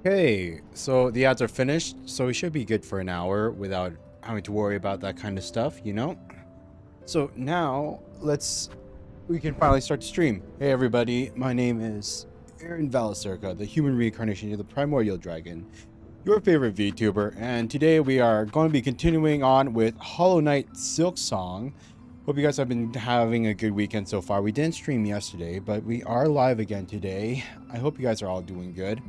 Okay, so the ads are finished, so we should be good for an hour without having to worry about that kind of stuff, you know? So now we can finally start to stream. Hey everybody, my name is Aaron Valacirca, the human reincarnation of the primordial dragon, your favorite VTuber, and today we are going to be continuing on with Hollow Knight Silksong. Hope you guys have been having a good weekend so far. We didn't stream yesterday, but we are live again today. I hope you guys are all doing good.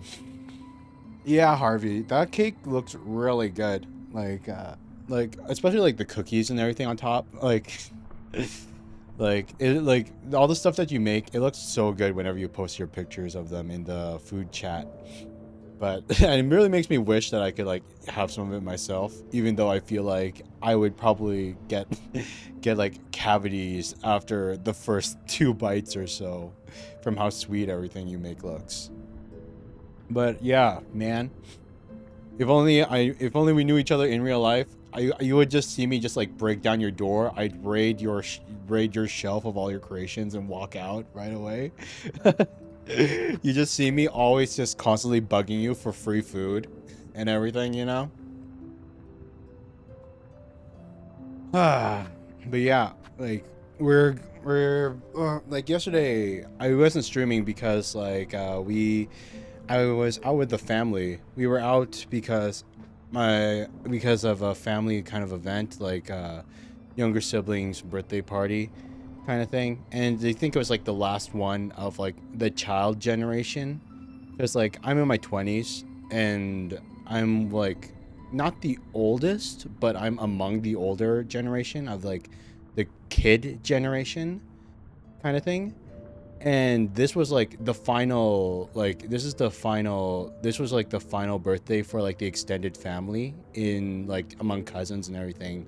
Yeah, Harvey, that cake looks really good. Like especially like the cookies and everything on top. Like all the stuff that you make, it looks so good whenever you post your pictures of them in the food chat. But and it really makes me wish that I could like have some of it myself, even though I feel like I would probably get get like cavities after the first 2 bites or so from how sweet everything you make looks. But yeah, man. If only we knew each other in real life, you would just see me just like break down your door. I'd raid your shelf of all your creations and walk out right away. You just see me always just constantly bugging you for free food and everything, you know? But yeah, like we're like yesterday I wasn't streaming because I was out with the family. We were out because of a family kind of event, like younger siblings' birthday party kind of thing. And they think it was like the last one of like the child generation. Because like I'm in my 20s and I'm like not the oldest, but I'm among the older generation of like the kid generation kind of thing. And this was like the final, like this was like the final birthday for like the extended family in like among cousins and everything.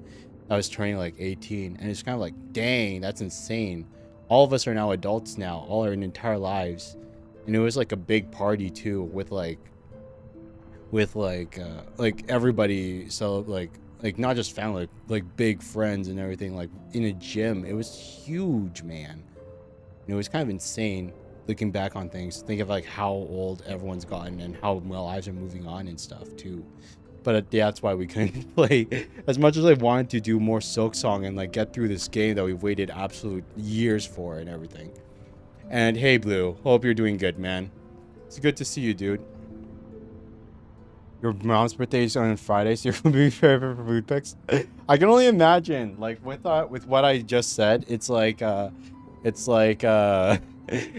I was turning like 18, and it's kind of like, dang, that's insane. All of us are now adults now, all our entire lives. And it was like a big party too, with like everybody, so like not just family, like big friends and everything, like in a gym. It was huge, man. It was kind of insane looking back on things. Think of like how old everyone's gotten and how well lives are moving on and stuff too. But yeah, that's why we couldn't play as much as I wanted to do more Silksong and like get through this game that we've waited absolute years for and everything. And hey, Blue, hope you're doing good, man. It's good to see you, dude. Your mom's birthday is on Friday, so you're gonna be favorite for food pics. I can only imagine, like with what I just said, it's like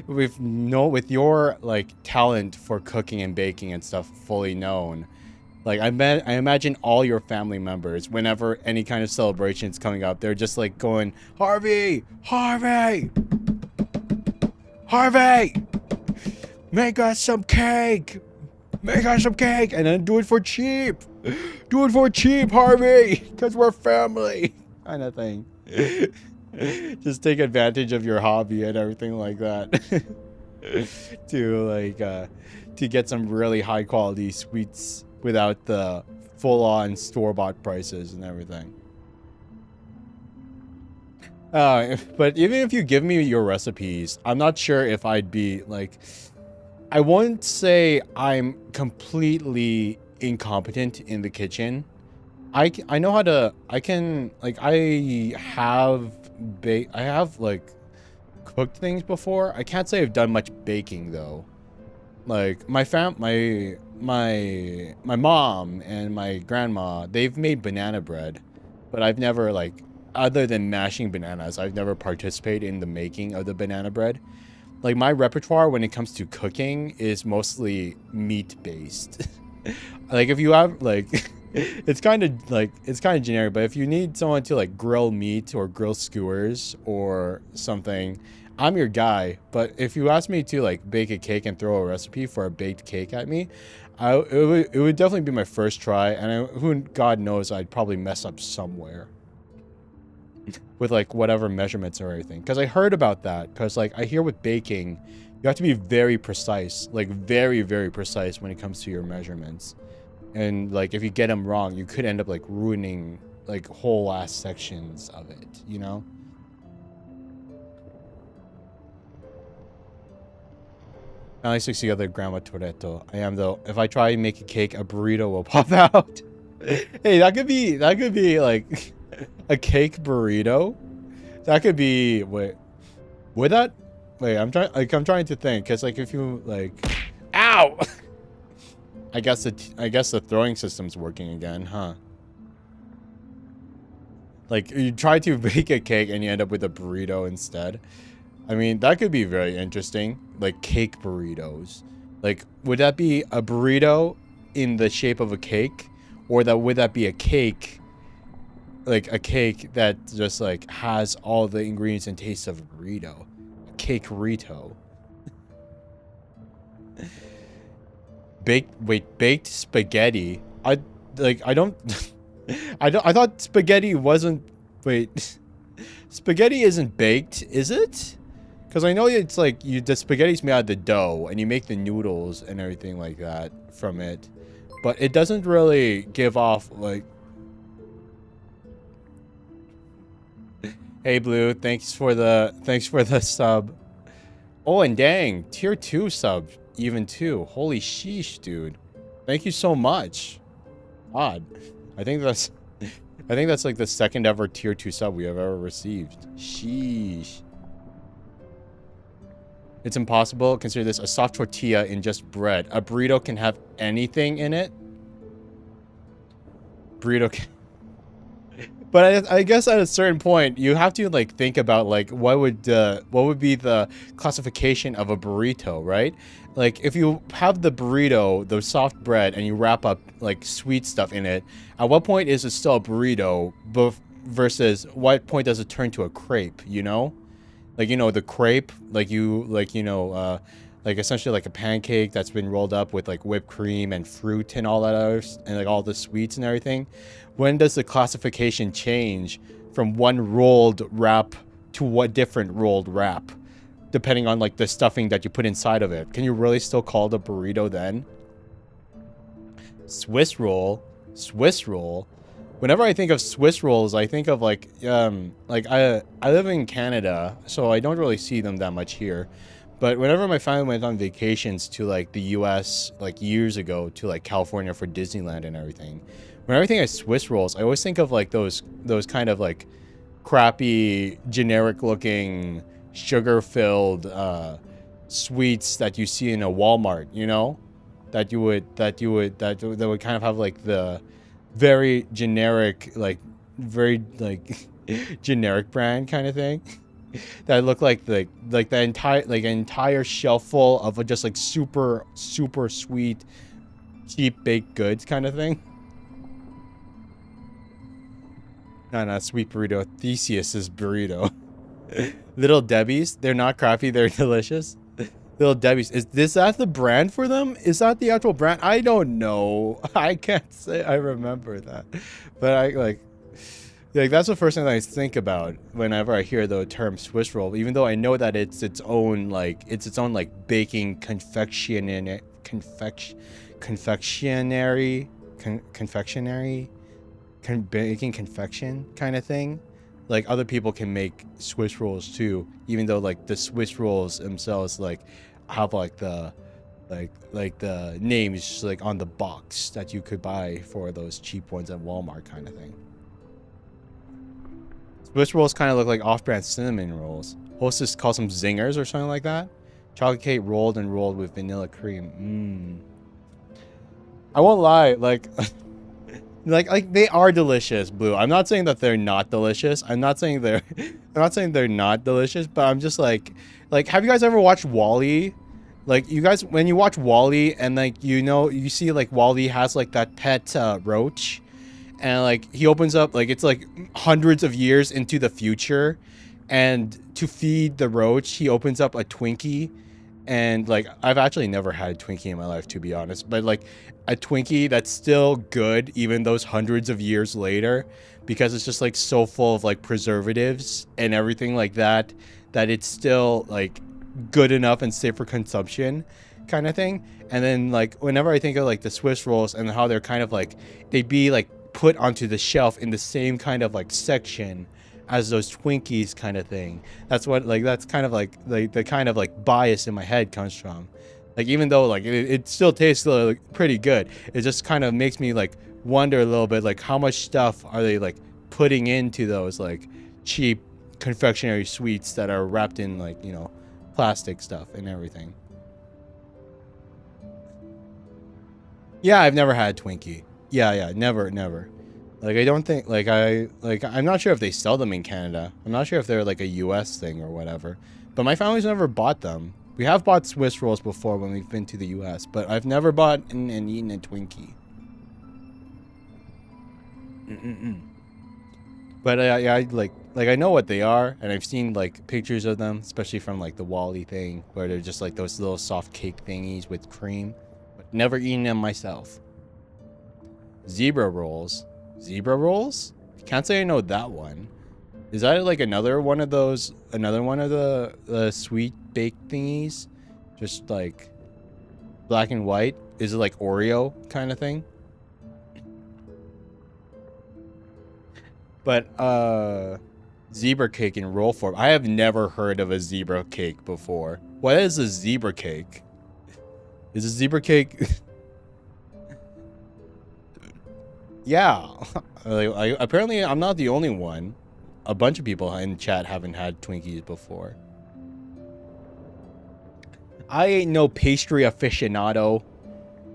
with your like talent for cooking and baking and stuff fully known. Like I imagine all your family members, whenever any kind of celebration is coming up, they're just like going, Harvey, Harvey, Harvey, make us some cake. Make us some cake and then do it for cheap. Do it for cheap, Harvey, because we're family. Kind of thing. Just take advantage of your hobby and everything like that. To get some really high quality sweets without the full on store-bought prices and everything. But even if you give me your recipes, I'm not sure if I'd be like, I won't say I'm completely incompetent in the kitchen. I know how to, I can, like, I have like cooked things before. I can't say I've done much baking though. Like my mom and my grandma, they've made banana bread, but I've never like, other than mashing bananas, I've never participated in the making of the banana bread. Like my repertoire when it comes to cooking is mostly meat based. Like if you have like it's kind of generic, but if you need someone to like grill meat or grill skewers or something, I'm your guy. But if you ask me to like bake a cake and throw a recipe for a baked cake at me, it would definitely be my first try, and who God knows I'd probably mess up somewhere with like whatever measurements or everything. Because I heard about that. Because like I hear with baking, you have to be very precise, like very, very precise when it comes to your measurements. And like if you get them wrong, you could end up like ruining like whole ass sections of it, you know? I like the other Grandma Toretto. I am though. If I try and make a cake, a burrito will pop out. Hey, that could be like a cake burrito. That could be would that? Wait, I'm trying to think, cause like if you like, ow. I guess the throwing system's working again, huh? Like you try to bake a cake and you end up with a burrito instead. I mean, that could be very interesting. Like cake burritos. Like, would that be a burrito in the shape of a cake? Or would that be a cake, like a cake that just like has all the ingredients and tastes of a burrito? A cake-rito. Baked spaghetti. I don't I thought spaghetti wasn't, wait. Spaghetti isn't baked, is it? Because I know it's like the spaghetti's made out of the dough and you make the noodles and everything like that from it. But it doesn't really give off like... Hey Blue, thanks for the sub. Oh, and dang, tier 2 sub even too. Holy sheesh, dude. Thank you so much. God. I think that's like the second ever tier 2 sub we have ever received. Sheesh. It's impossible. Consider this a soft tortilla in just bread. A burrito can have anything in it. Burrito can... But I guess at a certain point, you have to like think about like what would be the classification of a burrito, right? Like if you have the burrito, the soft bread, and you wrap up like sweet stuff in it, at what point is it still a burrito? Versus what point does it turn to a crepe? You know, like the crepe, like like essentially like a pancake that's been rolled up with like whipped cream and fruit and all that other, and like all the sweets and everything. When does the classification change from one rolled wrap to what different rolled wrap, depending on like the stuffing that you put inside of it? Can you really still call it a burrito then? Swiss roll. Whenever I think of Swiss rolls, I think of like I live in Canada, so I don't really see them that much here. But whenever my family went on vacations to like the US like years ago to like California for Disneyland and everything, whenever I think of Swiss rolls, I always think of like those kind of like crappy, generic looking, sugar filled sweets that you see in a Walmart, you know? That would kind of have like the very generic, like very like generic brand kind of thing. That look like the entire shelf full of just like super sweet, cheap baked goods kind of thing. No, sweet burrito. Theseus's burrito. Little Debbie's. They're not crappy. They're delicious. Little Debbie's. Is that the brand for them? Is that the actual brand? I don't know. I can't say I remember that, but I like that's the first thing that I think about whenever I hear the term Swiss roll, even though I know that it's its own baking confectionery baking confection kind of thing. Like other people can make Swiss rolls too, even though like the Swiss rolls themselves like have like the names like on the box that you could buy for those cheap ones at Walmart kind of thing. Swiss rolls kind of look like off-brand cinnamon rolls. Hostess calls them zingers or something like that. Chocolate cake rolled with vanilla cream. I won't lie, like like they are delicious, Blue. I'm not saying that they're not delicious. I'm not saying they're not delicious, but I'm just like have you guys ever watched WALL-E? Like you guys, when you watch WALL-E and like you see like WALL-E has like that pet roach. And like he opens up like it's like hundreds of years into the future, and to feed the roach he opens up a Twinkie. And like I've actually never had a Twinkie in my life, to be honest, but like a Twinkie that's still good even those hundreds of years later, because it's just like so full of like preservatives and everything like that it's still like good enough and safe for consumption kind of thing. And then like whenever I think of like the Swiss rolls and how they're kind of like they'd be like put onto the shelf in the same kind of like section as those Twinkies kind of thing. That's what like that's kind of like the kind of like bias in my head comes from. Like, even though like it still tastes like pretty good, it just kind of makes me like wonder a little bit, like how much stuff are they like putting into those like cheap confectionery sweets that are wrapped in like, you know, plastic stuff and everything. Yeah, I've never had Twinkie. Yeah, never. Like, I don't think, I'm not sure if they sell them in Canada. I'm not sure if they're like a US thing or whatever. But my family's never bought them. We have bought Swiss rolls before when we've been to the US, but I've never bought and eaten a Twinkie. But yeah, I know what they are, and I've seen like pictures of them, especially from like the Wally thing, where they're just like those little soft cake thingies with cream. But never eaten them myself. Zebra rolls. Zebra rolls? Can't say I know that one. Is that like another one of those? Another one of the sweet baked thingies? Just like black and white? Is it like Oreo kind of thing? But zebra cake in roll form. I have never heard of a zebra cake before. What is a zebra cake? Is a zebra cake? Yeah. Apparently I'm not the only one. A bunch of people in chat haven't had Twinkies before. I ain't no pastry aficionado.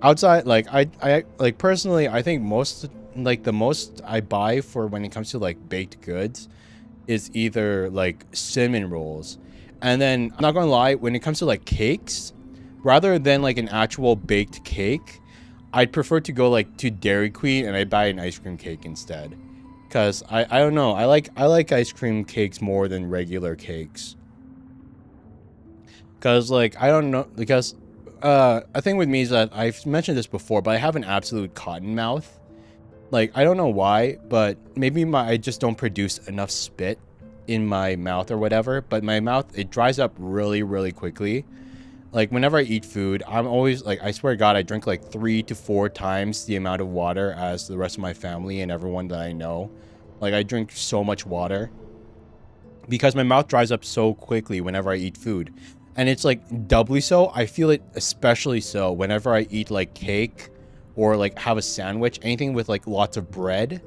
Outside, like I like personally, I think most like the most I buy for when it comes to like baked goods is either like cinnamon rolls. And then I'm not gonna lie, when it comes to like cakes, rather than like an actual baked cake, I'd prefer to go like to Dairy Queen and I buy an ice cream cake instead. Cause I don't know, I like ice cream cakes more than regular cakes. Cause like I don't know, because a thing with me is that I've mentioned this before, but I have an absolute cotton mouth. Like, I don't know why, but maybe I just don't produce enough spit in my mouth or whatever, but my mouth, it dries up really quickly. Like, whenever I eat food, I'm always, like, I swear to God, I drink, like, 3 to 4 times the amount of water as the rest of my family and everyone that I know. Like, I drink so much water because my mouth dries up so quickly whenever I eat food. And it's, like, doubly so. I feel it especially so whenever I eat, like, cake or, like, have a sandwich. Anything with, like, lots of bread.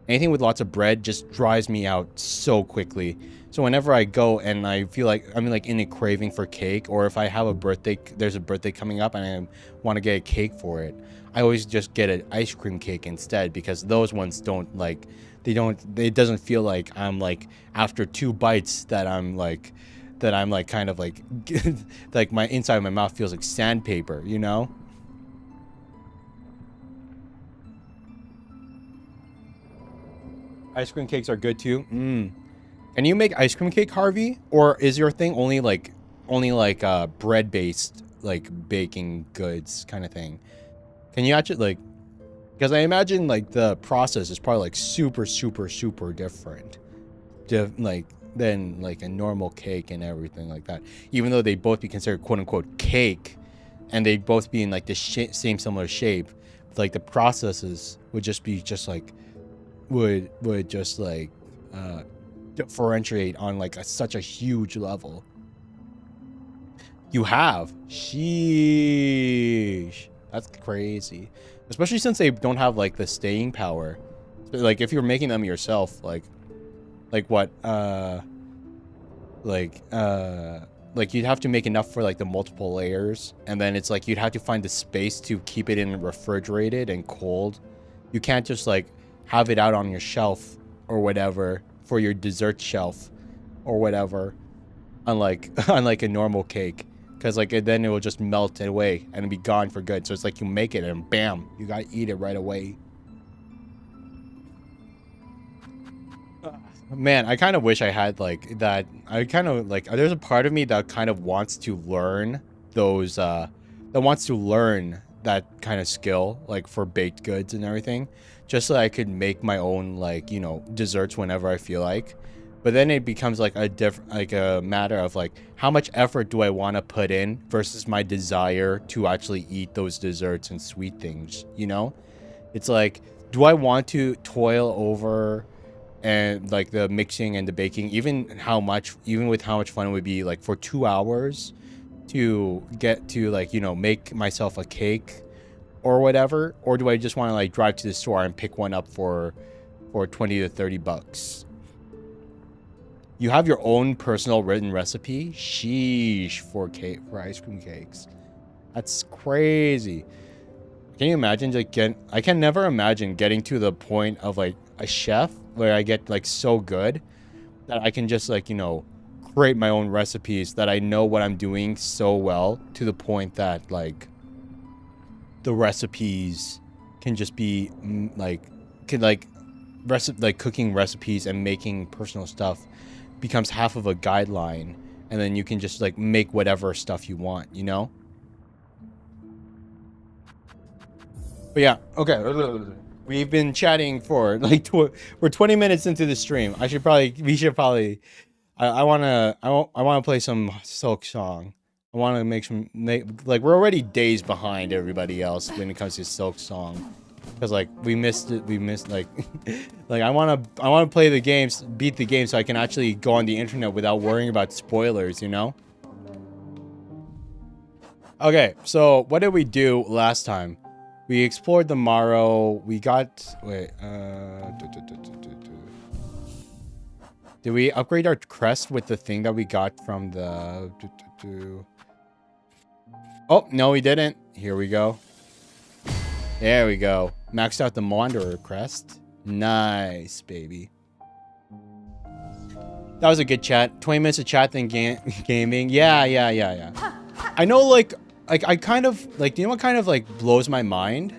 Anything with lots of bread just dries me out so quickly. So whenever I go and I feel like I'm like in a craving for cake, or if I have a birthday, there's a birthday coming up and I want to get a cake for it, I always just get an ice cream cake instead, because those ones don't like, it doesn't feel like I'm like after 2 bites that I'm like kind of like like my inside of my mouth feels like sandpaper, you know? Ice cream cakes are good too. Can you make ice cream cake, Harvey? Or is your thing only like bread based, like baking goods kind of thing? Can you actually like, because I imagine like the process is probably like super different like than like a normal cake and everything like that. Even though they both be considered quote unquote cake, and they both be in like the same similar shape, like the processes would just be just like would just like differentiate on like such a huge level. You have? Sheesh. That's crazy. Especially since they don't have like the staying power. Like if you're making them yourself, like what like you'd have to make enough for like the multiple layers, and then it's like you'd have to find the space to keep it in refrigerated and cold. You can't just like have it out on your shelf or whatever for your dessert shelf or whatever, unlike a normal cake, because like then it will just melt away and be gone for good. So it's like you make it and bam, you gotta eat it right away. Man, I kind of wish I had like that. I kind of like, there's a part of me that kind of wants to learn those that wants to learn that kind of skill, like for baked goods and everything, just so I could make my own, like, you know, desserts whenever I feel like. But then it becomes like a matter of like, how much effort do I want to put in versus my desire to actually eat those desserts and sweet things, you know? It's like, do I want to toil over and like the mixing and the baking, even with how much fun it would be like for 2 hours to get to, like, you know, make myself a cake or whatever? Or do I just want to, like, drive to the store and pick one up for 20 to 30 bucks? You have your own personal written recipe? Sheesh, for ice cream cakes. That's crazy. Can you imagine, like, I can never imagine getting to the point of, like, a chef where I get, like, so good that I can just, like, you know, create my own recipes, that I know what I'm doing so well, to the point that, like, the recipes can just be like, cooking recipes and making personal stuff becomes half of a guideline, and then you can just, like, make whatever stuff you want, you know? But yeah, okay. We've been chatting for, like, we're 20 minutes into the stream. I want to play some Silksong. I want to like, we're already days behind everybody else when it comes to Silksong. Because, like, we missed, like, like, I want to play the games, beat the game, so I can actually go on the internet without worrying about spoilers, you know? Okay, so what did we do last time? We explored the Morrow. We got, wait, did we upgrade our crest with the thing that we got from the... Oh, no, we didn't. Here we go. There we go. Maxed out the Wanderer crest. Nice, baby. That was a good chat. 20 minutes of chat, then gaming. Yeah. I know, like, I kind of, like, you know what kind of, like, blows my mind?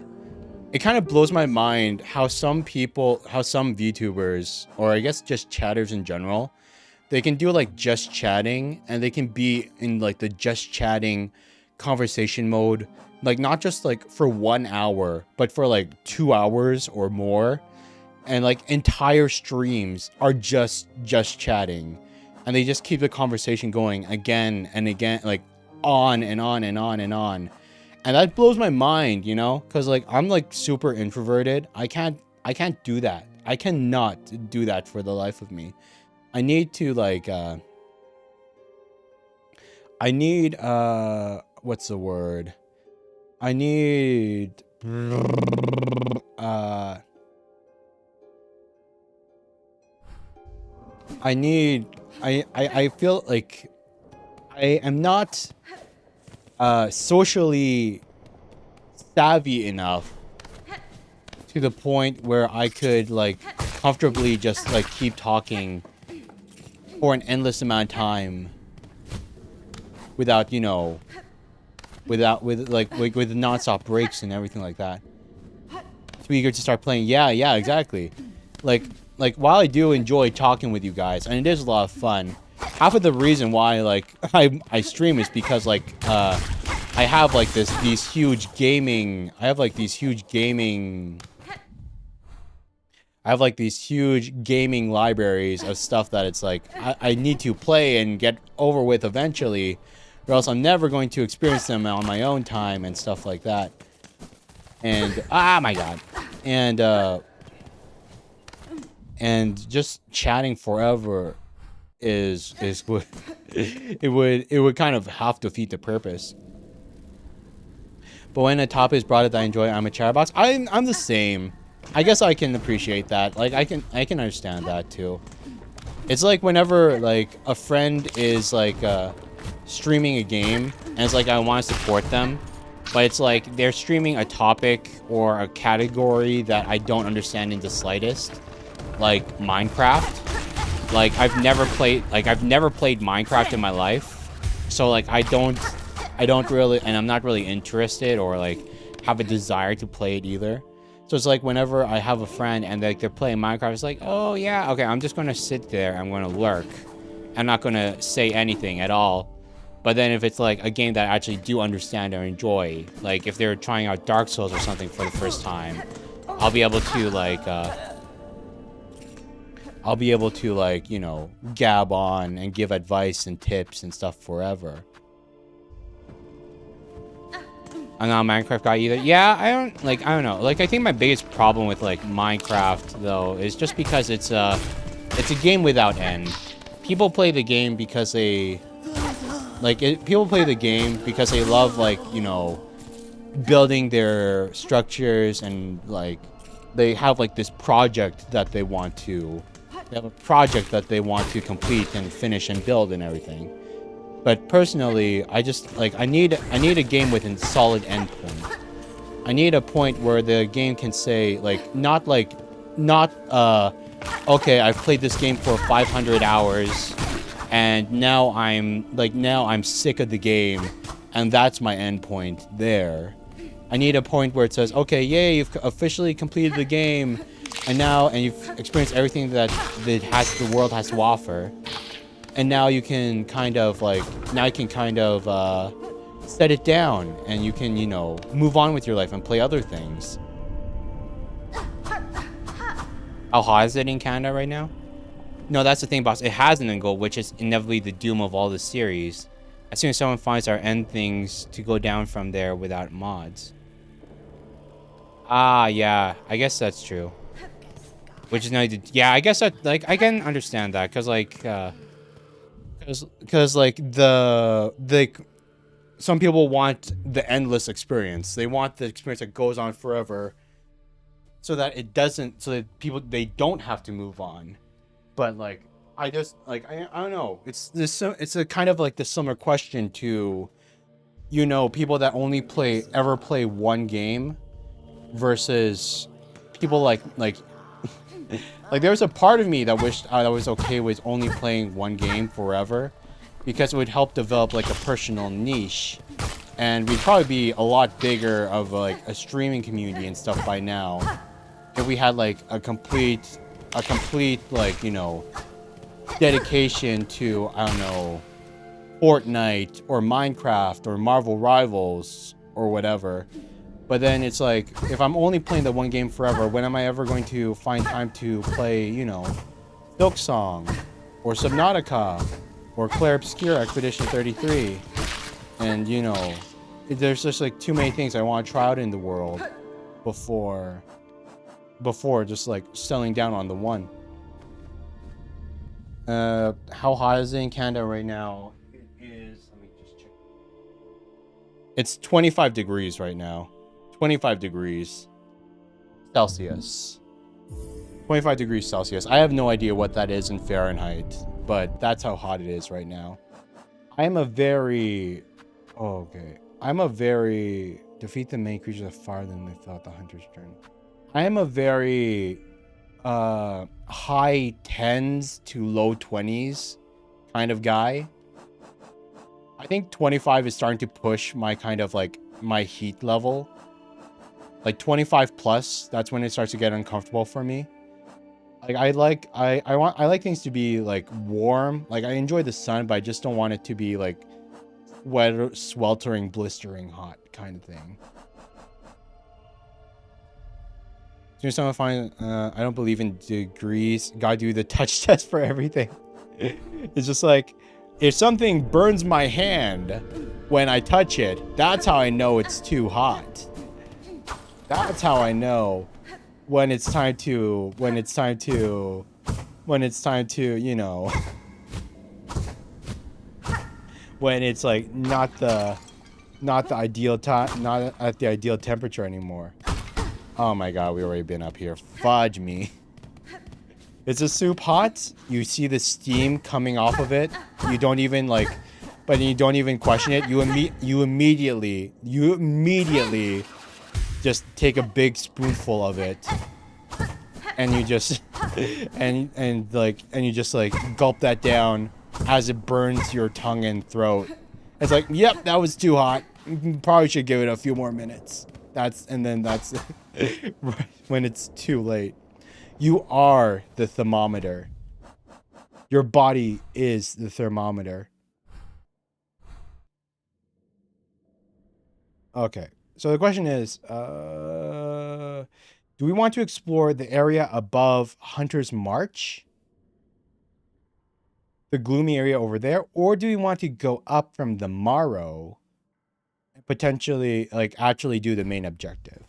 It kind of blows my mind how some VTubers, or I guess just chatters in general, they can do, like, just chatting, and they can be in, like, the just chatting conversation mode, like, not just, like, for 1 hour, but for, like, 2 hours or more, and, like, entire streams are just chatting, and they just keep the conversation going again and again, like, on and on and on and on. And that blows my mind, you know, because, like, I'm, like, super introverted. I can't do that. I cannot do that for the life of me. I need to, like, what's the word? I feel like I am not socially savvy enough to the point where I could, like, comfortably just, like, keep talking for an endless amount of time without, you know, with non-stop breaks and everything like that. Too eager to start playing. Yeah, exactly. Like, while I do enjoy talking with you guys, and it is a lot of fun, half of the reason why, like, I stream is because, like, I have, like, these huge gaming libraries of stuff that it's like I need to play and get over with eventually, or else I'm never going to experience them on my own time and stuff like that. And my god. And just chatting forever is what it would kind of have to defeat the purpose. But when a topic is brought up that I enjoy, I'm a chatterbox. I'm the same. I guess I can appreciate that. Like, I can understand that too. It's like whenever, like, a friend is, like, streaming a game, and it's like I want to support them, but it's like they're streaming a topic or a category that I don't understand in the slightest, like Minecraft. Like, I've never played Minecraft in my life, so, like, I don't really, and I'm not really interested or, like, have a desire to play it either. So it's like whenever I have a friend and, like, they're playing Minecraft, it's like, oh yeah, okay, I'm just gonna sit there, I'm gonna lurk, I'm not gonna say anything at all. But then if it's, like, a game that I actually do understand or enjoy, like if they're trying out Dark Souls or something for the first time, I'll be able to, like, you know, gab on and give advice and tips and stuff forever. I'm not a Minecraft guy either. Yeah, I don't know. Like, I think my biggest problem with, like, Minecraft, though, is just because it's a game without end. People play the game because they Like, people play the game because they love, like, you know, building their structures, and like they have like this project that they want to complete and finish and build and everything. But personally, I just like I need a game with a solid endpoint. I need a point where the game can say not okay, I've played this game for 500 hours and now I'm sick of the game and that's my endpoint there. I need a point where it says, okay, yay, you've officially completed the game, and you've experienced everything that the world has to offer, and now you can kind of set it down, and you can, you know, move on with your life and play other things. How hot is it in Canada right now? No, that's the thing, boss. It has an end goal, which is inevitably the doom of all the series. As soon as someone finds our end things to go down from there without mods. Ah, yeah, I guess that's true. Which is not, yeah, I guess that, like, I can understand that, cause some people want the endless experience. They want the experience that goes on forever, so that they don't have to move on. But like, I don't know. It's a kind of like the similar question to, you know, people that only ever play one game versus people like there was a part of me that wished I was okay with only playing one game forever, because it would help develop like a personal niche, and we'd probably be a lot bigger of like a streaming community and stuff by now if we had like a complete like, you know, dedication to, I don't know, Fortnite or Minecraft or Marvel Rivals or whatever. But then it's like, if I'm only playing the one game forever, when am I ever going to find time to play, you know, Silksong or Subnautica or Claire Obscura Expedition 33? And, you know, there's just like too many things I want to try out in the world before just like settling down on the one. How hot is it in Canada right now? It is, let me just check. It's 25 degrees right now. 25 degrees Celsius. 25 degrees Celsius. I have no idea what that is in Fahrenheit, but that's how hot it is right now. I'm a very... Oh, okay. Defeat the main creatures of fire than they thought the hunter's turn. I am a very high 10s to low 20s kind of guy. I think 25 is starting to push my kind of like my heat level. Like 25 plus, that's when it starts to get uncomfortable for me. Like I like things to be like warm. Like I enjoy the sun, but I just don't want it to be like sweltering, blistering hot kind of thing. I don't believe in degrees. Gotta do the touch test for everything. It's just like, if something burns my hand when I touch it, that's how I know it's too hot. That's how I know when it's time to, you know, when it's like not at the ideal temperature anymore. Oh my god, we've already been up here. Fudge me. Is the soup hot? You see the steam coming off of it. You don't even like, but you don't even question it. You immediately just take a big spoonful of it, and you just and you just like gulp that down as it burns your tongue and throat. It's like, yep, that was too hot. Probably should give it a few more minutes. That's when it's too late. You are the thermometer. Your body is the thermometer. Okay. So the question is, do we want to explore the area above Hunter's March? The gloomy area over there? Or do we want to go up from the Morrow and potentially, like, actually do the main objective?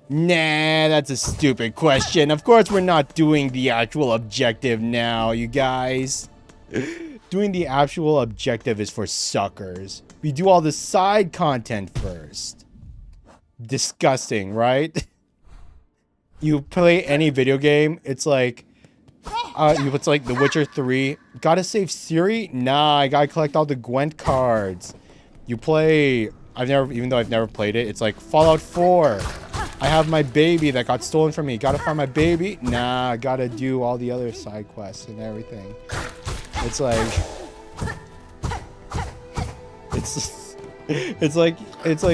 Nah, that's a stupid question. Of course we're not doing the actual objective now, you guys. doing the actual objective is for suckers. We do all the side content first. Disgusting, right? You play any video game, it's like it's like The Witcher 3. Gotta save Ciri? Nah, I gotta collect all the Gwent cards. You play, even though I've never played it, it's like Fallout 4. I have my baby that got stolen from me. Gotta find my baby? Nah, I gotta do all the other side quests and everything. It's like, it's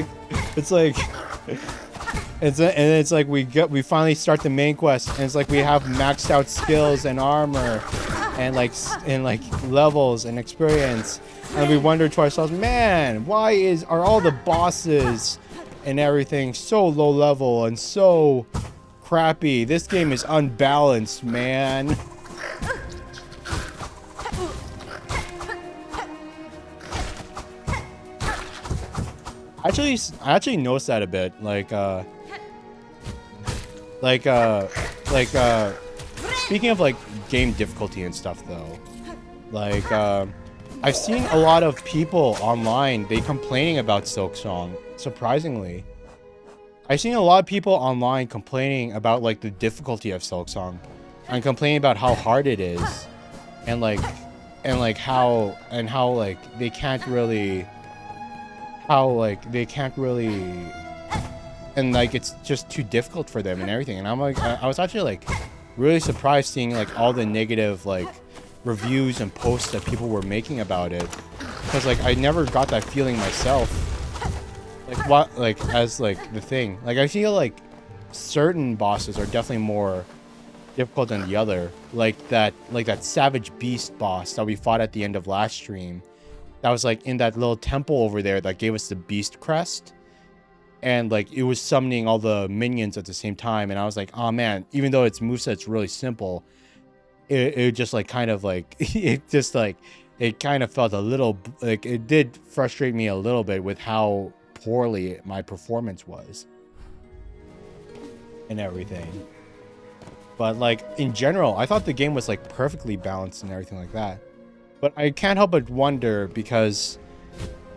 like we finally start the main quest, and it's like we have maxed out skills and armor and like levels and experience, and we wonder to ourselves, man, why are all the bosses and everything so low level and so crappy? This game is unbalanced, man. I actually noticed that a bit, speaking of like game difficulty and stuff though, I've seen a lot of people online, they complaining about Silksong, surprisingly. I've seen a lot of people online complaining about like the difficulty of Silksong and complaining about how hard it is and how they can't really and like it's just too difficult for them and everything. And I'm like, I was actually like really surprised seeing like all the negative like reviews and posts that people were making about it, because like I never got that feeling myself. Like what, like as like the thing, like I feel like certain bosses are definitely more difficult than the other, like that Savage Beast boss that we fought at the end of last stream. That was like in that little temple over there that gave us the beast crest, and like it was summoning all the minions at the same time, and I was like, oh man, even though its moveset's really simple, it just like kind of like it kind of felt a little like it did frustrate me a little bit with how poorly my performance was and everything. But like in general, I thought the game was like perfectly balanced and everything like that. But I can't help but wonder, because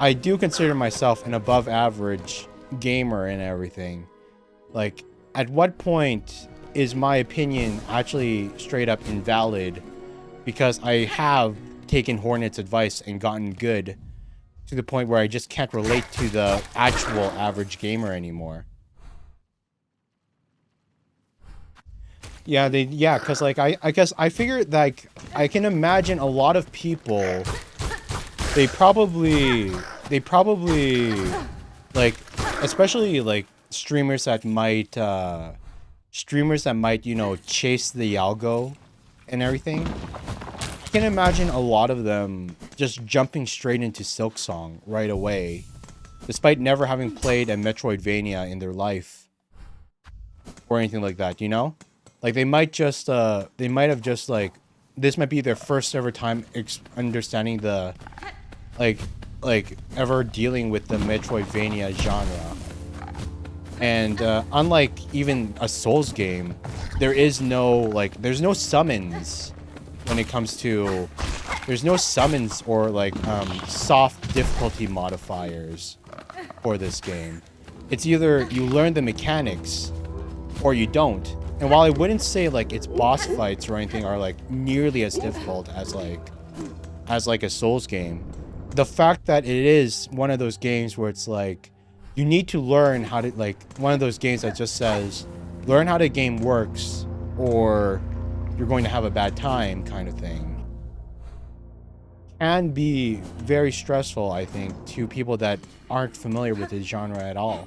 I do consider myself an above average gamer and everything. Like, at what point is my opinion actually straight up invalid because I have taken Hornet's advice and gotten good to the point where I just can't relate to the actual average gamer anymore? Yeah, because like I guess I figured, like, I can imagine a lot of people, they probably like, especially like streamers that might you know, chase the algo and everything. I can imagine a lot of them just jumping straight into Silksong right away, despite never having played a Metroidvania in their life or anything like that, you know? Like, they might have just, like, this might be their first ever time understanding the, like, ever dealing with the Metroidvania genre. And, unlike even a Souls game, there's no summons when it comes to, there's no summons or, like, soft difficulty modifiers for this game. It's either you learn the mechanics or you don't. And while I wouldn't say like its boss fights or anything are like nearly as difficult as like a Souls game, the fact that it is one of those games where it's like you need to learn how to, like, one of those games that just says learn how the game works or you're going to have a bad time kind of thing, can be very stressful, I think, to people that aren't familiar with the genre at all.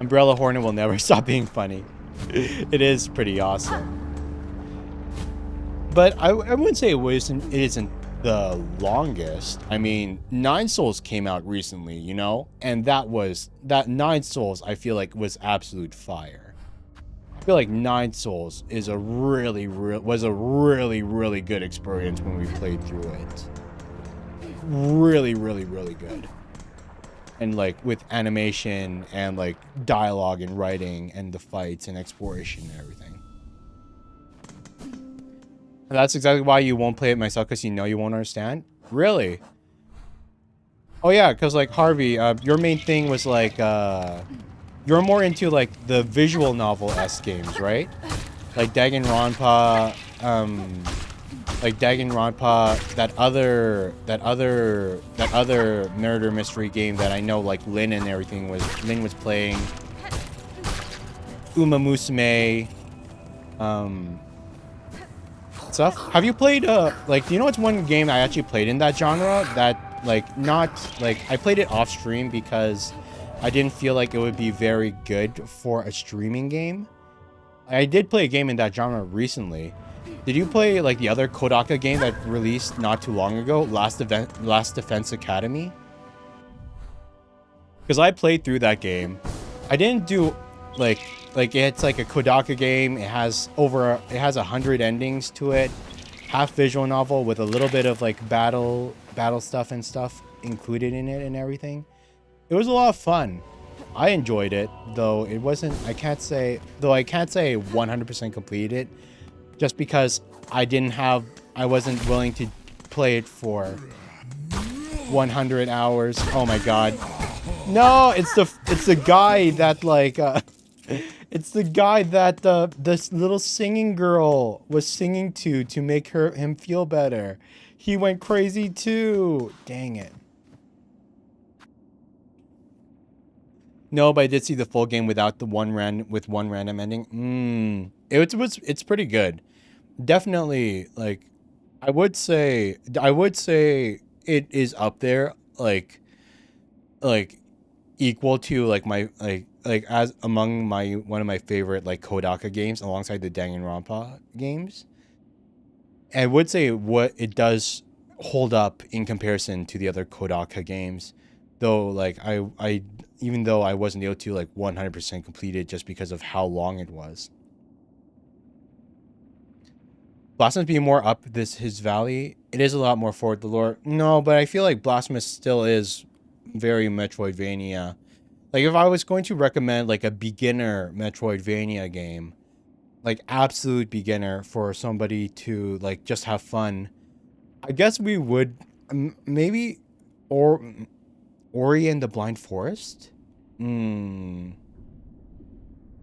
Umbrella Hornet will never stop being funny. It is pretty awesome. But I wouldn't say it isn't the longest. I mean, Nine Souls came out recently, you know? And that Nine Souls, I feel like, was absolute fire. I feel like Nine Souls is was a really good experience when we played through it. Really good. And like with animation and like dialogue and writing and the fights and exploration and everything. That's exactly why you won't play it myself, because you know you won't understand. Really? Oh yeah, because like Harvey, your main thing was like you're more into like the visual novel-esque games, right? Like Danganronpa, like Danganronpa, that other murder mystery game that I know like Lynn and everything Lynn was playing. Uma Musume, um, stuff. Have you played like, you know what's one game I actually played in that genre that like not like I played it off stream because I didn't feel like it would be very good for a streaming game. I did play a game in that genre recently. Did you play like the other Kodaka game that released not too long ago, Last Defense Academy? Because I played through that game. I didn't do like it's like a Kodaka game. It has 100 endings to it. Half visual novel with a little bit of like battle stuff and stuff included in it and everything. It was a lot of fun. I enjoyed it, though it wasn't, I can't say 100% completed it, just because I wasn't willing to play it for 100 hours. Oh my god. No, it's the guy that like, it's the guy that this little singing girl was singing to make him feel better. He went crazy too. Dang it. No, but I did see the full game without one random ending. It's pretty good. Definitely, like, I would say it is up there, like equal to like my like as among my one of my favorite like Kodaka games alongside the Danganronpa games. And I would say what it does hold up in comparison to the other Kodaka games, though like I even though I wasn't able to like 100% complete it just because of how long it was. Blasphemous being more up his valley, it is a lot more forward the lore. No, but I feel like Blasphemous still is very Metroidvania. Like if I was going to recommend like a beginner Metroidvania game, like absolute beginner for somebody to like just have fun, I guess we would maybe Ori and the Blind Forest?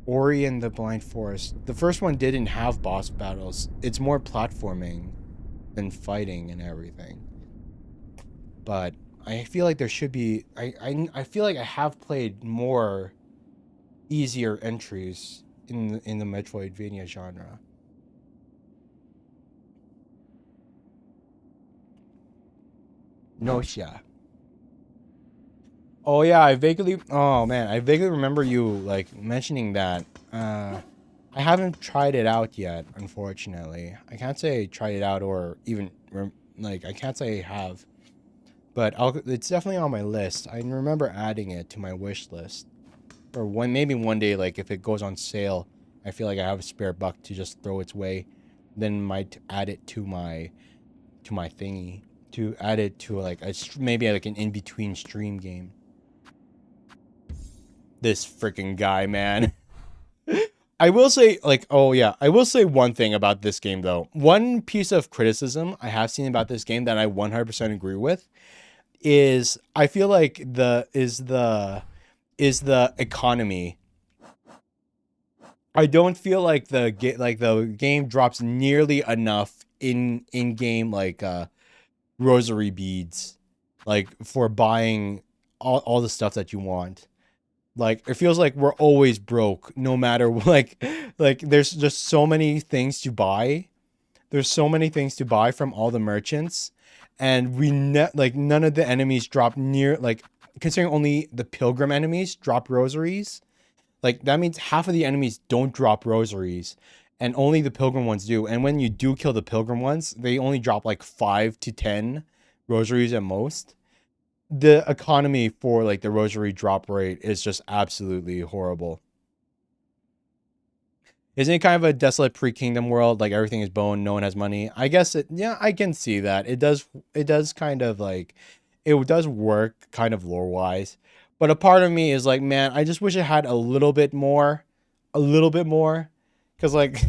Ori and the Blind Forest. The first one didn't have boss battles. It's more platforming than fighting and everything. But I feel like there should be... I feel like I have played more easier entries in the Metroidvania genre. Notia. Oh yeah, I vaguely remember you like mentioning that. I haven't tried it out yet, unfortunately. I can't say I tried it out or even I can't say I have. But it's definitely on my list. I remember adding it to my wish list. Or maybe one day, like if it goes on sale, I feel like I have a spare buck to just throw its way, then might add it to my thingy, to add it to like maybe like an in-between stream game. This freaking guy, man. I will say, like, oh yeah, I will say one thing about this game though. One piece of criticism I have seen about this game that I 100% agree with is I feel like the economy. I don't feel like the game drops nearly enough in game like rosary beads, like for buying all the stuff that you want. Like it feels like we're always broke no matter like there's just so many things to buy. There's so many things to buy from all the merchants, and like none of the enemies drop near, like considering only the pilgrim enemies drop rosaries. Like that means half of the enemies don't drop rosaries and only the pilgrim ones do. And when you do kill the pilgrim ones, they only drop like 5 to 10 rosaries at most. The economy for like the rosary drop rate is just absolutely horrible. Isn't it kind of a desolate pre-kingdom world? Like everything is bone, no one has money. I guess yeah, I can see that. It does kind of like, it does work kind of lore wise. But a part of me is like, man, I just wish it had a little bit more. Cause like,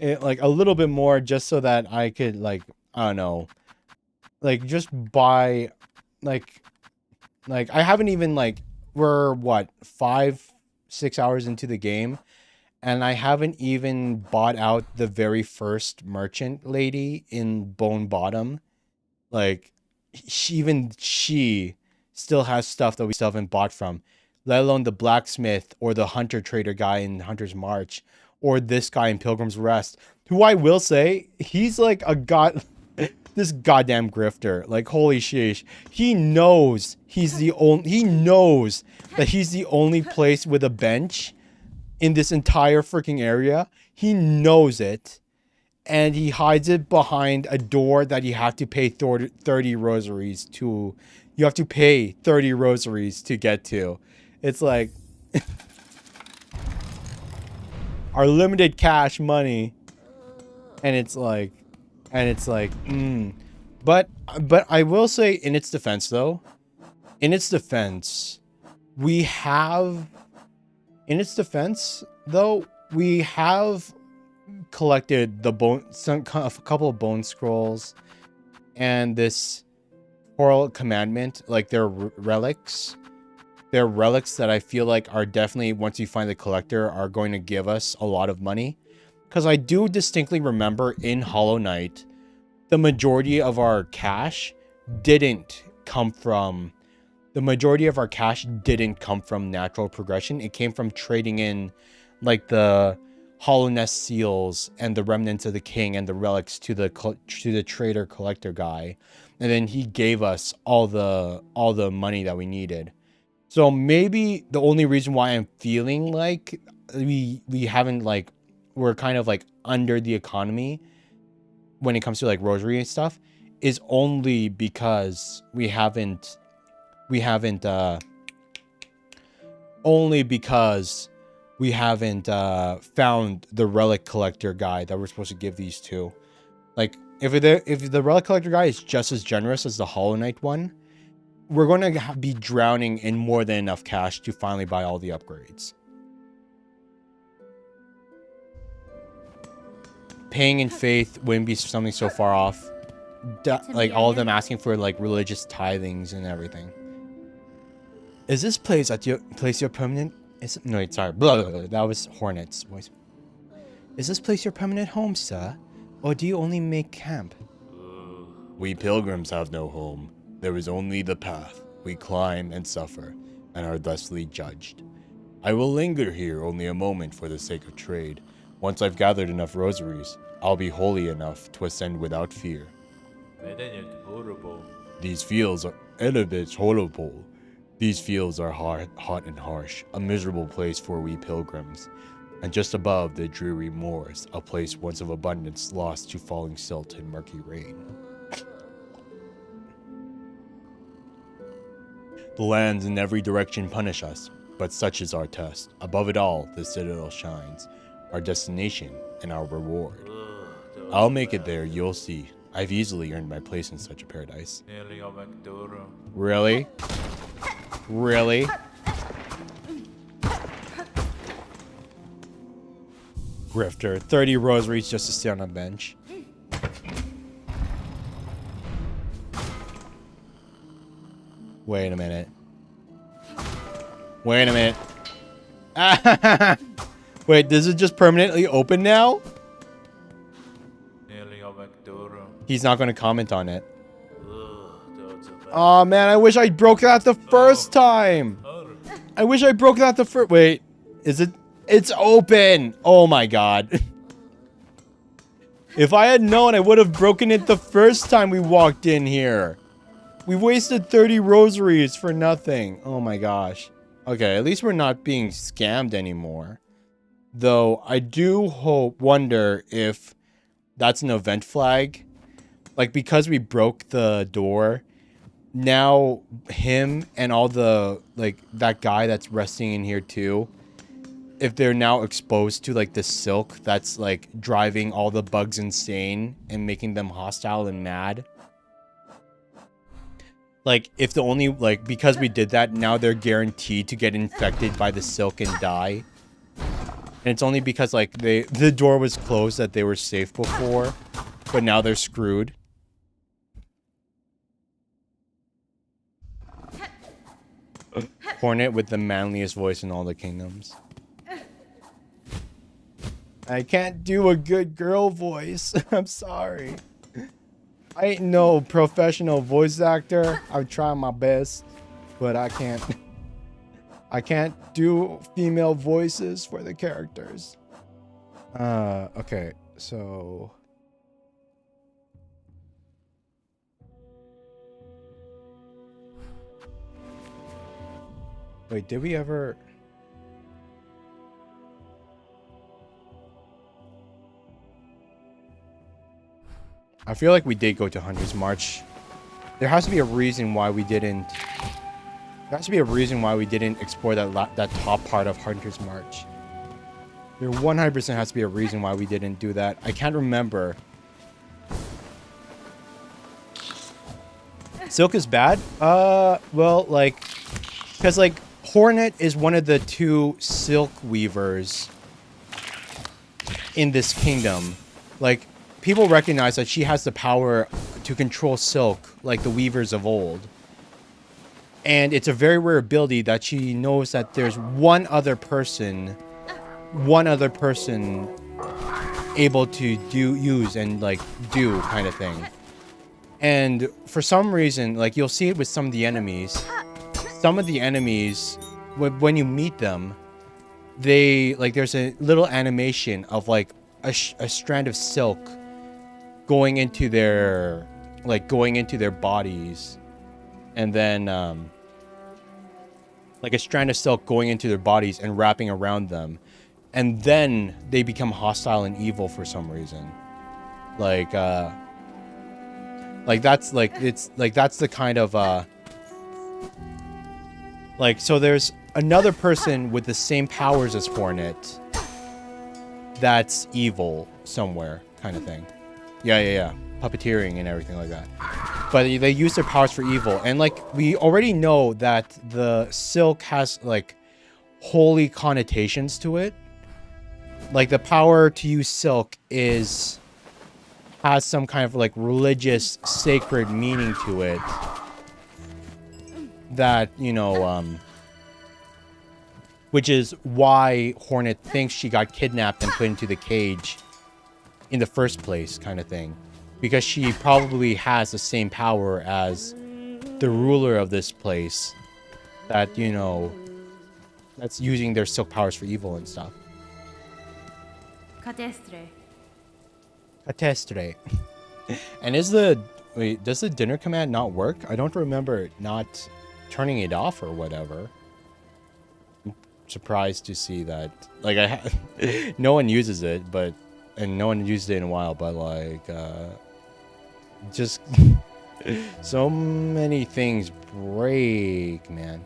like a little bit more just so that I could like, I don't know, like just buy like I haven't even like, we're what, 5-6 hours into the game, and I haven't even bought out the very first merchant lady in Bone Bottom. Like she still has stuff that we still haven't bought from, let alone the blacksmith or the hunter trader guy in Hunter's March, or this guy in Pilgrim's Rest, who I will say, he's like a god. This goddamn grifter, like holy sheesh, he knows he knows that he's the only place with a bench in this entire freaking area. He knows it, and he hides it behind a door that you have to pay 30 rosaries to. You have to pay 30 rosaries to get to. It's like our limited cash money, and it's like, but I will say, in its defense though, we have collected the a couple of bone scrolls and this oral commandment, like they're relics. They're relics that I feel like are definitely, once you find the collector, are going to give us a lot of money. Because I do distinctly remember in Hollow Knight, the majority of our cash didn't come from natural progression. It came from trading in like the Hollow Nest seals and the remnants of the king and the relics to the trader collector guy. And then he gave us all the money that we needed. So maybe the only reason why I'm feeling like we haven't, like, we're kind of like under the economy when it comes to like rosary and stuff is only because we haven't found the relic collector guy that we're supposed to give these to. Like if the relic collector guy is just as generous as the Hollow Knight one, we're going to be drowning in more than enough cash to finally buy all the upgrades. Paying in faith wouldn't be something so far off. Like all of them asking for like religious tithings and everything. Is this place your permanent? No, sorry. Blah, blah, blah. That was Hornet's voice. Is this place your permanent home, sir? Or do you only make camp? We pilgrims have no home. There is only the path. We climb and suffer, and are thusly judged. I will linger here only a moment for the sake of trade. Once I've gathered enough rosaries, I'll be holy enough to ascend without fear. These fields are horrible. These fields are hot and harsh, a miserable place for we pilgrims. And just above the dreary moors, a place once of abundance lost to falling silt and murky rain. The lands in every direction punish us, but such is our test. Above it all, the citadel shines, our destination and our reward. I'll make it there, you'll see. I've easily earned my place in such a paradise. Really? Really? Grifter, 30 rosaries just to sit on a bench. Wait a minute. Wait a minute. Wait, this is just permanently open now? He's not going to comment on it. Oh man, I wish I broke that the first time. I wish I broke that the first. Wait, is it? It's open. Oh my god. If I had known, I would have broken it the first time we walked in here. We wasted 30 rosaries for nothing. Oh my gosh. Okay, at least we're not being scammed anymore. Though I do wonder if that's an event flag. Like, because we broke the door, now him and all the, like, that guy that's resting in here too, if they're now exposed to, like, the silk that's, like, driving all the bugs insane and making them hostile and mad. Like, if the only, like, because we did that, now they're guaranteed to get infected by the silk and die. And it's only because like the door was closed that they were safe before, but now they're screwed. Hornet with the manliest voice in all the kingdoms. I can't do a good girl voice. I'm sorry. I ain't no professional voice actor. I'm trying my best, but I can't. I can't do female voices for the characters. Okay, so... Wait, did we ever... I feel like we did go to Hunter's March. There has to be a reason why we didn't... There has to be a reason why we didn't explore that top part of Hunter's March. There 100% has to be a reason why we didn't do that. I can't remember. Silk is bad? Well, like... Because, like, Hornet is one of the 2 silk weavers in this kingdom. Like, people recognize that she has the power to control silk, like the weavers of old. And it's a very rare ability that she knows that there's one other person able to use and like do kind of thing. And for some reason, like you'll see it with some of the enemies. Some of the enemies, when you meet them, they like there's a little animation of like a strand of silk going into their bodies, and then like a strand of silk going into their bodies and wrapping around them, and then they become hostile and evil for some reason. Like that's like it's like that's the kind of like so there's another person with the same powers as Hornet that's evil somewhere kind of thing. Yeah. Puppeteering and everything like that. But they use their powers for evil. And like we already know that the silk has like holy connotations to it. Like the power to use silk has some kind of like religious sacred meaning to it. That, you know, which is why Hornet thinks she got kidnapped and put into the cage in the first place kind of thing. Because she probably has the same power as the ruler of this place that, you know, that's using their silk powers for evil and stuff. Catestre. And does the dinner command not work? I don't remember it not turning it off or whatever. I'm surprised to see that. Like, no one uses it, and no one used it in a while, but like, just so many things break, man.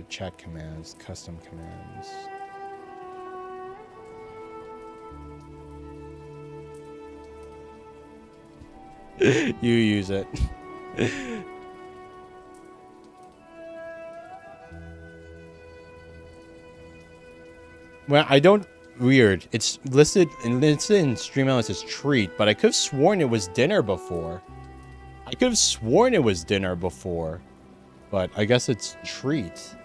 Chat commands, custom commands. You use it. Well, I don't. Weird. It's listed in Stream Elements as treat, but I could have sworn it was dinner before. But I guess it's treat.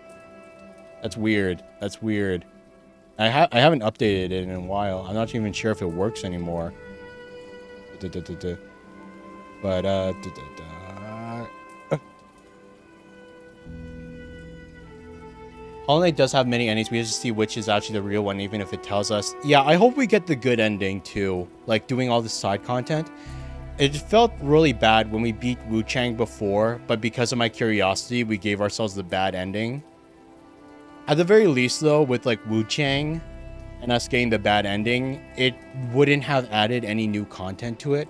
That's weird. I haven't updated it in a while. I'm not even sure if it works anymore. But Hollow Knight does have many endings. We have to see which is actually the real one, even if it tells us. Yeah, I hope we get the good ending too. Like doing all the side content. It felt really bad when we beat Wu Chang before, but because of my curiosity, we gave ourselves the bad ending. At the very least, though, with like Wu Chang and us getting the bad ending, it wouldn't have added any new content to it.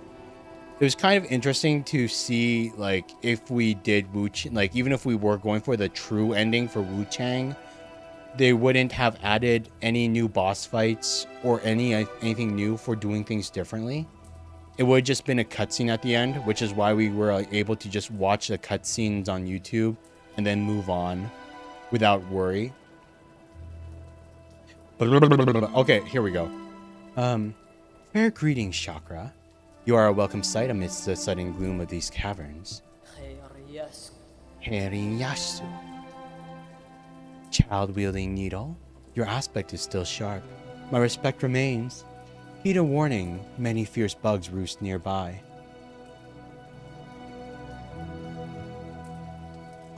It was kind of interesting to see, like, if we did Wu Chang, like, even if we were going for the true ending for Wu Chang, they wouldn't have added any new boss fights or anything new for doing things differently. It would have just been a cutscene at the end, which is why we were able to just watch the cutscenes on YouTube and then move on without worry. Okay, here we go. Fair greetings, Chakra. You are a welcome sight amidst the sudden gloom of these caverns. Heriyasu. Child-wielding needle, your aspect is still sharp. My respect remains. Heed a warning, many fierce bugs roost nearby.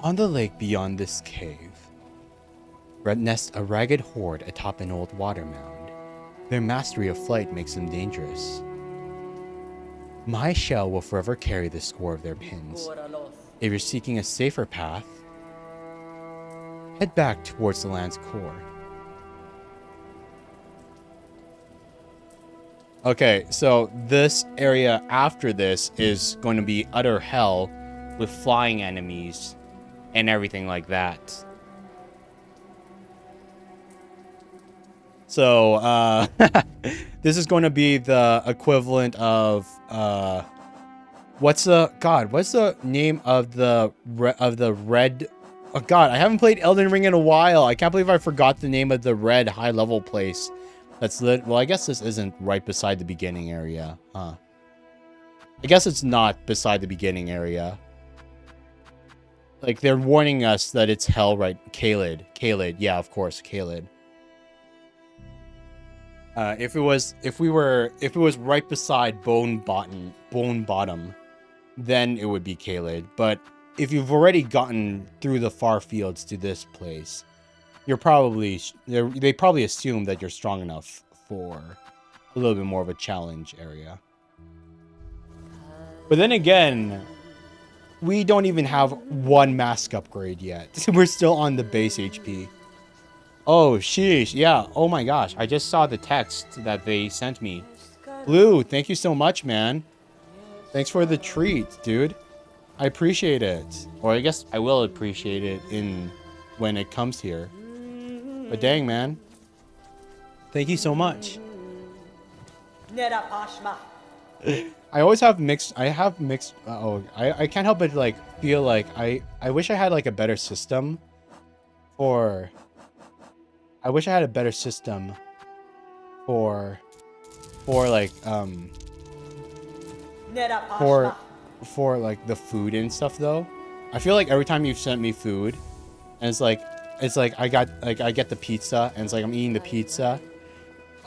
On the lake beyond this cave, nests a ragged horde atop an old water mound. Their mastery of flight makes them dangerous. My shell will forever carry the score of their pins. If you're seeking a safer path, head back towards the land's core. Okay, so this area after this is going to be utter hell with flying enemies and everything like that. So, this is going to be the equivalent of, what's the name of the red, oh god, I haven't played Elden Ring in a while. I can't believe I forgot the name of the red high level place. That's lit. Well, I guess this isn't right beside the beginning area, huh? I guess it's not beside the beginning area. Like, they're warning us that it's hell, right? Caelid. Yeah, of course, Caelid. If it was right beside Bone Bottom, then it would be Caelid. But if you've already gotten through the far fields to this place, you're probably they probably assume that you're strong enough for a little bit more of a challenge area. But then again, we don't even have one mask upgrade yet. We're still on the base HP. Oh, sheesh. Yeah. Oh my gosh. I just saw the text that they sent me. Blue, thank you so much, man. Thanks for the treat, dude. I appreciate it. Or I guess I will appreciate it when it comes here. But dang, man. Thank you so much. I always have mixed... I can't help but, like, feel like I wish I had, like, a better system for... I wish I had a better system for like, for like the food and stuff though. I feel like every time you've sent me food, and it's like I get the pizza, and it's like I'm eating the pizza,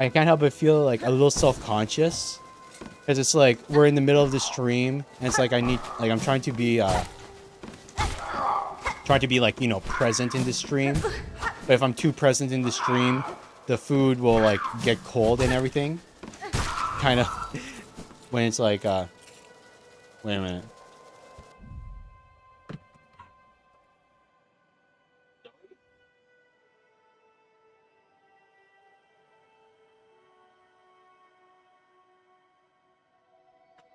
I can't help but feel like a little self-conscious, because it's like we're in the middle of the stream, and it's like I'm trying to be like, you know, present in the stream. But if I'm too present in the stream, the food will like get cold and everything. Kind of when it's like, wait a minute.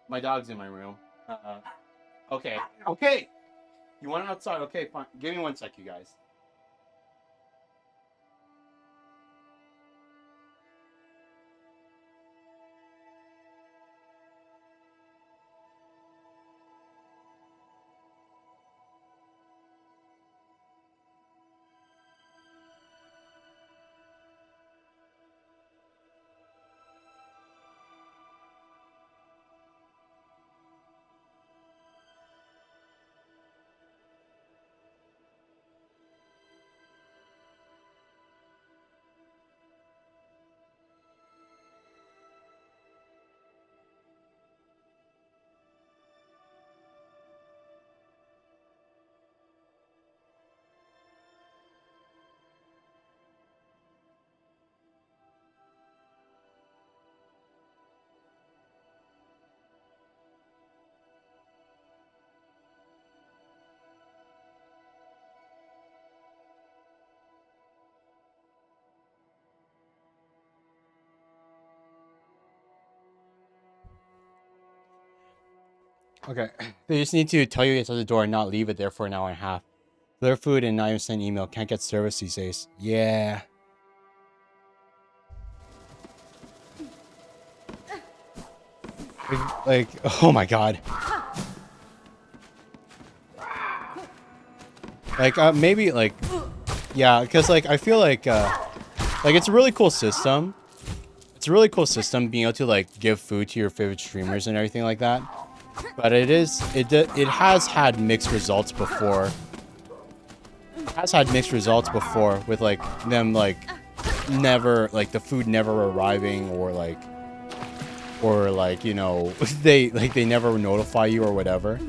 My dog's in my room. Okay. You want it outside? Okay, fine. Give me 1 sec, you guys. Okay, they just need to tell you it's at the door and not leave it there for an hour and a half. Their food and not even send email. Can't get service these days. Yeah. Like, oh my god. Like, maybe, like, yeah, because, like, I feel like, Like, it's a really cool system. It's a really cool system being able to, like, give food to your favorite streamers and everything like that. But it has had mixed results before. It has had mixed results before with, like, them, like, never, like, the food never arriving or, like, you know, they never notify you or whatever.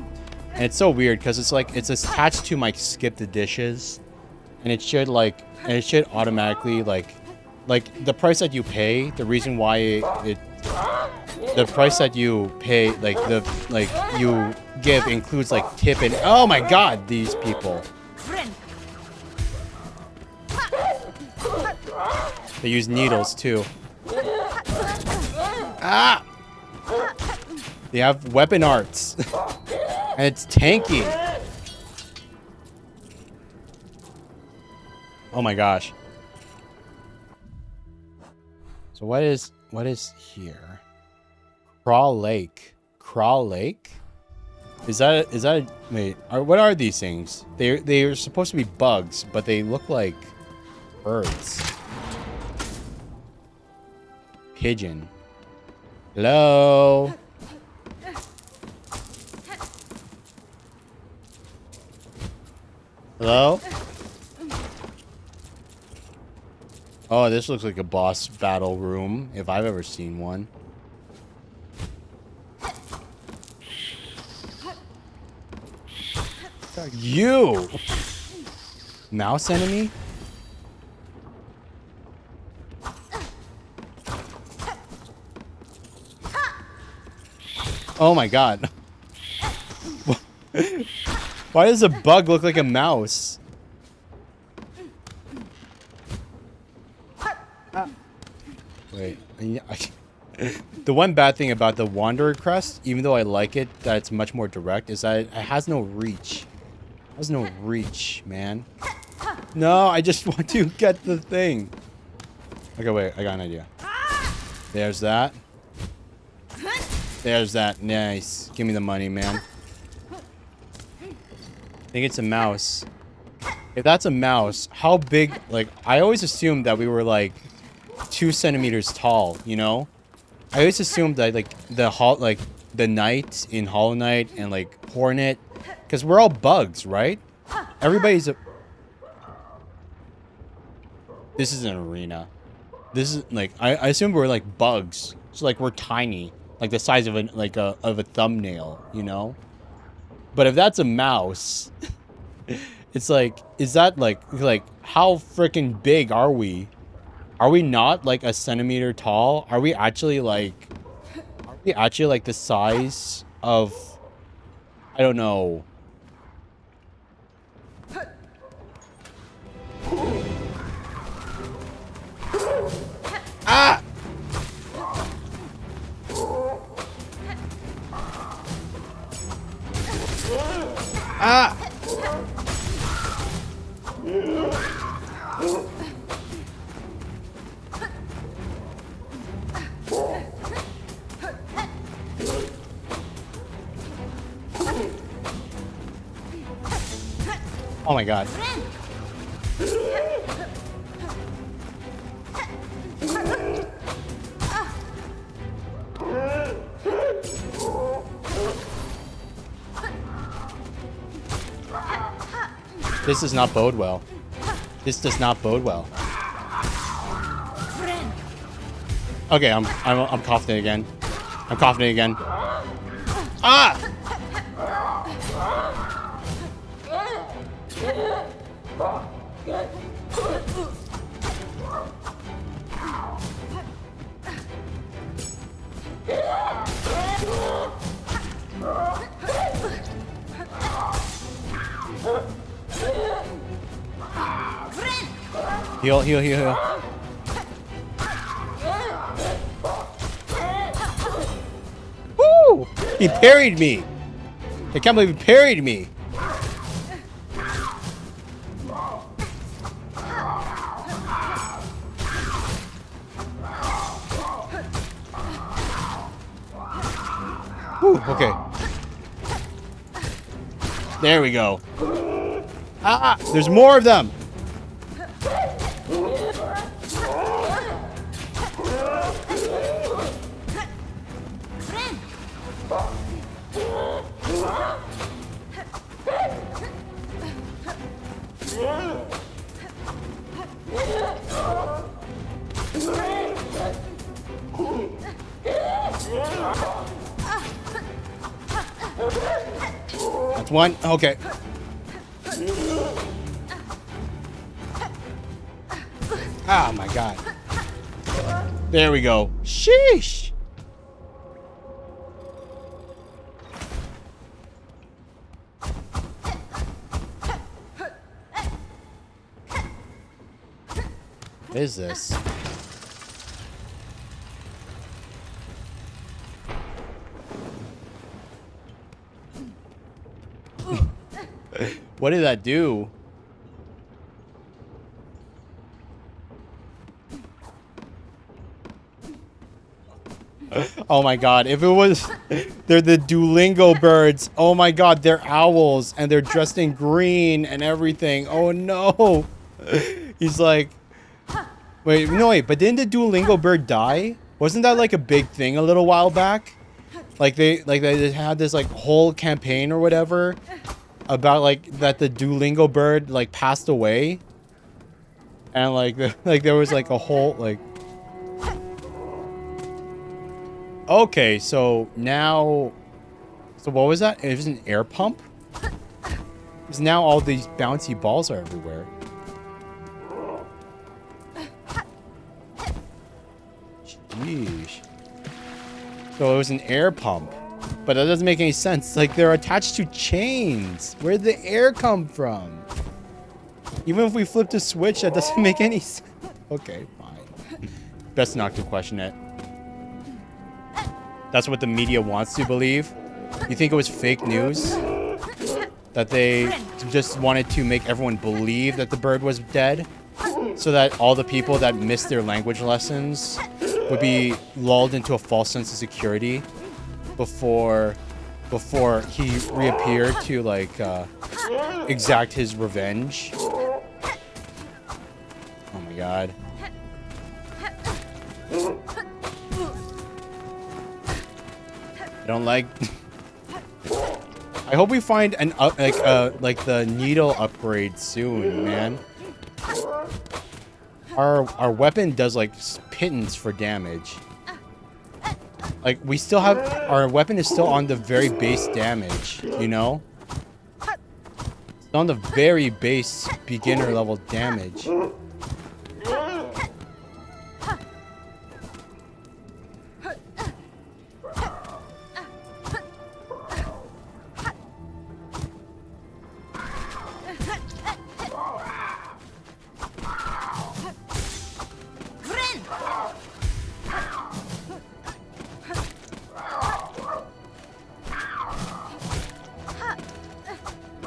And it's so weird because it's like, it's attached to my skip the dishes. And it should, like, automatically, like the price that you pay, the reason why the price that you pay, you give includes, like, tip and, oh my god, these people. They use needles, too. Ah! They have weapon arts. And it's tanky. Oh my gosh. So what is here? Crawl Lake. Crawl Lake? Is that wait, what are these things? They're supposed to be bugs, but they look like birds. Pigeon. Hello? Hello? Oh, this looks like a boss battle room, if I've ever seen one. You! Mouse enemy? Oh my god. Why does a bug look like a mouse? Wait. The one bad thing about the Wanderer crest, even though I like it, that it's much more direct, is that it has no reach. It has no reach, man. No, I just want to get the thing. Okay, wait. I got an idea. There's that. There's that. Nice. Give me the money, man. I think it's a mouse. If that's a mouse, how big... Like, I always assumed that we were, like, 2 centimeters tall, you know? I always assumed that, like, the Knight in Hollow Knight and, like, Hornet... Because we're all bugs, right? Everybody's a... This is an arena. This is, like... I assume we're, like, bugs. So, like, we're tiny. Like, the size of a thumbnail, you know? But if that's a mouse... It's like... Is that, like... How freaking big are we? Are we not, like, a centimeter tall? Are we actually, like... Are we actually, like, the size of... I don't know... Ah! Ah! Oh my god. This does not bode well. This does not bode well. Okay, I'm confident again. I'm confident again. Ah! Heal, heal, heal, heal. Woo! He parried me. I can't believe he parried me. Woo, okay. There we go. Ah, there's more of them. That's one. Okay. Oh my god. There we go. Sheesh. What is this? What did that do? Oh my god, if it was... They're the Duolingo birds. Oh my god, they're owls. And they're dressed in green and everything. Oh no. He's like... Wait, no wait, but didn't the Duolingo bird die? Wasn't that like a big thing a little while back? Like they had this like whole campaign or whatever about like that the Duolingo bird like passed away. And like there was like a whole like... Okay, so now... So what was that? It was an air pump? Because now all these bouncy balls are everywhere. Sheesh. So it was an air pump. But that doesn't make any sense. Like, they're attached to chains. Where did the air come from? Even if we flip the switch, that doesn't make any sense. Okay, fine. Best not to question it. That's what the media wants to believe. You think it was fake news? That they just wanted to make everyone believe that the bird was dead? So that all the people that missed their language lessons would be lulled into a false sense of security before he reappeared to, like, exact his revenge. Oh my god. I don't like... I hope we find an like the needle upgrade soon, man. Our weapon does like pittance for damage. Like we still have our weapon is still on the very base damage, you know? It's on the very base beginner level damage.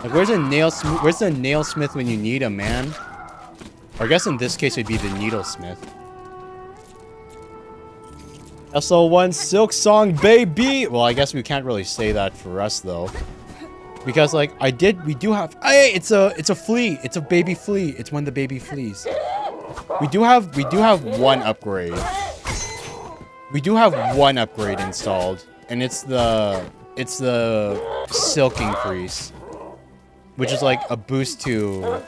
Like, where's the nailsmith when you need him, man? Or I guess in this case it'd be the needlesmith. SL1 Silksong, baby! Well, I guess we can't really say that for us though, because like we do have. Hey, it's a flea. It's a baby flea. It's one of the baby fleas. We do have one upgrade. We do have one upgrade installed, and it's the silk increase. Which is like a boost to...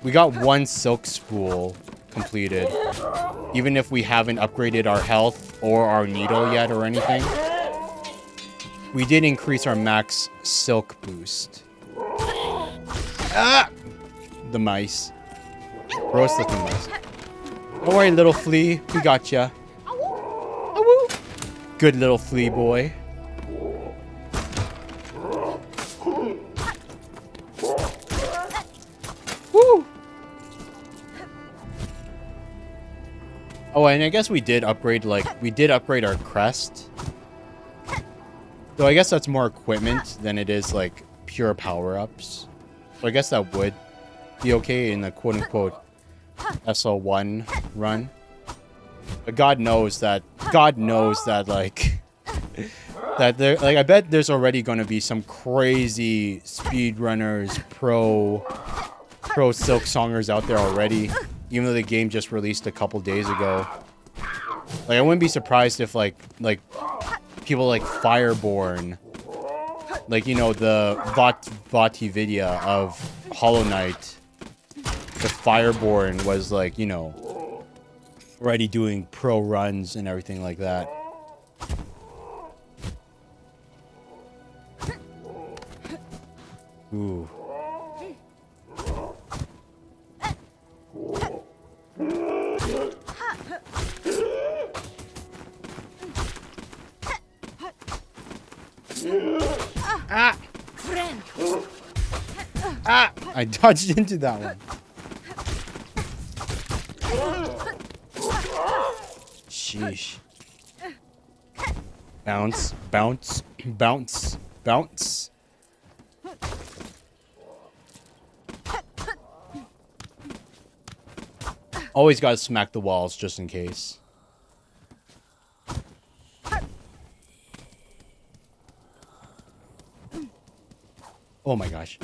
We got one silk spool completed. Even if we haven't upgraded our health or our needle yet or anything. We did increase our max silk boost. Ah! The mice. Gross looking mice. Don't worry, little flea. We got ya. Good little flea boy. Oh, and I guess we did upgrade, our crest. Though I guess that's more equipment than it is, like, pure power-ups. So I guess that would be okay in the quote-unquote SL1 run. But God knows that, like, I bet there's already going to be some crazy speedrunners, pro Silksongers out there already. Even though the game just released a couple days ago. Like, I wouldn't be surprised if, like people like Fireborn, like, you know, the Vati video of Hollow Knight. The Fireborn was like, you know, already doing pro runs and everything like that. Ooh. Ah! Ah! I dodged into that one. Sheesh. Bounce, bounce, bounce, bounce. Always gotta smack the walls just in case. Oh my gosh.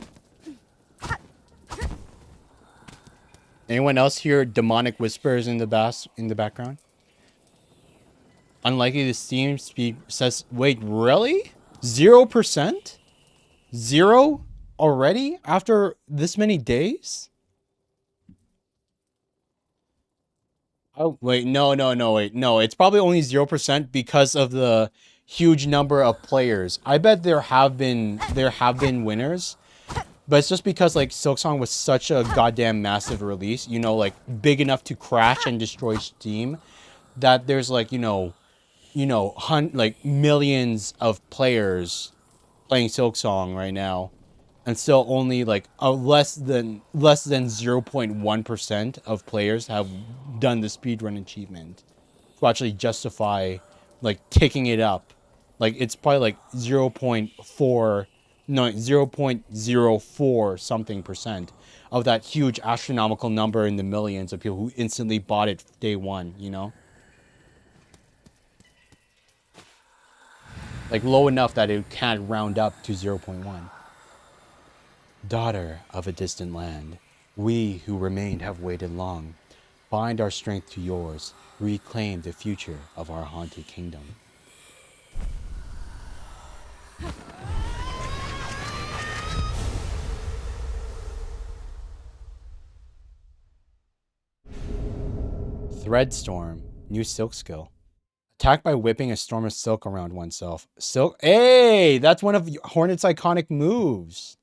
Anyone else hear demonic whispers in the background? Unlikely the Steam speed says, wait, really? 0%? 0 already after this many days? Oh, wait, no, wait. No, it's probably only 0% because of the huge number of players. I bet there have been winners, but it's just because like Silksong was such a goddamn massive release, you know, like big enough to crash and destroy Steam, that there's like, like millions of players playing Silksong right now, and still only like less than 0.1% of players have done the speedrun achievement to actually justify like ticking it up. Like it's probably like 0.04 something percent of that huge astronomical number in the millions of people who instantly bought it day one, you know? Like low enough that it can't round up to 0.1. Daughter of a distant land, we who remained have waited long. Bind our strength to yours, reclaim the future of our haunted kingdom. Threadstorm, new silk skill. Attack by whipping a storm of silk around oneself. Silk, hey, that's one of Hornet's iconic moves.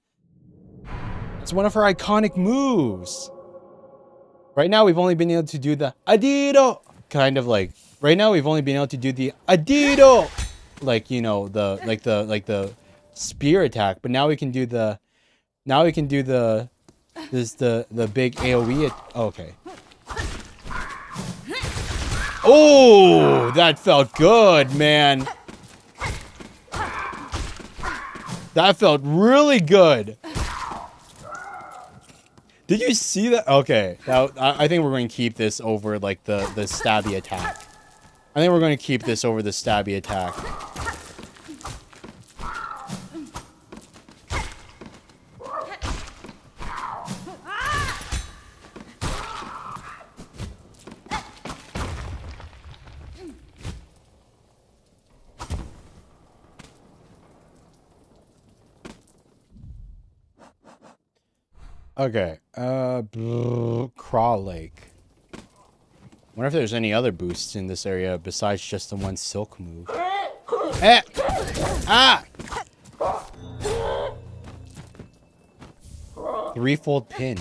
It's one of her iconic moves. Right now, we've only been able to do the Adido. Kind of like, right now, we've only been able to do the Adido. Like, you know, the spear attack. But now we can do the, the big AoE. Oh, okay. Oh, that felt good, man. That felt really good. Did you see that? Okay, I think we're going to keep this over like the stabby attack. I think we're going to keep this over the stabby attack. Okay, Crawl Lake. Wonder if there's any other boosts in this area besides just the one silk move. Eh! Ah! Threefold pin.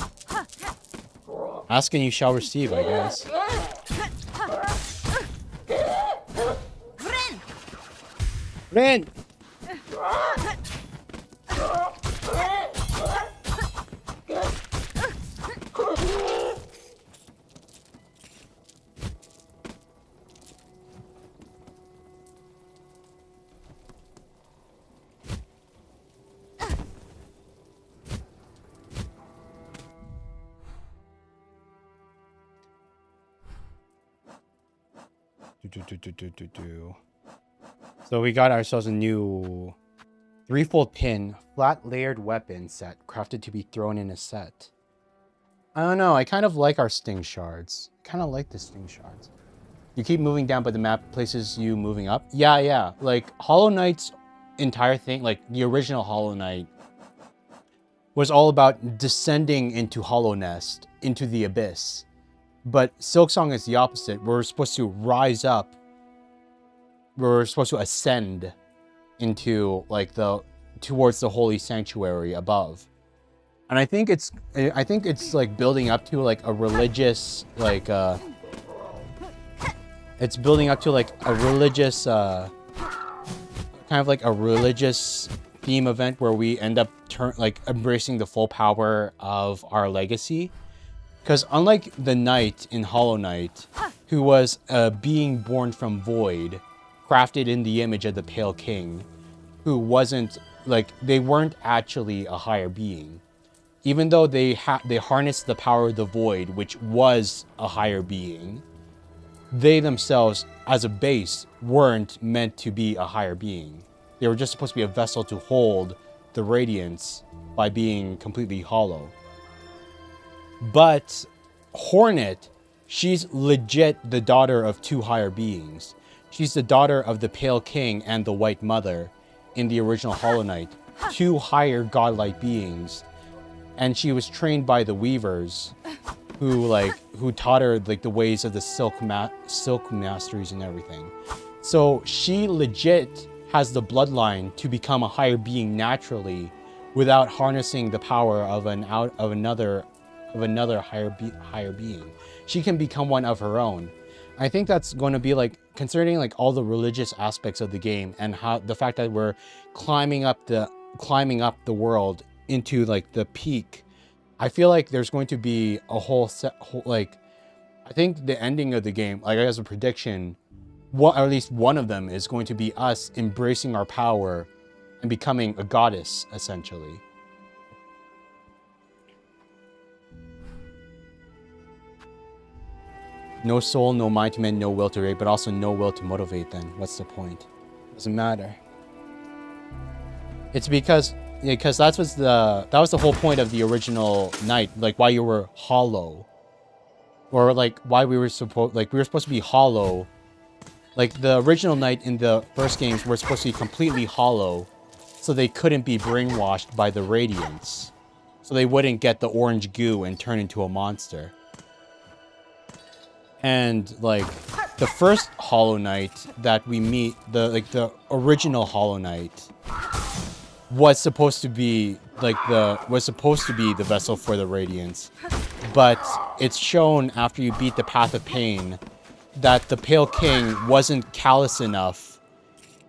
Ask and you shall receive, I guess. Ren! So we got ourselves a new threefold pin, flat layered weapon set, crafted to be thrown in a set. I don't know, I kind of like our sting shards. I kind of like the sting shards. You keep moving down, but the map places you moving up. Yeah. Like Hollow Knight's entire thing, like the original Hollow Knight, was all about descending into Hollow Nest, into the abyss. But Silksong is the opposite. We're supposed to rise up. We're supposed to ascend into like towards the holy sanctuary above. And I think it's like building up to like a religious it's building up to like a religious kind of like a religious theme event where we end up embracing the full power of our legacy. Because unlike the knight in Hollow Knight, who was a being born from void, crafted in the image of the Pale King, who wasn't like, they weren't actually a higher being. Even though they harnessed the power of the void, which was a higher being, they themselves, as a base, weren't meant to be a higher being. They were just supposed to be a vessel to hold the radiance by being completely hollow. But Hornet, she's legit the daughter of two higher beings. She's the daughter of the Pale King and the White Mother in the original Hollow Knight, two higher godlike beings. And she was trained by the Weavers, who taught her like the ways of the silk masteries and everything. So she legit has the bloodline to become a higher being naturally, without harnessing the power of another higher being. She can become one of her own. I think that's going to be like, concerning like all the religious aspects of the game and how the fact that we're climbing up the world into like the peak. I feel like there's going to be a whole like, I think the ending of the game, like as a prediction, or at least one of them is going to be us embracing our power and becoming a goddess, essentially. No soul, no mind to mend, no will to rate, but also no will to motivate then. What's the point? Doesn't matter. It's because that was the whole point of the original Knight, like why you were hollow. Or like why we were supposed to be hollow. Like the original Knight in the first games were supposed to be completely hollow, so they couldn't be brainwashed by the radiance. So they wouldn't get the orange goo and turn into a monster. And like the first Hollow Knight that we meet, the original Hollow Knight, was supposed to be the vessel for the radiance, but it's shown after you beat the Path of Pain that the Pale King wasn't callous enough,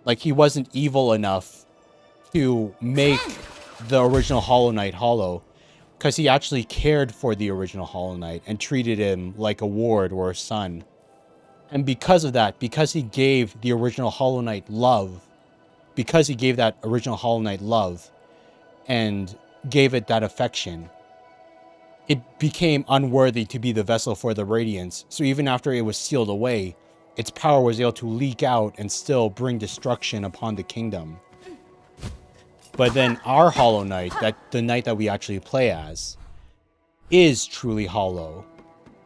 like he wasn't evil enough to make the original Hollow Knight hollow, because he actually cared for the original Hollow Knight and treated him like a ward or a son. And because of that, because he gave the original Hollow Knight love, because he gave that original Hollow Knight love and gave it that affection, it became unworthy to be the vessel for the Radiance. So even after it was sealed away, its power was able to leak out and still bring destruction upon the kingdom. But then our Hollow Knight, the knight that we actually play as, is truly hollow,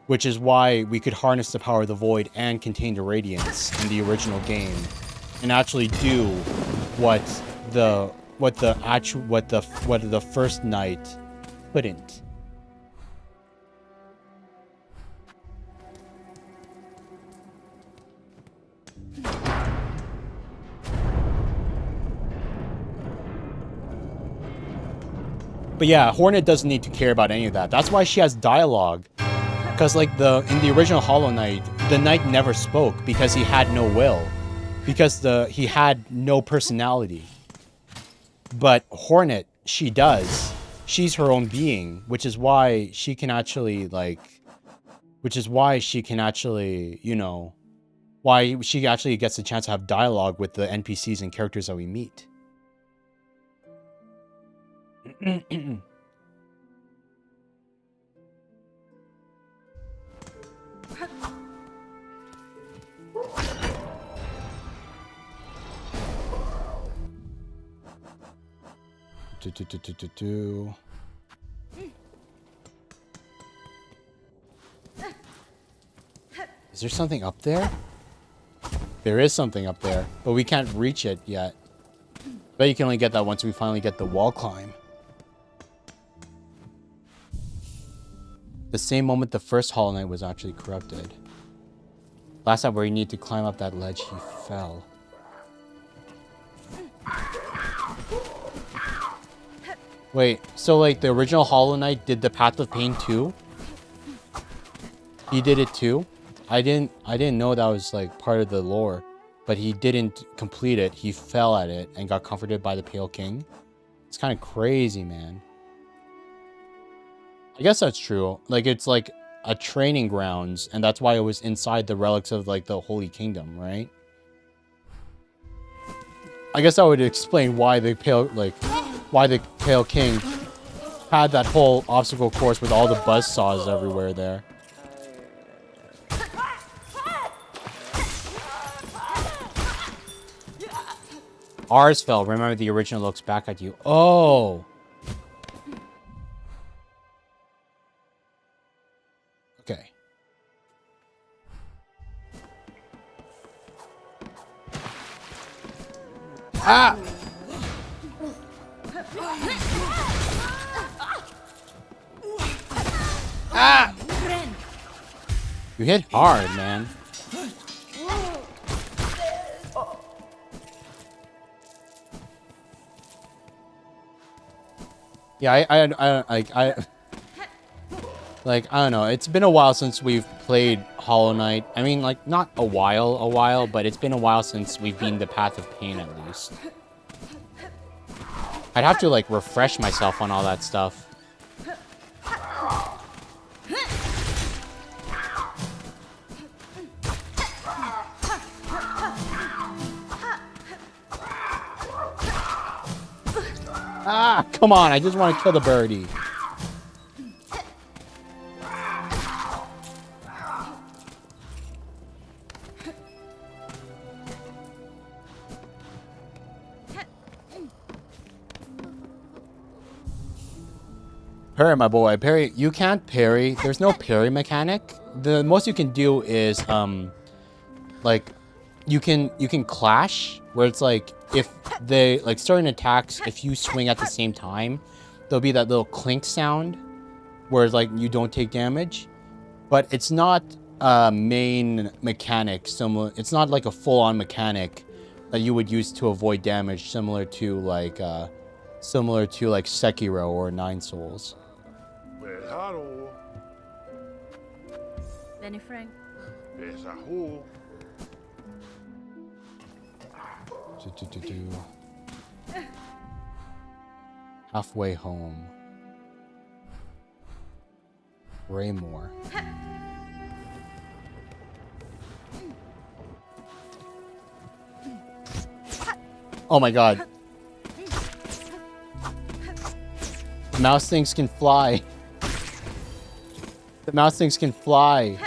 which is why we could harness the power of the void and contain the radiance in the original game, and actually do what the first knight couldn't. But yeah, Hornet doesn't need to care about any of that. That's why she has dialogue. Because like in the original Hollow Knight, the knight never spoke because he had no will. Because he had no personality. But Hornet, she does. She's her own being, which is why she can actually, you know, why she actually gets the chance to have dialogue with the NPCs and characters that we meet. Is there something up there? There is something up there, but we can't reach it yet. Bet you can only get that once we finally get the wall climb. The same moment the first Hollow Knight was actually corrupted. Last time where you need to climb up that ledge, he fell. Wait, so like the original Hollow Knight did the Path of Pain too? He did it too? I didn't know that was like part of the lore. But he didn't complete it. He fell at it and got comforted by the Pale King. It's kind of crazy, man. I guess that's true. Like, it's like a training grounds, and that's why it was inside the relics of, like, the Holy Kingdom, right? I guess that would explain why the Pale King had that whole obstacle course with all the buzzsaws everywhere there. Ours fell. Remember, the original looks back at you. Oh. Okay. Ah! Ah! You hit hard, man. Yeah, I don't know. It's been a while since we've played Hollow Knight. I mean, like, not a while, but it's been a while since we've been the Path of Pain, at least. I'd have to, like, refresh myself on all that stuff. Ah, come on. I just want to kill the birdie. Parry, my boy. Parry. You can't parry. There's no parry mechanic. The most you can do is, like, you can clash, where it's like, if they, like, certain attacks, if you swing at the same time, there'll be that little clink sound, where it's like, you don't take damage. But it's not a main mechanic, similar, it's not like a full-on mechanic that you would use to avoid damage, similar to, like, Sekiro or Nine Souls. Benny Frank. Halfway home. Raymore. Oh my god. The mouse things can fly. The mouse things can fly.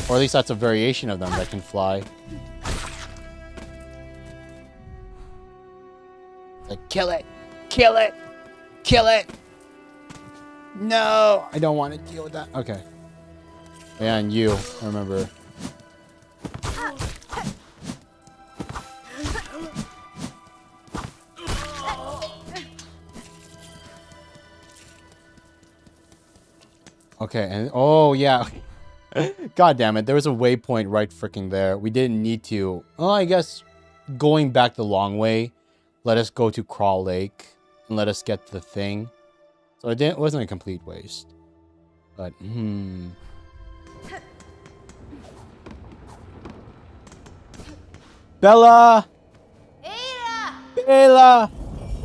Or at least that's a variation of them that can fly. Like, kill it! Kill it! Kill it! No! I don't want to deal with that. Okay. Yeah, and you, I remember. Okay, and oh yeah. God damn it, there was a waypoint right freaking there. We didn't need to. Oh, I guess going back the long way, let us go to Crawl Lake and let us get the thing. So it wasn't a complete waste. But, Bella! Bella!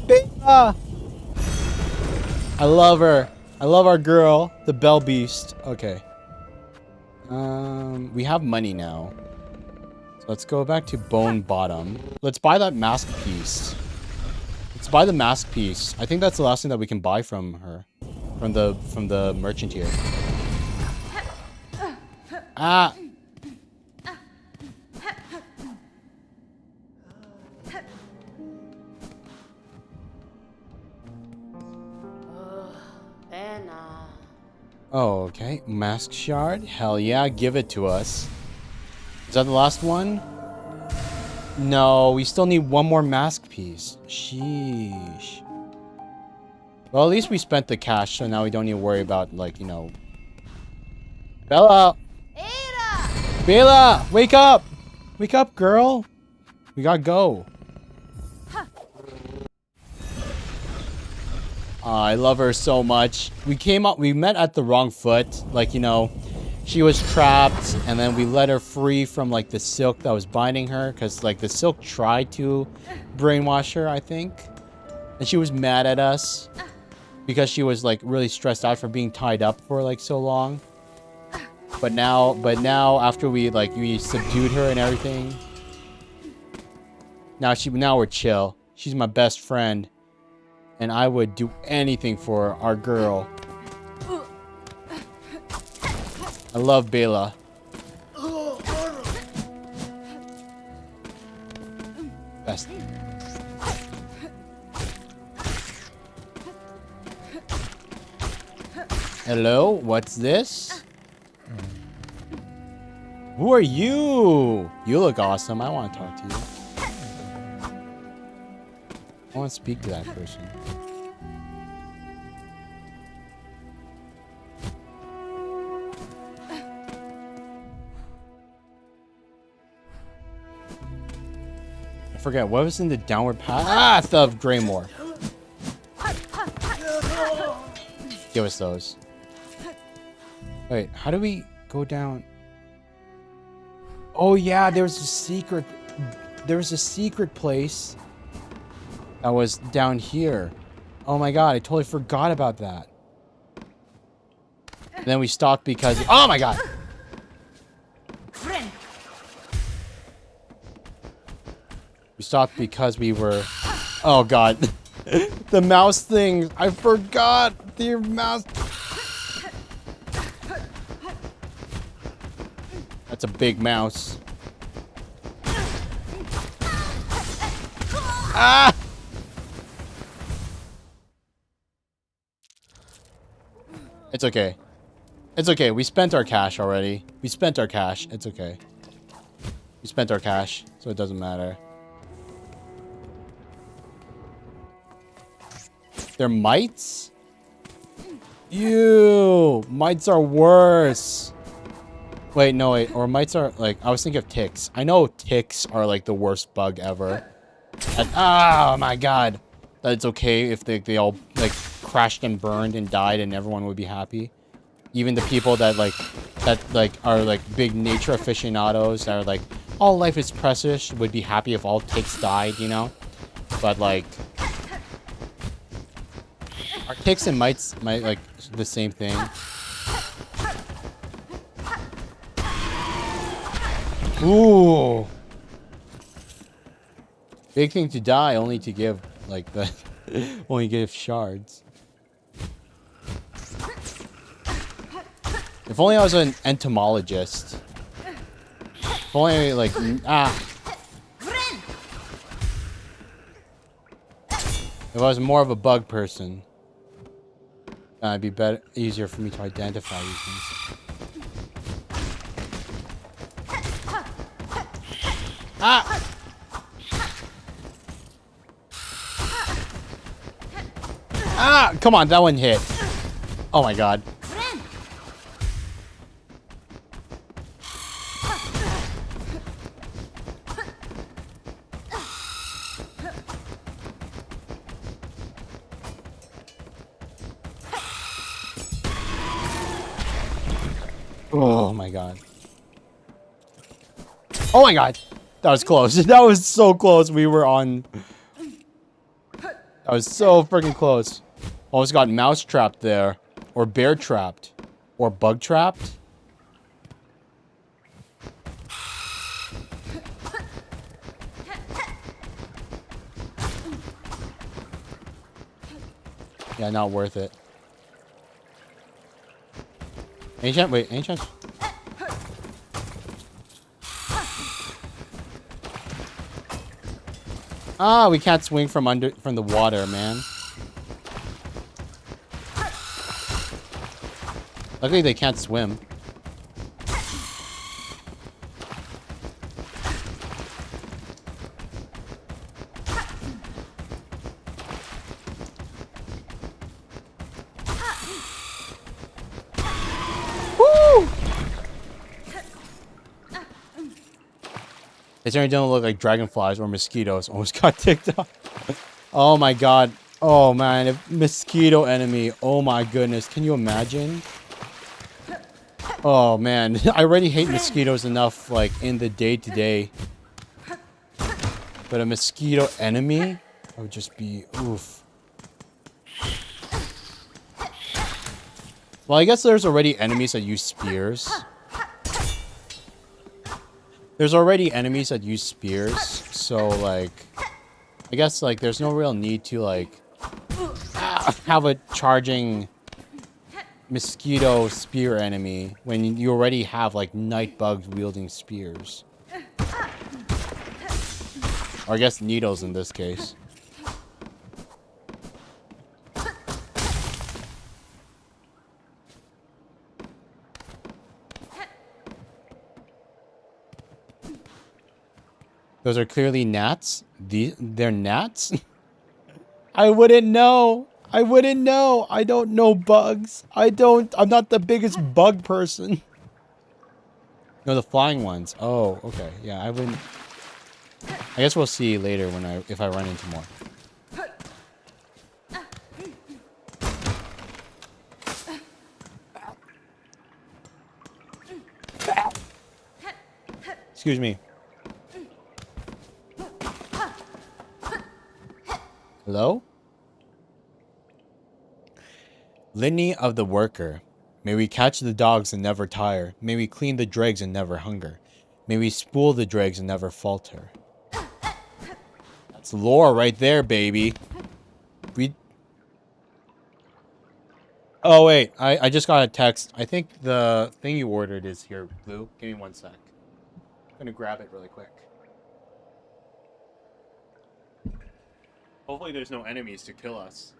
Bella! I love her. I love our girl, the Bell Beast. Okay. We have money now. So let's go back to Bone Bottom. Let's buy that mask piece. Let's buy the mask piece. I think that's the last thing that we can buy from her. From the merchant here. Ah! Oh, okay. Mask shard? Hell yeah, give it to us. Is that the last one? No, we still need one more mask piece. Sheesh. Well, at least we spent the cash, so now we don't need to worry about, like, you know... Bella! Bella! Wake up! Wake up, girl! We gotta go. I love her so much. We met at the wrong foot. Like, you know, she was trapped, and then we let her free from, like, the silk that was binding her. Because, like, the silk tried to brainwash her, I think. And she was mad at us. Because she was, like, really stressed out for being tied up for, like, so long. But now, after we subdued her and everything. Now we're chill. She's my best friend. And I would do anything for our girl. I love Bella. Best. Hello, what's this? Who are you? You look awesome. I want to talk to you. I want to speak to that person. I forget what was in the downward path. Ah, the Greymore. Give us those. Wait, how do we go down? Oh yeah, there was a secret. There was a secret place that was down here. Oh my god, I totally forgot about that. And then we stopped because... Oh my god! We stopped because we were... Oh god. The mouse thing. I forgot the mouse... That's a big mouse. Ah! It's okay. It's okay. We spent our cash already. We spent our cash. It's okay. We spent our cash, so it doesn't matter. They're mites? Ew! Mites are worse. Wait, no, wait. Or mites are, like, I was thinking of ticks. I know ticks are, like, the worst bug ever. And, oh, my God. That it's okay if they all, like, crashed and burned and died and everyone would be happy. Even the people that, are, like, big nature aficionados that are, like, all life is precious would be happy if all ticks died, you know? But, like... Are ticks and mites, like, the same thing? Ooh. Big thing to die, only to give, like, the... only give shards. If only I was an entomologist. If only, like... Ah. If I was more of a bug person, it'd be better, easier for me to identify these things. Ah! Ah! Come on, that one hit. Oh my god. Oh my god. Oh my god. That was close. That was so close. We were on... That was so freaking close. Almost got mouse trapped there. Or bear trapped. Or bug trapped. Yeah, not worth it. Ancient? Wait, ancient? Ah, we can't swing from the water, man. Luckily they can't swim. certainly don't look like dragonflies or mosquitoes. Almost got ticked off. Oh my god. Oh man, if mosquito enemy. Oh my goodness. Can you imagine? Oh man, I already hate mosquitoes enough, like, in the day-to-day. But a mosquito enemy? That would just be, oof. Well, I guess there's already enemies that use spears. There's already enemies that use spears, so, like, I guess, like, there's no real need to, like, have a charging mosquito spear enemy when you already have, like, night bugs wielding spears. Or I guess needles in this case. Those are clearly gnats. They're gnats? I wouldn't know. I wouldn't know. I don't know bugs. I'm not the biggest bug person. No, the flying ones. Oh, okay. Yeah, I wouldn't. I guess we'll see later if I run into more. Excuse me. Hello? Litany of the Worker. May we catch the dogs and never tire. May we clean the dregs and never hunger. May we spool the dregs and never falter. That's lore right there, baby. Oh, wait. I just got a text. I think the thing you ordered is here, Blue. Give me 1 sec. I'm gonna grab it really quick. Hopefully there's no enemies to kill us.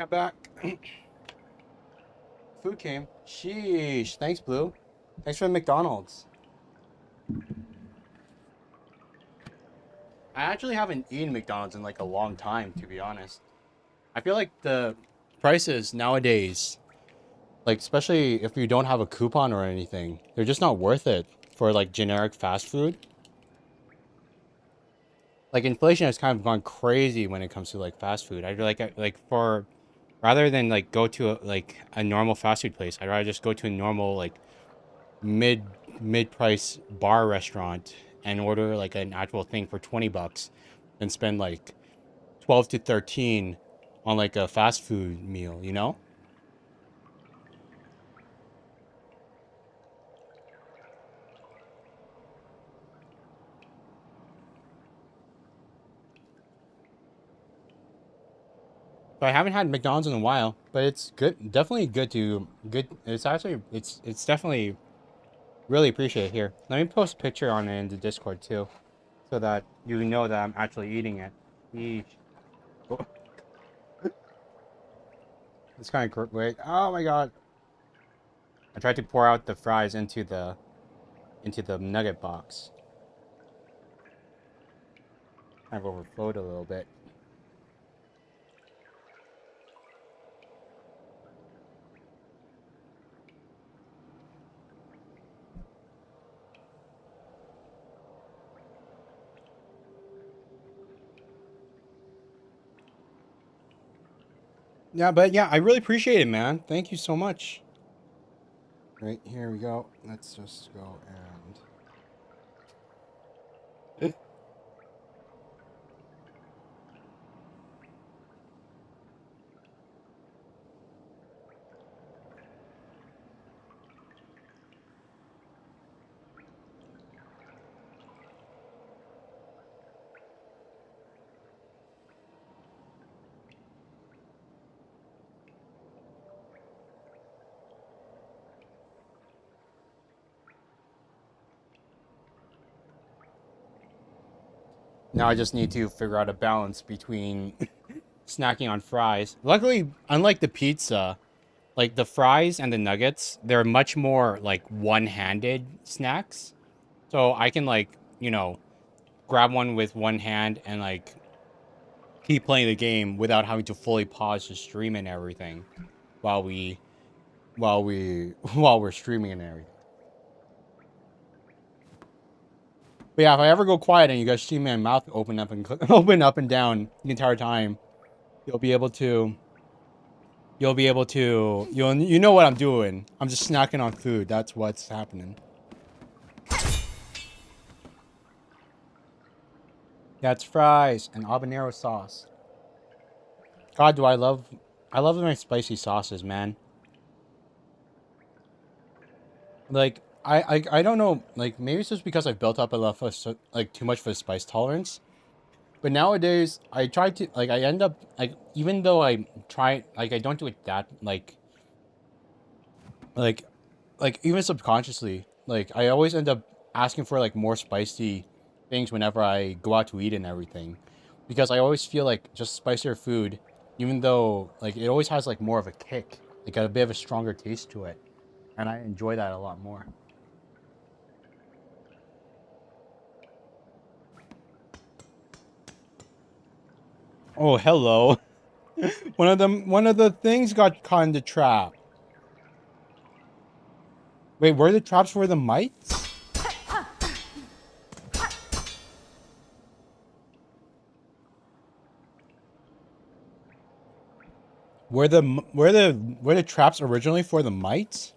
I'm back. Food came. Sheesh. Thanks, Blue. Thanks for the McDonald's. I actually haven't eaten McDonald's in like a long time, to be honest. I feel like the prices nowadays, like especially if you don't have a coupon or anything, they're just not worth it for like generic fast food. Like inflation has kind of gone crazy when it comes to like fast food. I like for rather than like go to a normal fast food place, I'd rather just go to a normal like mid price bar restaurant and order like an actual thing for 20 bucks and spend like 12 to 13 on like a fast food meal, you know? So I haven't had McDonald's in a while, but it's good. Definitely good. It's actually it's definitely really appreciate it here. Let me post a picture on it in the Discord too, so that you know that I'm actually eating it. Yeesh. Oh, it's kind of wait. Oh my god! I tried to pour out the fries into the nugget box. Kind of overflowed a little bit. Yeah, but yeah, I really appreciate it, man. Thank you so much. Right, here we go. Let's just go and... Now I just need to figure out a balance between snacking on fries. Luckily, unlike the pizza, like the fries and the nuggets, they're much more like one-handed snacks. So I can like, you know, grab one with one hand and like keep playing the game without having to fully pause the stream and everything while we're streaming and everything. But yeah, if I ever go quiet and you guys see my mouth open up and open up and down the entire time, you'll you know what I'm doing. I'm just snacking on food. That's what's happening. That's fries and habanero sauce. God, do I love my spicy sauces, man. Like I don't know, like maybe it's just because I've built up a lot of like too much for spice tolerance. But nowadays I try to like I end up like even though I try like I don't do it that like even subconsciously, like I always end up asking for like more spicy things whenever I go out to eat and everything. Because I always feel like just spicier food, even though like it always has like more of a kick, like a bit of a stronger taste to it. And I enjoy that a lot more. Oh, hello. One of the things got caught in the trap. Wait, were the traps for the mites? Were the traps originally for the mites?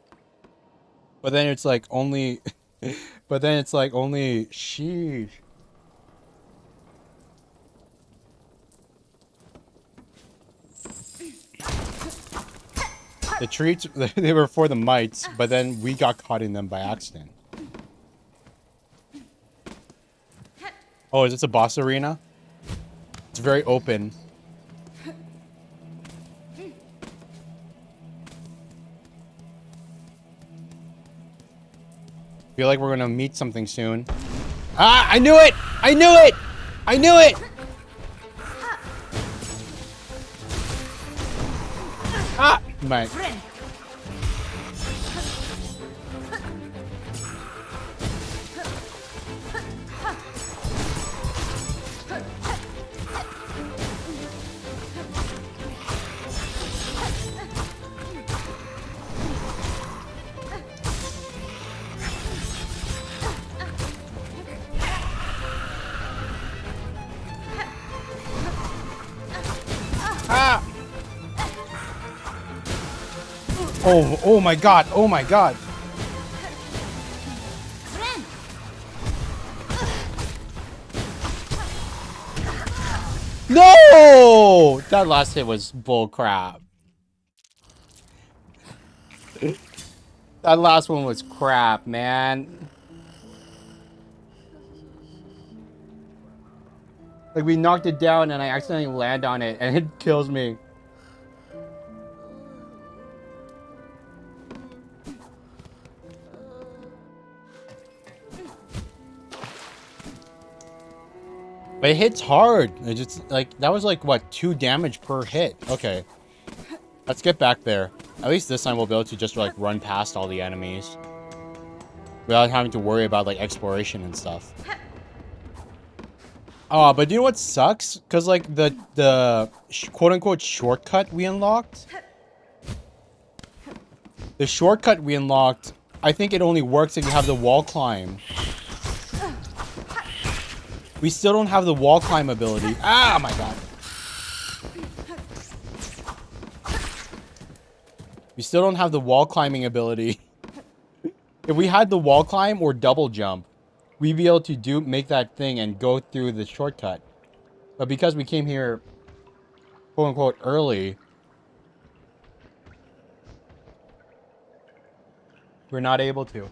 But then it's like only sheesh. The treats, they were for the mites, but then we got caught in them by accident. Oh, is this a boss arena? It's very open. Feel like we're gonna meet something soon. Ah, I knew it! I knew it! I knew it! My. Ah! Oh my god, oh my god. No! That last hit was bull crap. That last one was crap, man. Like, we knocked it down and I accidentally land on it and it kills me. But it hits hard. It just, like, that was like, what, 2 damage per hit? Okay. Let's get back there. At least this time we'll be able to just, like, run past all the enemies. Without having to worry about, like, exploration and stuff. Oh, but you know what sucks? Because, like, the quote-unquote shortcut we unlocked... The shortcut we unlocked, I think it only works if you have the wall climb. We still don't have the wall climb ability. Ah, my god. We still don't have the wall climbing ability. If we had the wall climb or double jump, we'd be able to make that thing and go through the shortcut. But because we came here, quote unquote, early, we're not able to.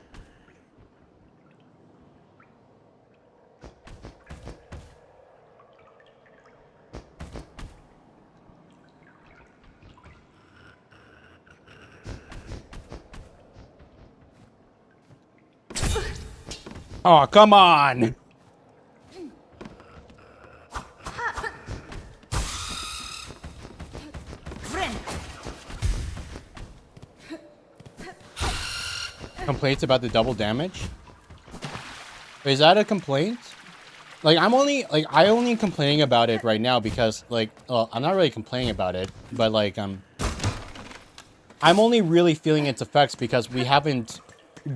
Oh, come on! Complaints about the double damage? Is that a complaint? Like, I only complaining about it right now because, like, well, I'm not really complaining about it, but, like, I'm only really feeling its effects because we haven't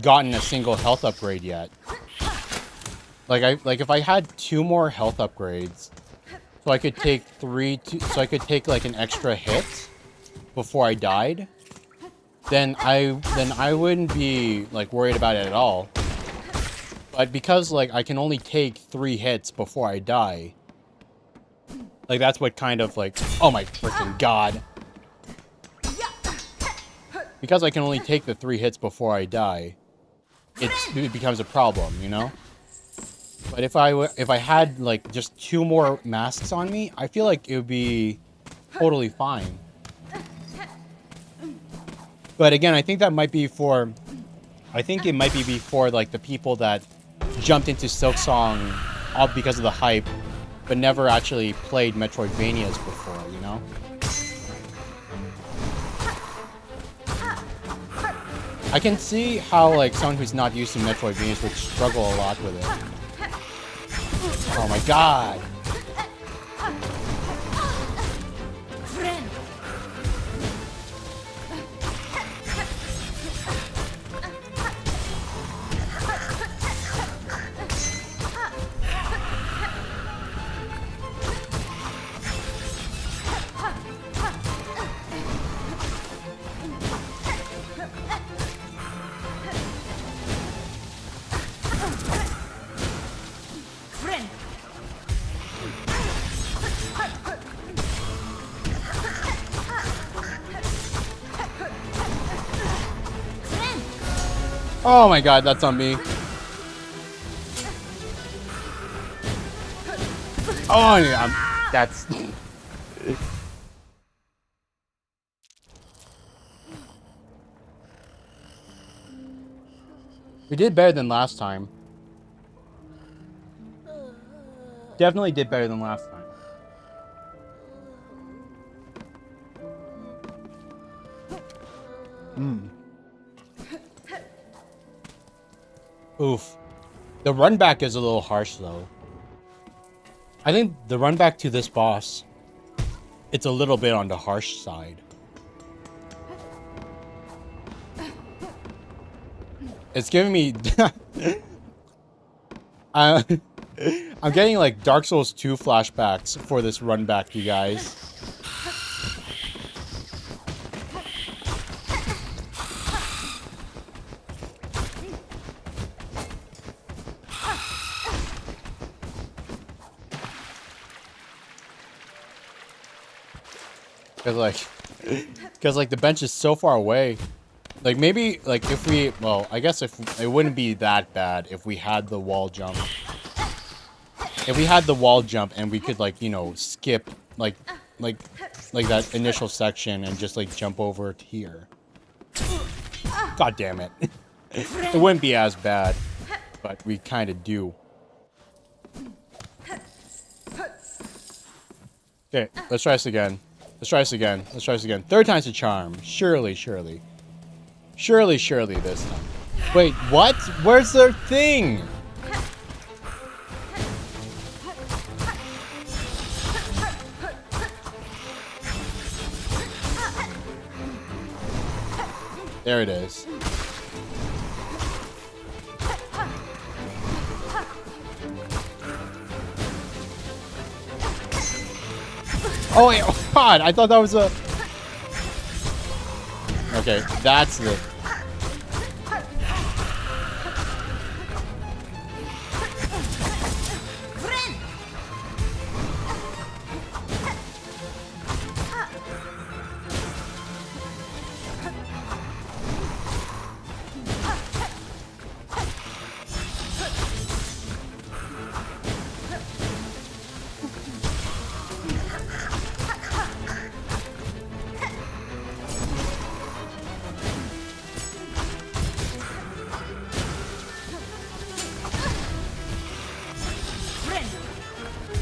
gotten a single health upgrade yet. Like if I had 2 more health upgrades, so I could take like an extra hit before I died, then I wouldn't be like worried about it at all. But because like I can only take 3 hits before I die, like that's what kind of like, oh my freaking god. Because I can only take the 3 hits before I die, it becomes a problem, you know? But if I had like just 2 more masks on me, I feel like it would be totally fine. But again, I think it might be before like the people that jumped into Silksong all because of the hype, but never actually played Metroidvanias before, you know? I can see how like someone who's not used to Metroidvanias would struggle a lot with it. Oh my god! Oh my god, that's on me. Oh yeah, that's... We did better than last time. Definitely did better than last time. Oof. The run back is a little harsh though. I think the run back to this boss, it's a little bit on the harsh side. It's giving me I'm getting like Dark Souls 2 flashbacks for this run back, you guys. Cause like the bench is so far away. Like maybe like if we, well, I guess if it wouldn't be that bad if we had the wall jump. If we had the wall jump and we could like, you know, skip like that initial section and just like jump over to here. God damn it. It wouldn't be as bad, but we kind of do. Okay, let's try this again. Let's try this again. Let's try this again. Third time's a charm. Surely, surely. Surely, surely this time. Wait, what? Where's their thing? There it is. Oh wait, oh god, I thought that was a... Okay, that's the...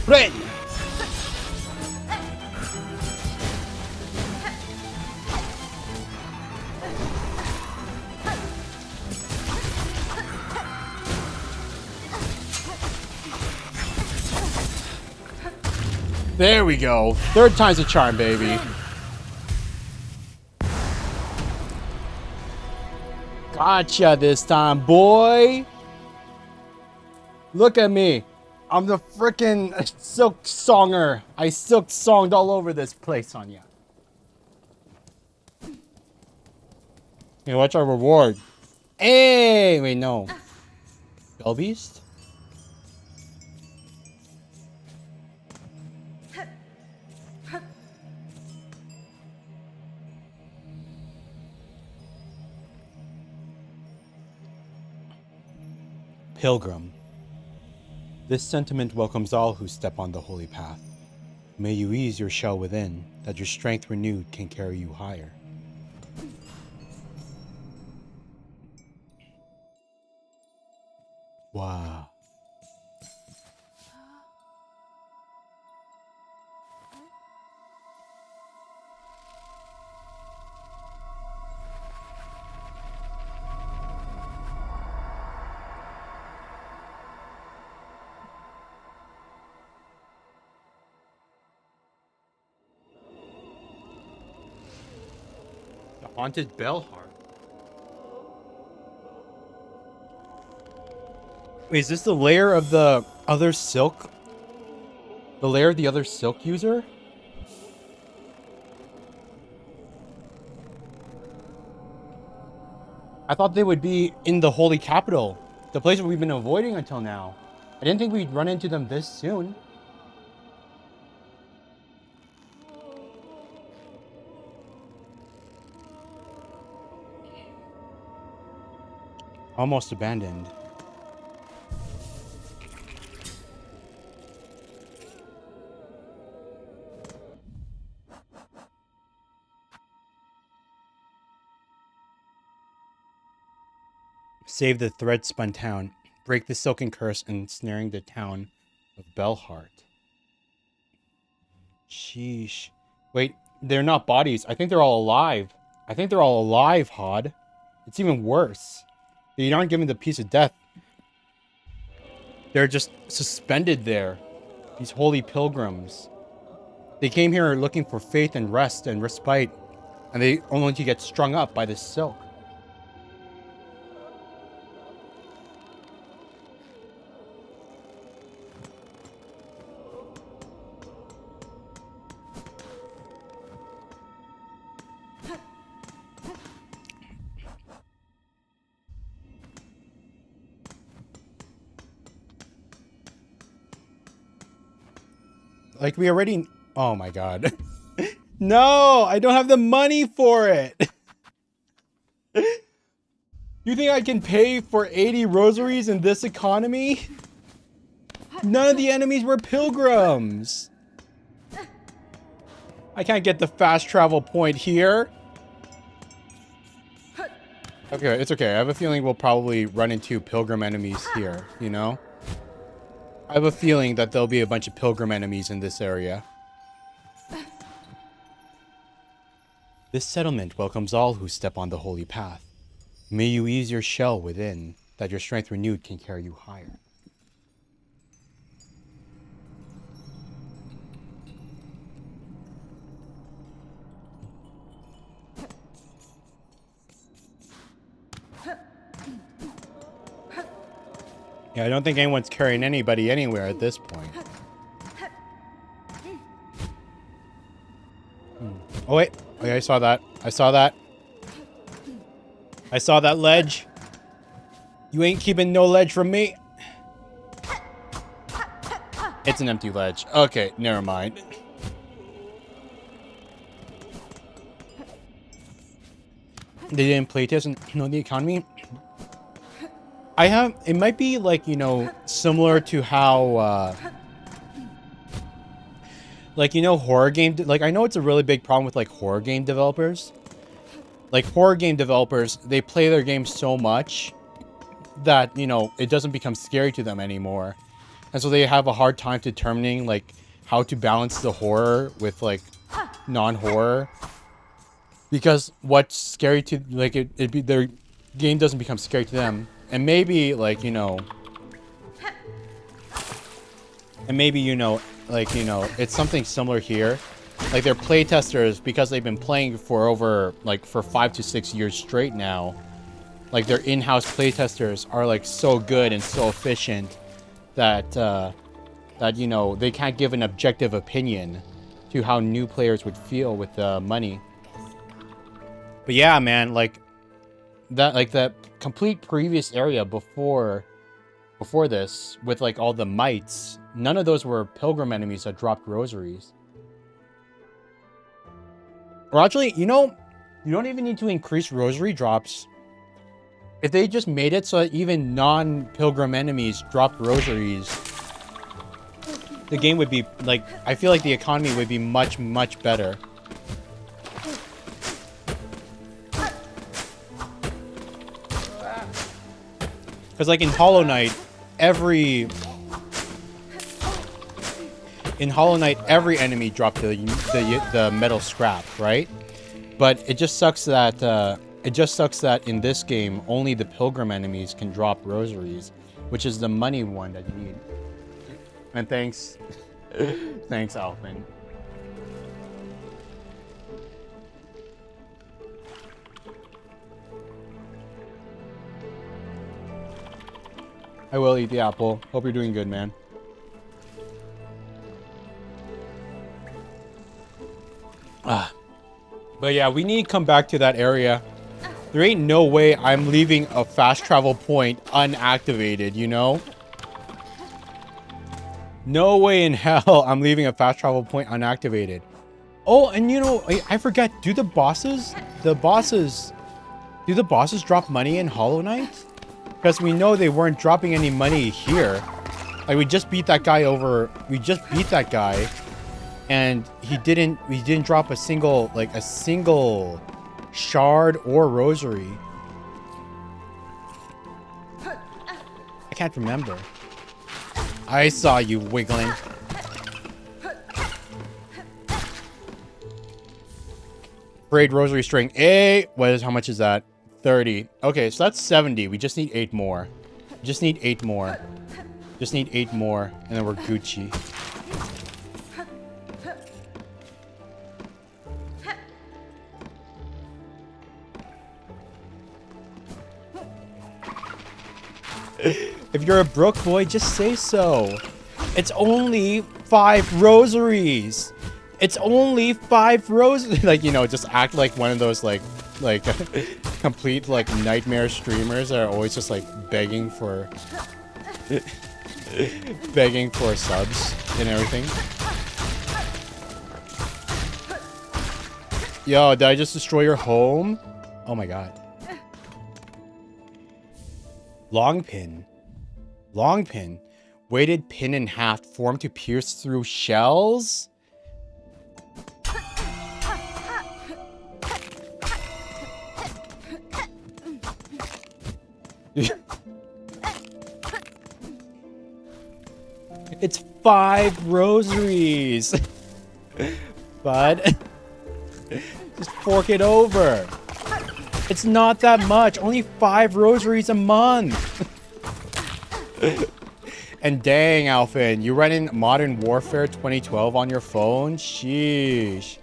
Red! There we go. Third time's a charm, baby. Gotcha this time, boy. Look at me. I'm the frickin' Silksonger. I Silksonged all over this place on ya. Hey, what's our reward? Hey, wait, no. Bellbeast? Pilgrim. This sentiment welcomes all who step on the holy path. May you ease your shell within, that your strength renewed can carry you higher. Wow. Haunted bell harp. Wait, is this the lair of the other silk? The lair of the other silk user? I thought they would be in the holy capital, the place we've been avoiding until now. I didn't think we'd run into them this soon. Almost abandoned. Save the thread-spun town. Break the silken curse ensnaring the town of Bellheart. Sheesh. Wait, they're not bodies. I think they're all alive. I think they're all alive, Hod. It's even worse. They aren't given the peace of death. They're just suspended there. These holy pilgrims. They came here looking for faith and rest and respite. And they only to get strung up by this silk. Like we already... Oh my god. No, I don't have the money for it. You think I can pay for 80 rosaries in this economy? None of the enemies were pilgrims. I can't get the fast travel point here. Okay, it's okay. I have a feeling we'll probably run into pilgrim enemies here, you know? I have a feeling that there'll be a bunch of pilgrim enemies in this area. This settlement welcomes all who step on the holy path. May you ease your shell within, that your strength renewed can carry you higher. Yeah, I don't think anyone's carrying anybody anywhere at this point. Oh, wait. Oh, yeah, I saw that. I saw that. I saw that ledge. You ain't keeping no ledge from me. It's an empty ledge. Okay, never mind. They didn't playtest and know the economy. It might be like, you know, similar to how, like, you know, horror game, like, I know it's a really big problem with, like, horror game developers. Like, horror game developers, they play their games so much that, you know, it doesn't become scary to them anymore. And so they have a hard time determining, like, how to balance the horror with, like, non-horror. Because what's scary to, like, their game doesn't become scary to them. And maybe, like, you know... And maybe, you know, like, you know, it's something similar here. Like, they're playtesters because they've been playing for over, like, for 5 to 6 years straight now. Like, their in-house playtesters are, like, so good and so efficient that, that, you know, they can't give an objective opinion to how new players would feel with the money. But yeah, man, like, that complete previous area before this, with, like, all the mites, none of those were pilgrim enemies that dropped rosaries. Or actually, you know, you don't even need to increase rosary drops. If they just made it so that even non-pilgrim enemies dropped rosaries, the game would be, like, I feel like the economy would be much, much better. Because, like, in Hollow Knight, every enemy dropped the metal scrap, right? But it just sucks that in this game only the pilgrim enemies can drop rosaries, which is the money one that you need. And thanks, thanks, Alphin. I will eat the apple. Hope you're doing good, man. But yeah, we need to come back to that area. There ain't no way I'm leaving a fast travel point unactivated, you know? No way in hell I'm leaving a fast travel point unactivated. Oh, and you know, I forget, do the bosses drop money in Hollow Knight? Because we know they weren't dropping any money here. Like, we just beat that guy over, and he didn't drop a single shard or rosary. I can't remember. I saw you wiggling. Braid rosary string. How much is that? 30. Okay, so that's 70. We just need 8 more. Just need 8 more. Just need 8 more, and then we're Gucci. If you're a broke boy, just say so. It's only 5 rosaries. It's only 5 rosaries. Like, you know, just act like one of those like complete like nightmare streamers that are always just like begging for subs and everything. Yo, did I just destroy your home? Oh my god. Long pin. Long pin. Weighted pin in half formed to pierce through shells? It's 5 rosaries. Bud. Just fork it over. It's not that much. Only 5 rosaries a month. And dang, Alphin, you running Modern Warfare 2012 on your phone? Sheesh.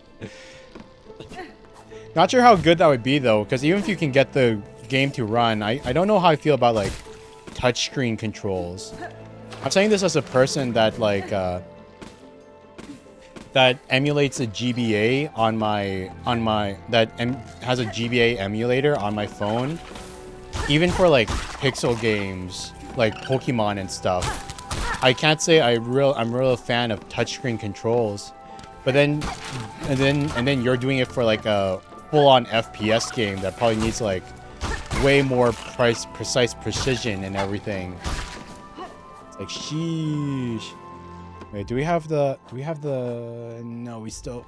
Not sure how good that would be, though, because even if you can get the game to run, I don't know how I feel about, like, touchscreen controls. I'm saying this as a person that, like, that emulates a GBA on my, has a GBA emulator on my phone. Even for, like, pixel games, like Pokemon and stuff. I can't say I'm real fan of touchscreen controls. But then, and then you're doing it for, like, a full-on FPS game that probably needs, like, way more precise precision and everything. It's like, sheesh. Wait, do we have the, no, we still,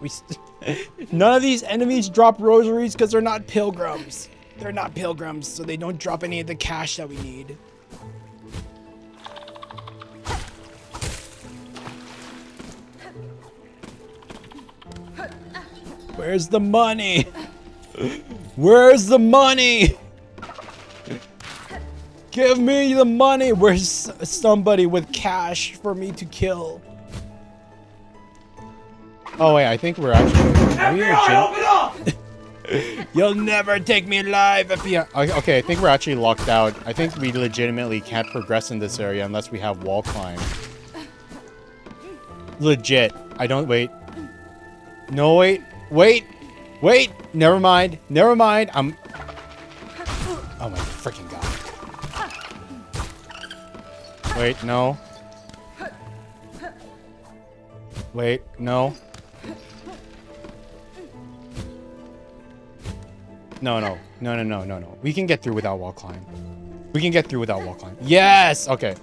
none of these enemies drop rosaries because they're not pilgrims. They're not pilgrims, so they don't drop any of the cash that we need. Where's the money? Where's the money? Give me the money. Where's somebody with cash for me to kill? Oh wait, I think we're actually. FBI, open up! You'll never take me alive, FBI. Okay, I think we're actually locked out. I think we legitimately can't progress in this area unless we have wall climb. Legit. I don't wait. No wait. Wait. Never mind. Oh my freaking god. Wait, no. Wait, no. No. We can get through without wall climb. Yes! Okay.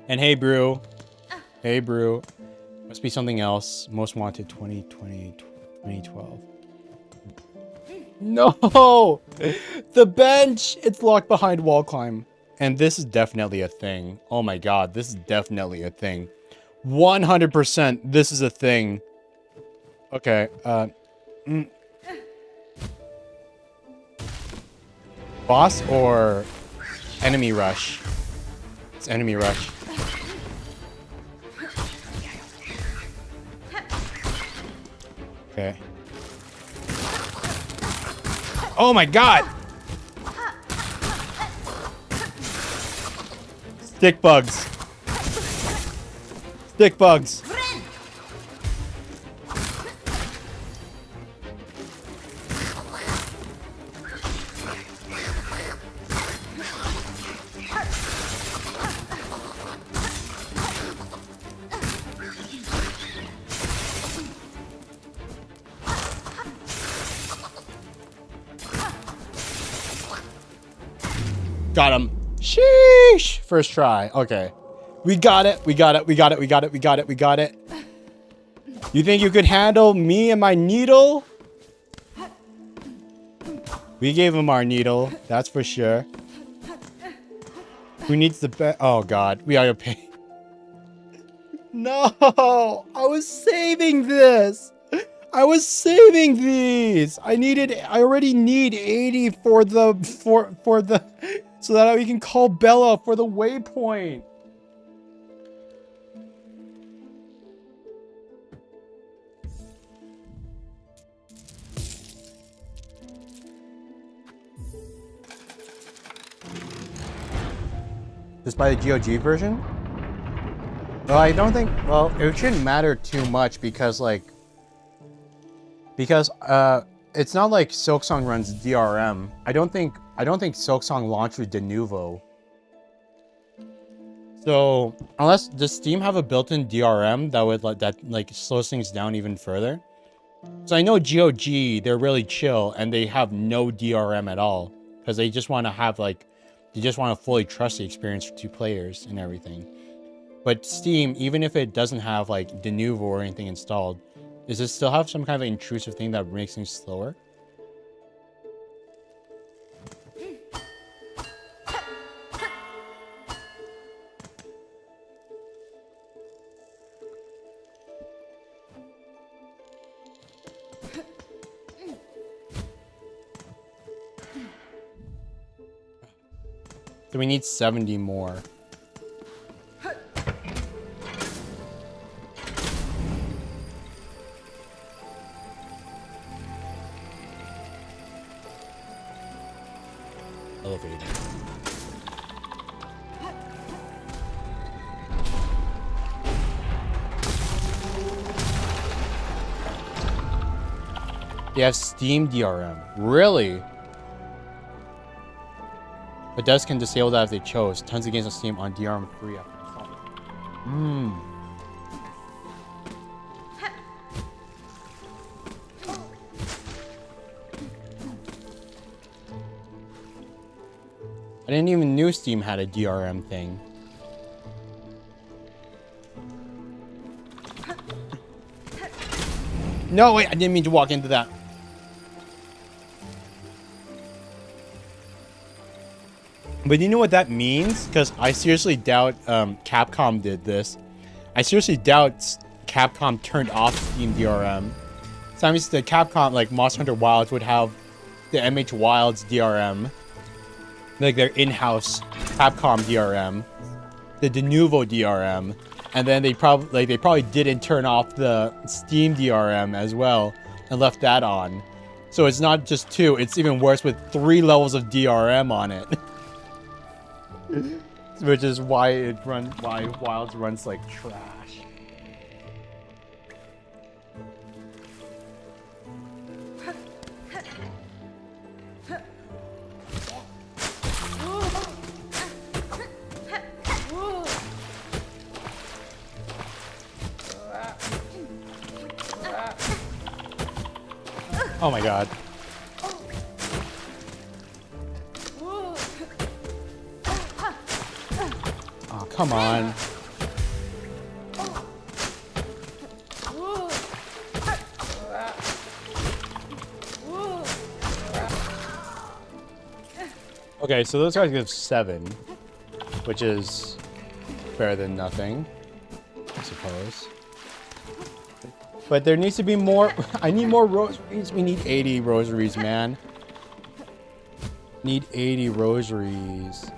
And hey, Brew. Must be something else. Most wanted 2012. No! The bench! It's locked behind wall climb. And this is definitely a thing. Oh my god, this is definitely a thing. 100% this is a thing. Okay, Boss or enemy rush? It's enemy rush. Okay. Oh my god! Stick bugs. Got him. Sheesh. First try. Okay. We got it. You think you could handle me and my needle? We gave him our needle. That's for sure. Who needs the best? Oh god. We gotta pay. No. I was saving this. I was saving these. I already need 80 for the so that we can call Bella for the waypoint. Just by the GOG version? Well, I don't think, well, it shouldn't matter too much because it's not like Silksong runs DRM. I don't think Silksong launched with de novo. So does Steam have a built-in DRM that would like slows things down even further? So I know GOG, they're really chill and they have no DRM at all because they just want to have they just want to fully trust the experience for 2 players and everything. But Steam, even if it doesn't have like de novo or anything installed, does it still have some kind of intrusive thing that makes things slower? So we need 70 more. Elevator. They have Steam DRM. Really? But devs can disable that if they chose. Tons of games on Steam on DRM 3 after installing. I didn't even know Steam had a DRM thing. No, wait, I didn't mean to walk into that. But you know what that means? Because I seriously doubt Capcom did this. I seriously doubt Capcom turned off Steam DRM. So that means the Capcom, like Monster Hunter Wilds, would have the MH Wilds DRM. Like their in-house Capcom DRM. The de novo DRM. And then they probably didn't turn off the Steam DRM as well and left that on. So it's not just 2, it's even worse with 3 levels of DRM on it. Which is why Wilds runs like trash. Oh my god. Oh, come on. Okay, so those guys give 7, which is better than nothing, I suppose. But there needs to be more. I need more rosaries. We need 80 rosaries, man. Need 80 rosaries.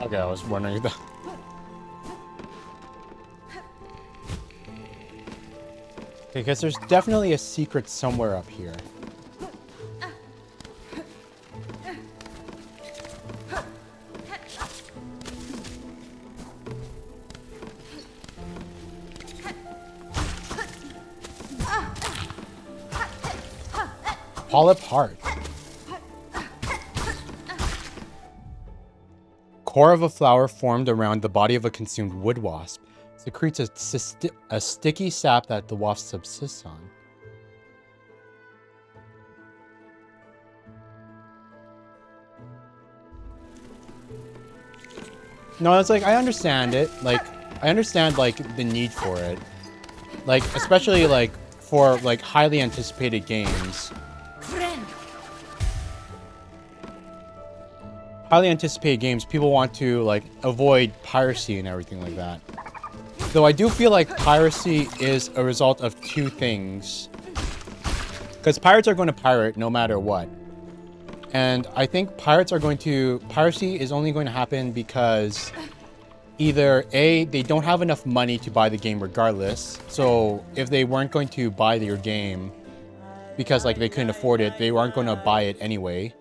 Okay, I was wondering that. Okay, because there's definitely a secret somewhere up here. Polyp heart. Core of a flower formed around the body of a consumed wood wasp secretes a sticky sap that the wasp subsists on. No, it's like, I understand it. Like, I understand, like, the need for it. Like, especially, like, for, like, highly anticipated games. Highly anticipated games, people want to, like, avoid piracy and everything like that. Though I do feel like piracy is a result of two things. Because pirates are going to pirate no matter what. And I think piracy is only going to happen because either A, they don't have enough money to buy the game regardless. So if they weren't going to buy your game because like they couldn't afford it, they weren't going to buy it anyway.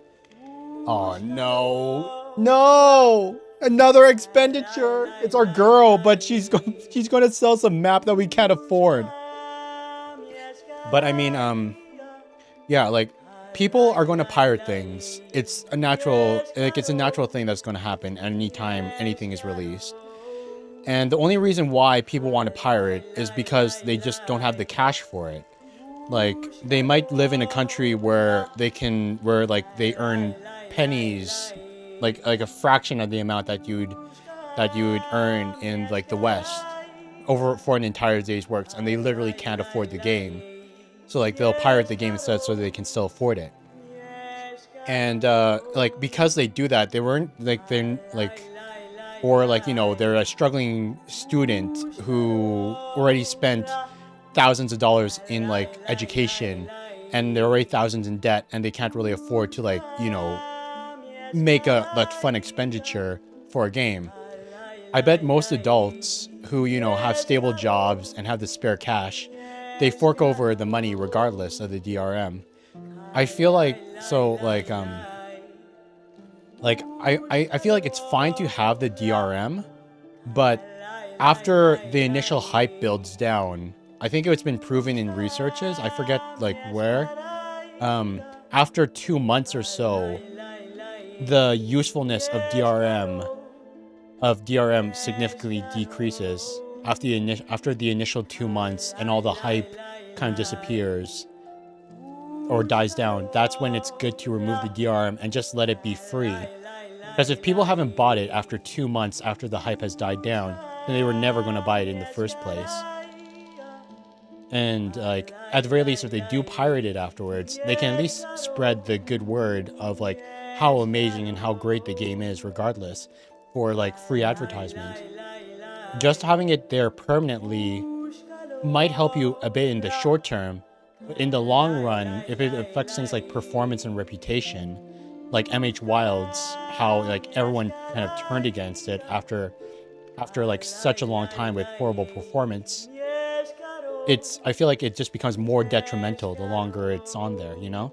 Oh no. No! Another expenditure! It's our girl, but she's going to sell some map that we can't afford. But I mean, yeah, like, people are going to pirate things. It's a natural thing that's going to happen anytime anything is released. And the only reason why people want to pirate is because they just don't have the cash for it. Like, they might live in a country where they earn pennies, like a fraction of the amount that you'd earn in like the West for an entire day's work, and they literally can't afford the game. So like they'll pirate the game instead so they can still afford it. And like because they do that, they're a struggling student who already spent thousands of dollars in like education, and they're already thousands in debt, and they can't really afford to make a fun expenditure for a game. I bet most adults who have stable jobs and have the spare cash, they fork over the money regardless of the DRM. I feel like I feel like it's fine to have the DRM, but after the initial hype builds down, I think it's been proven in researches, I forget like where, after 2 months or so, the usefulness of DRM significantly decreases after the initial 2 months and all the hype kind of disappears or dies down. That's when it's good to remove the DRM and just let it be free. Because if people haven't bought it after 2 months after the hype has died down, then they were never going to buy it in the first place. And like at the very least, if they do pirate it afterwards, they can at least spread the good word of like how amazing and how great the game is regardless, for like free advertisement. Just having it there permanently might help you a bit in the short term, but in the long run, if it affects things like performance and reputation, like MH Wilds, how like everyone kind of turned against it after like such a long time with horrible performance, I feel like it just becomes more detrimental the longer it's on there, you know?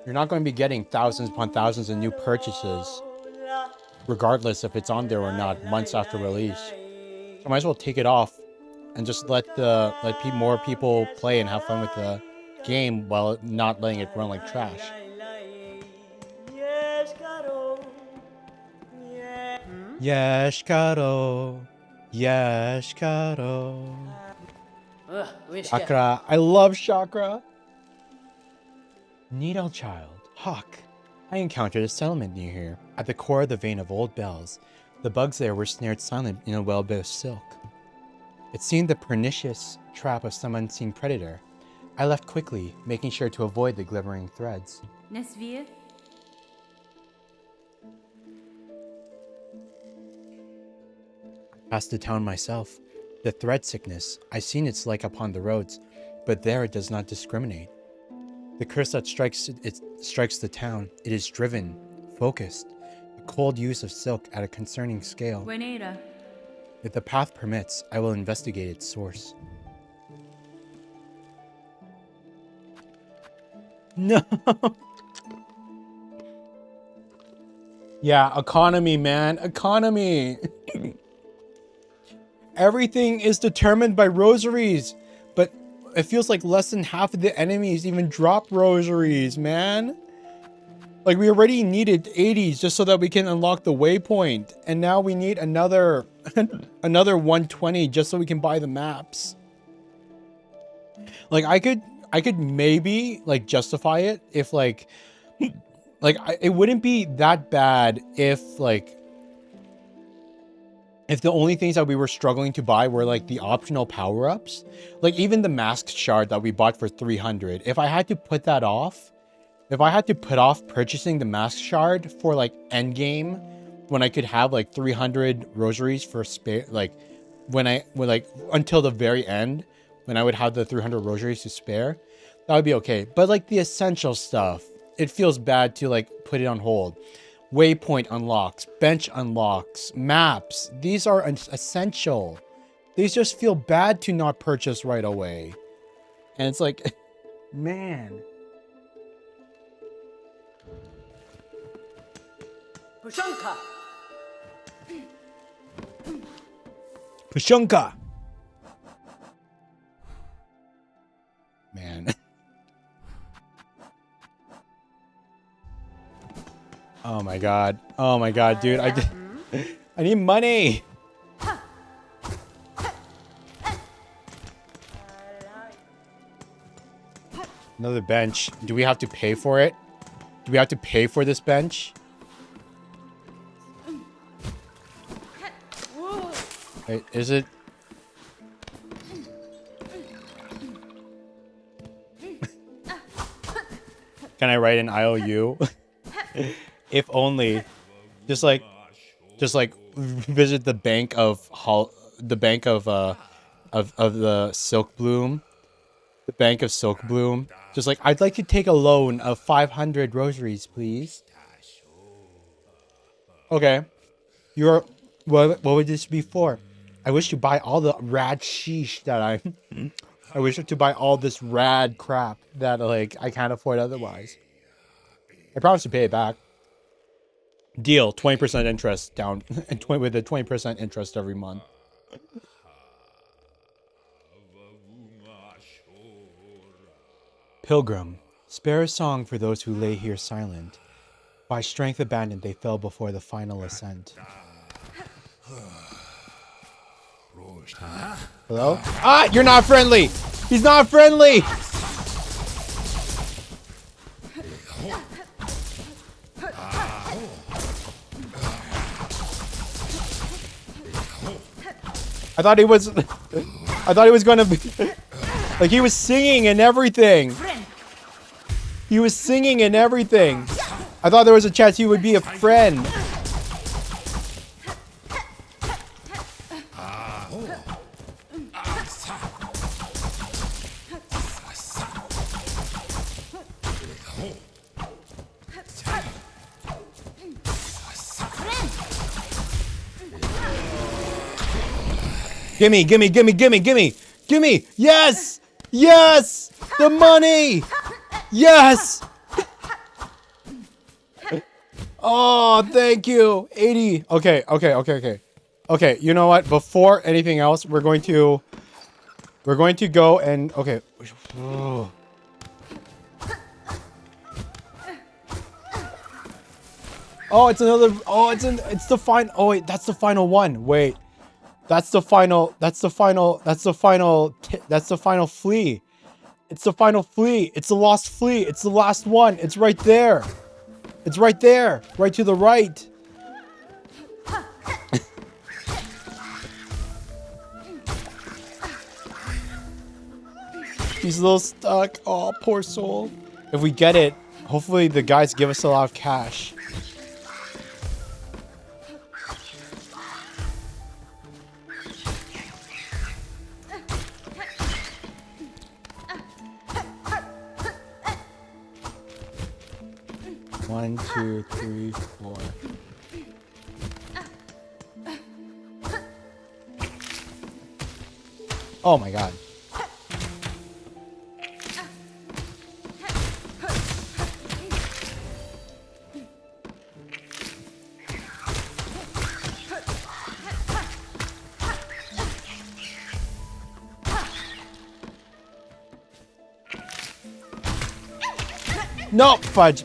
You're not going to be getting thousands upon thousands of new purchases, regardless if it's on there or not, months after release. So I might as well take it off and just let more people play and have fun with the game while not letting it run like trash. Yes, Karo. Yes, Karo. Chakra. I love Chakra. Needle Child. Hawk. I encountered a settlement near here, at the core of the vein of old bells. The bugs there were snared silent in a web of silk. It seemed the pernicious trap of some unseen predator. I left quickly, making sure to avoid the glimmering threads. Nesvir? Past the town myself. The thread sickness, I've seen its like upon the roads, but there it does not discriminate. The curse that strikes the town, it is driven, focused, a cold use of silk at a concerning scale. Buenera. If the path permits, I will investigate its source. No! Yeah, economy, man. Economy! Everything is determined by rosaries, but it feels like less than half of the enemies even drop rosaries, man. Like, we already needed 80s just so that we can unlock the waypoint, and now we need another another 120 just so we can buy the maps. Like, I could maybe like justify it if like Like, it wouldn't be that bad if, like, if the only things that we were struggling to buy were, like, the optional power-ups. Like, even the mask shard that we bought for 300. If I had to put that off, if I had to put off purchasing the mask shard for, like, endgame, when I could have, like, 300 rosaries for spare, like, like, until the very end, when I would have the 300 rosaries to spare, that would be okay. But, like, the essential stuff, it feels bad to, like, put it on hold. Waypoint unlocks, bench unlocks, maps. These are essential. These just feel bad to not purchase right away. And it's like, man. Pushunka. Pushunka. Man. Oh my god. Oh my god, dude. I need money. Another bench. Do we have to pay for it? Do we have to pay for this bench? Wait, is it? Can I write an IOU? If only, just like visit the bank of the Silk Bloom, the bank of Silk Bloom. Just like, I'd like to take a loan of 500 rosaries, please. Okay, what would this be for? I wish to buy all the rad sheesh that I wish to buy all this rad crap that, like, I can't afford otherwise. I promise to pay it back. Deal, 20% interest down, with a 20% interest every month. Pilgrim, spare a song for those who lay here silent. By strength abandoned, they fell before the final ascent. Hello? Ah, you're not friendly! He's not friendly! I thought he was gonna be, like, he was singing and everything. He was singing and everything. I thought there was a chance he would be a friend. Gimme, gimme, gimme, gimme, gimme, gimme! Yes! Yes! The money! Yes! Oh, thank you. 80. Okay, okay, okay, okay. Okay, you know what? Before anything else, we're going to go and, okay. Oh, it's another, oh, it's the final, oh wait, that's the final one. Wait. That's the final flea. It's the final flea. It's the lost flea. It's the last one. It's right there. It's right there. Right to the right. He's a little stuck. Oh, poor soul. If we get it, hopefully the guys give us a lot of cash. One, two, three, four. Oh my god. No, fudge.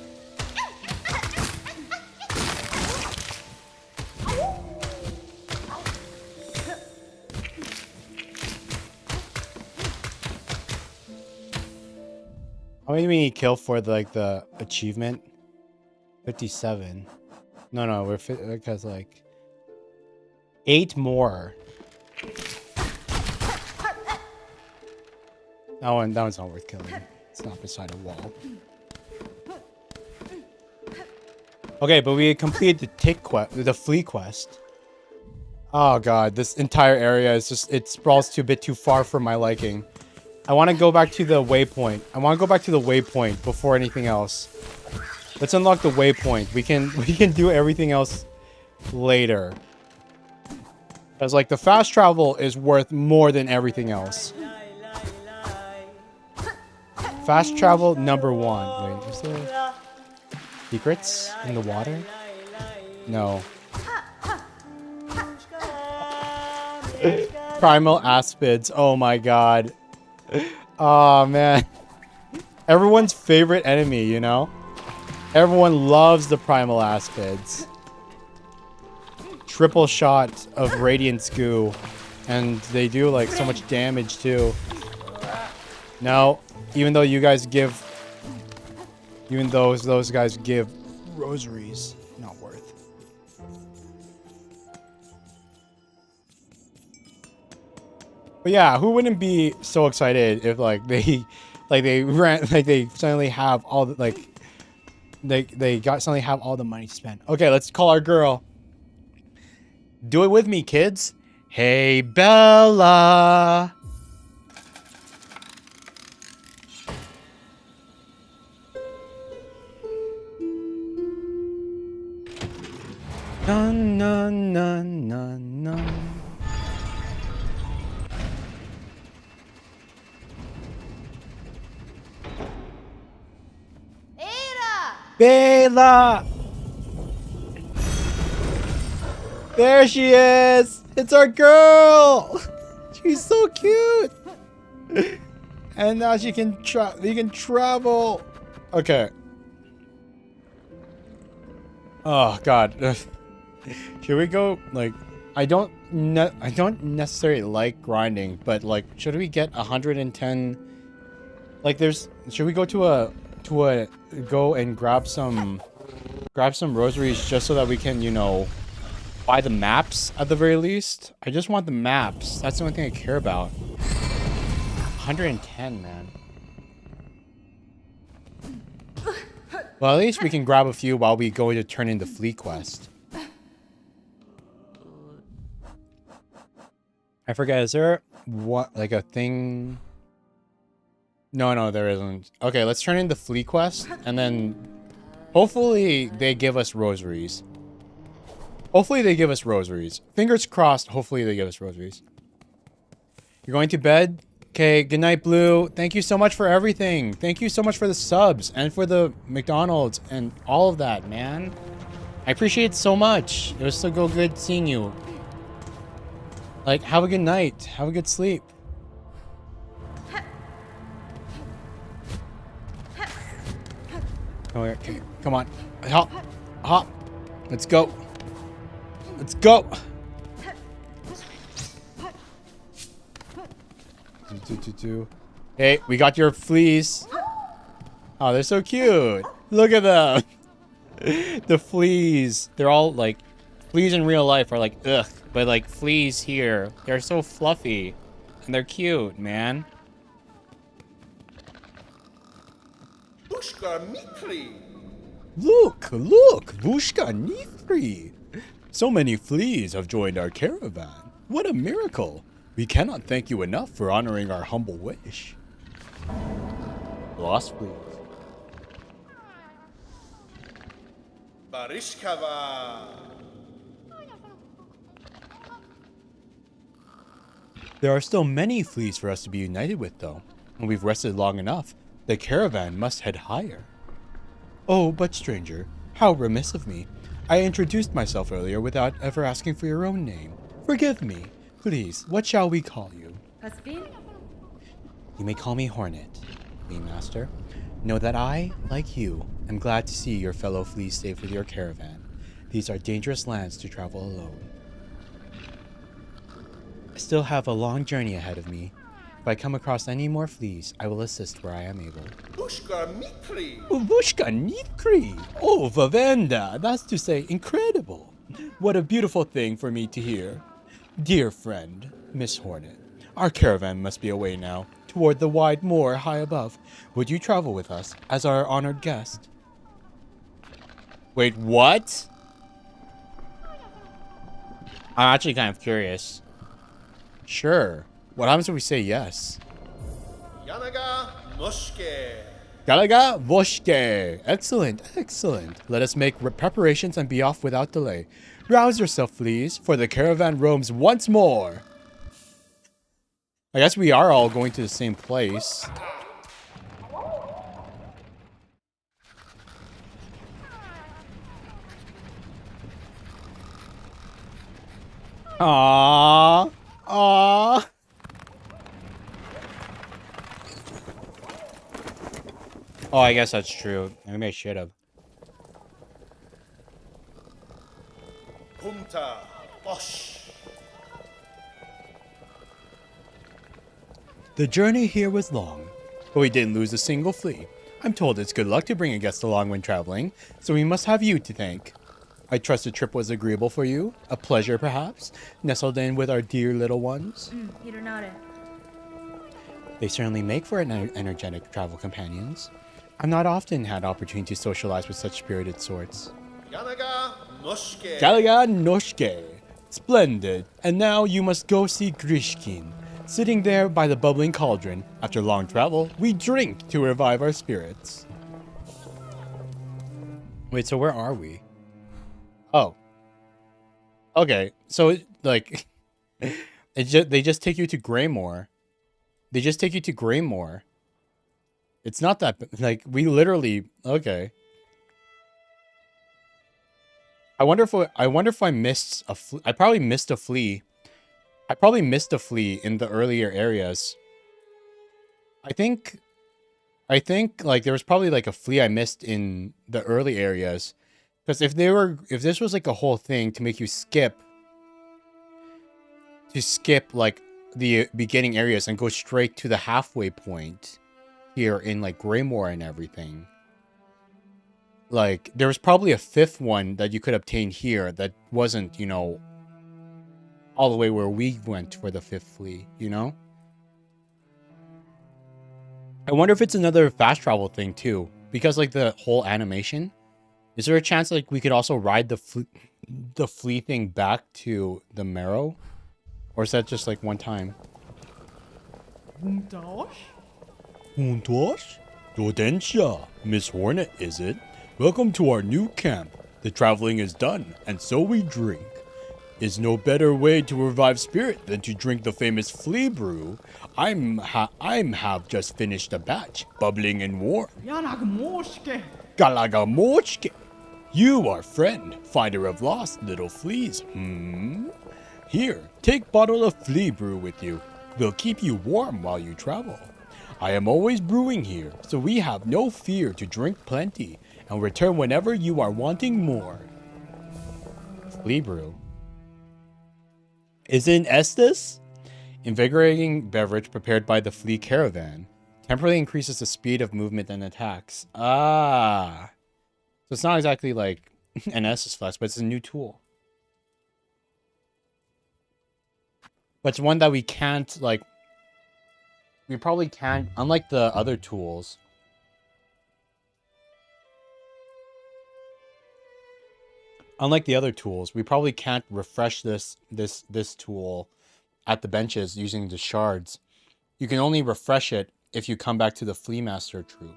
How many do we need to kill for the, like, the achievement? 57. No, we're because like 8 more. That one's not worth killing. It's not beside a wall. Okay, but we completed the the Flea quest. Oh god, this entire area is just, it sprawls a bit too far for my liking. I want to go back to the waypoint. Before anything else. Let's unlock the waypoint. We can do everything else later. Because like the fast travel is worth more than everything else. Fast travel number 1. Wait, is there secrets in the water? No. Primal aspids. Oh my god. Oh man. Everyone's favorite enemy, you know? Everyone loves the primal aspids. Triple shot of radiant goo. And they do like so much damage too. No. Even though you guys give... Even though those guys give rosaries. Not worth. But yeah, who wouldn't be so excited if like they suddenly have all the like suddenly have all the money to spend. Okay, let's call our girl. Do it with me, kids. Hey, Bella. Nun, nun, nun, nun, nun. Bella! There she is! It's our girl! She's so cute! And now she can we can travel! Okay. Oh god. Should we go like I don't necessarily like grinding, but like should we get 110 like should we go to go and grab some rosaries just so that we can, you know, buy the maps at the very least? I just want the maps. That's the only thing I care about. 110, man. Well, at least we can grab a few while we go to turn in the Flea quest. I forget, is there what like a thing? No, there isn't. Okay, let's turn in the Flea quest, and then hopefully they give us rosaries. Fingers crossed, hopefully they give us rosaries. You're going to bed? Okay, good night, Blue. Thank you so much for everything. Thank you so much for the subs, and for the McDonald's, and all of that, man. I appreciate it so much. It was so good seeing you. Like, have a good night. Have a good sleep. Oh, okay. Come on. Hop. Let's go. Hey, we got your fleas. Oh, they're so cute. Look at them. The fleas. They're all like, fleas in real life are like, ugh. But like fleas here, they're so fluffy. And they're cute, man. Look, Vushka Nifri. So many fleas have joined our caravan. What a miracle. We cannot thank you enough for honoring our humble wish. Lost fleas. There are still many fleas for us to be united with, though. When we've rested long enough, the caravan must head higher. Oh, but stranger, how remiss of me. I introduced myself earlier without ever asking for your own name. Forgive me. Please, what shall we call you? You may call me Hornet, Flea Master. Know that I, like you, am glad to see your fellow fleas safe with your caravan. These are dangerous lands to travel alone. I still have a long journey ahead of me. If I come across any more fleas, I will assist where I am able. Bushka Mikri. Uvushka Nikri! Oh, Vavenda! That's to say, incredible! What a beautiful thing for me to hear. Dear friend, Miss Hornet, our caravan must be away now, toward the wide moor high above. Would you travel with us as our honored guest? Wait, what? I'm actually kind of curious. Sure. What happens if we say yes? Yanaga Noshke. Galaga Voshke. Excellent, excellent. Let us make preparations and be off without delay. Rouse yourself, fleas, for the caravan roams once more. I guess we are all going to the same place. Aww. Aww. Oh, I guess that's true. Maybe I should have. Punta Bosh. The journey here was long, but we didn't lose a single flea. I'm told it's good luck to bring a guest along when traveling, so we must have you to thank. I trust the trip was agreeable for you, a pleasure perhaps, nestled in with our dear little ones. They certainly make for energetic travel companions. I've not often had opportunity to socialize with such spirited sorts. Yanaga Noshke. Galaga Noshke. Splendid. And now you must go see Grishkin. Sitting there by the bubbling cauldron, after long travel, we drink to revive our spirits. Wait, so where are we? Oh. Okay, so, like, they just take you to Greymore. They just take you to Greymore. It's not that, like, we literally, okay. I wonder if I missed a flea. I probably missed a flea. I probably missed a flea in the earlier areas. I think like there was probably like a flea I missed in the early areas. Because if this was like a whole thing to make you skip like the beginning areas and go straight to the halfway point here in like Greymore and everything. Like there was probably a fifth one that you could obtain here that wasn't, you know, all the way where we went for the fifth flea, you know? I wonder if it's another fast travel thing too, because like the whole animation. Is there a chance like we could also ride the flea thing back to the marrow, or is that just like one time? Untosh? Dodensha, Miss Hornet, is it? Welcome to our new camp. The traveling is done, and so we drink. Is no better way to revive spirit than to drink the famous flea brew. I'm have just finished a batch, bubbling and warm. Yanagmoshke. Galagamochke. You, our friend, finder of lost little fleas. Here, take bottle of flea brew with you. Will keep you warm while you travel. I am always brewing here, so we have no fear to drink plenty and return whenever you are wanting more. Flea brew. Is it Estes? Invigorating beverage prepared by the flea caravan. Temporarily increases the speed of movement and attacks. Ah. So it's not exactly like an Estes flask, but it's a new tool. But it's one that we can't, like... We probably can't, unlike the other tools. Unlike the other tools, we probably can't refresh this tool at the benches using the shards. You can only refresh it if you come back to the Flea Master troop.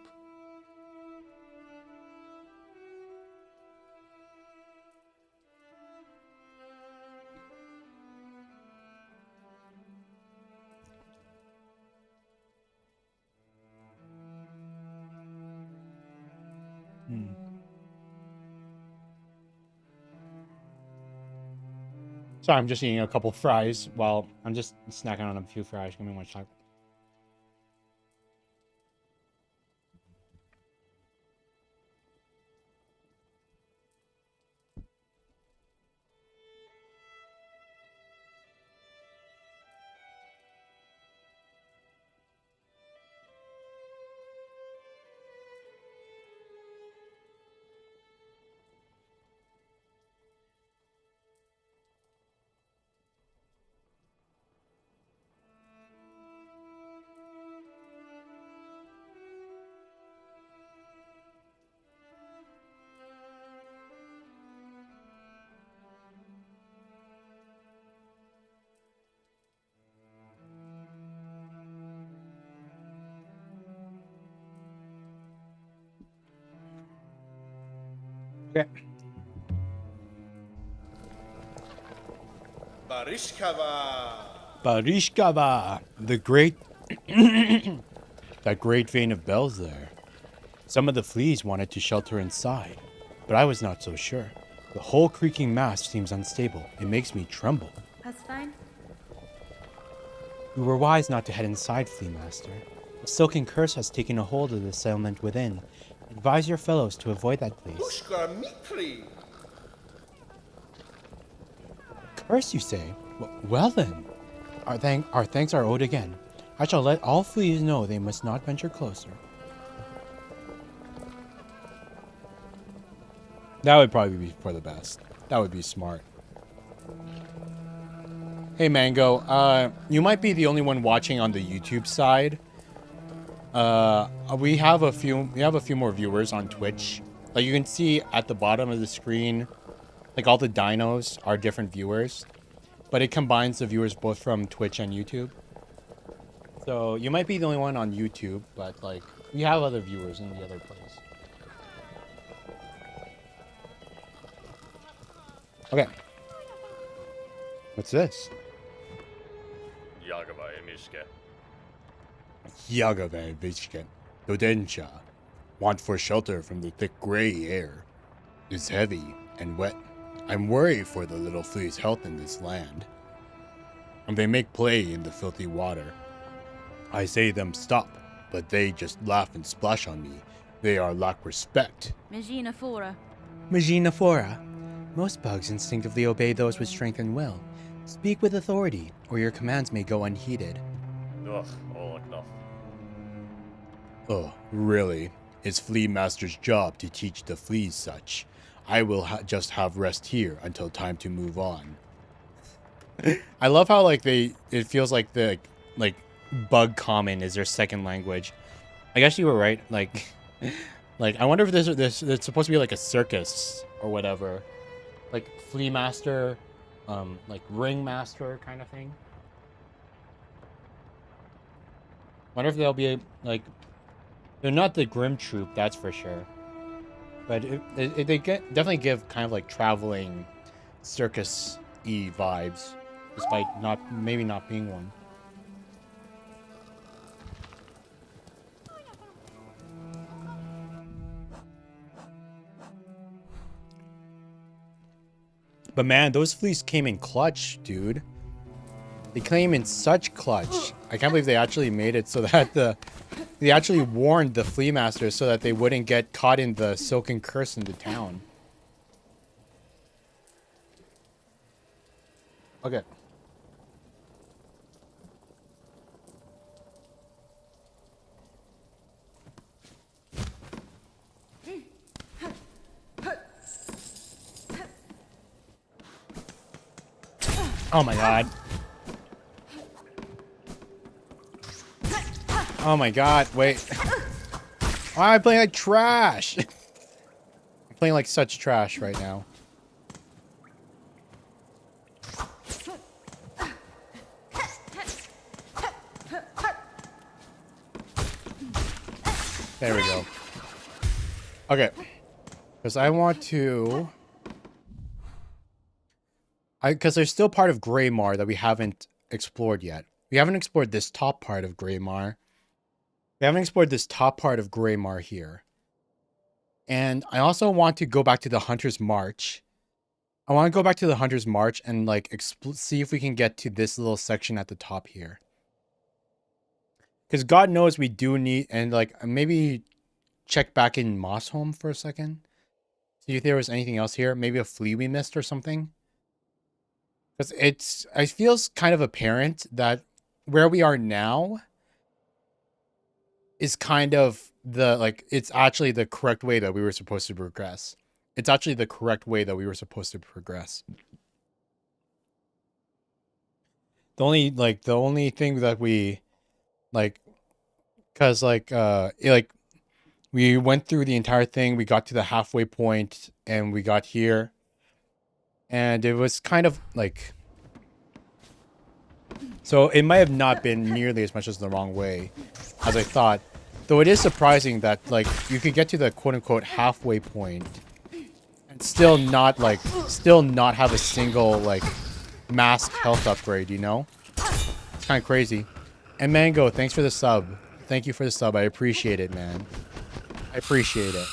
Sorry, I'm just eating a couple fries while I'm just snacking on a few fries. Give me one sec. Okay. Barishkava. Barishkava, the great, that great vein of bells there. Some of the fleas wanted to shelter inside, but I was not so sure. The whole creaking mast seems unstable. It makes me tremble. That's fine. We were wise not to head inside, Flea Master. A silken curse has taken a hold of the settlement within. Advise your fellows to avoid that place. Pushkar Mitri. Curse, you say? Well then. Our thanks are owed again. I shall let all fleas know they must not venture closer. That would probably be for the best. That would be smart. Hey Mango, you might be the only one watching on the YouTube side. We have a few more viewers on Twitch. Like you can see at the bottom of the screen, like all the dinos are different viewers, but it combines the viewers both from Twitch and YouTube. So you might be the only one on YouTube, but like we have other viewers in the other place. Okay. What's this? Yagava Vishke. Dodensha. Want for shelter from the thick gray air. It's heavy and wet. I'm worried for the little flea's health in this land. And they make play in the filthy water. I say them stop, but they just laugh and splash on me. They are lack respect. Magina Fora. Magina Fora. Most bugs instinctively obey those with strength and will. Speak with authority, or your commands may go unheeded. Ugh, all enough. Oh, really? It's Flea Master's job to teach the fleas such. I will just have rest here until time to move on. I love how like it feels like the like bug common is their second language. I guess you were right. Like I wonder if this it's supposed to be like a circus or whatever. Like Flea Master, like Ring Master kind of thing. Wonder if they'll be like, they're not the Grim Troop, that's for sure. But they definitely give kind of like traveling circus-y vibes, despite maybe not being one. But man, those fleas came in clutch, dude. They came in such clutch. I can't believe they actually made it so that they actually warned the Flea Masters so that they wouldn't get caught in the silken curse into town. Okay. Oh my god. Oh my god, wait. Why am I playing like trash? I'm playing like such trash right now. There we go. Okay. Because I want to... Because there's still part of Greymar that we haven't explored yet. We haven't explored this top part of Greymar. We haven't explored this top part of Greymar here. And I also want to go back to the Hunter's March. I want to go back to the Hunter's March and like see if we can get to this little section at the top here. Because God knows we do need, and like maybe check back in Mossholm for a second. See if there was anything else here. Maybe a flea we missed or something. Because it feels kind of apparent that where we are now is kind of it's actually the correct way that we were supposed to progress. It's actually the correct way that we were supposed to progress. The only thing that we because we went through the entire thing, we got to the halfway point and we got here. And it was kind of like... So it might have not been nearly as much as the wrong way as I thought. Though it is surprising that like you could get to the quote-unquote halfway point still not have a single like mask health upgrade, you know? It's kind of crazy. And Mango, thanks for the sub. Thank you for the sub. I appreciate it, man. I appreciate it.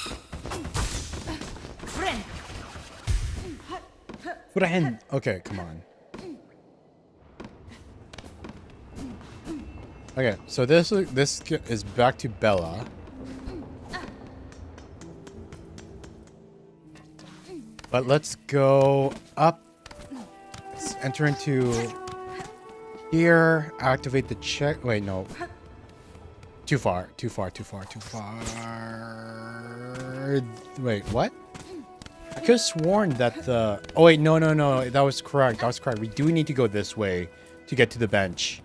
Friend. Okay, come on. Okay, so this is back to Bella. But let's go up. Let's enter into here. Activate the check. Wait, no. Too far. Wait, what? I could have sworn that the... Oh, wait, no. That was correct. We do need to go this way to get to the bench.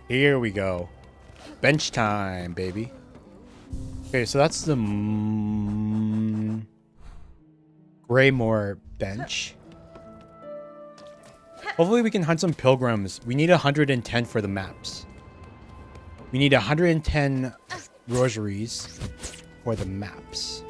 Here we go. Bench time, baby. Okay, so that's the Greymore bench. Hopefully we can hunt some pilgrims. We need 110 for the maps. We need 110 rosaries for the maps.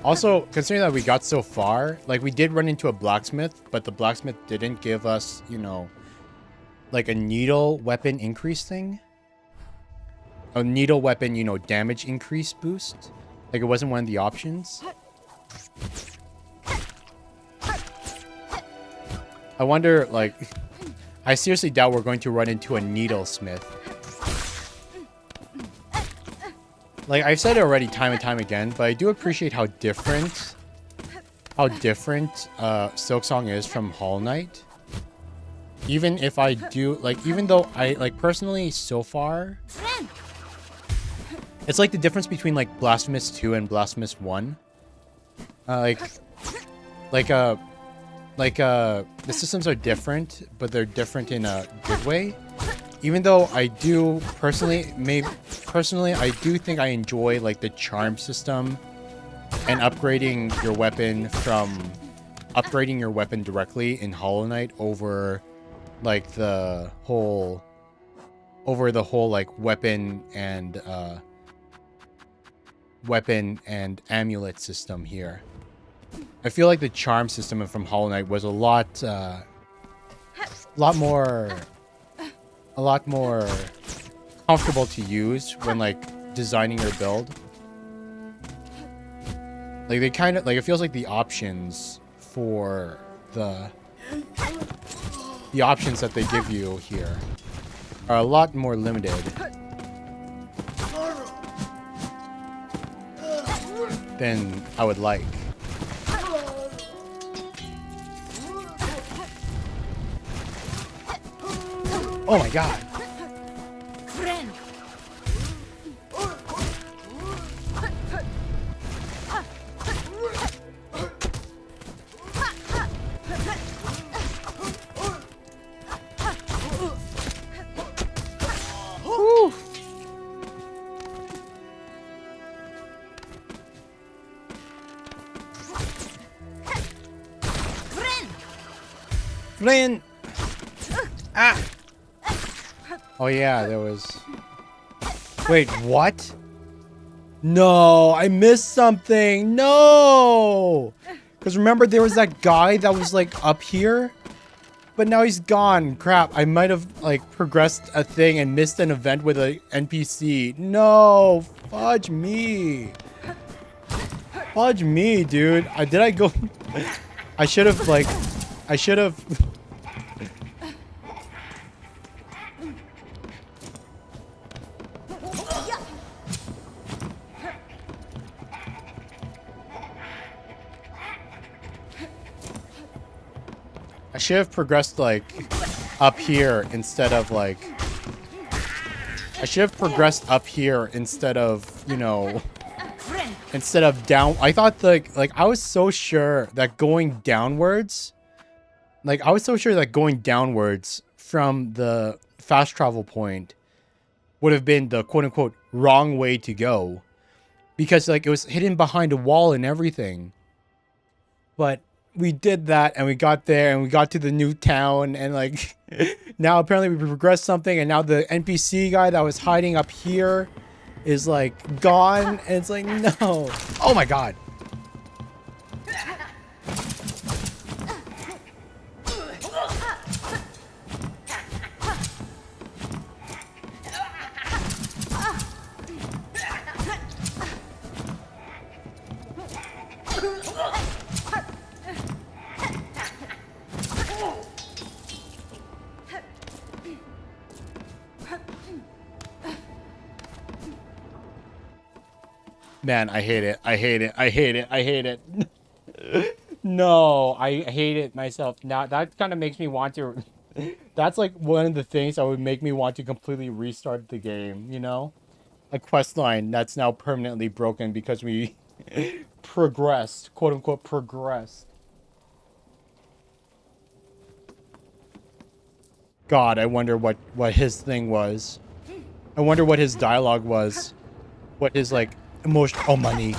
Also, considering that we got so far, like we did run into a blacksmith, but the blacksmith didn't give us, you know, like a needle weapon increase thing. A needle weapon, you know, damage increase boost. Like it wasn't one of the options. I wonder, like, I seriously doubt we're going to run into a needle smith. Like, I've said it already time and time again, but I do appreciate how different Silksong is from Hollow Knight. Even if I do, like, even though I, like, personally, so far, it's like the difference between, like, Blasphemous 2 and Blasphemous 1. The systems are different, but they're different in a good way. Even though I do personally, I do think I enjoy like the charm system and upgrading your weapon directly in Hollow Knight over the whole like weapon and amulet system here. I feel like the charm system from Hollow Knight was a lot more comfortable to use when like designing your build. Like they kind of like, it feels like the options for the options that they give you here are a lot more limited than I would like. Oh my god. Whew. Friend. Ah. Oh yeah, there was... Wait, what? No, I missed something. No! Because remember there was that guy that was like up here? But now he's gone. Crap, I might have like progressed a thing and missed an event with an NPC. No, fudge me. Fudge me, dude. Did I go... I should have... I should have progressed like up here instead of like... I should have progressed up here instead of, you know, instead of down. I thought like I was so sure that going downwards, from the fast travel point would have been the quote unquote wrong way to go, because like it was hidden behind a wall and everything. But we did that and we got there and we got to the new town and like now apparently we progressed something and now the NPC guy that was hiding up here is like gone and it's like no. Oh my god. Man, I hate it. I hate it. I hate it. I hate it. No, I hate it myself. Now that kind of makes me want to. That's like one of the things that would make me want to completely restart the game. You know, a quest line that's now permanently broken because we progressed, quote unquote, progressed. God, I wonder what his thing was. I wonder what his dialogue was. What his like emotion. Oh, money.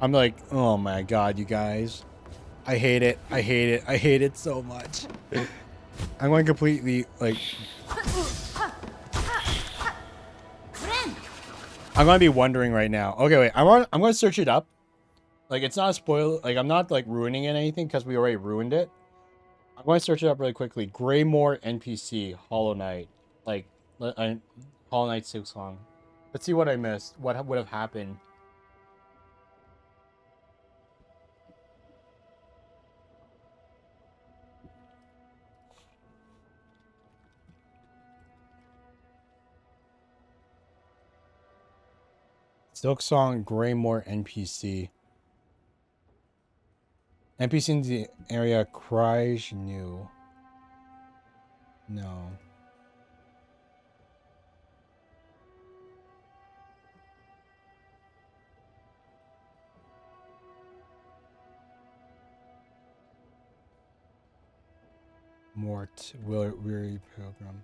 I'm like, oh my god, you guys. I hate it. I hate it. I hate it so much. I'm going completely like. I'm gonna be wondering right now. Okay, wait. I'm gonna search it up. Like, it's not a spoil. Like, I'm not like ruining it or anything because we already ruined it. I'm going to search it up really quickly. Greymore NPC Hollow Knight, like Hollow Knight Silksong. Let's see what I missed. What would have happened? Silksong Greymore NPC. NPC in the area cries new. No. Mort, weary pilgrim.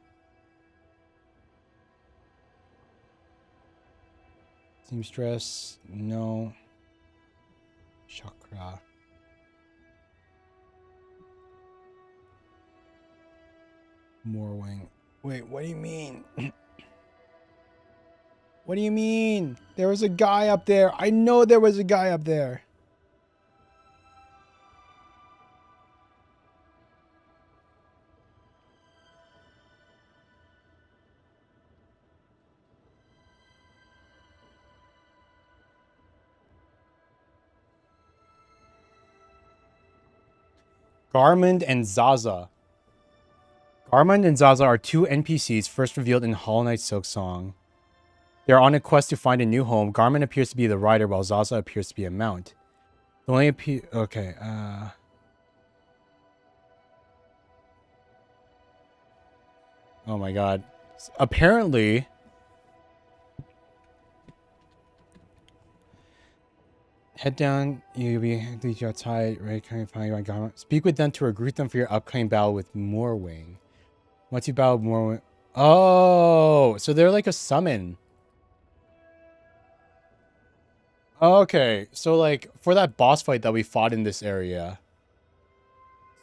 Seamstress, no. Chakra. Moorwing. Wait, what do you mean? What do you mean? There was a guy up there. I know there was a guy up there. Garmund and Zaza. Garmund and Zaza are two NPCs first revealed in Hollow Knight Silksong. They are on a quest to find a new home. Garmund appears to be the rider, while Zaza appears to be a mount. The only okay, oh my god. Apparently... Head down, you'll be outside, ready to find your Garmund. Speak with them to recruit them for your upcoming battle with Moorwing. Once you battle Moorwing... Oh! So they're like a summon. Okay, so like for that boss fight that we fought in this area.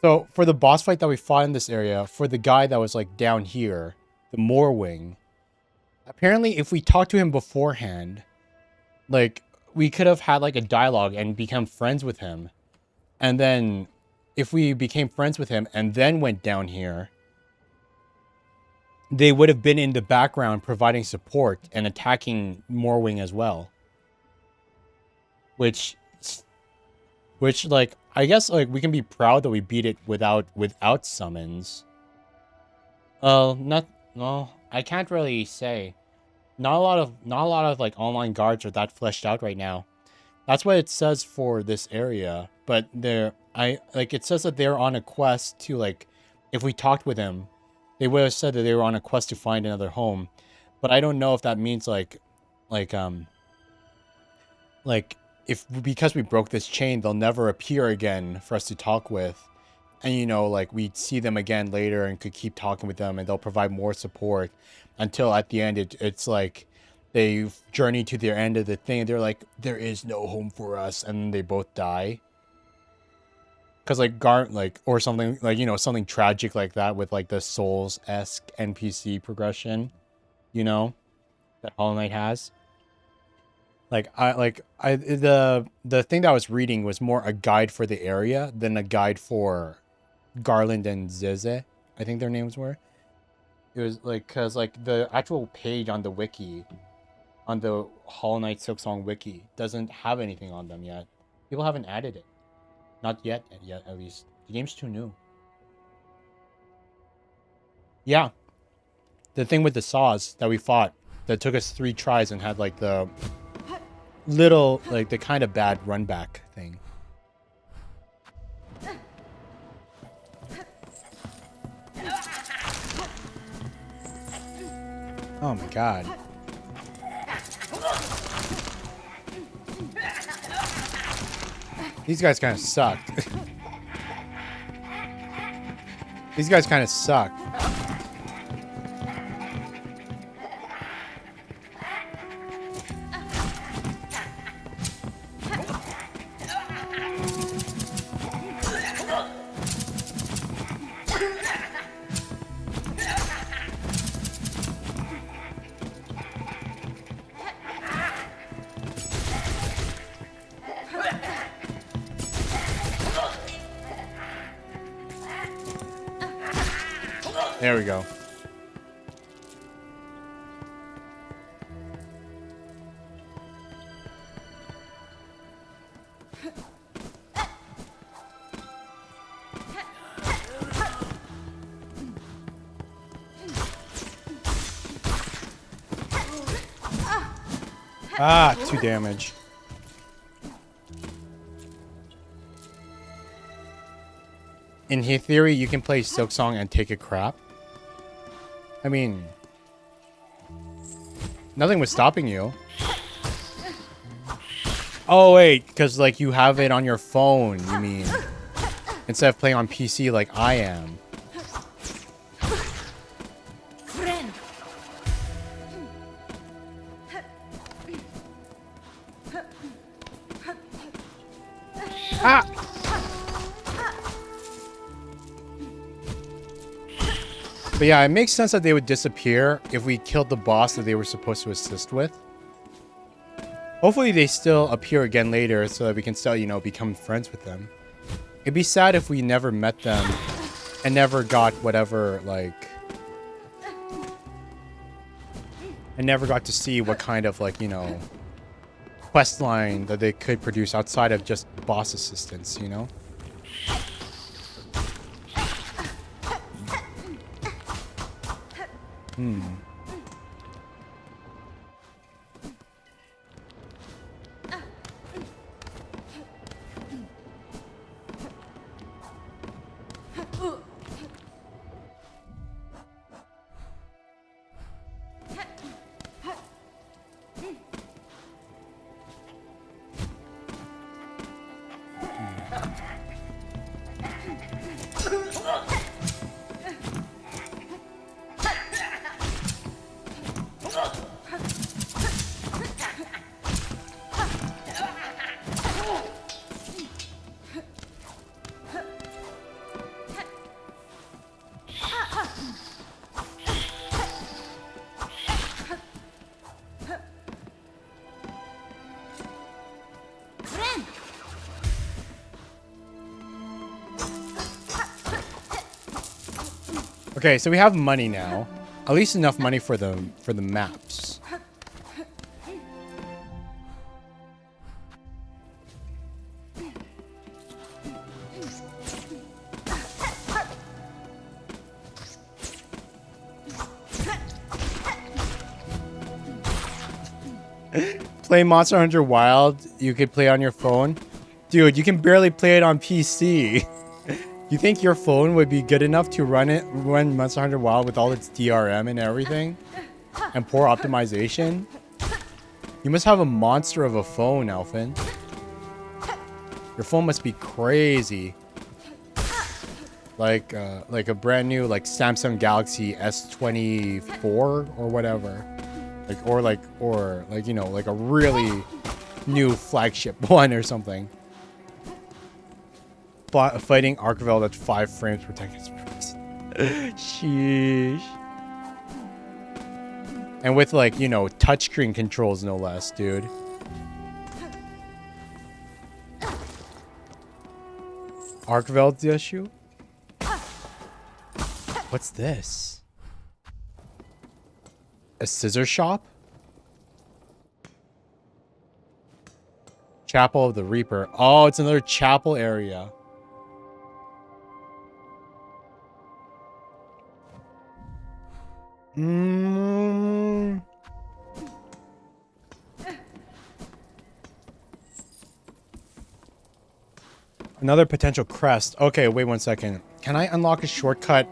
So for the boss fight that we fought in this area, for the guy that was like down here, the Moorwing. Apparently if we talked to him beforehand, like we could have had like a dialogue and become friends with him. And then if we became friends with him and then went down here, they would have been in the background providing support and attacking Moorwing as well. Which like I guess like we can be proud that we beat it without summons. I can't really say. Not a lot of like online guards are that fleshed out right now. That's what it says for this area, but it says that they're on a quest to like if we talked with them, they would have said that they were on a quest to find another home. But I don't know if that means like if because we broke this chain, they'll never appear again for us to talk with. And, you know, like, we'd see them again later and could keep talking with them, and they'll provide more support until at the end it's like they journey to their end of the thing, and they're like, there is no home for us, and then they both die. Because, like, or something, like, you know, something tragic like that with, like, the Souls-esque NPC progression, you know, that Hollow Knight has. The thing that I was reading was more a guide for the area than a guide for Garland and Zeze, I think their names were. It was, like, because, like, the actual page on the wiki, on the Hollow Knight Silksong wiki, doesn't have anything on them yet. People haven't added it. Not yet, at least. The game's too new. Yeah. The thing with the saws that we fought, that took us 3 tries and had, like, the little, like, the kind of bad run back thing. Oh my god. These guys kind of sucked. These guys kind of suck. There we go. Ah, 2 damage. In theory, you can play Silksong and take a crap. I mean, nothing was stopping you. Oh, wait, because, like, you have it on your phone, you mean. Instead of playing on PC like I am. Ah! But yeah, it makes sense that they would disappear if we killed the boss that they were supposed to assist with. Hopefully they still appear again later so that we can still, you know, become friends with them. It'd be sad if we never met them and never got whatever, like... and never got to see what kind of, like, you know, quest line that they could produce outside of just boss assistance, you know? Okay, so we have money now. At least enough money for the maps. Play Monster Hunter Wild, you could play on your phone. Dude, you can barely play it on PC. You think your phone would be good enough to run Monster Hunter Wild with all its DRM and everything? And poor optimization? You must have a monster of a phone, Elfin. Your phone must be crazy. like a brand new like Samsung Galaxy S24 or whatever, like you know, like a really new flagship one or something. Fighting Archveld at 5 frames per second. Sheesh. And with like, you know, touchscreen controls no less, dude. Archveld's issue? What's this? A scissor shop? Chapel of the Reaper. Oh, it's another chapel area. Another potential crest. Okay, wait 1 second. Can I unlock a shortcut?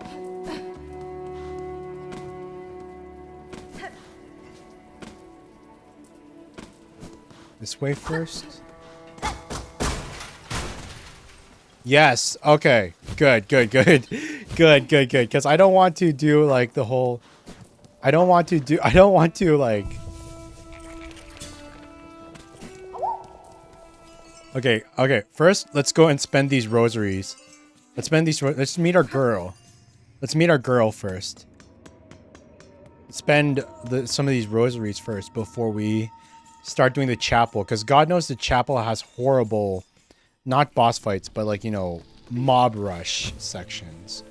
This way first? Yes. Okay. Good. Because I don't want to do like the whole... I don't want to like... Okay. First, let's go and spend these rosaries. Let's meet our girl. Let's meet our girl first. Spend some of these rosaries first before we start doing the chapel. Because God knows the chapel has horrible, not boss fights, but like, you know, mob rush sections.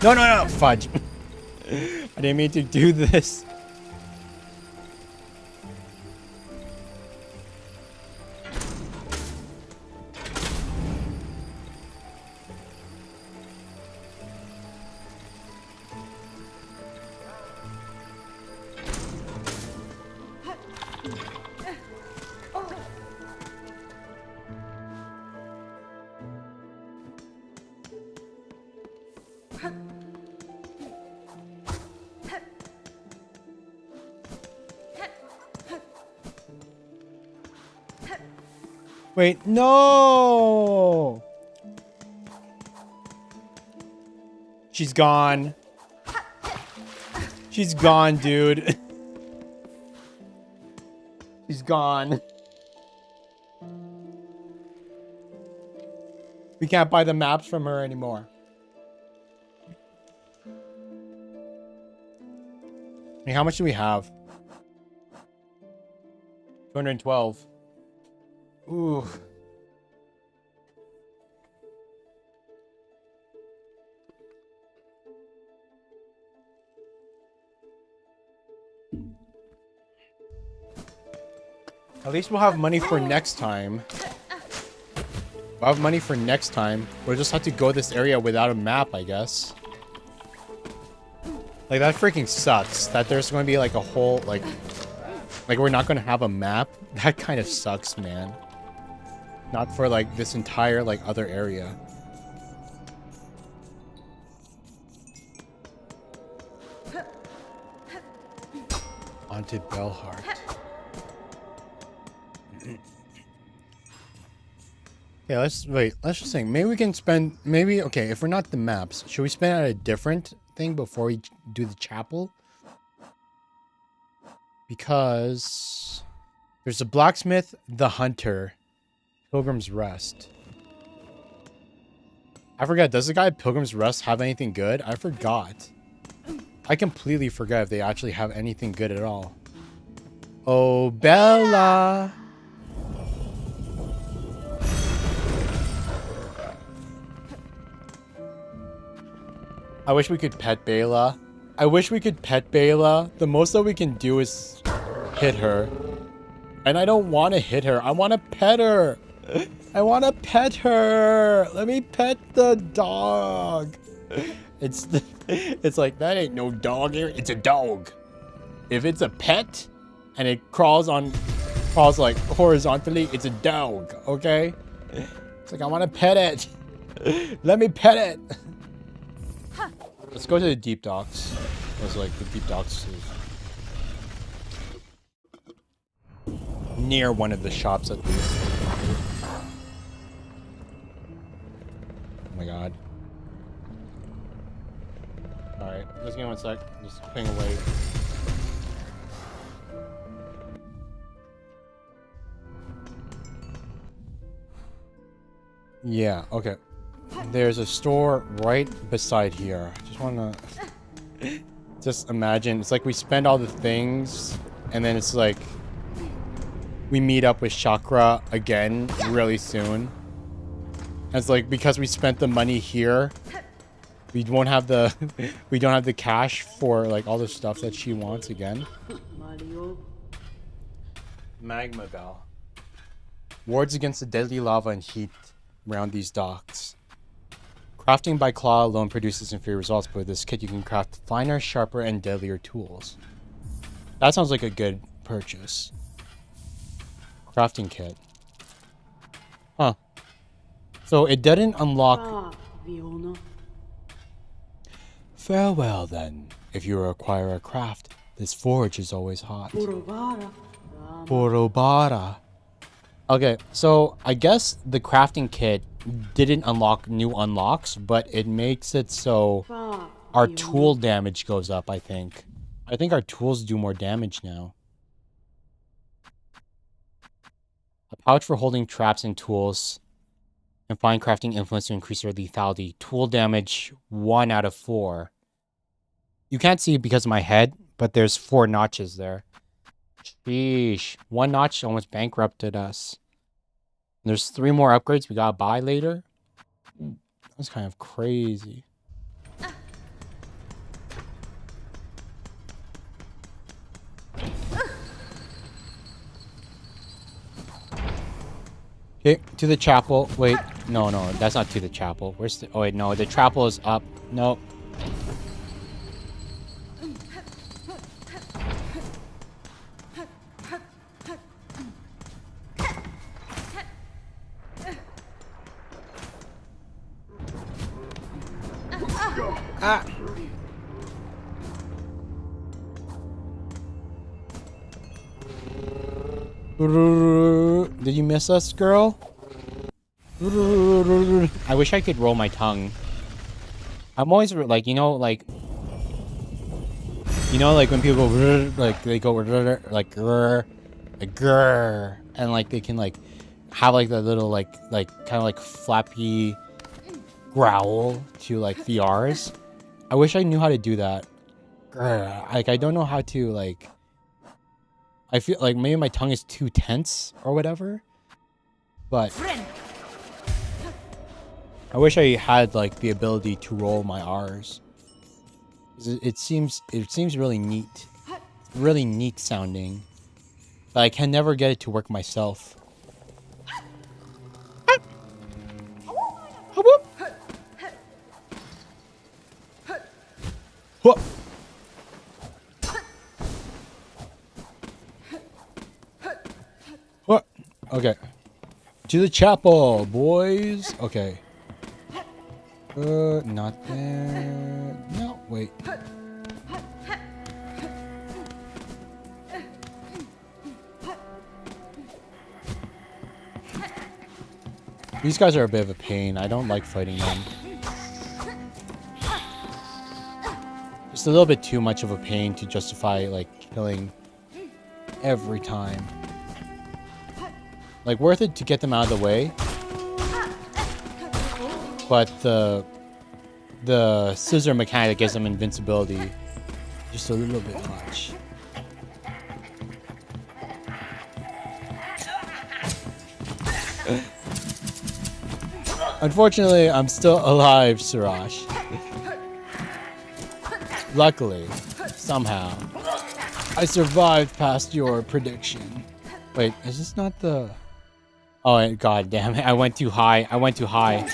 No, fudge. I didn't mean to do this. Wait, no! She's gone. She's gone, dude. She's gone. We can't buy the maps from her anymore. Hey, how much do we have? 212. Ooh. At least we'll have money for next time. We'll have money for next time. We'll just have to go this area without a map, I guess. Like, that freaking sucks. That there's going to be, like, a whole, like we're not going to have a map. That kind of sucks, man. Not for, like, this entire, like, other area. Haunted Bellheart. Yeah, let's just think. Maybe we can spend, okay, if we're not the maps, should we spend at a different thing before we do the chapel? Because there's a blacksmith, the hunter, Pilgrim's Rest. I forgot, does the guy at Pilgrim's Rest have anything good? I forgot. I completely forgot if they actually have anything good at all. Oh, Bella! I wish we could pet Bela. I wish we could pet Bela. The most that we can do is hit her. And I don't want to hit her. I want to pet her. I want to pet her. Let me pet the dog. It's like, that ain't no dog here. It's a dog. If it's a pet and it crawls like horizontally, it's a dog, okay? It's like, I want to pet it. Let me pet it. Let's go to the deep docks. It was like the deep docks. near one of the shops at least. Oh my god. Alright, just give me 1 sec. Just ping away. Yeah, okay. There's a store right beside here. Just wanna just imagine it's like we spend all the things and then it's like we meet up with Chakra again really soon. And it's like because we spent the money here, we won't have the we don't have the cash for like all the stuff that she wants again. Magma Bell. Wards against the deadly lava and heat around these docks. Crafting by claw alone produces inferior results, but with this kit you can craft finer, sharper, and deadlier tools. That sounds like a good purchase. Crafting kit. Huh. So it didn't unlock... Farewell then. If you require a craft, this forge is always hot. Borobara. Okay, so I guess the crafting kit didn't unlock new unlocks, but it makes it so our tool damage goes up, I think. I think our tools do more damage now. A pouch for holding traps and tools. And fine crafting influence to increase their lethality. Tool damage 1 out of 4. You can't see it because of my head, but there's 4 notches there. Sheesh. 1 notch almost bankrupted us. There's 3 more upgrades we gotta buy later. That's kind of crazy. Okay, to the chapel. Wait, no, that's not to the chapel. Where's the... Oh, wait, no, the chapel is up. Nope. Ah! Did you miss us, girl? I wish I could roll my tongue. I'm always like, you know, like when people go like they go like grr, and like they can like have like that little like kind of like flappy growl to like the R's. I wish I knew how to do that. Grr. Like I don't know how to like. I feel like maybe my tongue is too tense or whatever, but I wish I had like the ability to roll my R's. It seems really neat sounding, but I can never get it to work myself. What? Okay. To the chapel, boys. Okay. Not there. No, wait. These guys are a bit of a pain. I don't like fighting them. Just a little bit too much of a pain to justify, like, killing every time. Like, worth it to get them out of the way. But the scissor mechanic that gives them invincibility, just a little bit much. Unfortunately, I'm still alive, Sirash. Luckily, somehow, I survived past your prediction. Wait, is this not the... Oh, god damn it. I went too high. I went too high.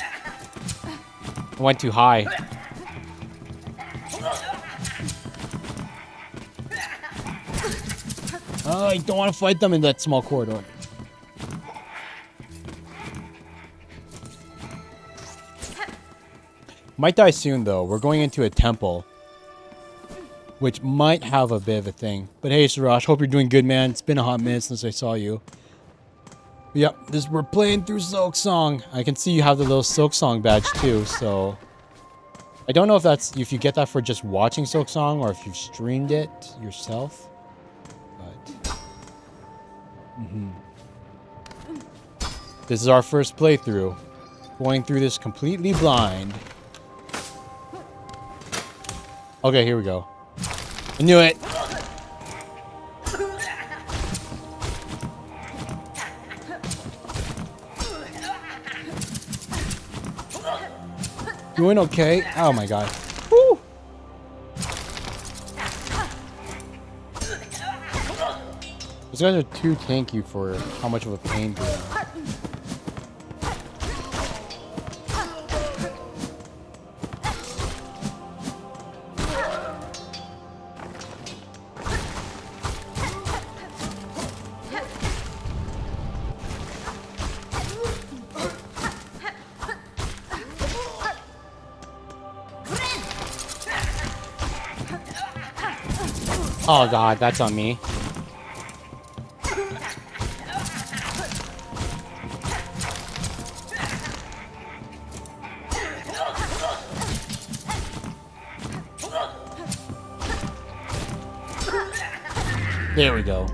Oh, I don't want to fight them in that small corridor. Might die soon, though. We're going into a temple, which might have a bit of a thing. But hey, Sirash, hope you're doing good, man. It's been a hot minute since I saw you. Yep, we're playing through Silksong. I can see you have the little Silksong badge too, so I don't know if you get that for just watching Silksong or if you've streamed it yourself. But this is our first playthrough. Going through this completely blind. Okay, here we go. I knew it. Doing okay. Oh my god. Woo! These guys are too tanky for how much of a pain they are. Oh god, that's on me. There we go.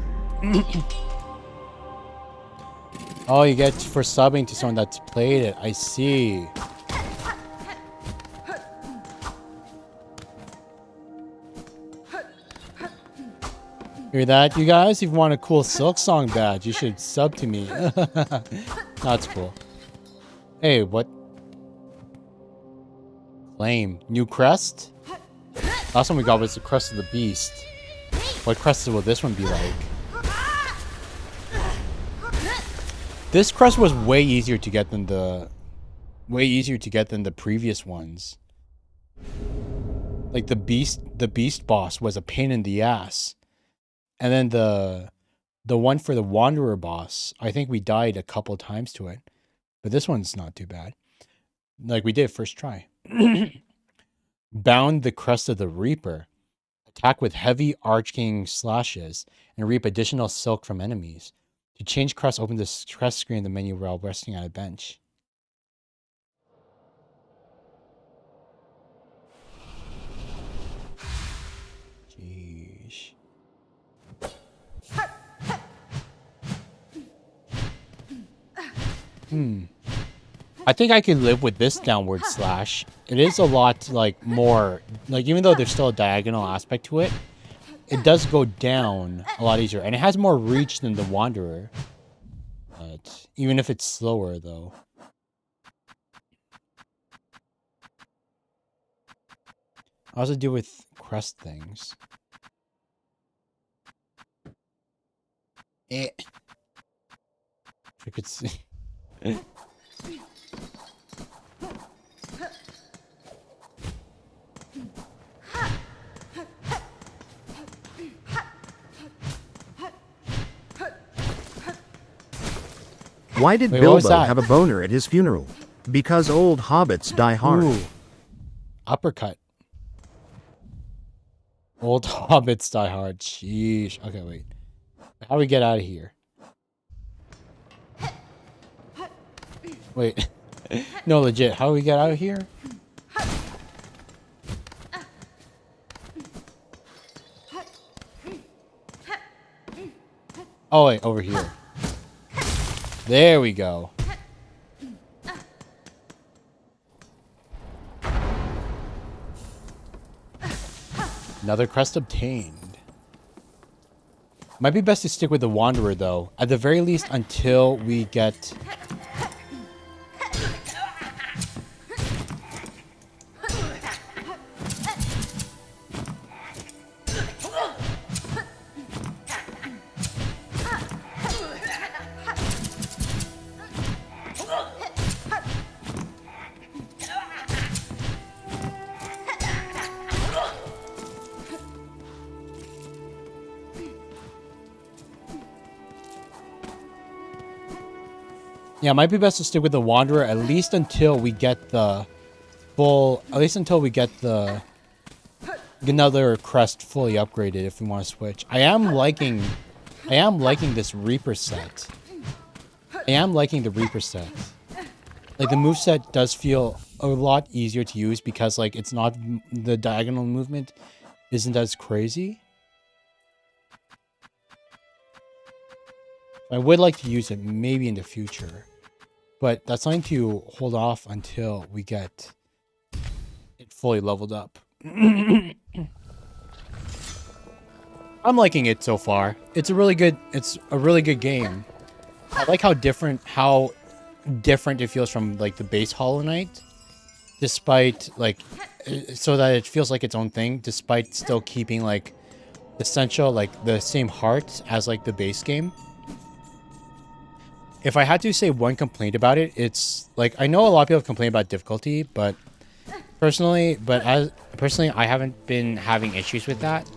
Oh, you get for subbing to someone that's played it. I see. Hear that, you guys? If you want a cool Silksong badge, you should sub to me. That's cool. Hey, what? Claim. New crest? Last one we got was the crest of the beast. What crest will this one be like? This crest was way easier to get than the previous ones. Like the beast boss was a pain in the ass. And then the one for the Wanderer boss, I think we died a couple times to it. But this one's not too bad. Like we did first try. Bound the crest of the Reaper. Attack with heavy arcing slashes and reap additional silk from enemies. To change crest, open the crest screen in the menu while resting on a bench. Jeez. I think I can live with this downward slash. It is a lot, like, more... Like, even though there's still a diagonal aspect to it, it does go down a lot easier. And it has more reach than the Wanderer. But even if it's slower, though. I also deal with crest things. If I could see... Why did Bilbo have a boner at his funeral? Because old hobbits die hard. Ooh. Uppercut. Old hobbits die hard. Sheesh. Okay, wait. How do we get out of here? Wait. No, legit. How do we get out of here? Oh, wait. Over here. There we go. Another crest obtained. Might be best to stick with the Wanderer, though. At the very least, until we get... Yeah, it might be best to stick with the Wanderer at least until we get the full... At least until we get the... Another crest fully upgraded if we want to switch. I am liking this Reaper set. I am liking the Reaper set. Like, the moveset does feel a lot easier to use because, like, it's not... The diagonal movement isn't as crazy. I would like to use it maybe in the future. But that's something to hold off until we get it fully leveled up. I'm liking it so far. It's a really good game. I like how different it feels from like the base Hollow Knight, despite like so that it feels like its own thing, despite still keeping like essential like the same heart as like the base game. If I had to say one complaint about it, it's like I know a lot of people complain about difficulty, but personally I haven't been having issues with that.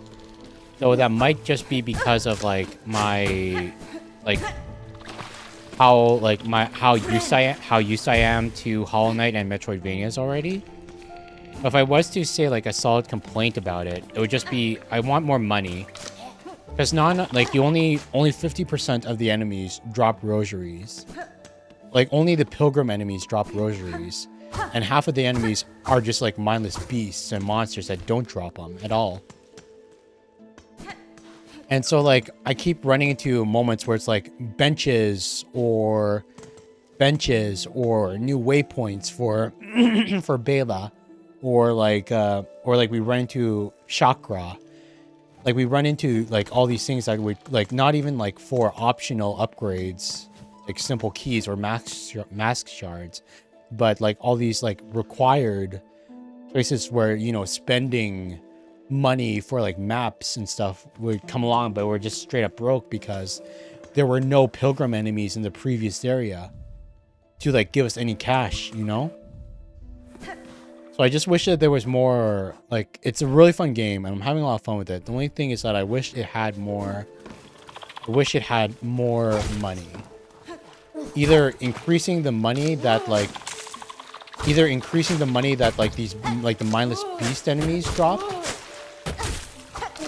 So that might just be because of like my like how used I am to Hollow Knight and Metroidvanias already. But if I was to say like a solid complaint about it, it would just be I want more money. Because only 50% of the enemies drop rosaries. Like only the pilgrim enemies drop rosaries. And half of the enemies are just like mindless beasts and monsters that don't drop them at all. And so, like, I keep running into moments where it's like benches or new waypoints for for Bela, or like we run into chakra, like we run into like all these things that would like not even like for optional upgrades, like simple keys or mask shards, but like all these like required places where spending money for like maps and stuff would come along, but we're just straight up broke because there were no pilgrim enemies in the previous area to like give us any cash, So I just wish that there was more. Like, it's a really fun game and I'm having a lot of fun with it. The only thing is that I wish it had more money. Either increasing the money that like these like the mindless beast enemies drop,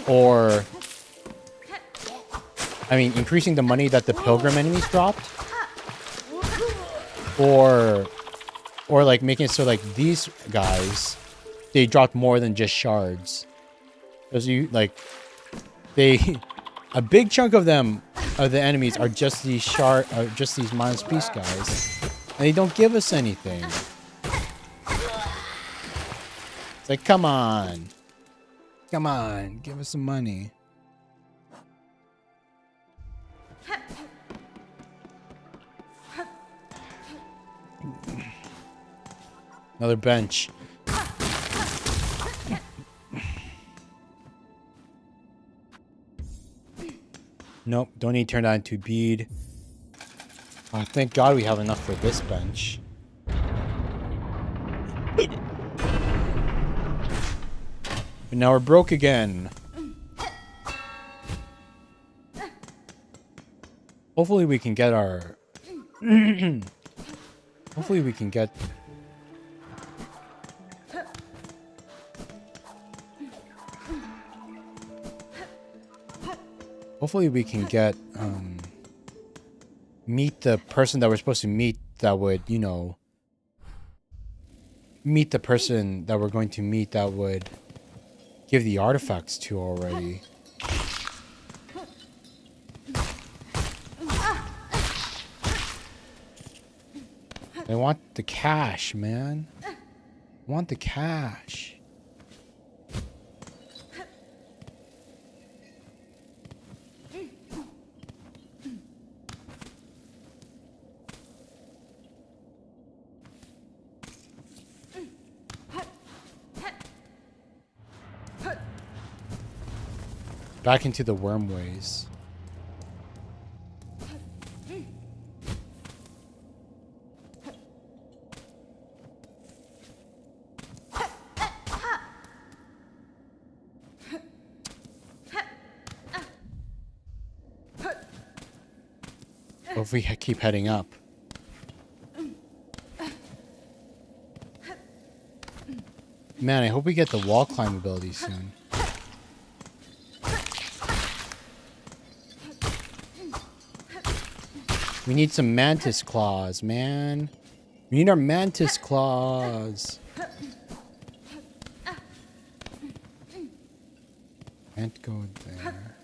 or I mean increasing the money that the pilgrim enemies dropped, or like making it so like these guys, they dropped more than just shards. Because a big chunk of the enemies are just these mindless beast guys, and they don't give us anything. It's like, come on, give us some money. Another bench. Nope, don't need to turn that into bead. Oh, thank God we have enough for this bench. But now we're broke again. Hopefully we can get our... Hopefully we can get... Hopefully we can get, meet the person that we're supposed to meet that would, meet the person that we're going to meet that would give the artifacts to already. I want the cash, man. I want the cash. Back into the wormways. Or if we keep heading up. Man, I hope we get the wall climb ability soon. We need some mantis claws, man. We need our mantis claws. Can't go there.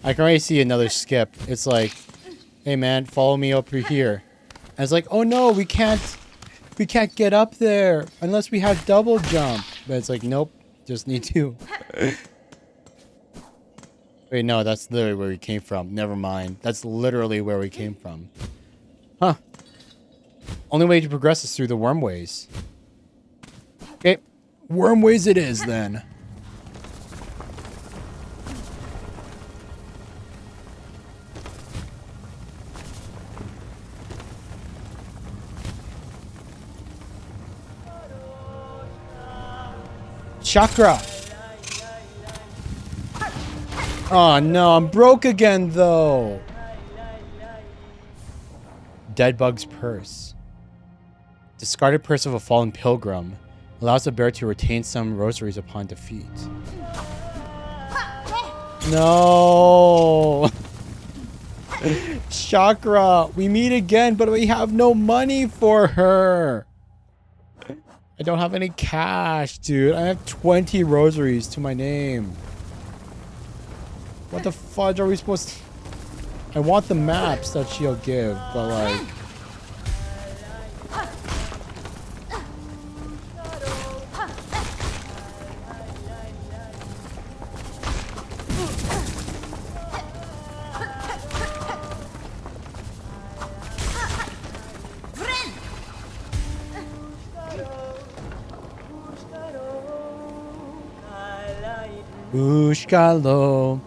I can already see another skip. It's like, hey man, follow me over here. And it's like, oh no, we can't get up there unless we have double jump. But it's like, nope, just need to. Wait, no, that's literally where we came from. Never mind. That's literally where we came from. Huh. Only way to progress is through the wormways. Okay, wormways it is then. Chakra. Oh no, I'm broke again though. Deadbug's purse. Discarded purse of a fallen pilgrim. Allows the bear to retain some rosaries upon defeat. No. Chakra, we meet again, but we have no money for her. I don't have any cash, dude. I have 20 rosaries to my name. What the fudge are we supposed to... I want the maps that she'll give, but like... Búscalo,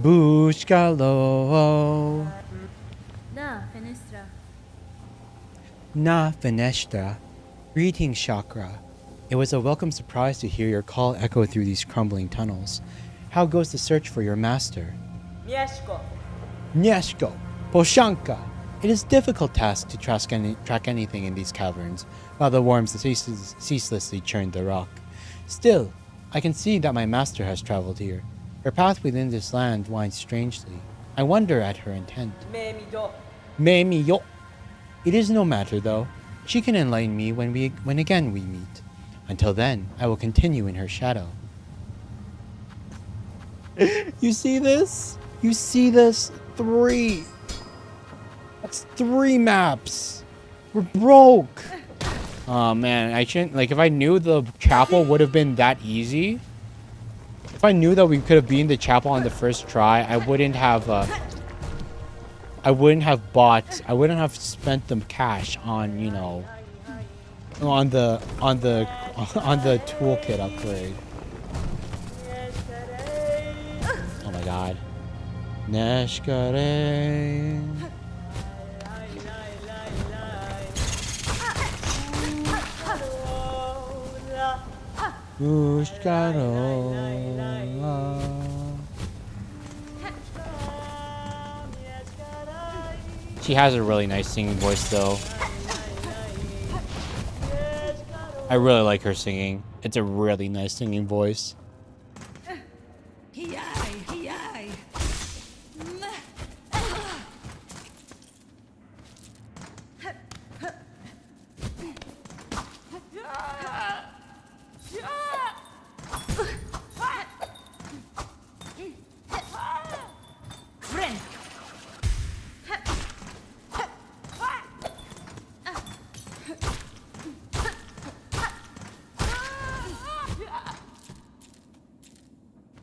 búscalo. Na, Fenestra. Na, Fenestra. Greetings, Chakra. It was a welcome surprise to hear your call echo through these crumbling tunnels. How goes the search for your master? Mieszko. Nieszko, Poshanka. It is a difficult task to track anything in these caverns, while the worms ceaselessly churn the rock. Still, I can see that my master has traveled here. Her path within this land winds strangely. I wonder at her intent. Me yo. It is no matter though. She can enlighten me when again we meet. Until then, I will continue in her shadow. You see this? You see this? 3. That's 3 maps. We're broke. Oh man, I shouldn't, like, if I knew the chapel would have been that easy, if I knew that we could have been the chapel on the first try, I wouldn't have spent the cash on, you know, on the toolkit upgrade. Oh my god. Neshkare. She has a really nice singing voice though. I really like her singing. It's a really nice singing voice.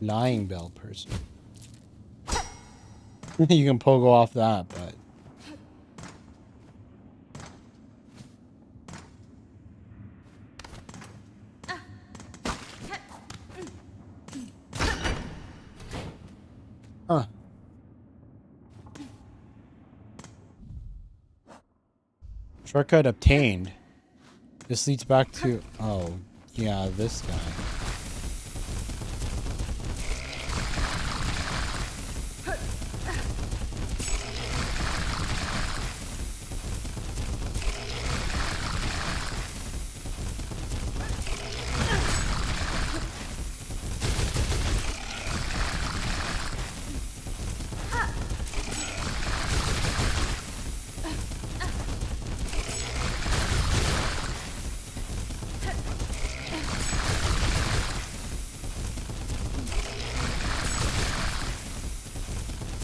Lying bell person. You can pogo off that, but huh. Shortcut obtained. This leads back to, oh yeah, this guy.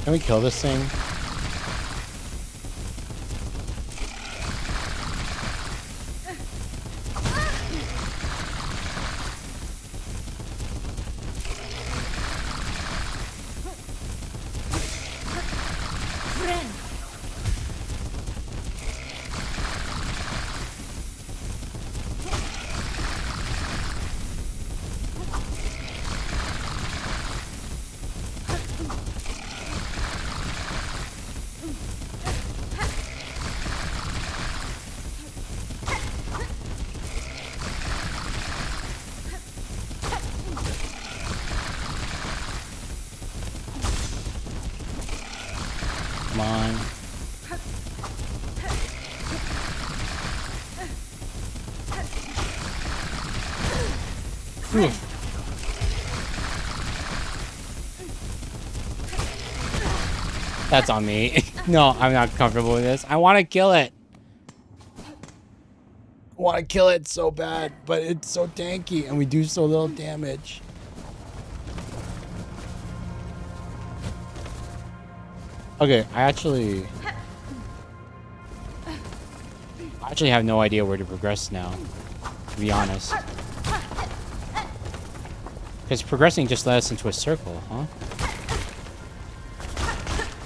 Can we kill this thing? Come on. Whew. That's on me. No, I'm not comfortable with this. I want to kill it. I want to kill it so bad, but it's so tanky and we do so little damage. Okay, I actually have no idea where to progress now, to be honest. Because progressing just led us into a circle, huh?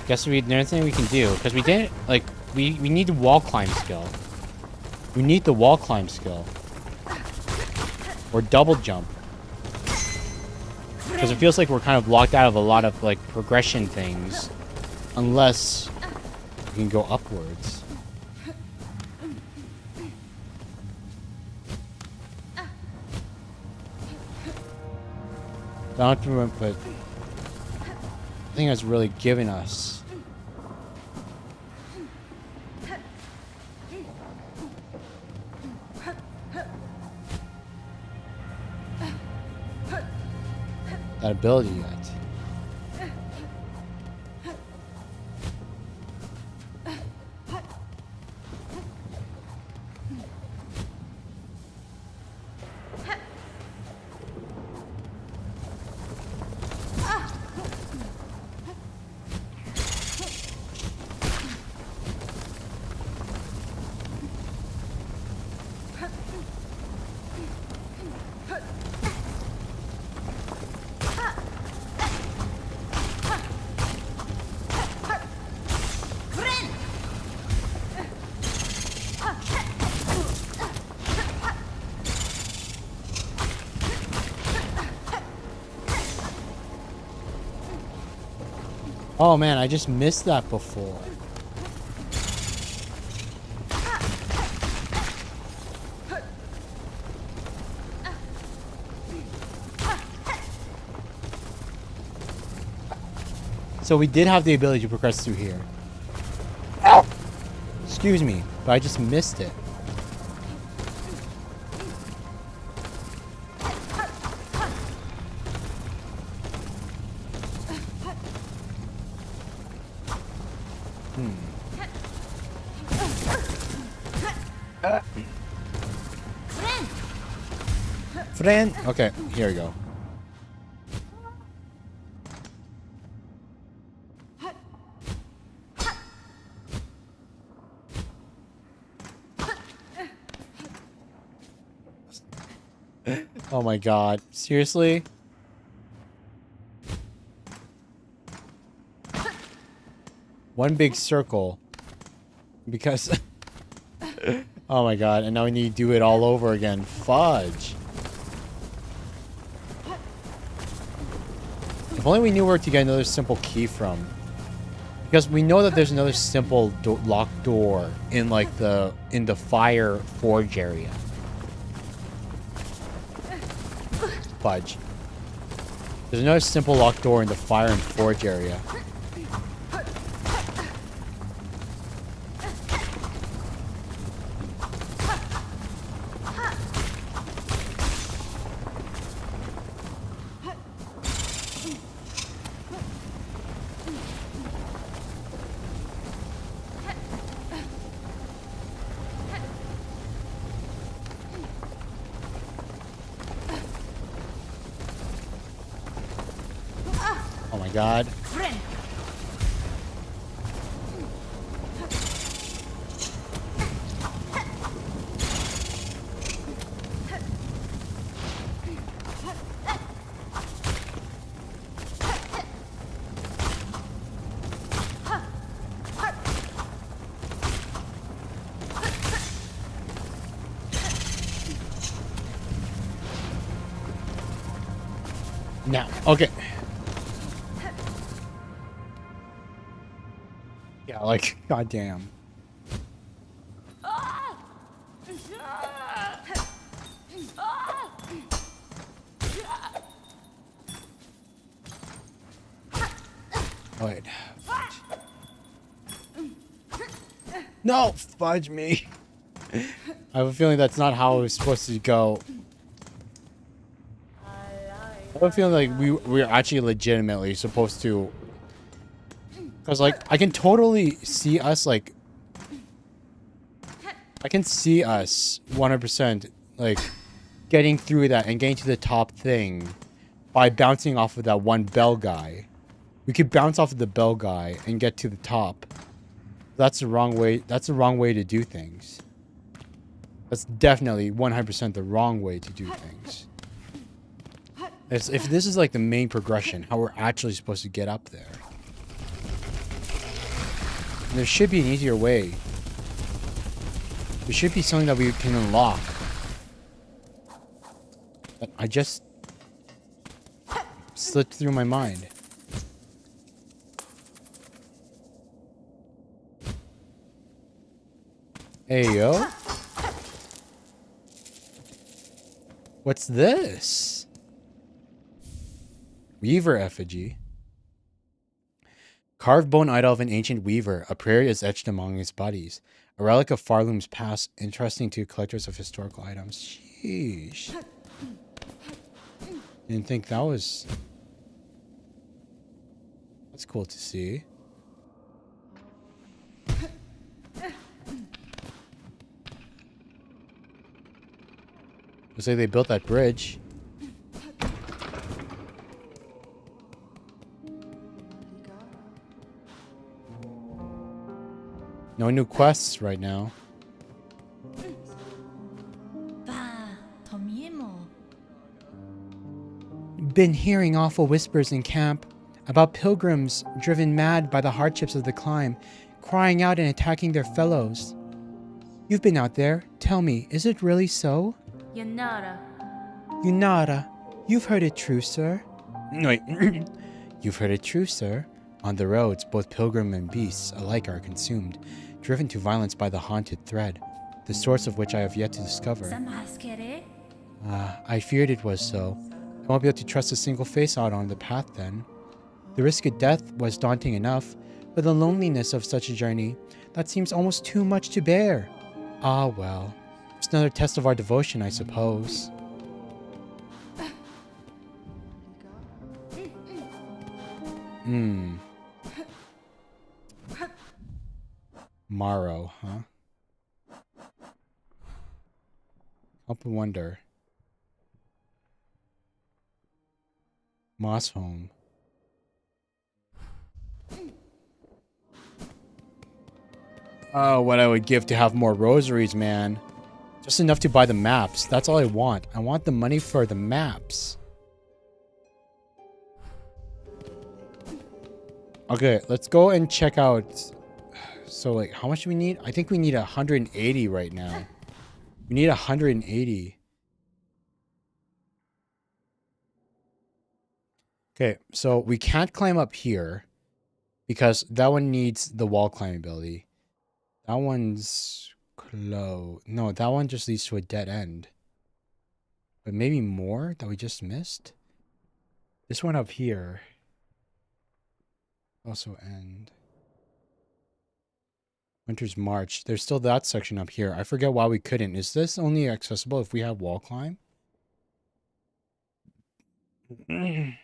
Guess there's nothing we can do, because we didn't, like, we need the wall climb skill. We need the wall climb skill. Or double jump. Because it feels like we're kind of locked out of a lot of, like, progression things. Unless we can go upwards. I don't remember, but I think that's really giving us. That ability yet. Oh man, I just missed that before. So we did have the ability to progress through here. Ow! Excuse me, but I just missed it. Friend. Okay, here we go. Oh my god. Seriously? One big circle. Because... oh my god, and now we need to do it all over again. Fudge. If only we knew where to get another simple key from. Because we know that there's another simple locked door in like in the fire forge area. Fudge. There's another simple locked door in the fire and forge area. God. Now, okay. Yeah, like, goddamn. Wait. No, fudge me. I have a feeling that's not how it was supposed to go. I have a feeling like we're actually legitimately supposed to. Because, like, I can totally see us, like... I can see us 100%, like, getting through that and getting to the top thing by bouncing off of that one bell guy. We could bounce off of the bell guy and get to the top. That's the wrong way. That's the wrong way to do things. That's definitely 100% the wrong way to do things. If this is like the main progression, how we're actually supposed to get up there. And there should be an easier way. There should be something that we can unlock. But I just slipped through my mind. Hey, yo. What's this? Weaver effigy. Carved bone idol of an ancient weaver. A prayer is etched among his bodies. A relic of Farloom's past, interesting to collectors of historical items. Sheesh. Didn't think that was... That's cool to see. Looks like they built that bridge. No new quests right now. Been hearing awful whispers in camp about pilgrims driven mad by the hardships of the climb, crying out and attacking their fellows. You've been out there. Tell me, is it really so? Yanara. Yunara, you've heard it true, sir. Wait, you've heard it true, sir. On the roads, both pilgrim and beasts alike are consumed, driven to violence by the haunted thread, the source of which I have yet to discover. I feared it was so. I won't be able to trust a single face out on the path then. The risk of death was daunting enough, but the loneliness of such a journey, that seems almost too much to bear. Ah, well. It's another test of our devotion, I suppose. Morrow, huh? Help and wonder. Moss home. Oh, what I would give to have more rosaries, man. Just enough to buy the maps. That's all I want. I want the money for the maps. Okay, let's go and check out. So, like, how much do we need? I think we need 180 right now. We need 180. Okay, so we can't climb up here because that one needs the wall climbing ability. That one's close. No, that one just leads to a dead end. But maybe more that we just missed? This one up here. Also end. Winter's March. There's still that section up here. I forget why we couldn't. Is this only accessible if we have wall climb? And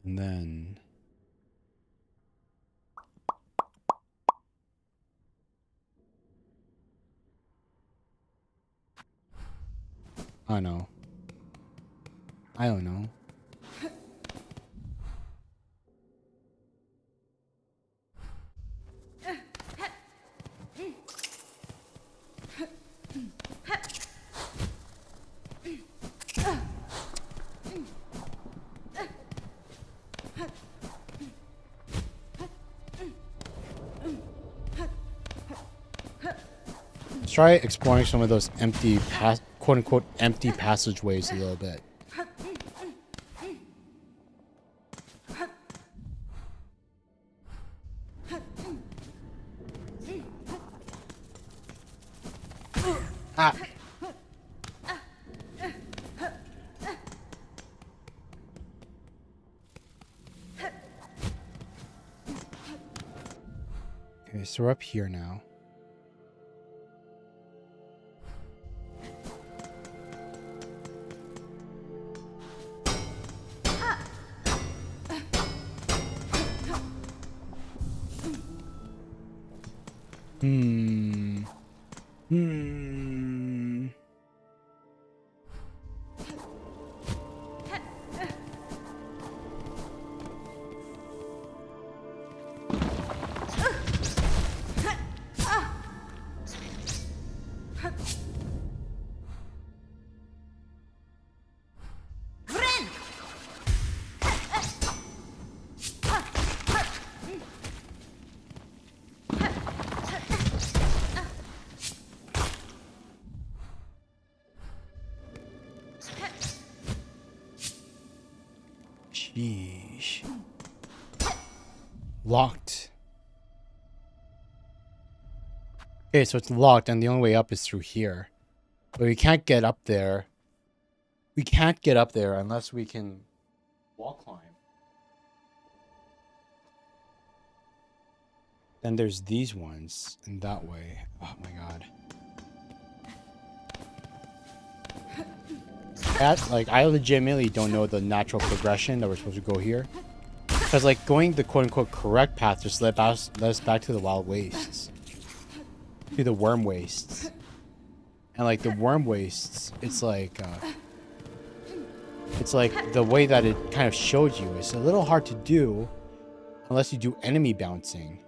then... I know. I don't know. Let's try exploring some of those empty quote-unquote empty passageways a little bit. Ah. Okay, so we're up here now. Hmm. Sheesh. Locked. Okay, so it's locked and the only way up is through here. But we can't get up there. We can't get up there unless we can wall climb. Then there's these ones in that way. Oh my god. I legitimately don't know the natural progression that we're supposed to go here. Because, like, going the quote-unquote correct path just led us back to the wild wastes. To the worm wastes. And, like, the worm wastes, it's like the way that it kind of showed you is a little hard to do unless you do enemy bouncing.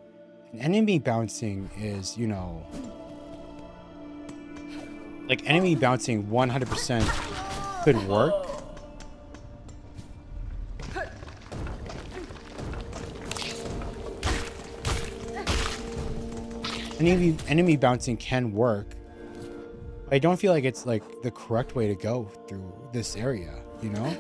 And enemy bouncing is, you know... Like, enemy bouncing 100% could work. Enemy bouncing can work. But I don't feel like it's like the correct way to go through this area, you know?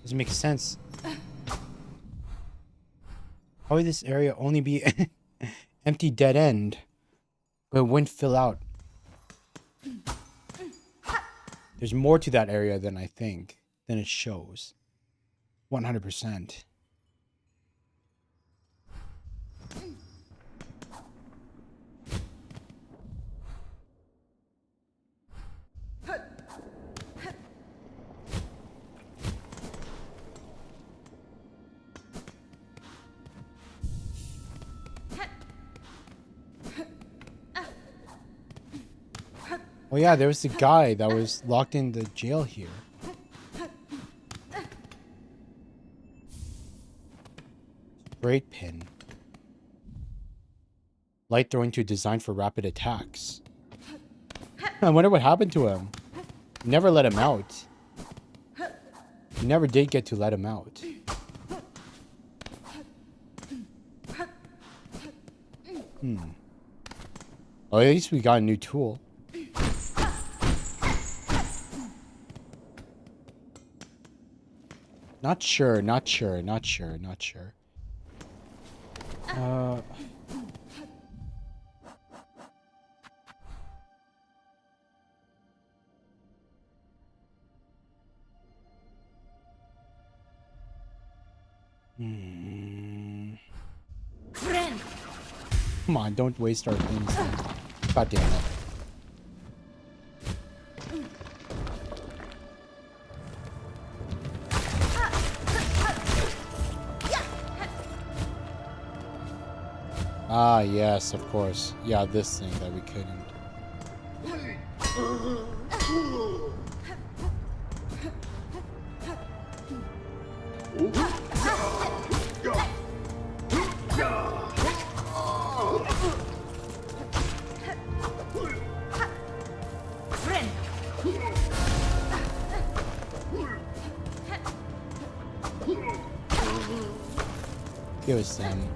Doesn't make sense. How would this area only be empty dead end, but it wouldn't fill out? There's more to that area than I think, than it shows. 100%. Oh yeah, there was the guy that was locked in the jail here. Great pin. Light throwing to design for rapid attacks. I wonder what happened to him. Never let him out. You never did get to let him out. Oh, at least we got a new tool. Not sure. Friend. Come on, don't waste our things. God damn it. Ah, yes, of course. Yeah, this thing that we couldn't. Friend. Give us some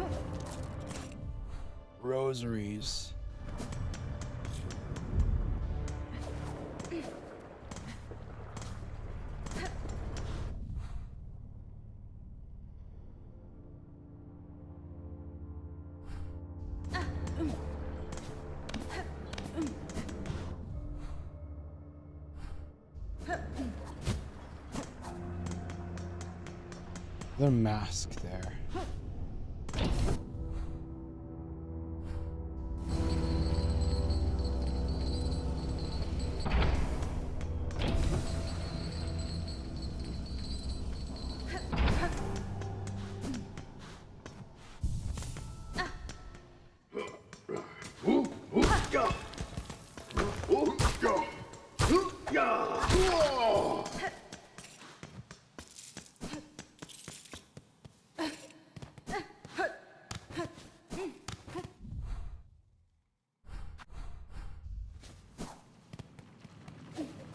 rosaries. Another mask there.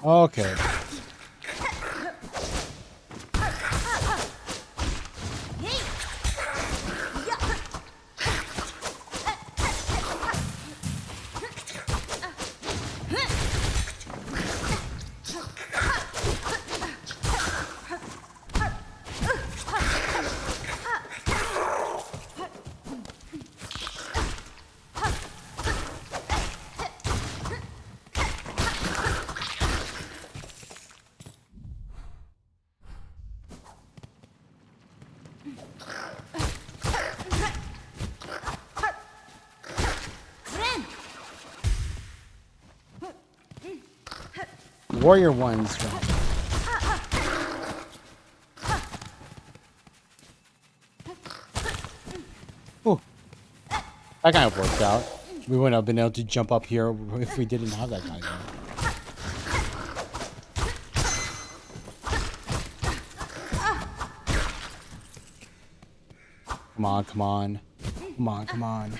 Okay. Warrior ones. Ooh. That kind of worked out. We wouldn't have been able to jump up here if we didn't have that guy there. Come on, come on. Come on, come on.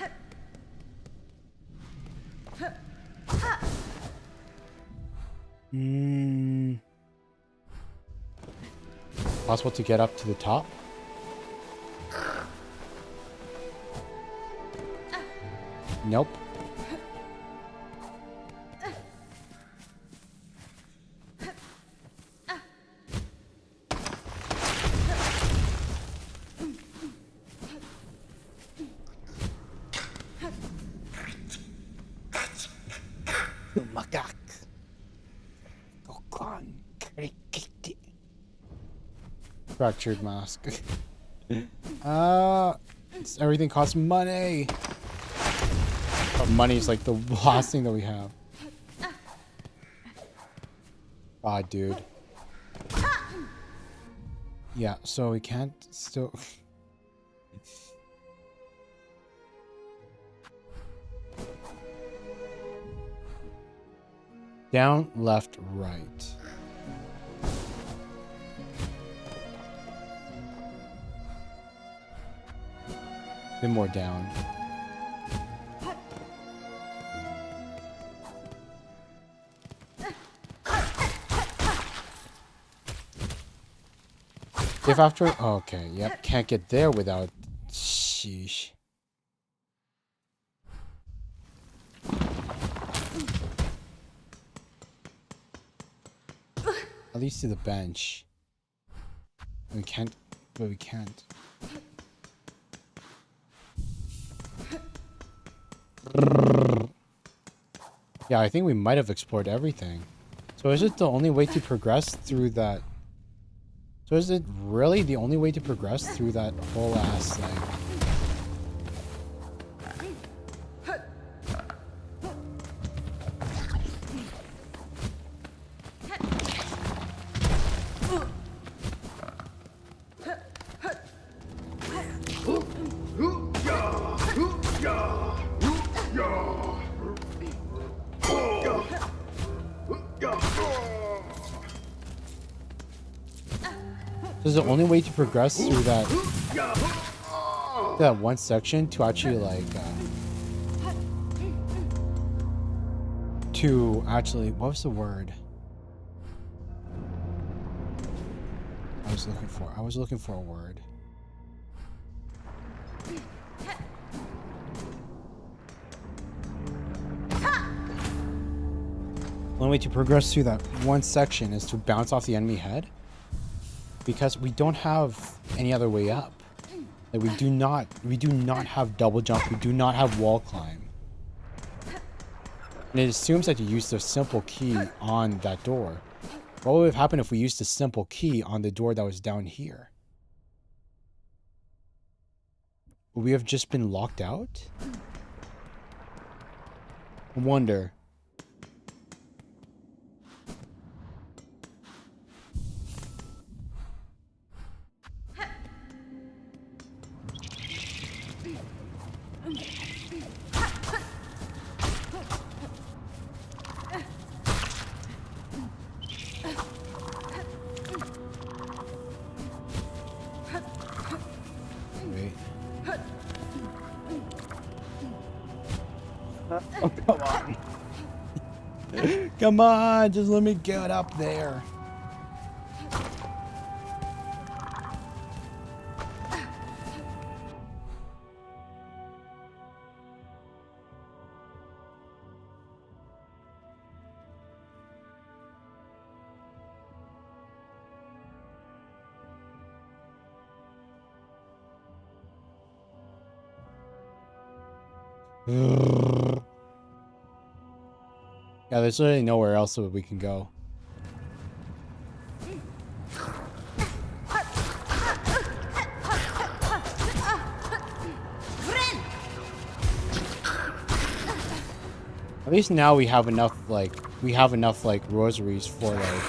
Possible to get up to the top? Nope. Fractured mask. Everything costs money. But money is like the last thing that we have. God, dude. Yeah, so we can't still. Down, left, right. Then more down. If after... Okay, yep. Can't get there without... Sheesh. At least to the bench. We can't... But we can't. Yeah, I think we might have explored everything. So is it the only way to progress through that So is it really the only way to progress through that whole ass like? This is the only way to progress through that one section to actually like to actually, what was the word I was looking for? I was looking for a word. The only way to progress through that one section is to bounce off the enemy head. Because we don't have any other way up. Like we do not have double jump, we do not have wall climb. And it assumes that you use the simple key on that door. What would have happened if we used the simple key on the door that was down here? Would we have just been locked out? I wonder. Oh, come on. Come on, just let me get up there. Yeah, there's really nowhere else that we can go. At least now we have enough like rosaries for like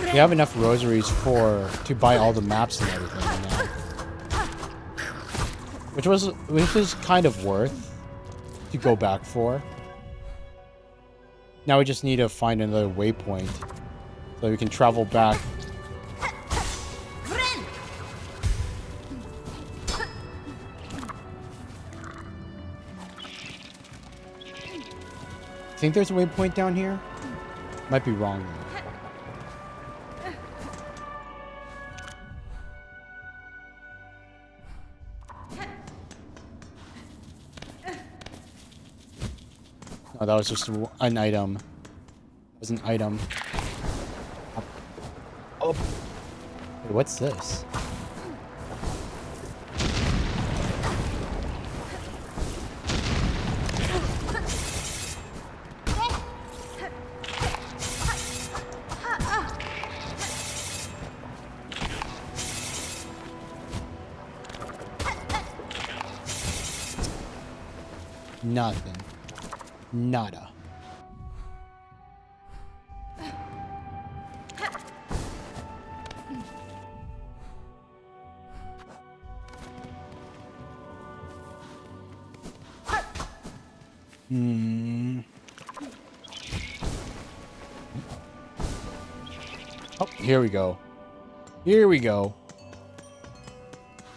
we have enough rosaries to buy all the maps and everything now. Which is kind of worth to go back for. Now we just need to find another waypoint so we can travel back. Think there's a waypoint down here? Might be wrong though. Oh, that was just an item. It was an item. Oh. Wait, what's this? Nothing. Nada. Oh, here we go. Here we go.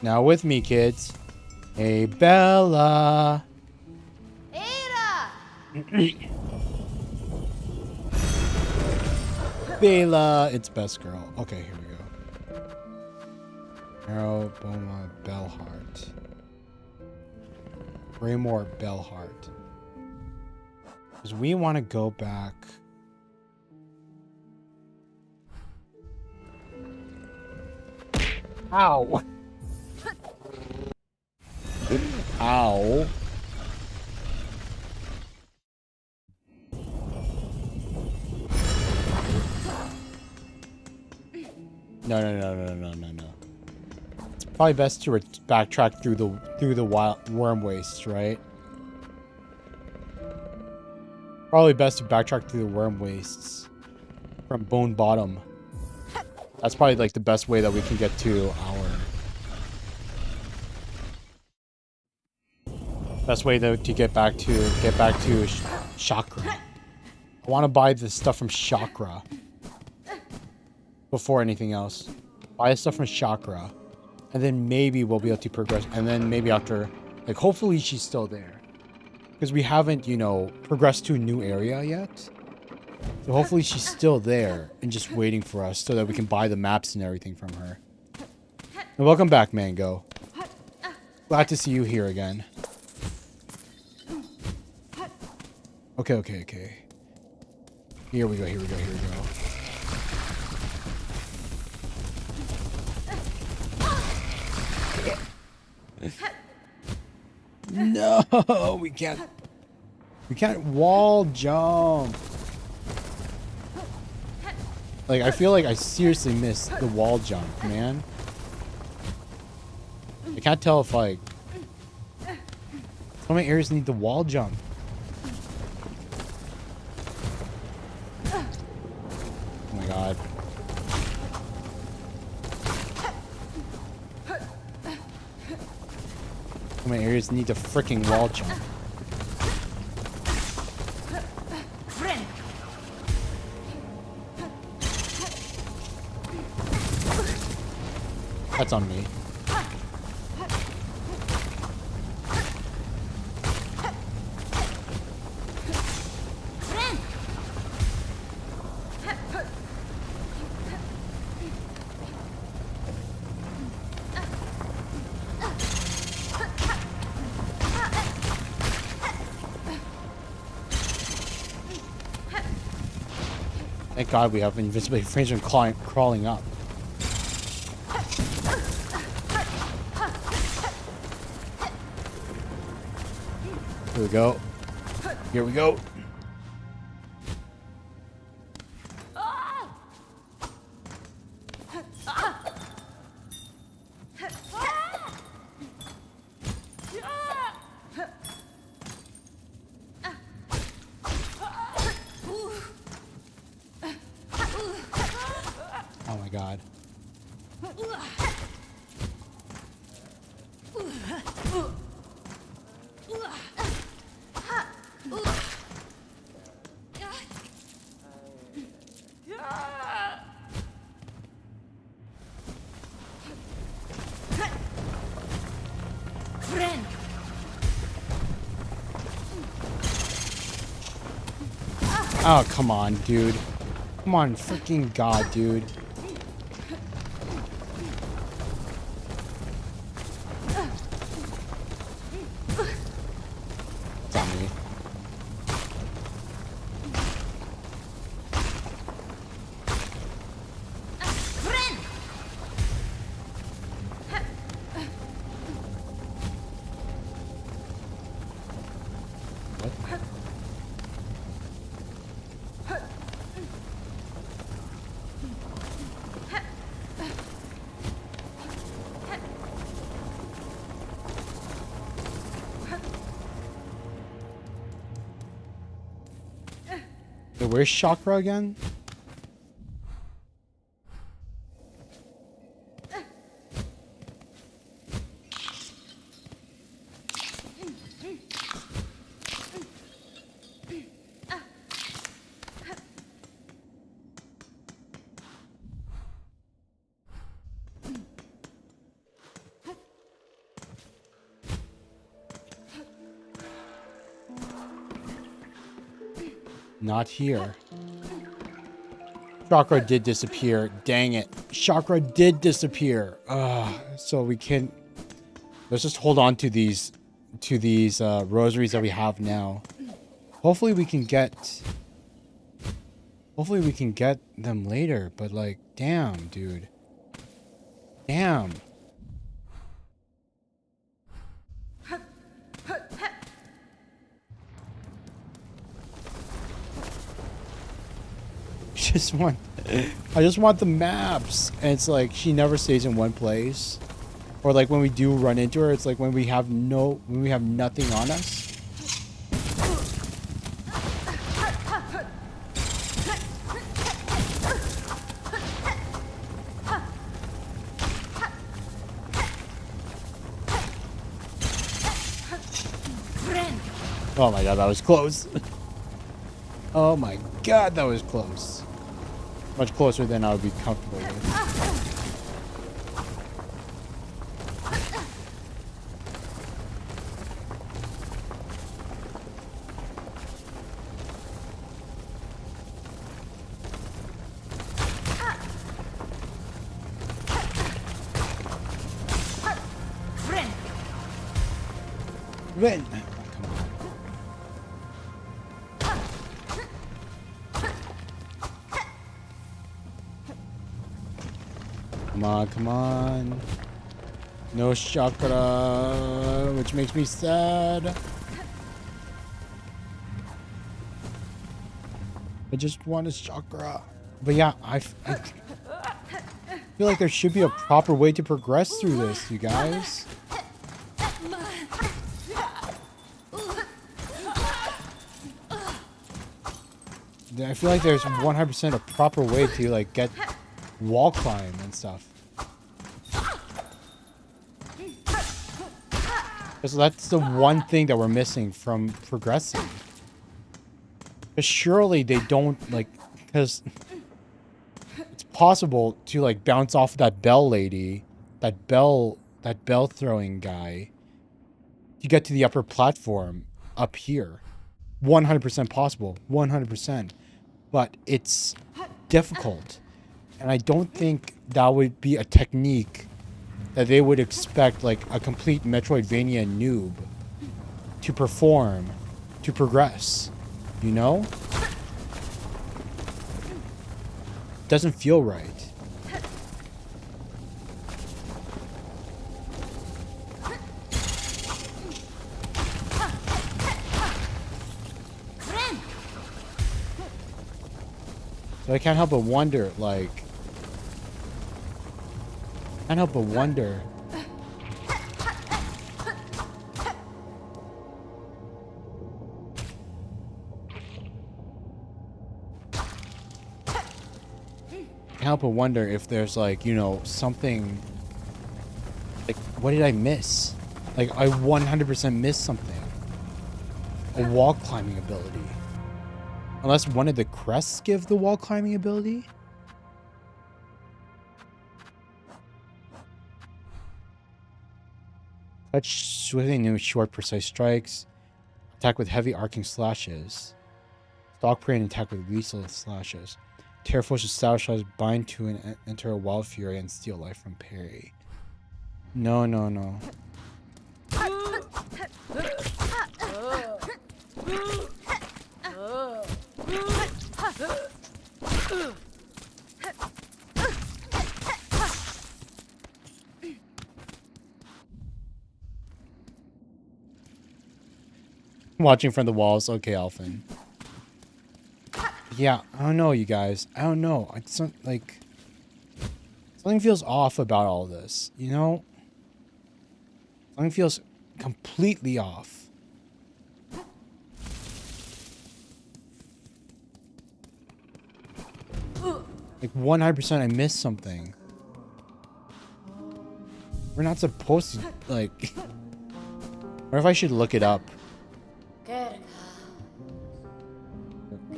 Now with me, kids. Hey, Bella. Bella, it's best girl. Okay, here we go. Arrow, Boma, Bellheart. Raymore, Bellheart. Because we want to go back. Ow! Ow. No. It's probably best to backtrack through the wild worm wastes, right? Probably best to backtrack through the worm wastes from Bone Bottom. That's probably like the best way that we can get to our best way to get back to Chakra. I want to buy the stuff from Chakra before anything else. Buy the stuff from Chakra, and then maybe we'll be able to progress. And then maybe after, like, hopefully she's still there, because we haven't, you know, progressed to a new area yet. So hopefully she's still there and just waiting for us so that we can buy the maps and everything from her. And welcome back, Mango. Glad to see you here again. Okay. Here we go. No, we can't wall jump. Like, I feel like I seriously missed the wall jump, man. I can't tell if, like, so many areas need the wall jump. Oh my god. So many areas need the freaking wall jump. That's on me. Thank God we have invisibility frames from crawling up. Here we go. Here we go. Oh my God. Oh, come on, dude. Come on, freaking God, dude. It's on me. What? Wait, where's Chakra again? Not here. Chakra did disappear. Dang it. Chakra did disappear. So we can... Let's just hold on to these rosaries that we have now. Hopefully we can get them later, but like, damn, dude. Damn. just want the maps. And it's like she never stays in one place. Or like when we do run into her, it's like when we have nothing on us. Oh my god, that was close. Oh my god, that was close. Much closer than I would be comfortable with. Ren. Come on, come on. No chakra, which makes me sad. I just want a chakra. But yeah, I feel like there should be a proper way to progress through this, you guys. I feel like there's 100% a proper way to like get wall climb and stuff. Because that's the one thing that we're missing from progressing. Because surely they don't like, because it's possible to like bounce off that bell lady, that bell throwing guy, to get to the upper platform up here. 100% possible, 100%. But it's difficult. And I don't think that would be a technique that they would expect like a complete Metroidvania noob to perform, to progress, you know? Doesn't feel right. So I can't help but wonder, like... Can't help but wonder... Can't help but wonder if there's, like, you know, something... Like, what did I miss? Like, I 100% missed something. A wall climbing ability. Unless one of the crests give the wall climbing ability? Touch swiftly new short precise strikes. Attack with heavy arcing slashes. Stalk prey and attack with lethal slashes. Tear forces style shots, bind to and enter a wild fury and steal life from parry. No, no, no. Watching from the walls. Okay, Alphin. Yeah, I don't know, you guys. I don't know. It's like... Something feels off about all this, you know? Something feels completely off. Like 100% I missed something. We're not supposed to, like... What if I should look it up?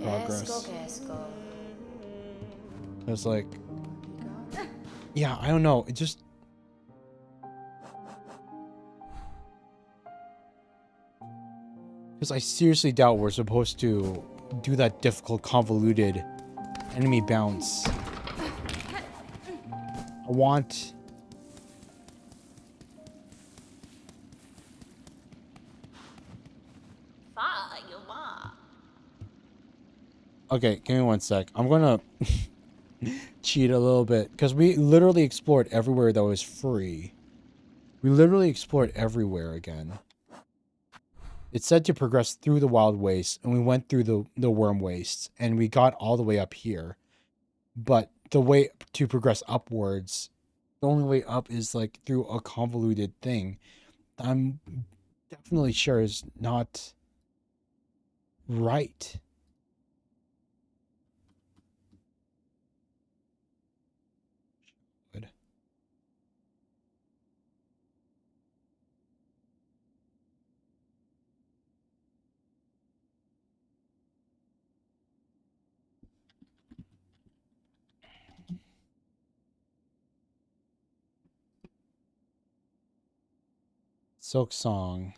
Progress. It's like... Yeah, I don't know. It just... Because I seriously doubt we're supposed to do that difficult, convoluted enemy bounce. I want... Okay, give me one sec. I'm gonna cheat a little bit because we literally explored everywhere that was free. We literally explored everywhere again. It said to progress through the wild wastes, and we went through the worm wastes, and we got all the way up here. but the way to progress upwards, the only way up is like through a convoluted thing. I'm definitely sure is not right. Good. Silksong.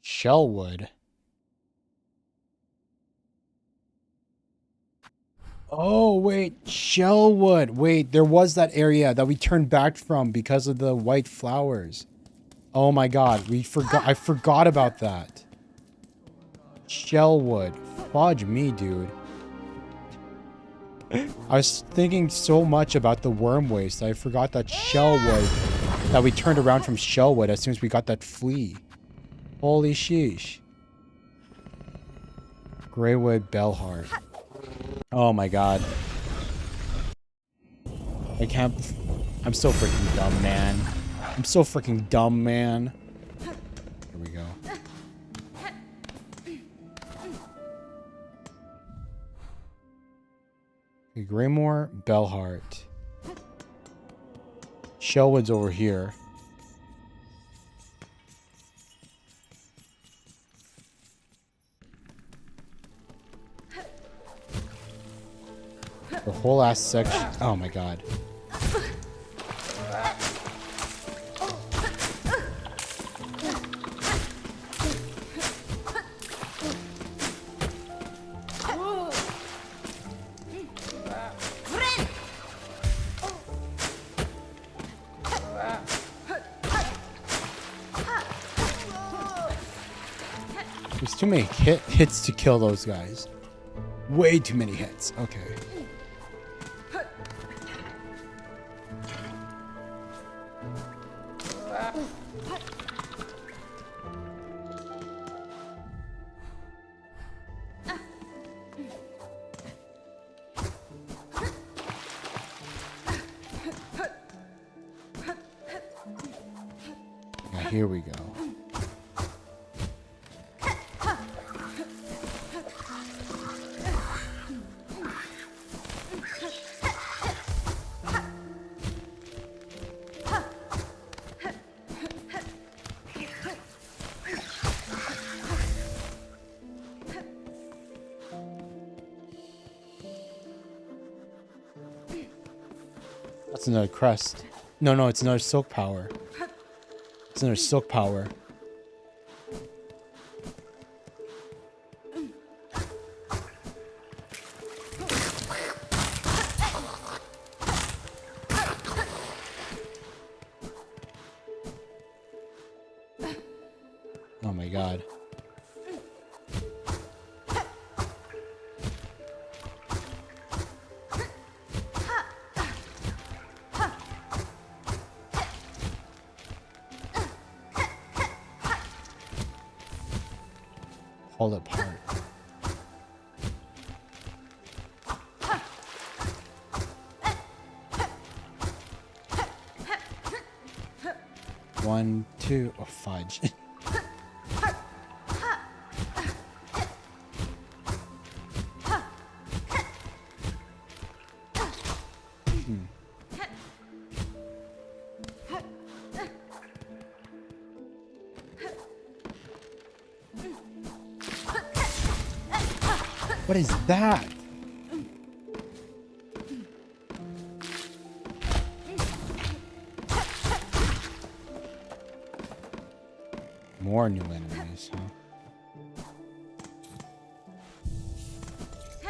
Shellwood. Oh, wait, Shellwood. Wait, there was that area that we turned back from because of the white flowers. Oh my god, I forgot about that. Shellwood. Fudge me, dude. I was thinking so much about the worm waste, I forgot that Shellwood, that we turned around from Shellwood as soon as we got that flea. Holy sheesh. Greywood Bellheart. Oh my god. I can't... I'm so freaking dumb, man. I'm so freaking dumb, man. Here we go. Okay, Greymore, Bellheart. Shellwood's over here. The whole ass section. Oh my god. There's too many hits to kill those guys. Way too many hits. Okay. Now here we go. That's another crest. No, it's another silk power. It's another silk power. Oh my god. Hold it apart. One, two, oh fudge. What is that? More new enemies, huh?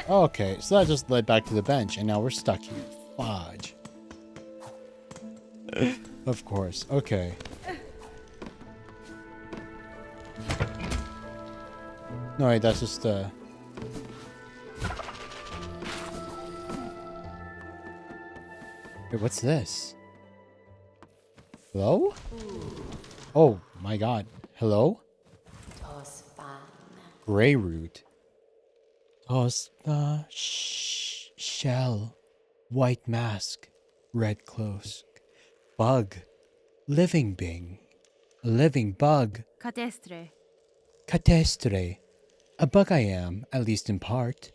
Okay, so that just led back to the bench, and now we're stuck here. Fudge. Of course. Okay. No, wait, that's just Wait, what's this? Hello? Oh my god. Hello? Gray root. Shell. White mask. Red cloak. Bug. Living being. A living bug. Catestre. Catestre. A bug I am, at least in part.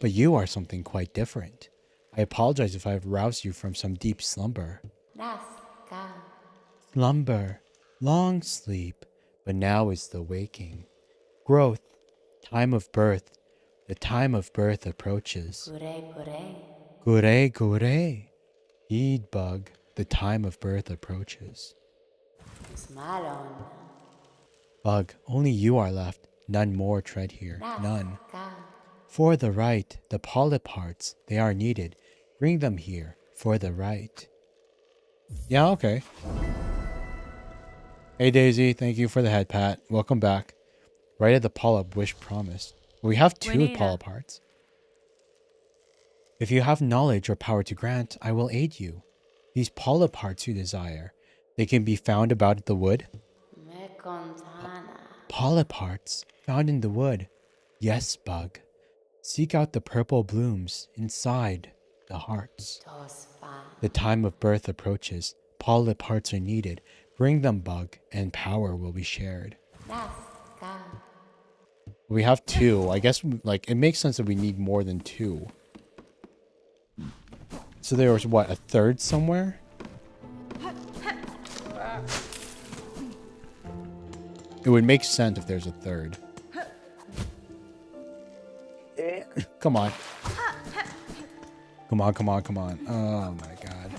But you are something quite different. I apologize if I have roused you from some deep slumber. Slumber. Long sleep. But now is the waking. Growth. Time of birth. The time of birth approaches. Gure gure. Heed bug. The time of birth approaches. Bug, only you are left. None more tread here. None. For the right, the polyp hearts, they are needed. Bring them here. For the right. Yeah, okay. Hey Daisy, thank you for the head pat. Welcome back. Right at the polyp wish promised. We have 2 polyp hearts. If you have knowledge or power to grant, I will aid you. These polyp hearts you desire, they can be found about the wood. Polyp hearts found in the wood. Yes, bug. Seek out the purple blooms inside the hearts. The time of birth approaches. Polyp hearts are needed. Bring them, bug, and power will be shared. We have 2. I guess, like, it makes sense that we need more than 2. So there was, what, a third somewhere? It would make sense if there's a third. Come on. Come on, come on, come on. Oh my god.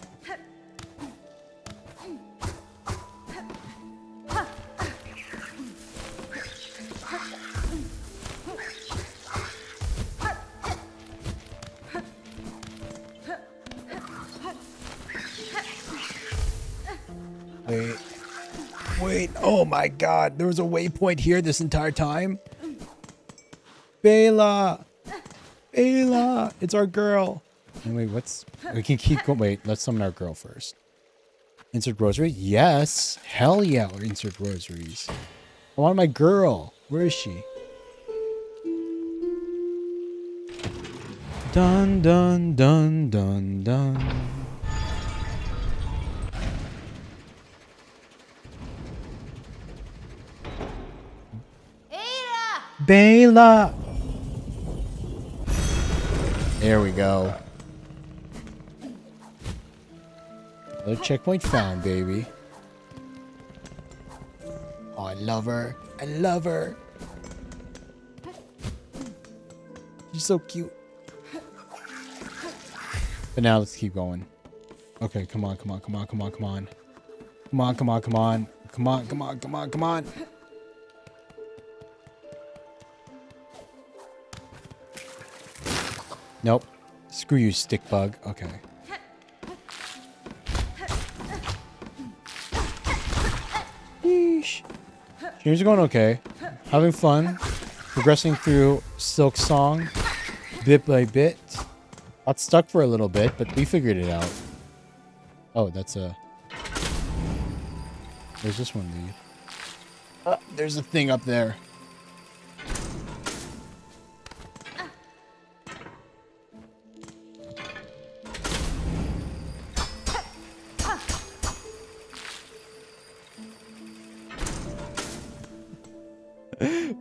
Wait, oh my god, there was a waypoint here this entire time? Bela! Bela! It's our girl! And wait, we can keep going. Wait, let's summon our girl first. Insert rosary? Yes! Hell yeah, we're insert rosaries. I want my girl. Where is she? Dun dun dun dun dun. Bela! There we go. Another checkpoint found, baby. Oh, I love her. I love her. She's so cute. But now let's keep going. Okay, come on, come on, come on, come on, come on. Come on, come on, come on. Come on, come on, come on, come on. Nope. Screw you, stick bug. Okay. Yeesh. Streams are going okay. Having fun. Progressing through Silksong bit by bit. Got stuck for a little bit, but we figured it out. Oh, that's a... Where's this one lead? Oh, there's a thing up there.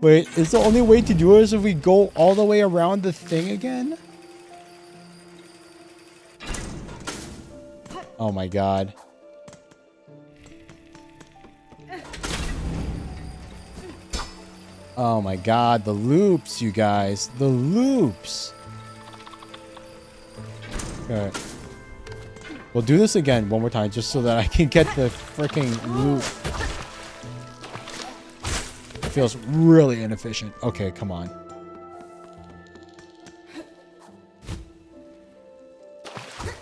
Wait, is the only way to do it is if we go all the way around the thing again? Oh my god. Oh my god, the loops, you guys. The loops. Okay. We'll do this again one more time just so that I can get the freaking loop. It feels really inefficient. Okay, come on.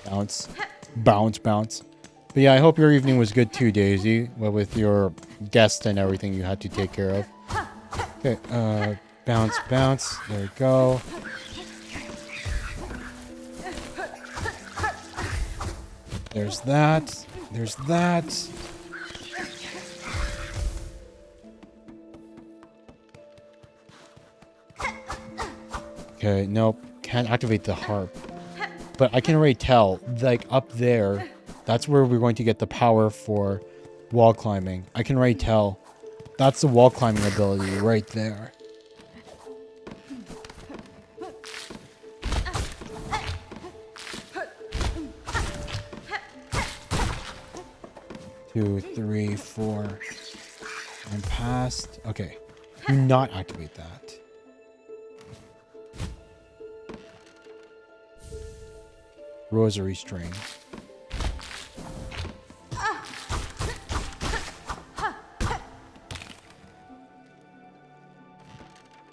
Bounce. Bounce, bounce. But yeah, I hope your evening was good too, Daisy. Well, with your guest and everything you had to take care of. Okay, bounce, bounce. There we go. There's that. There's that. Okay, nope. Can't activate the harp. But I can already tell, like, up there, that's where we're going to get the power for wall climbing. I can already tell. That's the wall climbing ability right there. Two, three, four. I'm past. Okay. Do not activate that. Rosary string.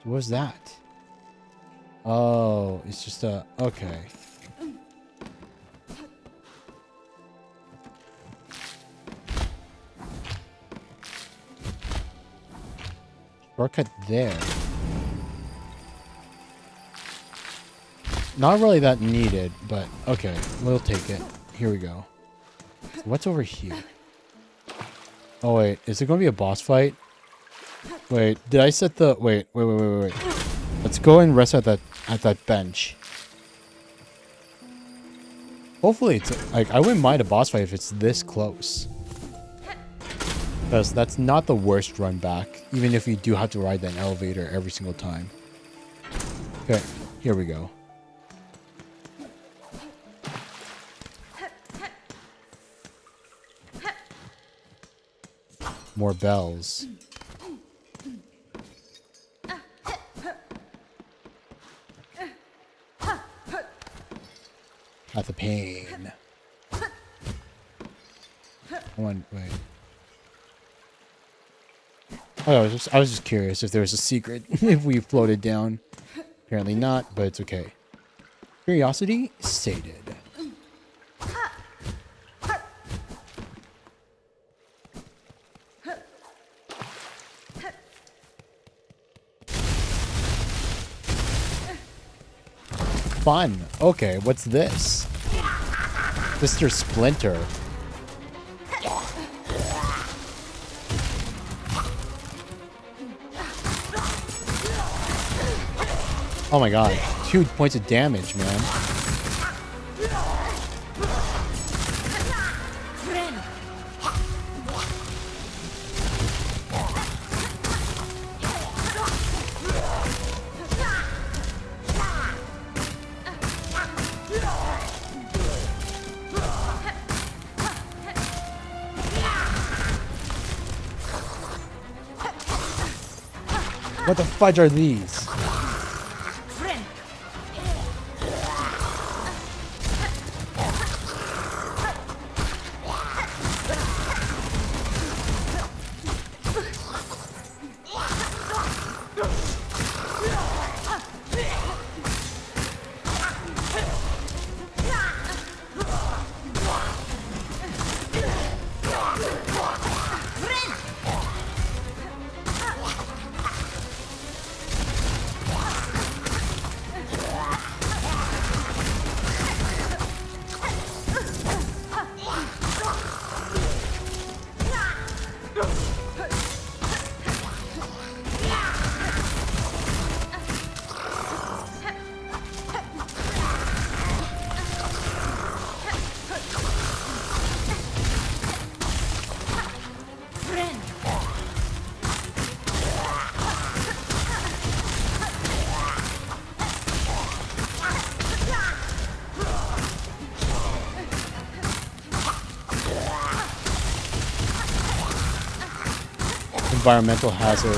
What was that? Oh, it's just a... Okay. Shortcut there. Not really that needed, but okay. We'll take it. Here we go. So what's over here? Oh, wait. Is it going to be a boss fight? Wait, did I set the... Wait. Let's go and rest at that bench. Hopefully it's... Like, I wouldn't mind a boss fight if it's this close. Because that's not the worst run back. Even if you do have to ride that elevator every single time. Okay, here we go. More bells. At the pain. One wait. Oh, I was just curious if there was a secret if we floated down. Apparently not, but it's okay. Curiosity sated. Fun. Okay, what's this? Mr. Splinter. Oh my god. 2 points of damage, man. What the fudge are these? Environmental hazards.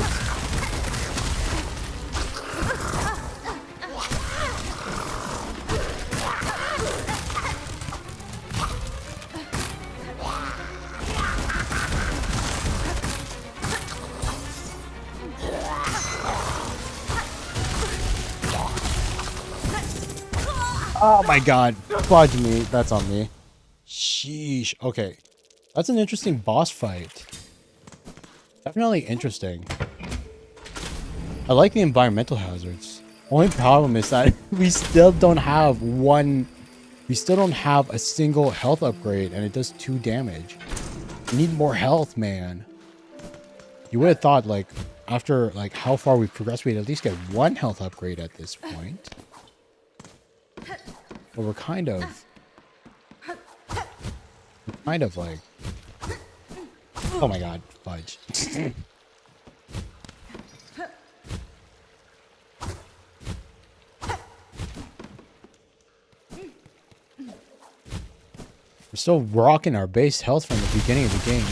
Oh my god. Fudge me. That's on me. Sheesh. Okay. That's an interesting boss fight. Definitely interesting. I like the environmental hazards. Only problem is that we still don't have a single health upgrade and it does 2 damage. We need more health, man. You would have thought, like, after, like, how far we've progressed, we'd at least get 1 health upgrade at this point. But we're kind of like... Oh my god, fudge. We're still rocking our base health from the beginning of the game.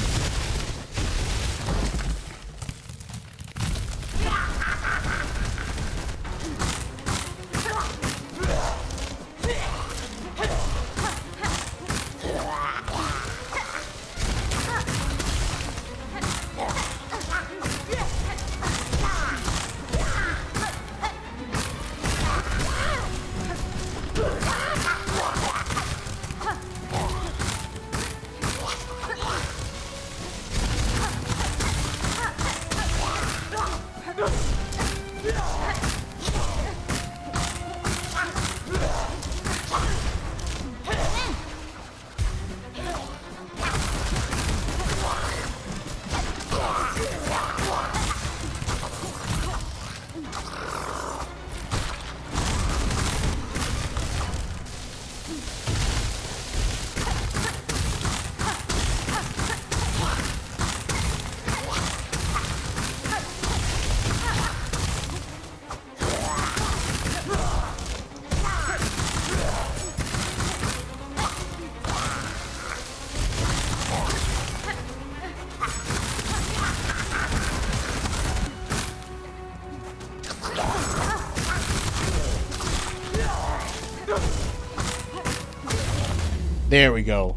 There we go.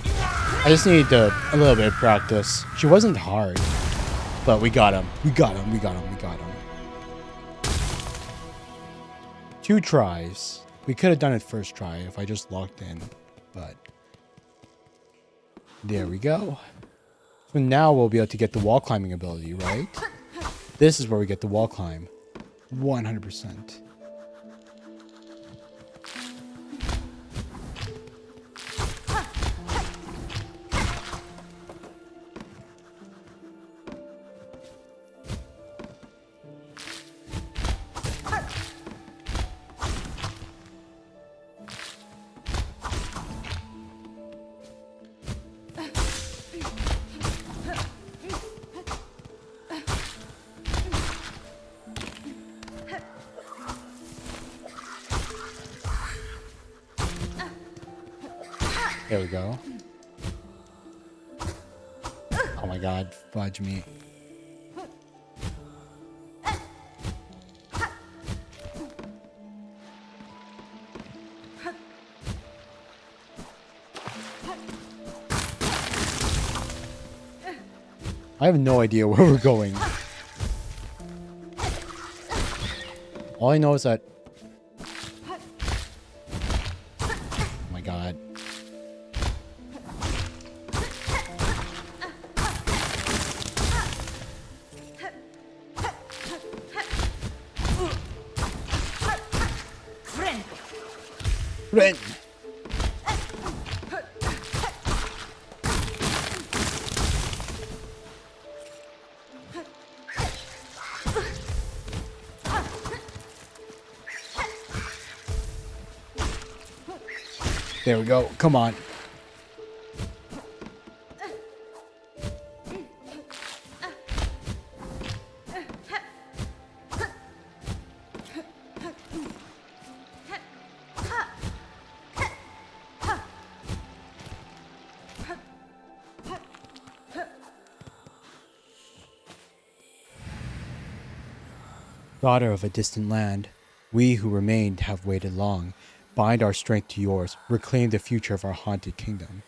I just need a little bit of practice. She wasn't hard, but we got him. We got him. We got him. We got him. 2 tries. We could have done it first try if I just locked in, but there we go. So now we'll be able to get the wall climbing ability, right? This is where we get the wall climb. 100%. There we go. Oh my god, fudge me. I have no idea where we're going. All I know is that... Oh my god. Ren! There we go. Come on. Daughter of a distant land, we who remained have waited long. Bind our strength to yours, reclaim the future of our haunted kingdom.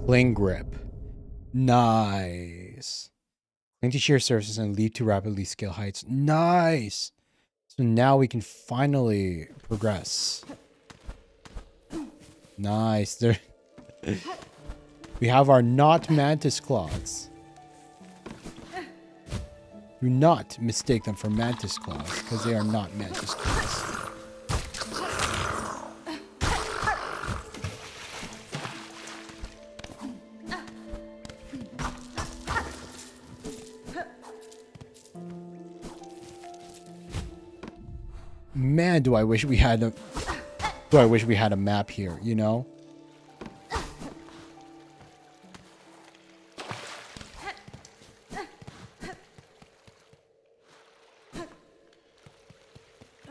Cling grip. Nice. Cling to sheer surfaces and leap to rapidly scale heights. Nice. So now we can finally progress. Nice. There. We have our not mantis claws. Do not mistake them for mantis claws, because they are not mantis claws. Man, do I wish we had a map here, you know?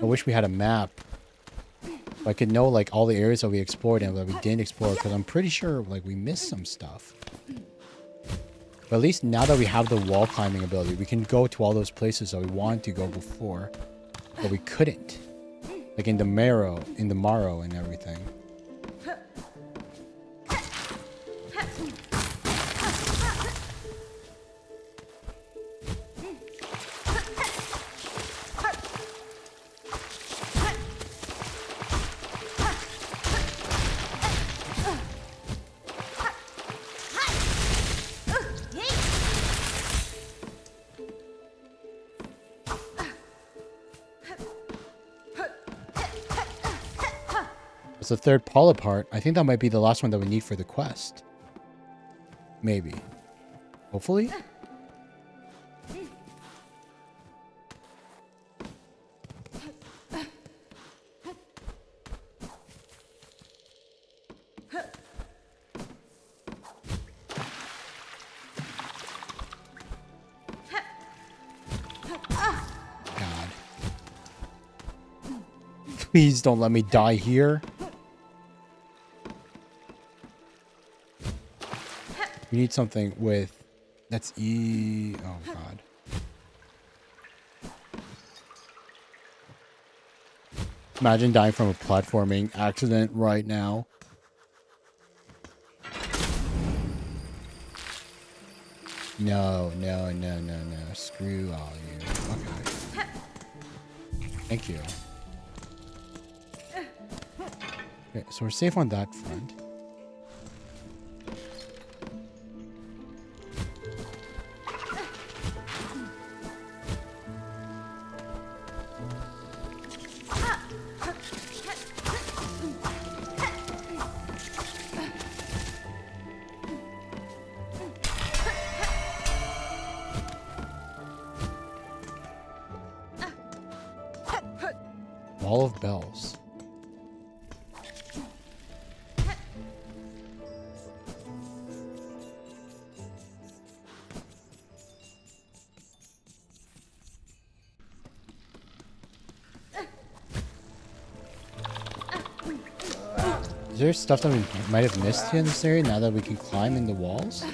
I wish we had a map. I could know like all the areas that we explored and that we didn't explore, because I'm pretty sure like we missed some stuff. But at least now that we have the wall climbing ability, we can go to all those places that we wanted to go before, but we couldn't. Like in the Marrow and everything. It's the third polypart. I think that might be the last one that we need for the quest. Maybe. Hopefully? God. Please don't let me die here. We need something with... That's E... Oh, God. Imagine dying from a platforming accident right now. No. Screw all you. Okay. Thank you. Okay, so we're safe on that front. Wall of bells. Is there stuff that we might have missed here in this area now that we can climb in the walls?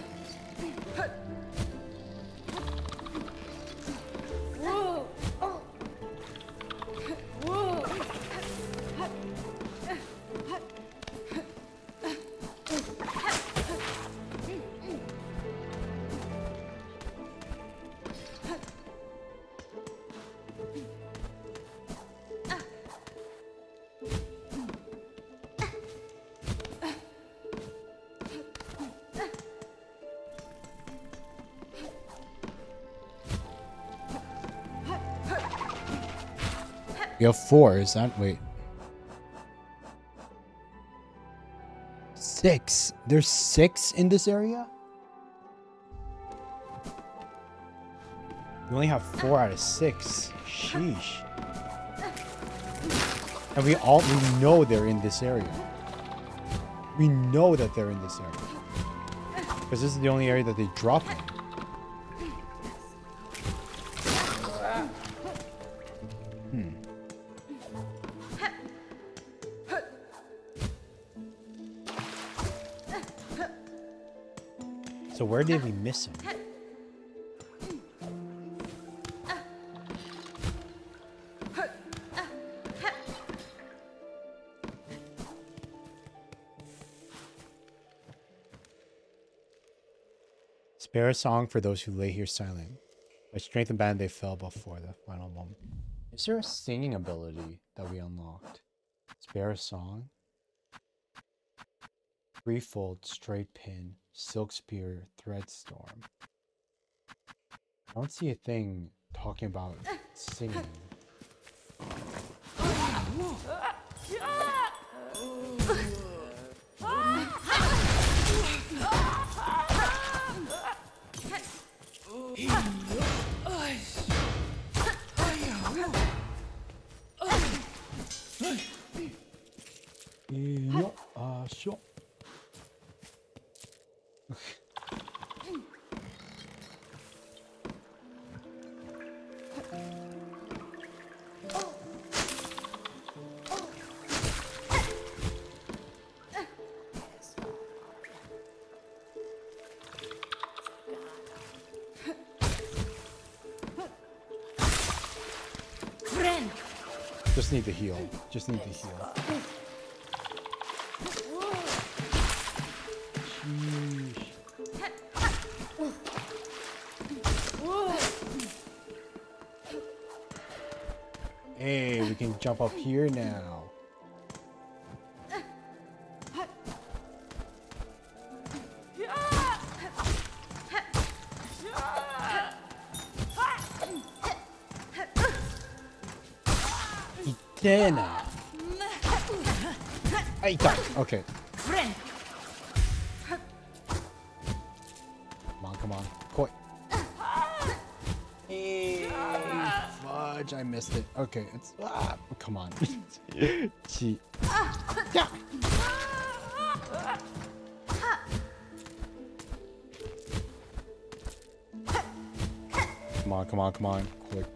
We have 4, is that... Wait. 6. There's 6 in this area? We only have 4 out of 6. Sheesh. And we know they're in this area. We know that they're in this area. Because this is the only area that they drop in. So where did we miss him? Spare a song for those who lay here silent. By strength and band they fell before the final moment. Is there a singing ability that we unlocked? Spare a song? Threefold, straight pin, silk spear, thread storm. I don't see a thing talking about singing. Sure. Friend. Just need to heal. Just need to heal. Sheesh. Hey, we can jump up here now. Itena. Hey, okay. Friend. Come on. Koi. Hey, fudge, I missed it. Okay, it's come on. Gee. Yeah. Come on. Quick.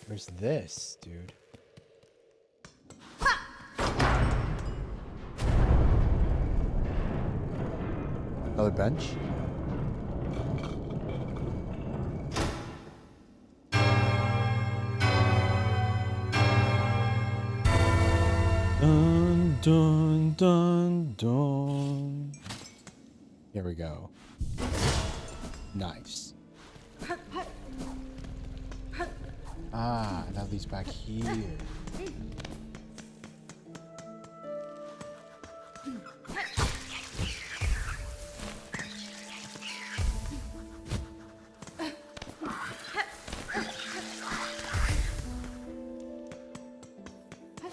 Where's this, dude? Another bench? Dun. Here we go. Nice. That leads back here.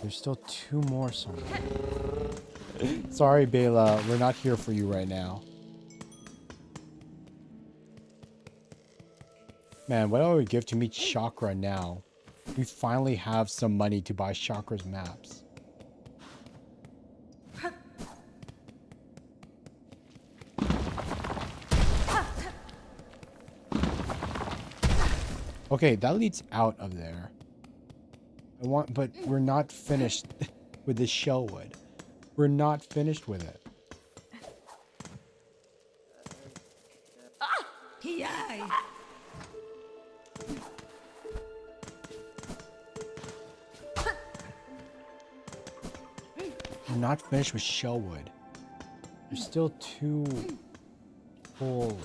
There's still 2 more somewhere. Sorry, Bela, we're not here for you right now. Man, what I would give to meet Chakra now. We finally have some money to buy Chakra's maps. Okay, that leads out of there. But we're not finished with this Shellwood. We're not finished with it. We're not finished with Shellwood. There's still 2 full.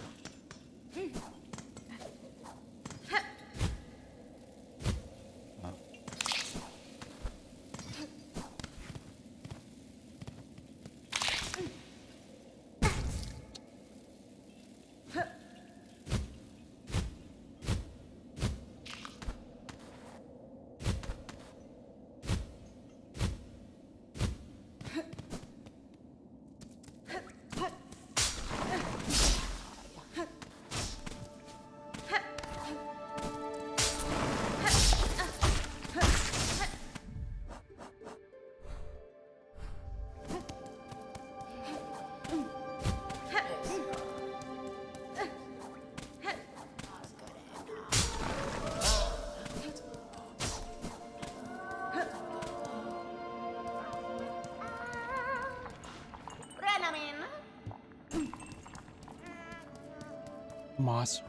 Moss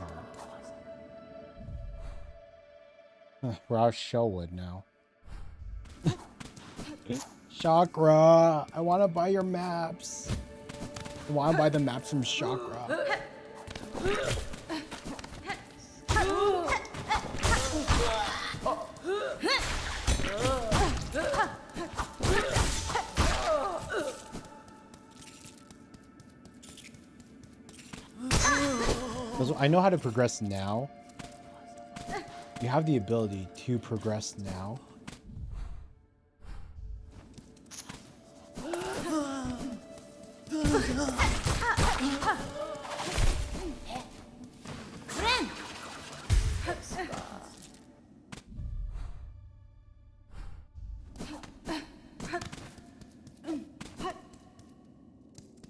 We're out of Shellwood now. Chakra, I want to buy your maps. I want to buy the maps from Chakra. I know how to progress now. You have the ability to progress now.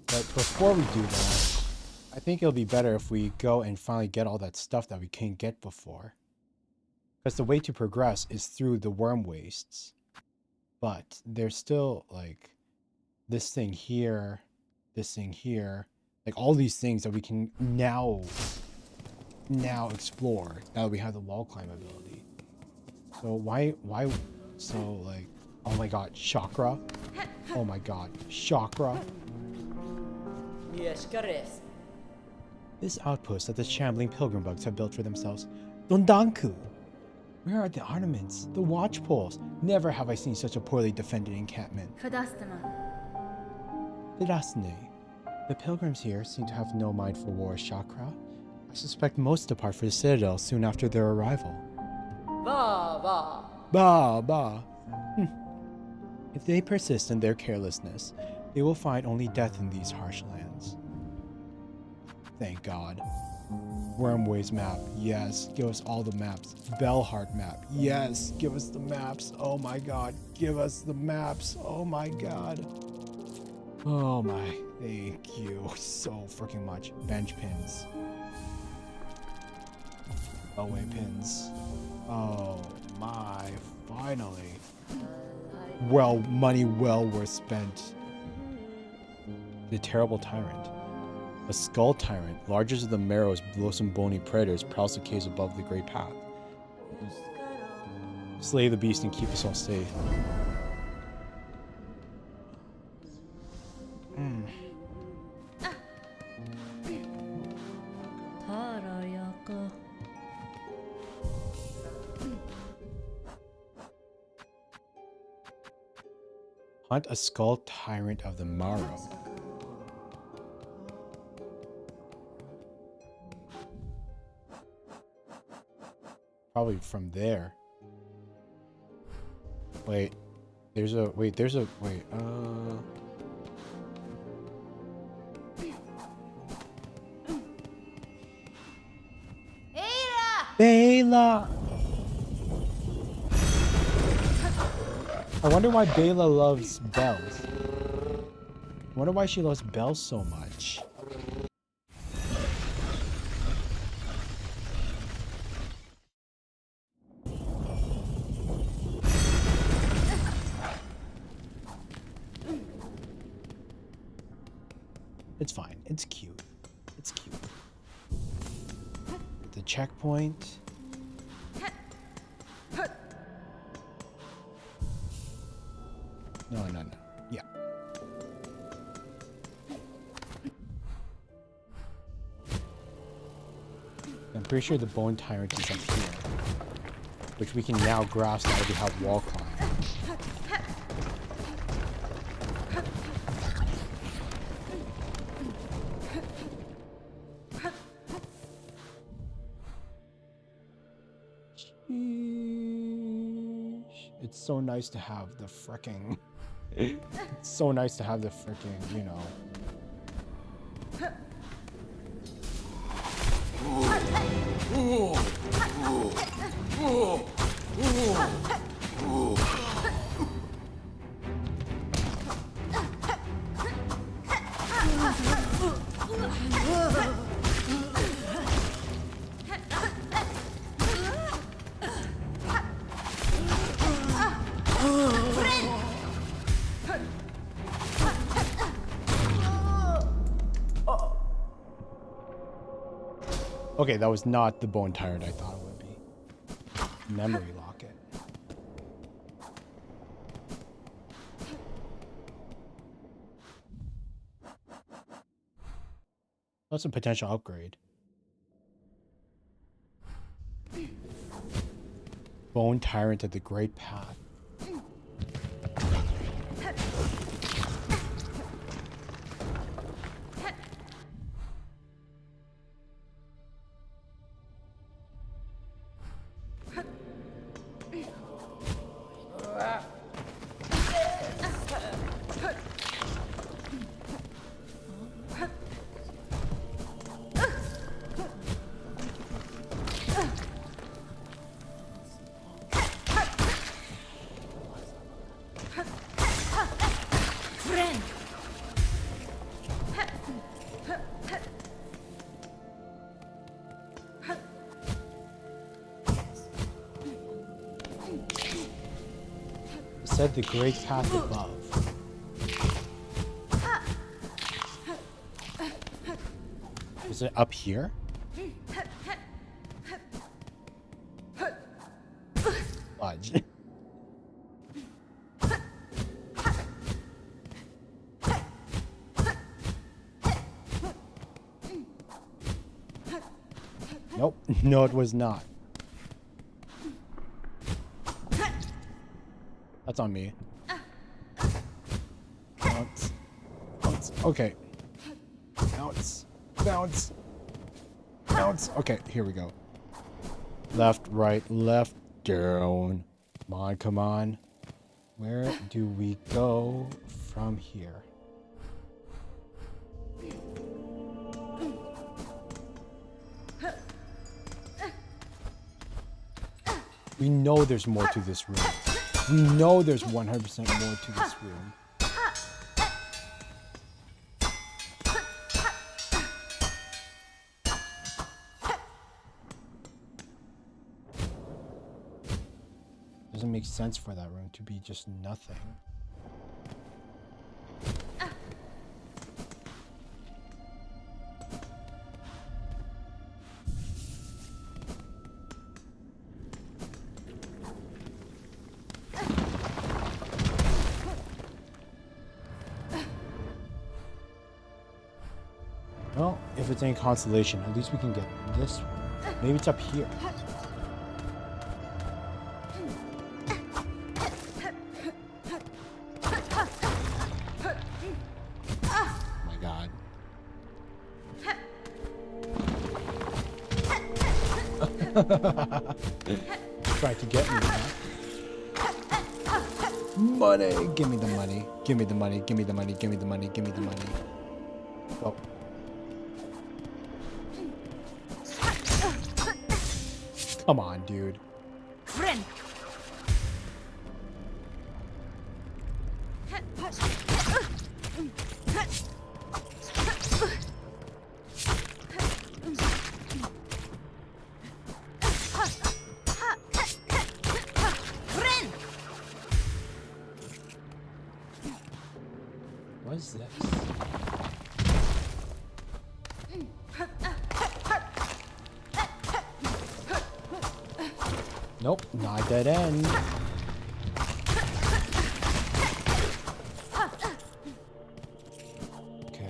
But before we do that, I think it'll be better if we go and finally get all that stuff that we can't get before. Because the way to progress is through the worm wastes. But there's still like this thing here, like all these things that we can now explore now that we have the wall climb ability. So why, so like, oh my god, Chakra. Oh my god, Chakra. Yes, Gares. This outpost that the shambling pilgrim bugs have built for themselves. Dondanku! Where are the ornaments? The watch poles? Never have I seen such a poorly defended encampment. Fadastama. Vidasne. The pilgrims here seem to have no mind for war, Chakra. I suspect most depart for the citadel soon after their arrival. Ba ba. Bah, bah. If they persist in their carelessness, they will find only death in these harsh lands. Thank God. Wormways map, yes, give us all the maps. Bellheart map, yes, give us the maps. Oh my god, give us the maps. Oh my god. Oh my, thank you so freaking much. Bench pins. Away pins. Oh my, finally. Well, money well worth spent. The terrible tyrant. A skull tyrant, largest of the marrows, loathsome bony predators, prowls the caves above the great path. Slay the beast and keep us all safe. Hunt a skull tyrant of the marrow. Probably from there. Wait. There's a wait. Bela! I wonder why Bela loves bells. I wonder why she loves bells so much. It's fine. It's cute. It's cute. The checkpoint. No. Yeah. I'm pretty sure the bone tyrant is up here, which we can now grasp now that we have wall climb. It's so nice to have the fricking. It's so nice to have the fricking, you know. Okay, that was not the bone tyrant I thought it would be. Memory locket. That's a potential upgrade. Bone Tyrant of the Great Path. Said the great path above. Is it up here? Fudge. Nope. No, it was not. That's on me. Bounce. Bounce. Okay. Bounce. Bounce. Bounce. Okay, here we go. Left, right, left, down. Come on, come on. Where do we go from here? We know there's more to this room. We know there's 100% more to this room. Doesn't make sense for that room to be just nothing. Well, if it's any consolation, at least we can get this one. Maybe it's up here. Oh my god. Trying to get me, huh? Money! Give me the money. Give me the money. Give me the money. Give me the money. Give me the money. Oh. Come on, dude. Friend. What is this? Nope, not dead end.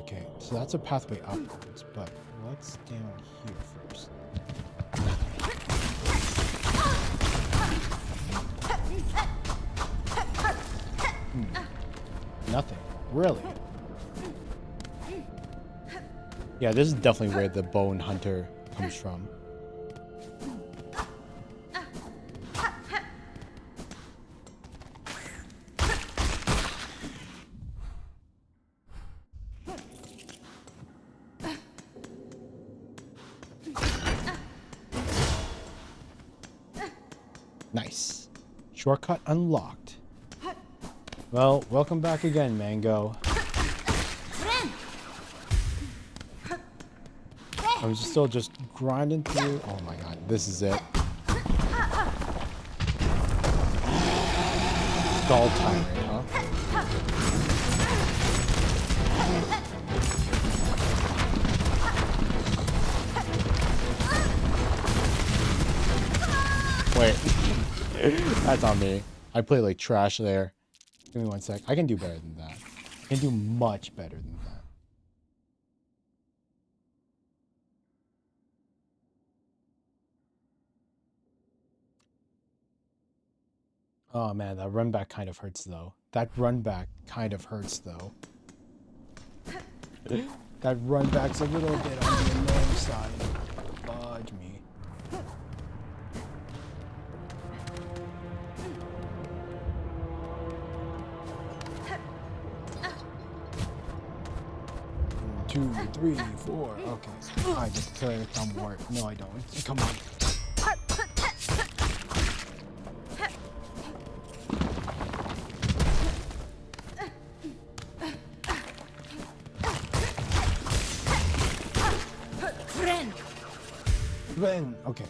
Okay, so that's a pathway upwards, but what's down here first? Nothing, really. Yeah, this is definitely where the bone hunter comes from. Nice. Shortcut unlocked. Well, welcome back again, Mango. I was still just grinding through. Oh my god, this is it. Stall time, huh? Wait. That's on me. I play like trash there. Give me 1 sec. I can do better than that. I can do much better than that. Oh man, that run back kind of hurts though. That run back kind of hurts though. That run back's a little bit on the annoying side. Fudge me. One, 2, 3, 4. Okay. I just kill it thumb warp. No, I don't. Come on. Okay.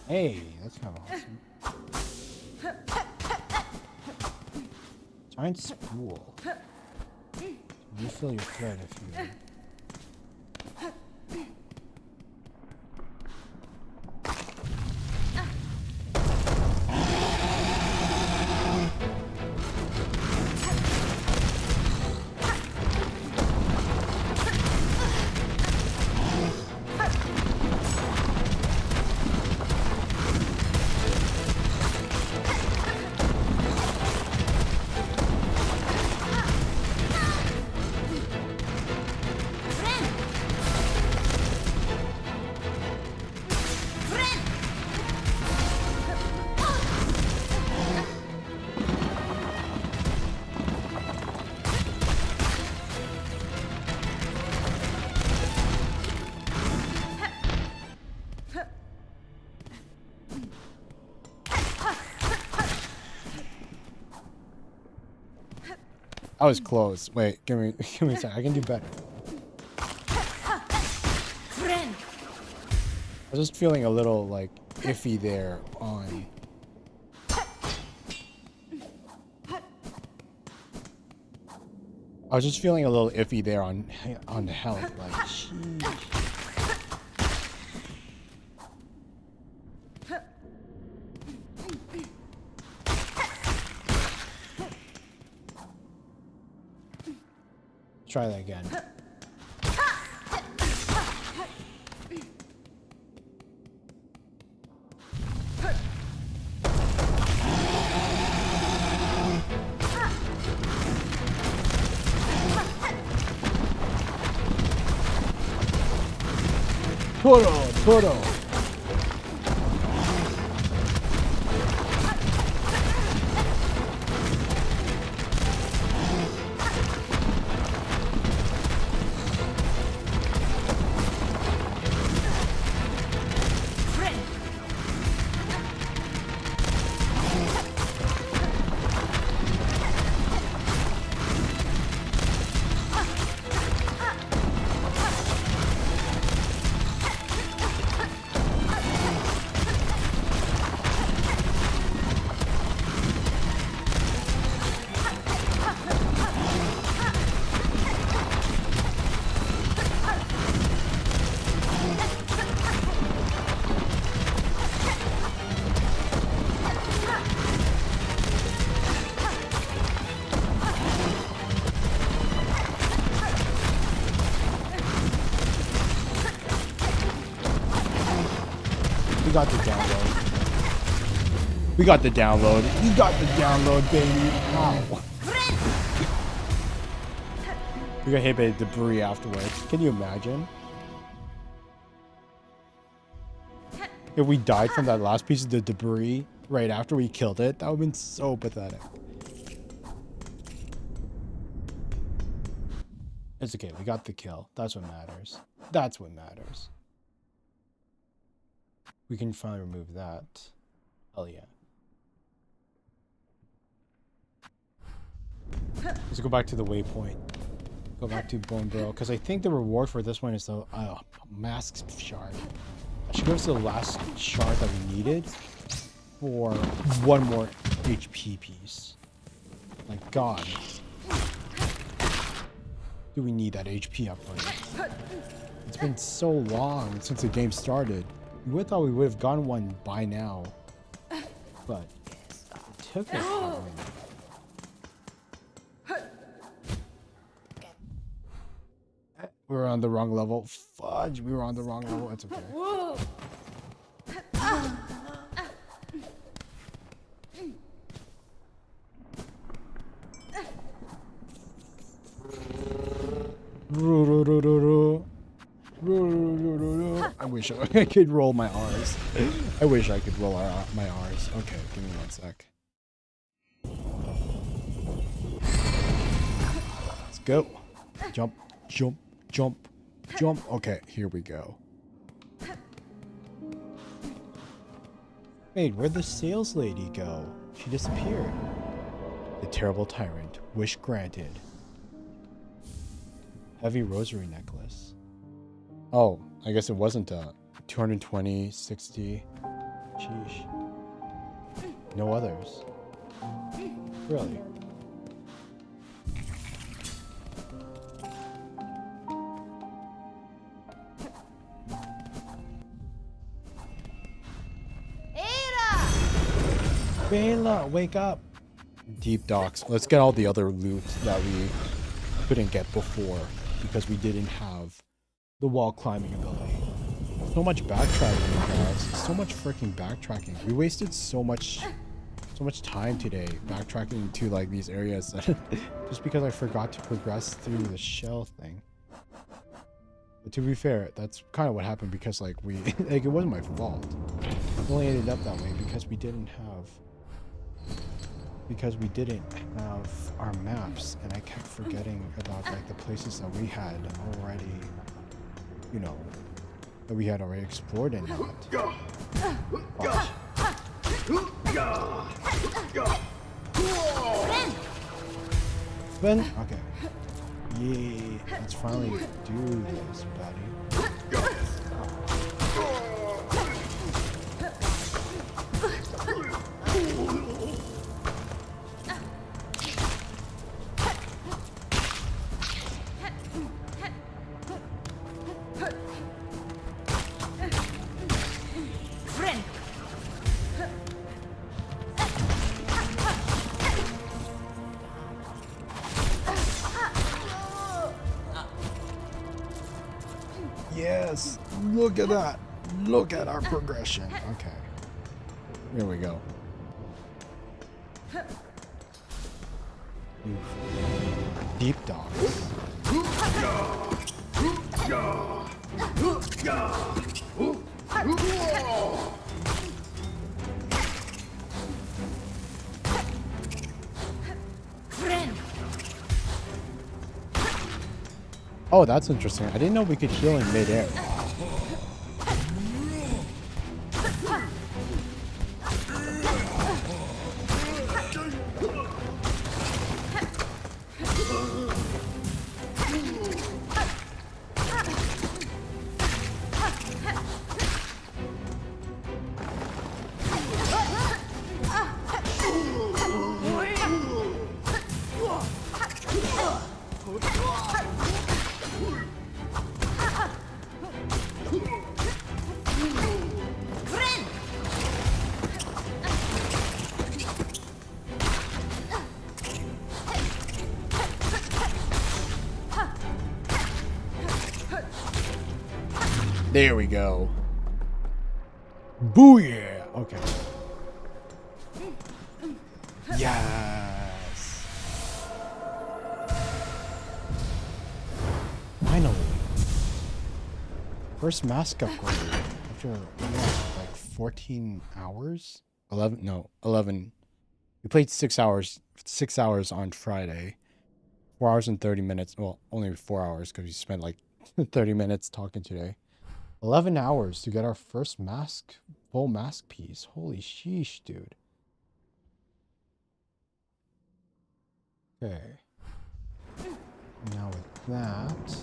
Hey, that's kind of awesome. Giant spool. Refill your thread if you... I was close. Wait, give me a second. I can do better. I was just feeling a little like iffy there on. I was just feeling a little iffy there on the health. Like, sheesh. Try that again. Toro. We got the download. We got the download. We got the download, baby. Ow. We got hit by debris afterwards. Can you imagine? If we died from that last piece of the debris right after we killed it, that would have been so pathetic. It's okay. We got the kill. That's what matters. That's what matters. We can finally remove that. Hell yeah. Let's go back to the waypoint. Go back to Bone Burrow. Because I think the reward for this one is the mask shard. That should give us the last shard that we needed for one more HP piece. Like, God. Do we need that HP upgrade? It's been so long since the game started. We would thought we would have gotten one by now, but it took us a minute. We were on the wrong level. Fudge, we were on the wrong level. It's okay. I wish I could roll my R's. I wish I could roll my R's. Okay, give me one sec. Let's go. Jump, jump, jump, jump. Okay, here we go. Wait, where'd the sales lady go? She disappeared. The terrible tyrant. Wish granted. Heavy rosary necklace. Oh, I guess it wasn't 220, 60. Sheesh. No others. Really? Bela, wake up! Deep docks. Let's get all the other loot that we couldn't get before because we didn't have the wall climbing ability. So much backtracking, guys. So much freaking backtracking. We wasted so much time today backtracking to like these areas just because I forgot to progress through the shell thing. But to be fair, that's kind of what happened because like we like it wasn't my fault. It only ended up that way because we didn't have our maps, and I kept forgetting about like the places that we had already, you know, that we had already explored in that. Gosh. Spin? Okay. Yeah, let's finally do this, buddy. Yes, look at that. Look at our progression. Okay. Here we go. Oof. Deep dogs. Oh, that's interesting. I didn't know we could heal in midair. There we go. Booyah! Okay. Yes. Finally. First mask upgrade. After like 14 hours? 11? No, 11. We played 6 hours. 6 hours on Friday. 4 hours and 30 minutes. Well, only 4 hours because we spent like 30 minutes talking today. 11 hours to get our first mask, full mask piece. Holy sheesh, dude. Okay. Now with that.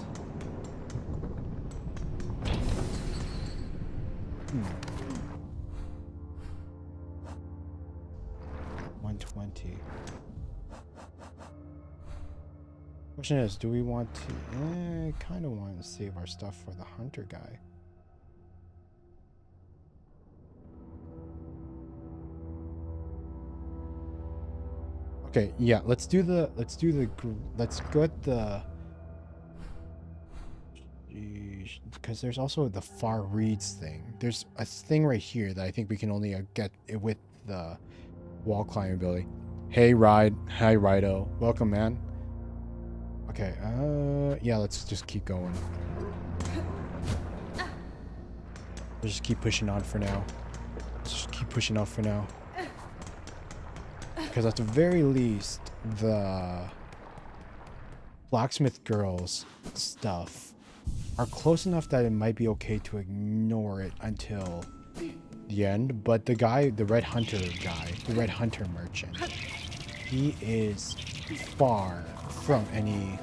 120. Question is, do we want to... kind of want to save our stuff for the hunter guy. Okay, yeah, let's go at the, because there's also the far reads thing. There's a thing right here that I think we can only get it with the wall climbing ability. Hey, hi, Rido. Welcome, man. Okay, yeah, let's just keep going. Let's just keep pushing on for now. Let's just keep pushing on for now. Because at the very least, the blacksmith girls stuff are close enough that it might be okay to ignore it until the end. But the guy, the red hunter guy, the red hunter merchant, he is far from any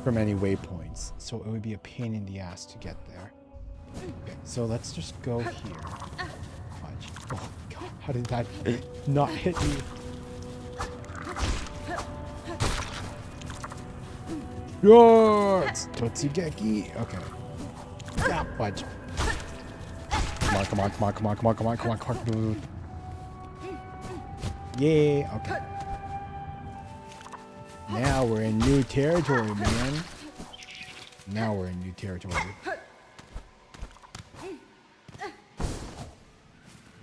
waypoints, so it would be a pain in the ass to get there. Okay, so let's just go here. Watch. Oh god, how did that not hit me? Yes! Totsugeki! Okay. Yeah, fudge. Come on, come on, come on, come on, come on, come on, come on, come on, dude. Yeah, okay. Now we're in new territory, man. Now we're in new territory.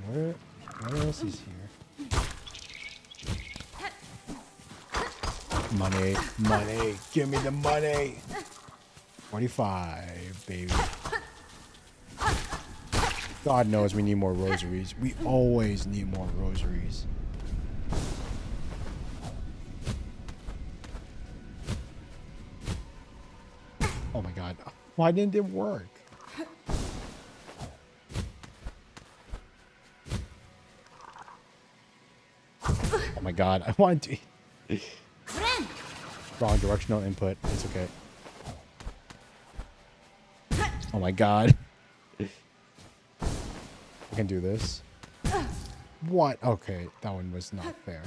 What else is here? Money, money, give me the money. 45, baby. God knows we need more rosaries. We always need more rosaries. Oh my god. Why didn't it work? Oh my god. I want to... Wrong directional input. It's okay. Oh my god. I can do this. What? Okay, that one was not fair.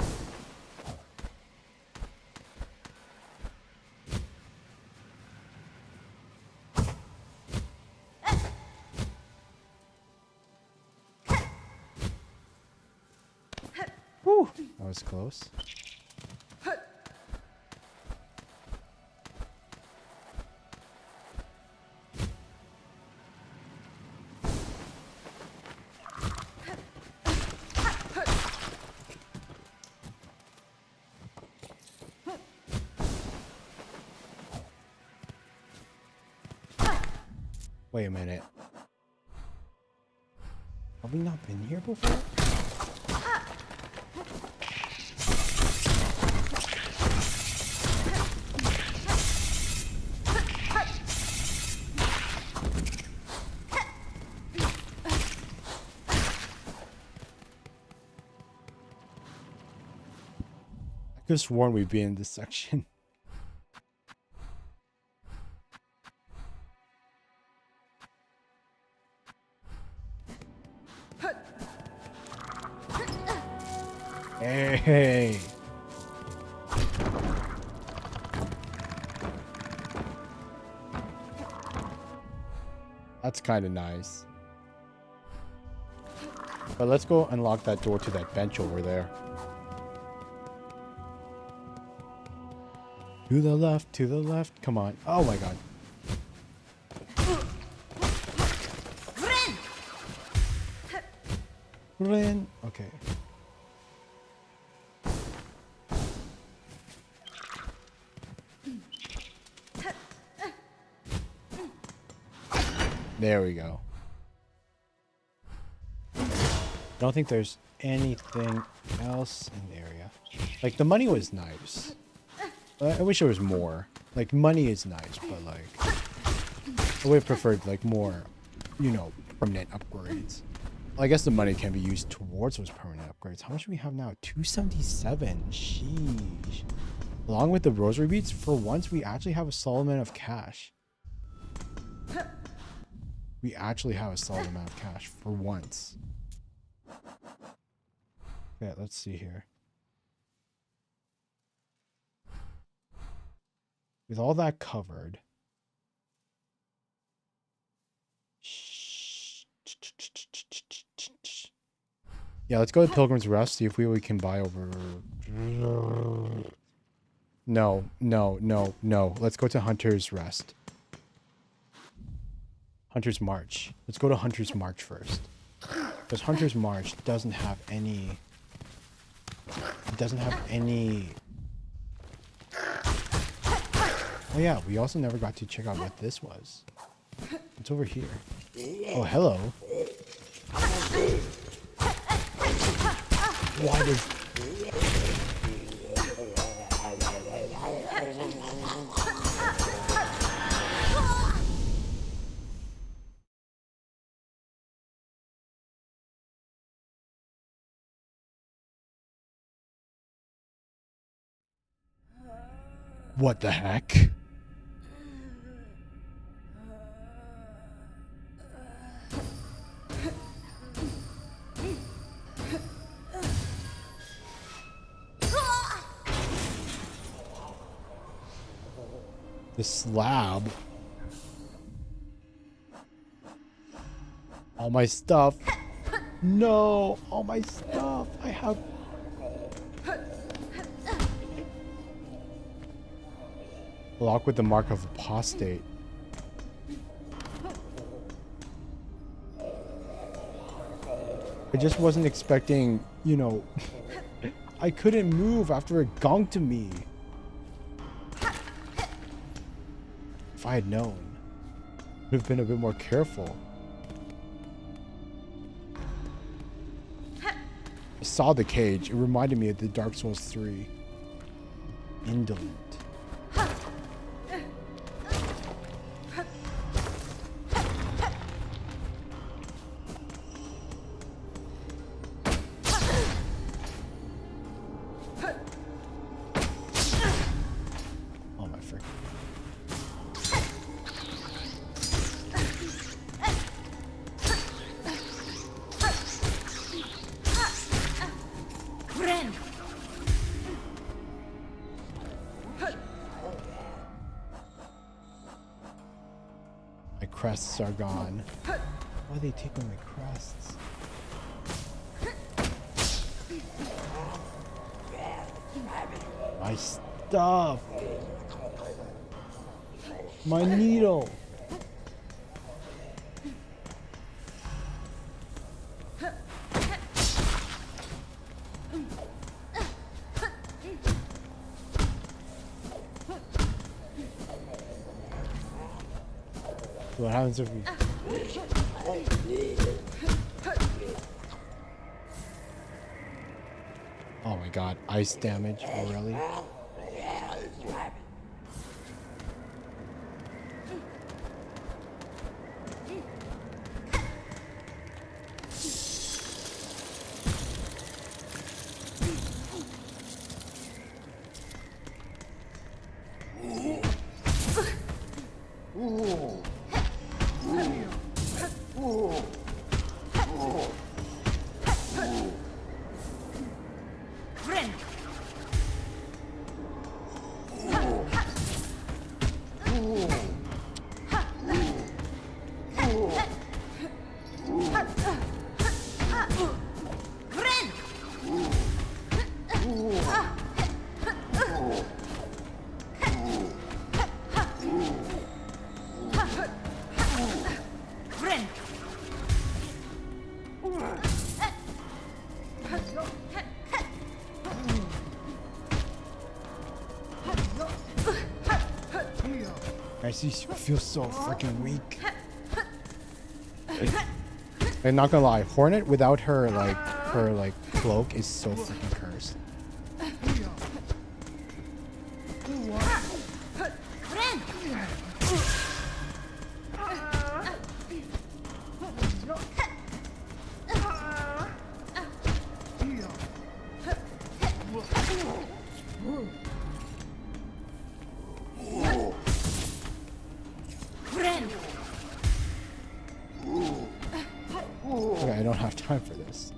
Whew, that was close. Wait a minute. Have we not been here before? I could have sworn we'd be in this section. Hey. That's kind of nice. But let's go unlock that door to that bench over there. To the left, to the left. Come on. Oh my god. Ren. Okay. There we go. I don't think there's anything else in the area. Like, the money was nice. I wish there was more. Like, money is nice, but, like, I would have preferred, like, more, you know, permanent upgrades. Well, I guess the money can be used towards those permanent upgrades. How much do we have now? 277. Sheesh. Along with the rosary beads, for once, we actually have a solid amount of cash. We actually have a solid amount of cash for once. Yeah, let's see here. With all that covered. Yeah, let's go to Pilgrim's Rest, see if we can buy over... No, no, no, no. Let's go to Hunter's Rest. Hunter's March. Let's go to Hunter's March first. Because Hunter's March doesn't have any... It doesn't have any... Oh yeah, we also never got to check out what this was. It's over here. Oh, hello. What is... What the heck? The slab. All my stuff. No, all my stuff. I have... Lock with the mark of apostate. I just wasn't expecting, you know... I couldn't move after it gonked to me. If I had known, I would have been a bit more careful. I saw the cage. It reminded me of the Dark Souls 3. Indolent. Oh my frick. My crests are gone. Why are they taking my crests? My stuff! My needle! What happens if we... Oh my god, ice damage, oh really? I see, you feel so freaking weak. I'm not gonna lie, Hornet without her cloak is so freaking cursed. Okay, I don't have time for this.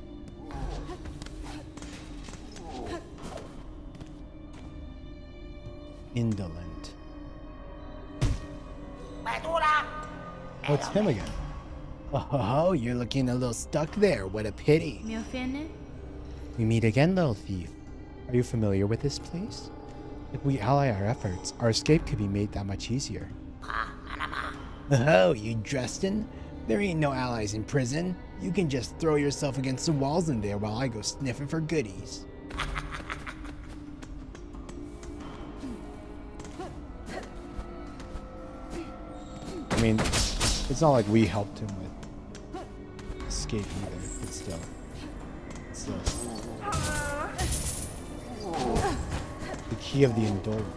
Indolent. Oh, it's him again. Oh, you're looking a little stuck there. What a pity. We meet again, little thief. Are you familiar with this place? If we ally our efforts, our escape could be made that much easier. Oh, you Dresden? There ain't no allies in prison. You can just throw yourself against the walls in there while I go sniffing for goodies. I mean, it's not like we helped him with escape either, but still. The key of the indolent.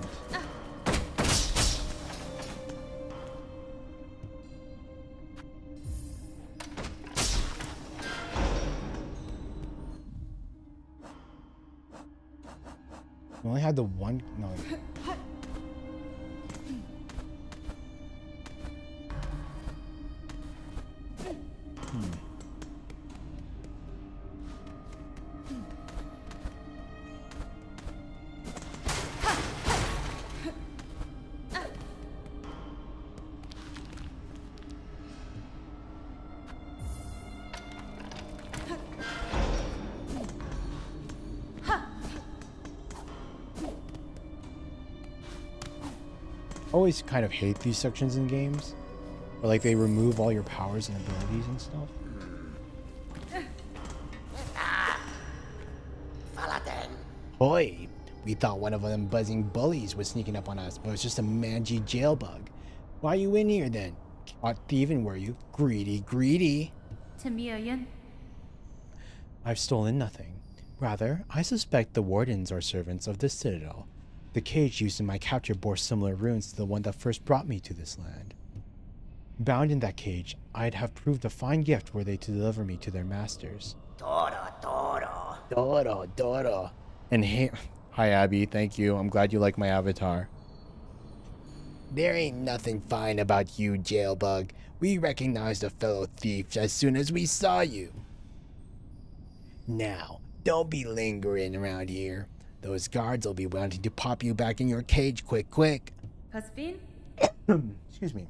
We only had the one. No. Always kind of hate these sections in games, where like they remove all your powers and abilities and stuff. Boy, we thought one of them buzzing bullies was sneaking up on us, but it was just a mangy jail bug. Why are you in here then? Caught thieving, were you? Greedy. I've stolen nothing. Rather, I suspect the wardens are servants of this citadel. The cage used in my capture bore similar runes to the one that first brought me to this land. Bound in that cage, I'd have proved a fine gift were they to deliver me to their masters. Doro. And hey, hi Abby, thank you. I'm glad you like my avatar. There ain't nothing fine about you, jailbug. We recognized a fellow thief as soon as we saw you. Now, don't be lingering around here. Those guards will be wanting to pop you back in your cage quick. Excuse me.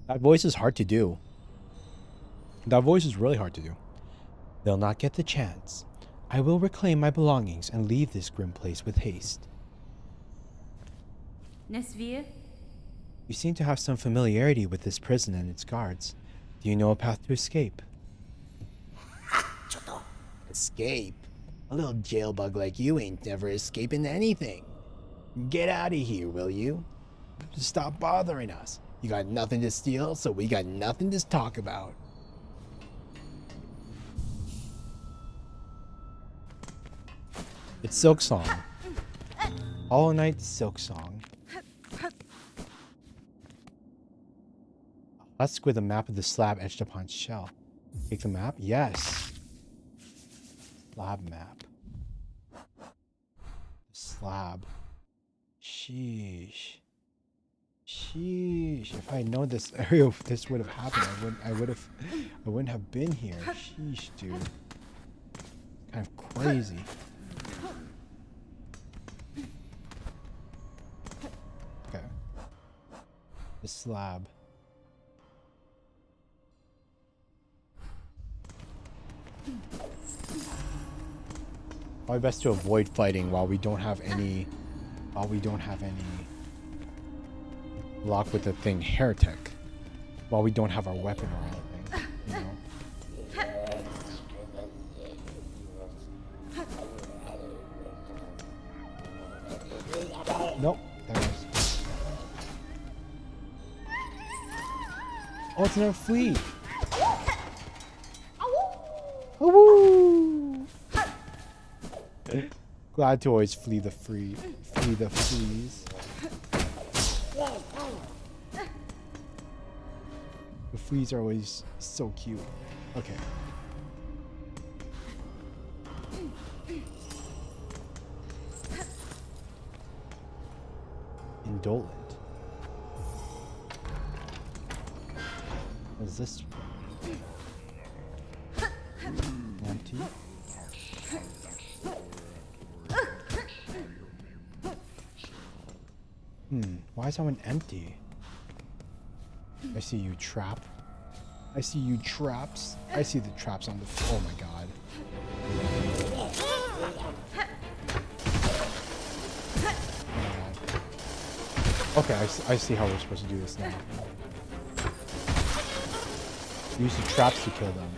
That voice is hard to do. That voice is really hard to do. They'll not get the chance. I will reclaim my belongings and leave this grim place with haste. You seem to have some familiarity with this prison and its guards. Do you know a path to escape? Escape? A little jailbug like you ain't never escaping anything. Get out of here, will you? Stop bothering us. You got nothing to steal, so we got nothing to talk about. It's Silksong. Hollow Knight Silksong. Husk with a map of the slab etched upon shell. Take the map? Yes. Slab map. Slab. Sheesh. If I had known this area, this would have happened. I wouldn't have been here. Sheesh, dude. Kind of crazy. Okay. The slab. Probably best to avoid fighting while we don't have any lock with the thing heretic. While we don't have our weapon or anything, you know. Nope, there it is. Oh, it's another flea. Woo! Glad to always flee the fleas. The fleas are always so cute. Okay. Indolent. What is this? Empty. Why is that one empty? I see you, trap. I see you, traps. I see the traps on the... Oh my god. Okay, I see how we're supposed to do this now. Use the traps to kill them.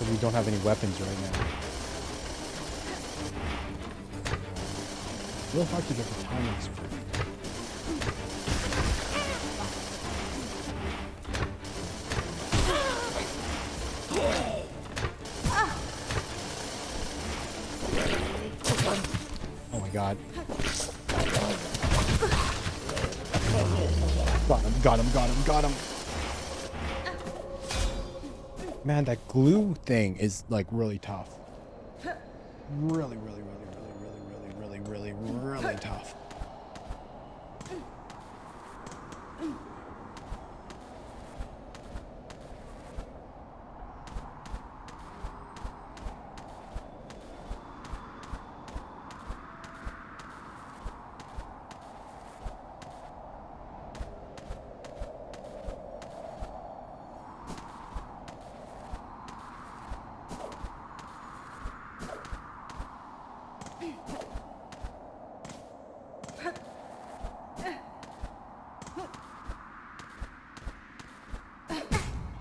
Because we don't have any weapons right now. Real hard to get the timing split. Oh my god. Got him. Man, that glue thing is like really tough. Really tough.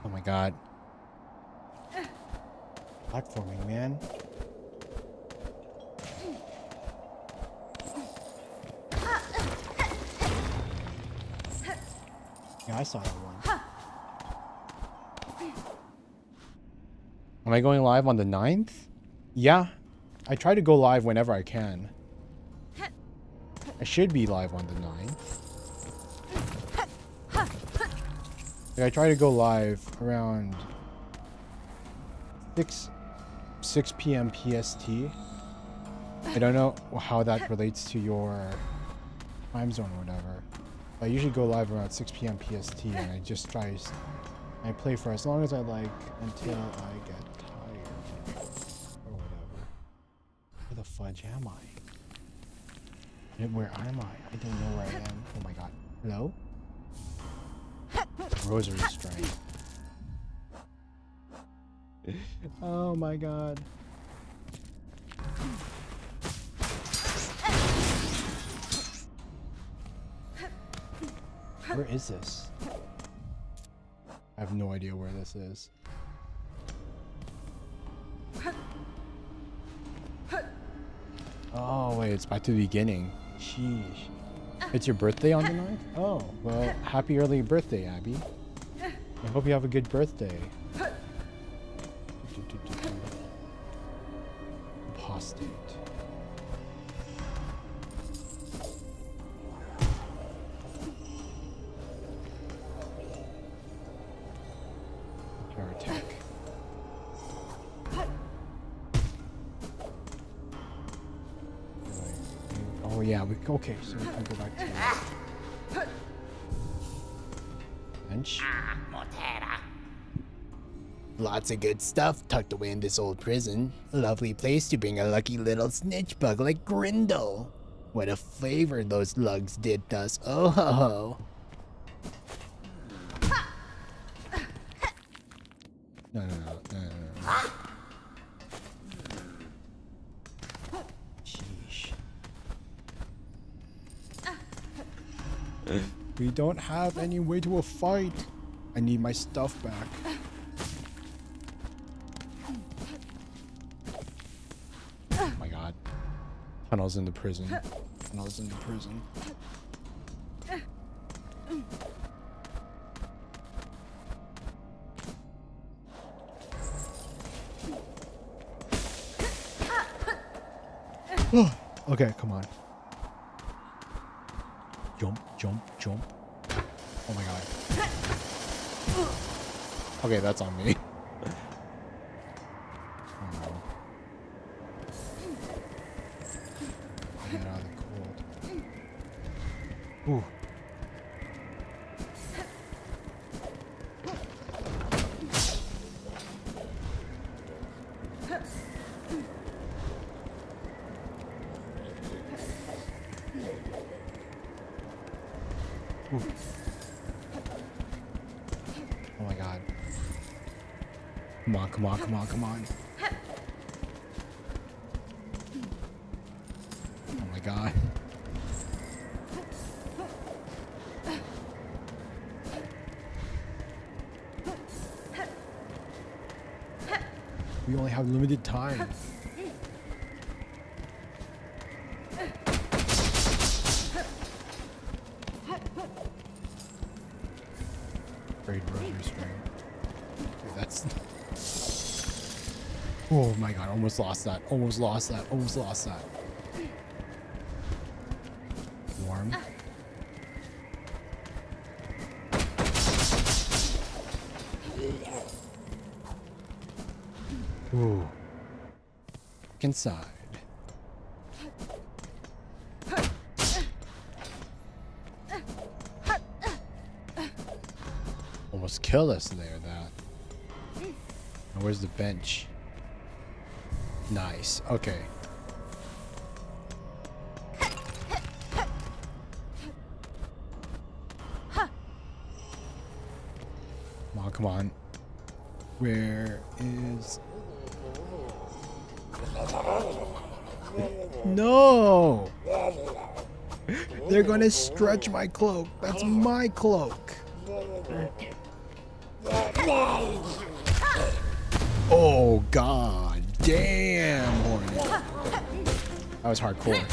Oh my god. Platforming, man. Yeah, I saw that one. Am I going live on the 9th? Yeah. I try to go live whenever I can. I should be live on the 9th. Like, I try to go live around 6 p.m. PST. I don't know how that relates to your time zone or whatever. I usually go live around 6 p.m. PST, and I just try. I play for as long as I like until I get tired or whatever. Where the fudge am I? Where am I? I don't know where I am. Oh my god. Hello? Rosary Strike. Oh my god. Where is this? I have no idea where this is. Oh wait, it's back to the beginning. Sheesh. It's your birthday on the 9th? Oh, well, happy early birthday, Abby. I hope you have a good birthday. Apostate. Attack. Oh yeah, okay, so we can go back to bench. Lots of good stuff tucked away in this old prison. A lovely place to bring a lucky little snitch bug like Grindle. What a favor those lugs did us. Oh ho ho. No. Sheesh. We don't have any way to a fight. I need my stuff back. Oh my god. Tunnels into prison. Tunnels into prison. Okay, come on. Jump. Oh my god. Okay, that's on me. Oh no. Get out of the cold. Ooh. Oh my god. Come on. Oh my god. We only have limited time. Braid rotary string. Dude, that's... Oh my god, almost lost that. Almost lost that. Almost lost that. Warm. Ooh. Inside. Almost killed us there, that. And where's the bench? Nice. Okay. Come on, come on. Where is... No! They're gonna stretch my cloak. That's my cloak. Oh god damn, Hornet. That was hardcore.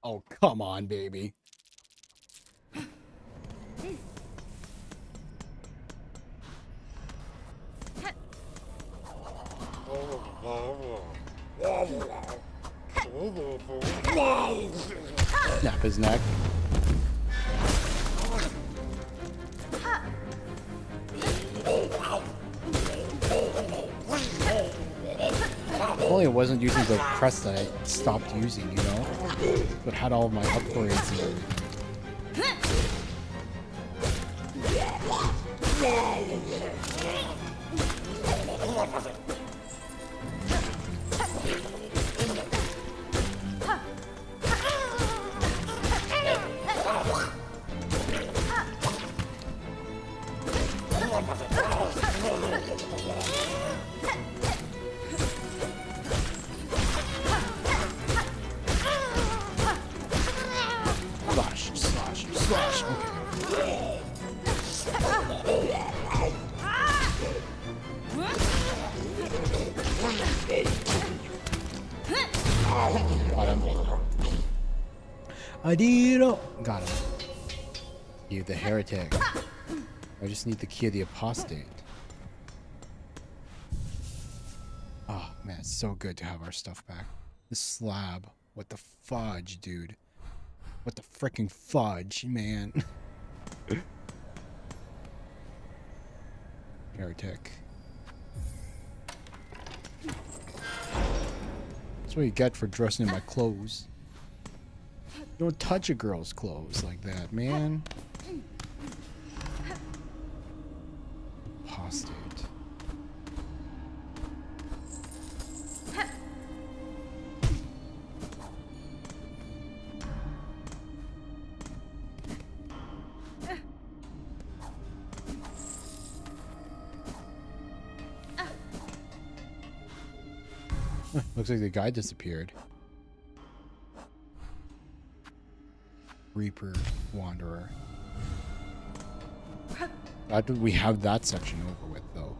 Oh, come on, baby. Snap his neck. Only it wasn't using the crest that I stopped using, you know? But had all of my upgrades and everything. Slash. Okay. Got him. Adiro. Got him. You, the heretic. I just need the key of the apostate. Oh man, it's so good to have our stuff back. This slab. What the fudge, dude? What the frickin' fudge, man? Heretic. That's what you get for dressing in my clothes. Don't touch a girl's clothes like that, man. Apostate. Looks like the guy disappeared. Reaper, Wanderer. We have that section over with, though.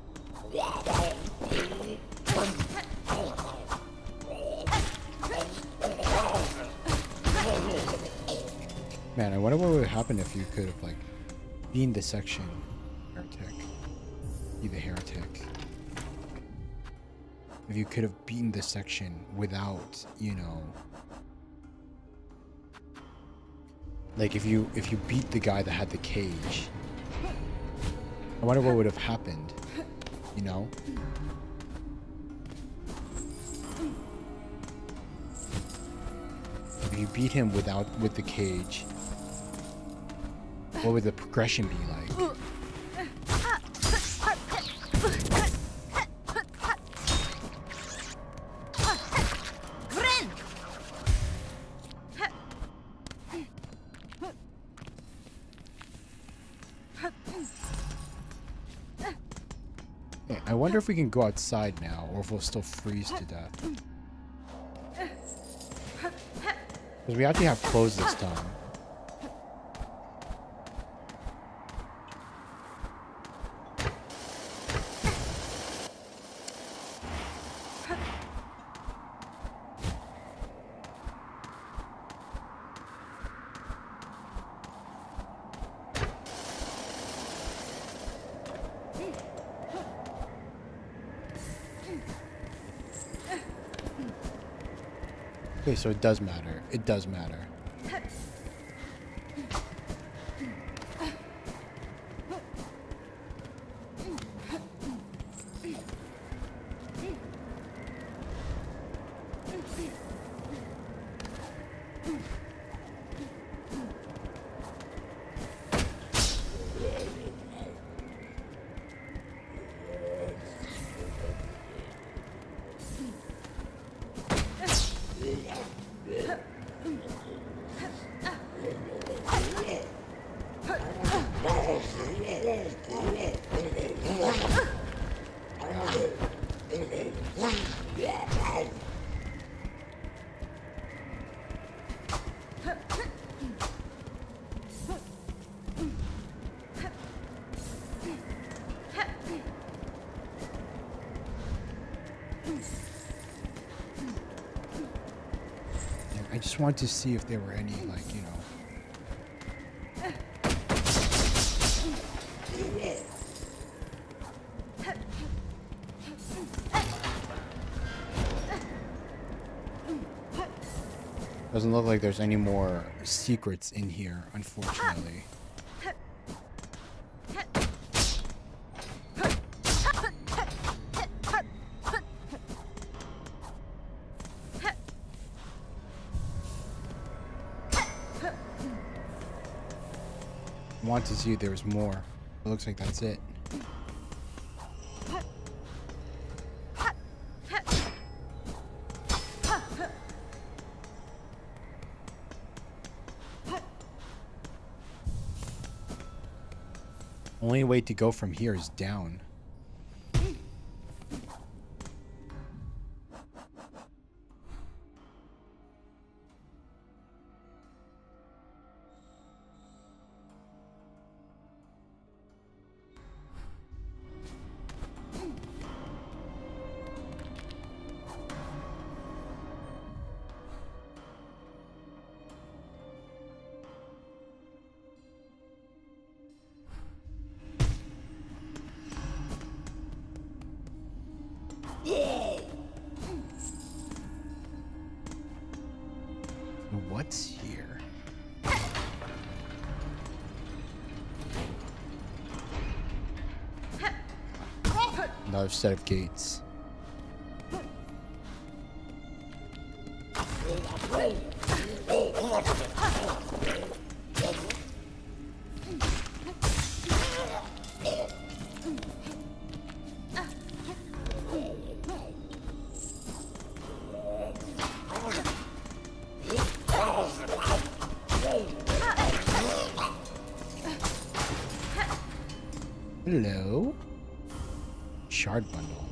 Man, I wonder what would happen if you could have, like, Be in the section, heretic. Be the heretic. If you could have beaten the section without, you know, like if you beat the guy that had the cage, I wonder what would have happened, you know? If you beat him with the cage, what would the progression be like? I wonder if we can go outside now, or if we'll still freeze to death. Because we actually have clothes this time. Okay, so it does matter. It does matter. I just wanted to see if there were any, like, you know. Doesn't look like there's any more secrets in here, unfortunately. I want to see if there was more. It looks like that's it. Only way to go from here is down. What's here? Another set of gates. Hello? Shard bundle.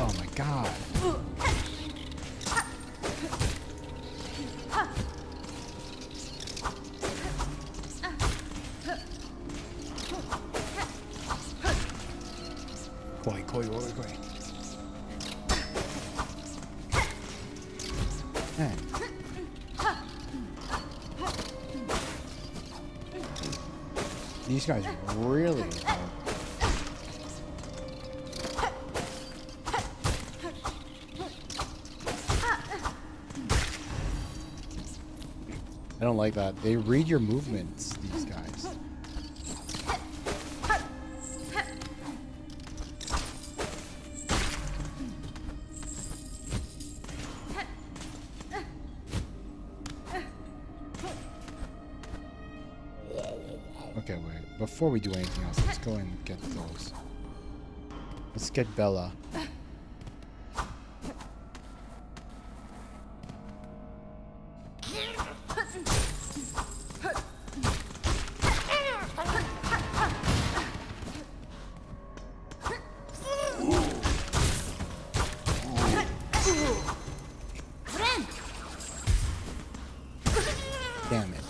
Oh my god. Koi. Man. These guys really are. I don't like that. They read your movements, these guys. Okay, wait. Before we do anything else, let's go and get those. Let's get Bella. Damn it.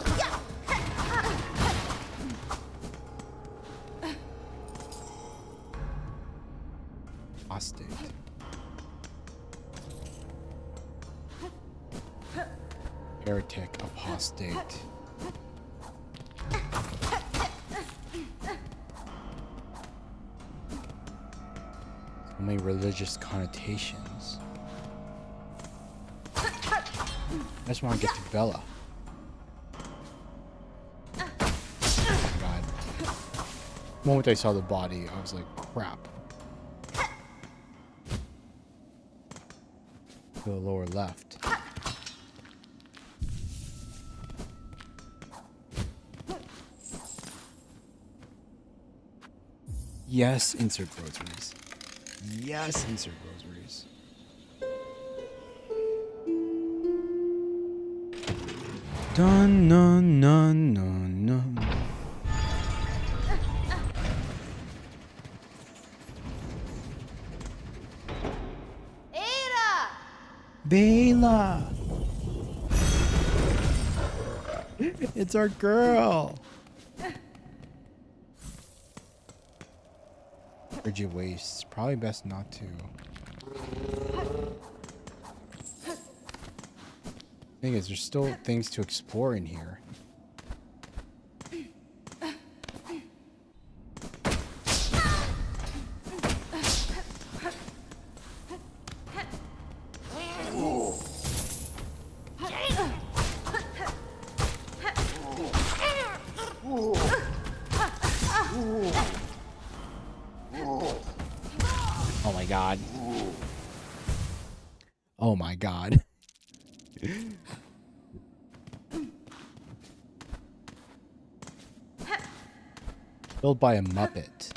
Apostate. Heretic, apostate. So many religious connotations. I just want to get to Bella. Oh God. The moment I saw the body, I was like, crap. To the lower left. Yes, insert groceries. Yes, insert groceries. Dun dun dun dun dun. Ada! Bela! It's our girl! Frigid wastes. Probably best not to. Thing is, there's still things to explore in here. Oh my God. Oh my God. Built by a Muppet.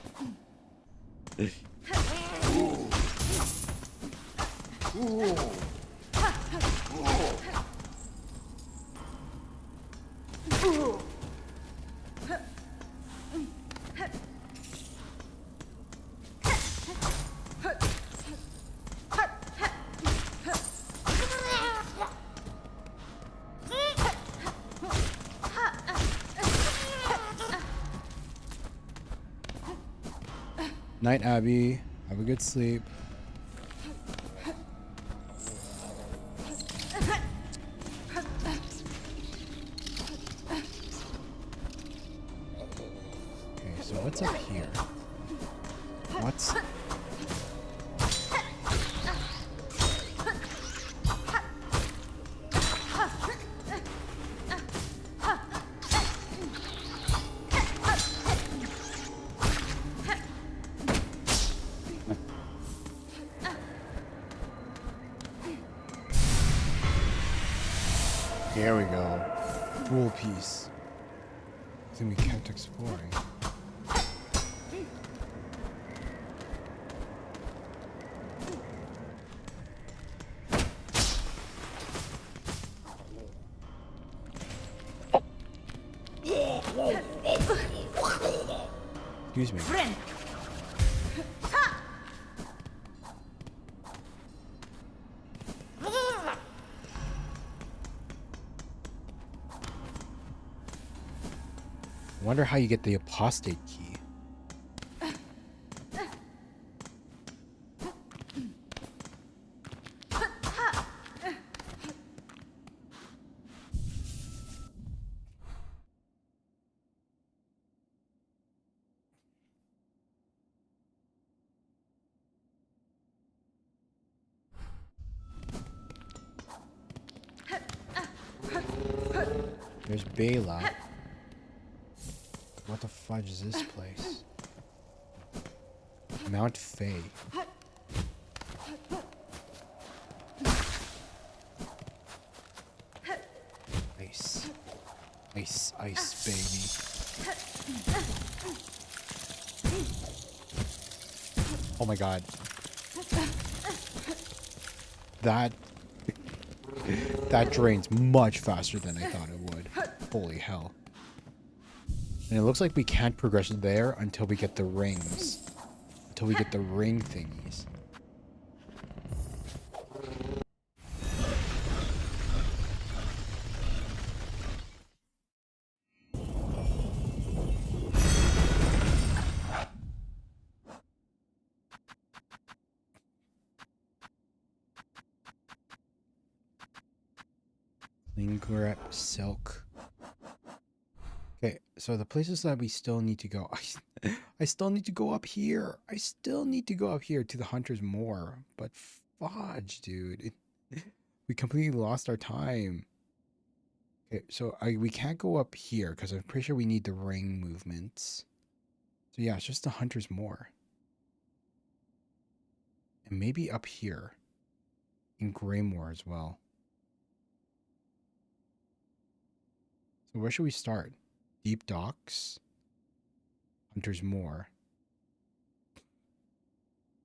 Night, Abby. Have a good sleep. Okay, so what's up here? What's... There we go. Jewel piece. Then we kept exploring. Excuse me. Friend! I wonder how you get the apostate key. There's Bela. What the fudge is this place? Mount Faye. Ice. Ice, ice, baby. Oh my god. That drains much faster than I thought it would. Holy hell. And it looks like we can't progress there until we get the rings. Until we get the ring thingies. Linger Silk. Okay, so the places that we still need to go. I still need to go up here. I still need to go up here to the Hunter's Moor. But fudge, dude. We completely lost our time. Okay, so we can't go up here because I'm pretty sure we need the ring movements. So yeah, it's just the Hunter's Moor. And maybe up here. In Greymoor as well. So where should we start? Deep Docks? Hunter's Moor.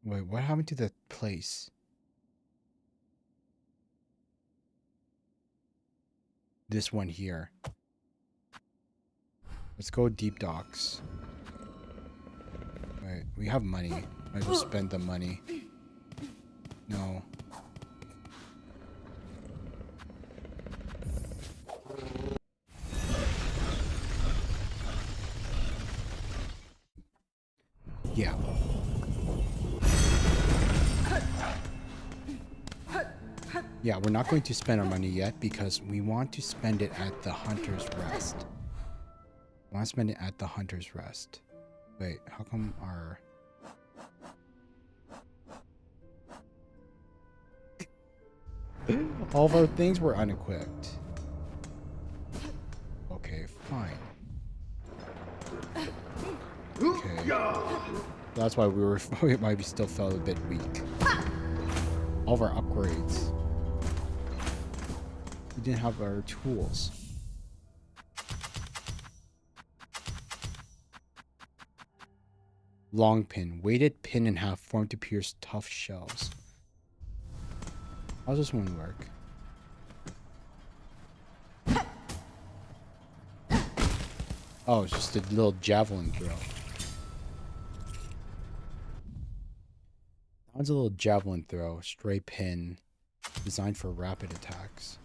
Wait, what happened to the place? This one here. Let's go Deep Docks. Wait, we have money. Might as well spend the money. No. Yeah. Yeah, we're not going to spend our money yet because we want to spend it at the Hunter's Rest. I want to spend it at the Hunter's Rest. Wait, how come our... all of our things were unequipped. Okay, fine. Okay. That's why we might be still felt a bit weak. All of our upgrades. We didn't have our tools. Long pin. Weighted pin and half formed to pierce tough shells. How does this one work? Oh, it's just a little javelin throw. That one's a little javelin throw. Stray pin. Designed for rapid attacks.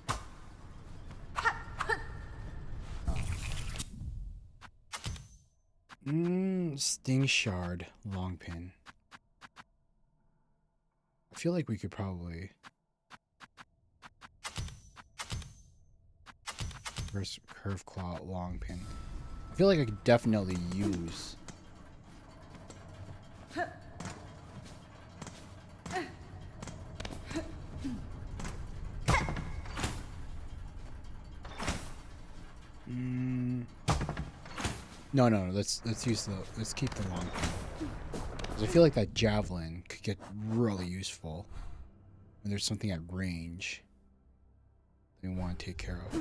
Sting shard. Long pin. I feel like we could probably... First curve claw, long pin. I feel like I could definitely use... No, let's use the... Let's keep the long pin. 'Cause I feel like that javelin could get really useful when there's something at range that we want to take care of.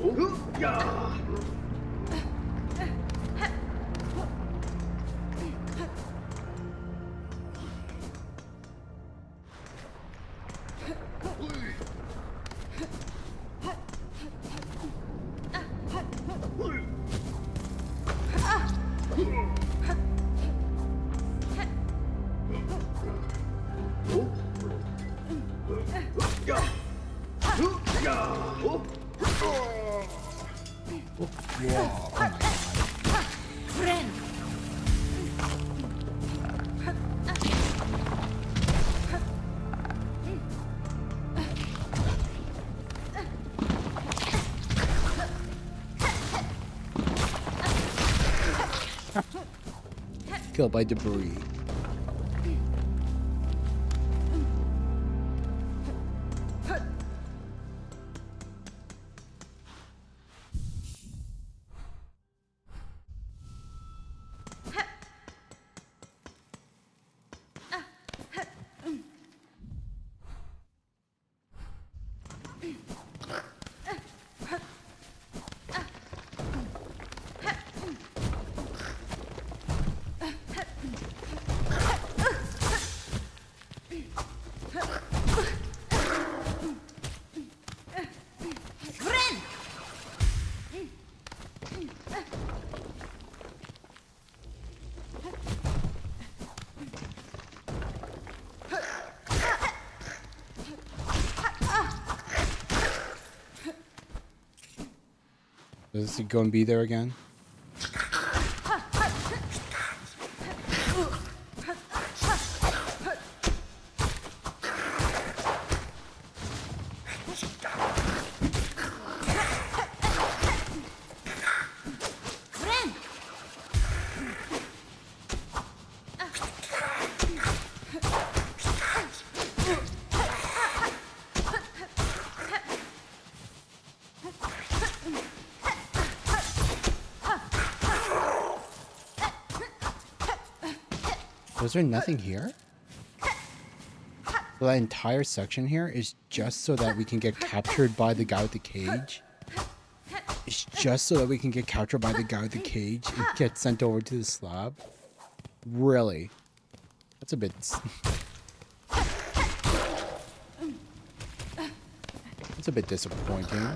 Oh my god. Killed by debris. Is it going to be there again? Was there nothing here? So that entire section here is just so that we can get captured by the guy with the cage? It's just so that we can get captured by the guy with the cage and get sent over to the slab? Really? That's a bit... That's a bit disappointing.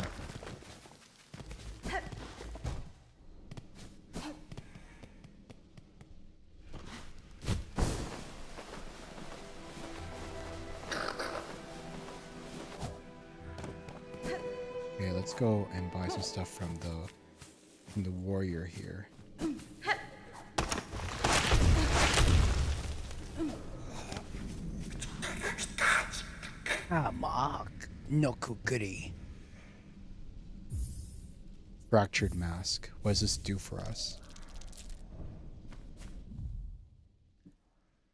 Okay, let's go and buy some stuff from the warrior here. No kukuri. Fractured mask. What does this do for us?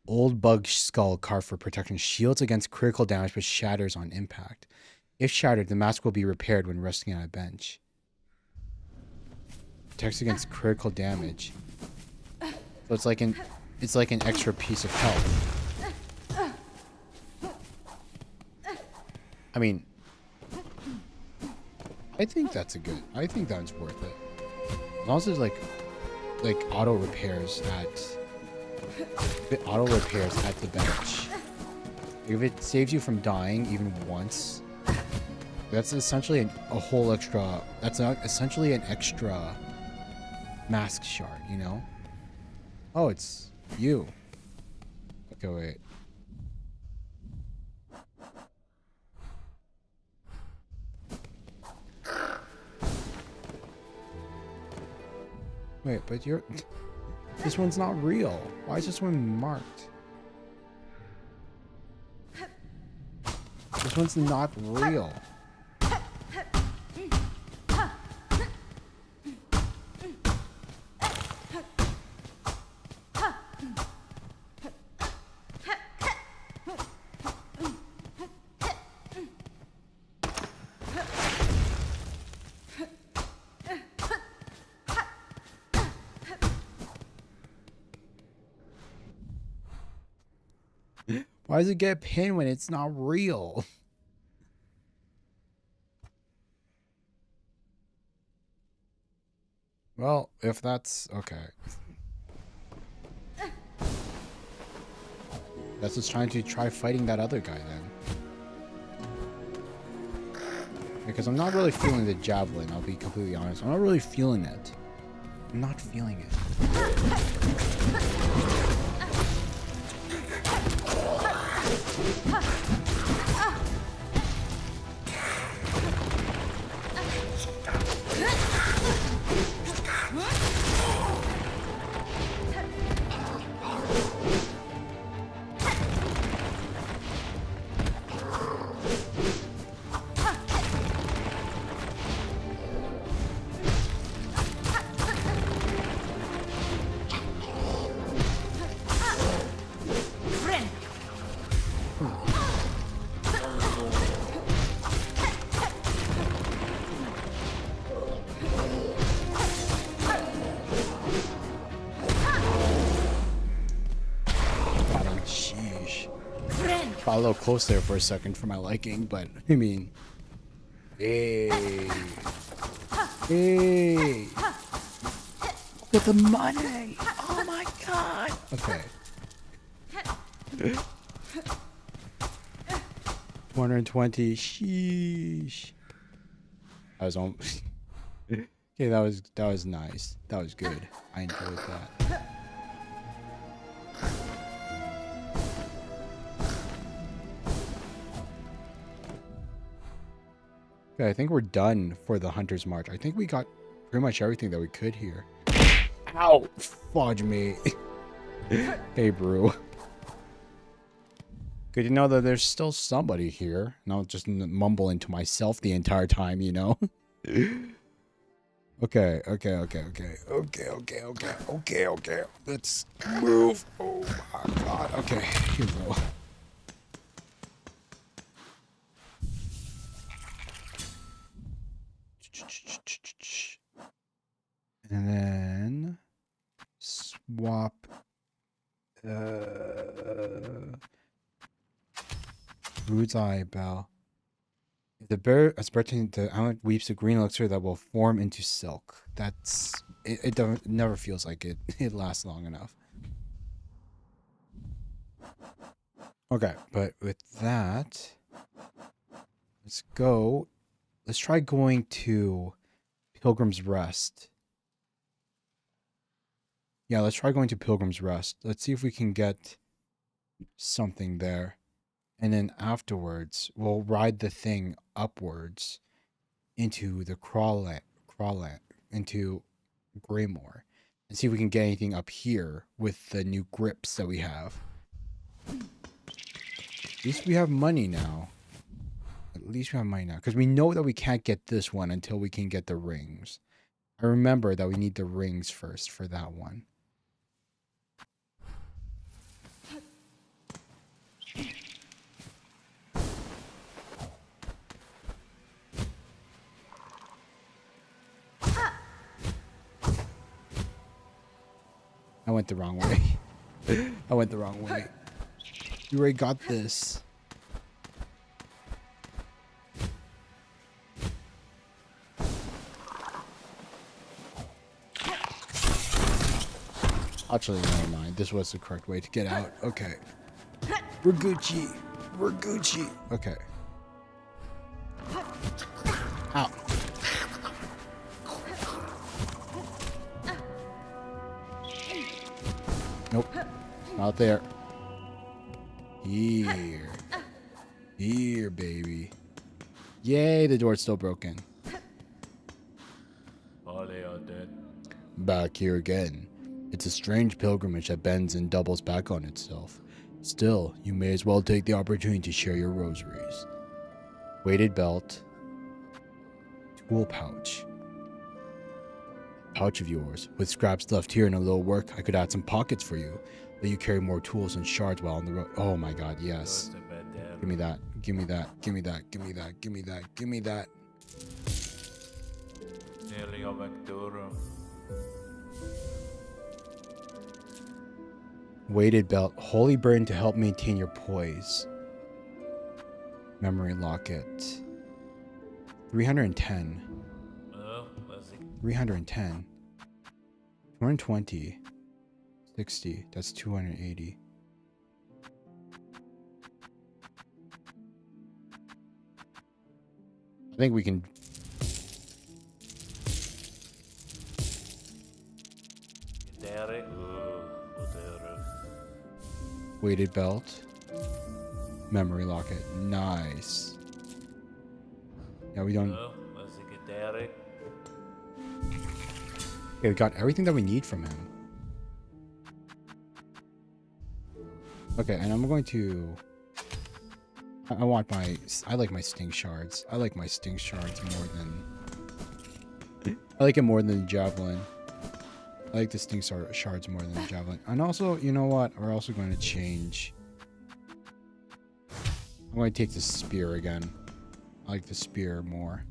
Old bug skull carved for protection. Shields against critical damage but shatters on impact. If shattered, the mask will be repaired when resting on a bench. Protects against critical damage. So it's like an extra piece of health. I mean, I think that's I think that's worth it. As long as there's like auto repairs at the bench. If it saves you from dying even once, that's essentially a whole extra. That's essentially an extra mask shard, you know? Oh, it's you. Okay, wait. Wait, but this one's not real. Why is this one marked? This one's not real. Why does it get pinned when it's not real? Well, if that's okay. That's just trying to try fighting that other guy then. Because I'm not really feeling the javelin, I'll be completely honest. I'm not really feeling it. I'm not feeling it. A little close there for a second for my liking, but I mean, hey, get the money! Oh my god! Okay. 220. Sheesh. I was on. Okay, that was nice. That was good. I enjoyed that. Okay, I think we're done for the Hunter's March. I think we got pretty much everything that we could here. Ow! Fudge me. Hey, brew. Good to know that there's still somebody here. And I'll just mumbling to myself the entire time, you know? Okay. Let's move. Oh my god. Okay, here we go. And then swap Rude's eyebrow. The bear aspirating the island weeps a green elixir that will form into silk. That's it never feels like it lasts long enough. Okay, but with that, let's try going to Pilgrim's Rest. Yeah, let's try going to Pilgrim's Rest. Let's see if we can get something there. And then afterwards, we'll ride the thing upwards into the crawlet, into Greymore. And see if we can get anything up here with the new grips that we have. At least we have money now. Because we know that we can't get this one until we can get the rings. I remember that we need the rings first for that one. I went the wrong way. You already got this. Actually, never mind. This was the correct way to get out. Okay. We're Gucci. Okay. Ow. Nope. Not there. Here, baby. Yay, the door's still broken. Are they all dead? Back here again. It's a strange pilgrimage that bends and doubles back on itself. Still, you may as well take the opportunity to share your rosaries. Weighted belt. Tool pouch. Pouch of yours. With scraps left here and a little work, I could add some pockets for you. Let you carry more tools and shards while on the road. Oh my god, yes. Give me that. Nearly a Vtuber. Weighted belt. Holy burden to help maintain your poise. Memory locket. 310. 310. 220. 60. That's 280. I think we can... Weighted belt. Memory locket. Nice. Yeah, we don't... Okay, we got everything that we need from him. Okay, and I'm going to... I want my... I like my stink shards. I like my stink shards more than... I like it more than the javelin. I like the stink shards more than the javelin. And also, you know what? We're also going to change... I'm going to take the spear again. I like the spear more.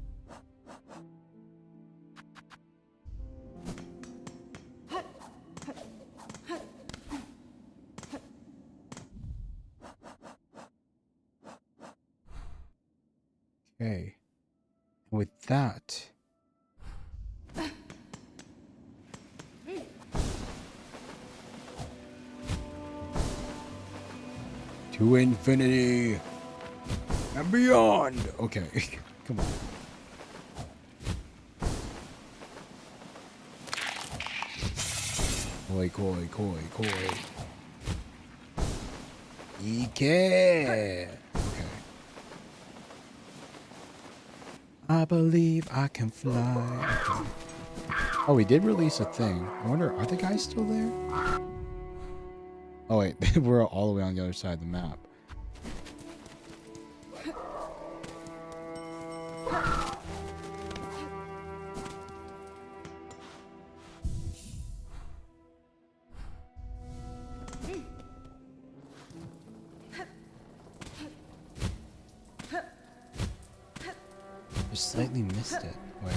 Okay. With that... to infinity and beyond. Okay, come on. Koi. Ike. Okay. I believe I can fly. Okay. Oh, we did release a thing. I wonder, are the guys still there? Oh wait, we're all the way on the other side of the map. Just slightly missed it. Wait.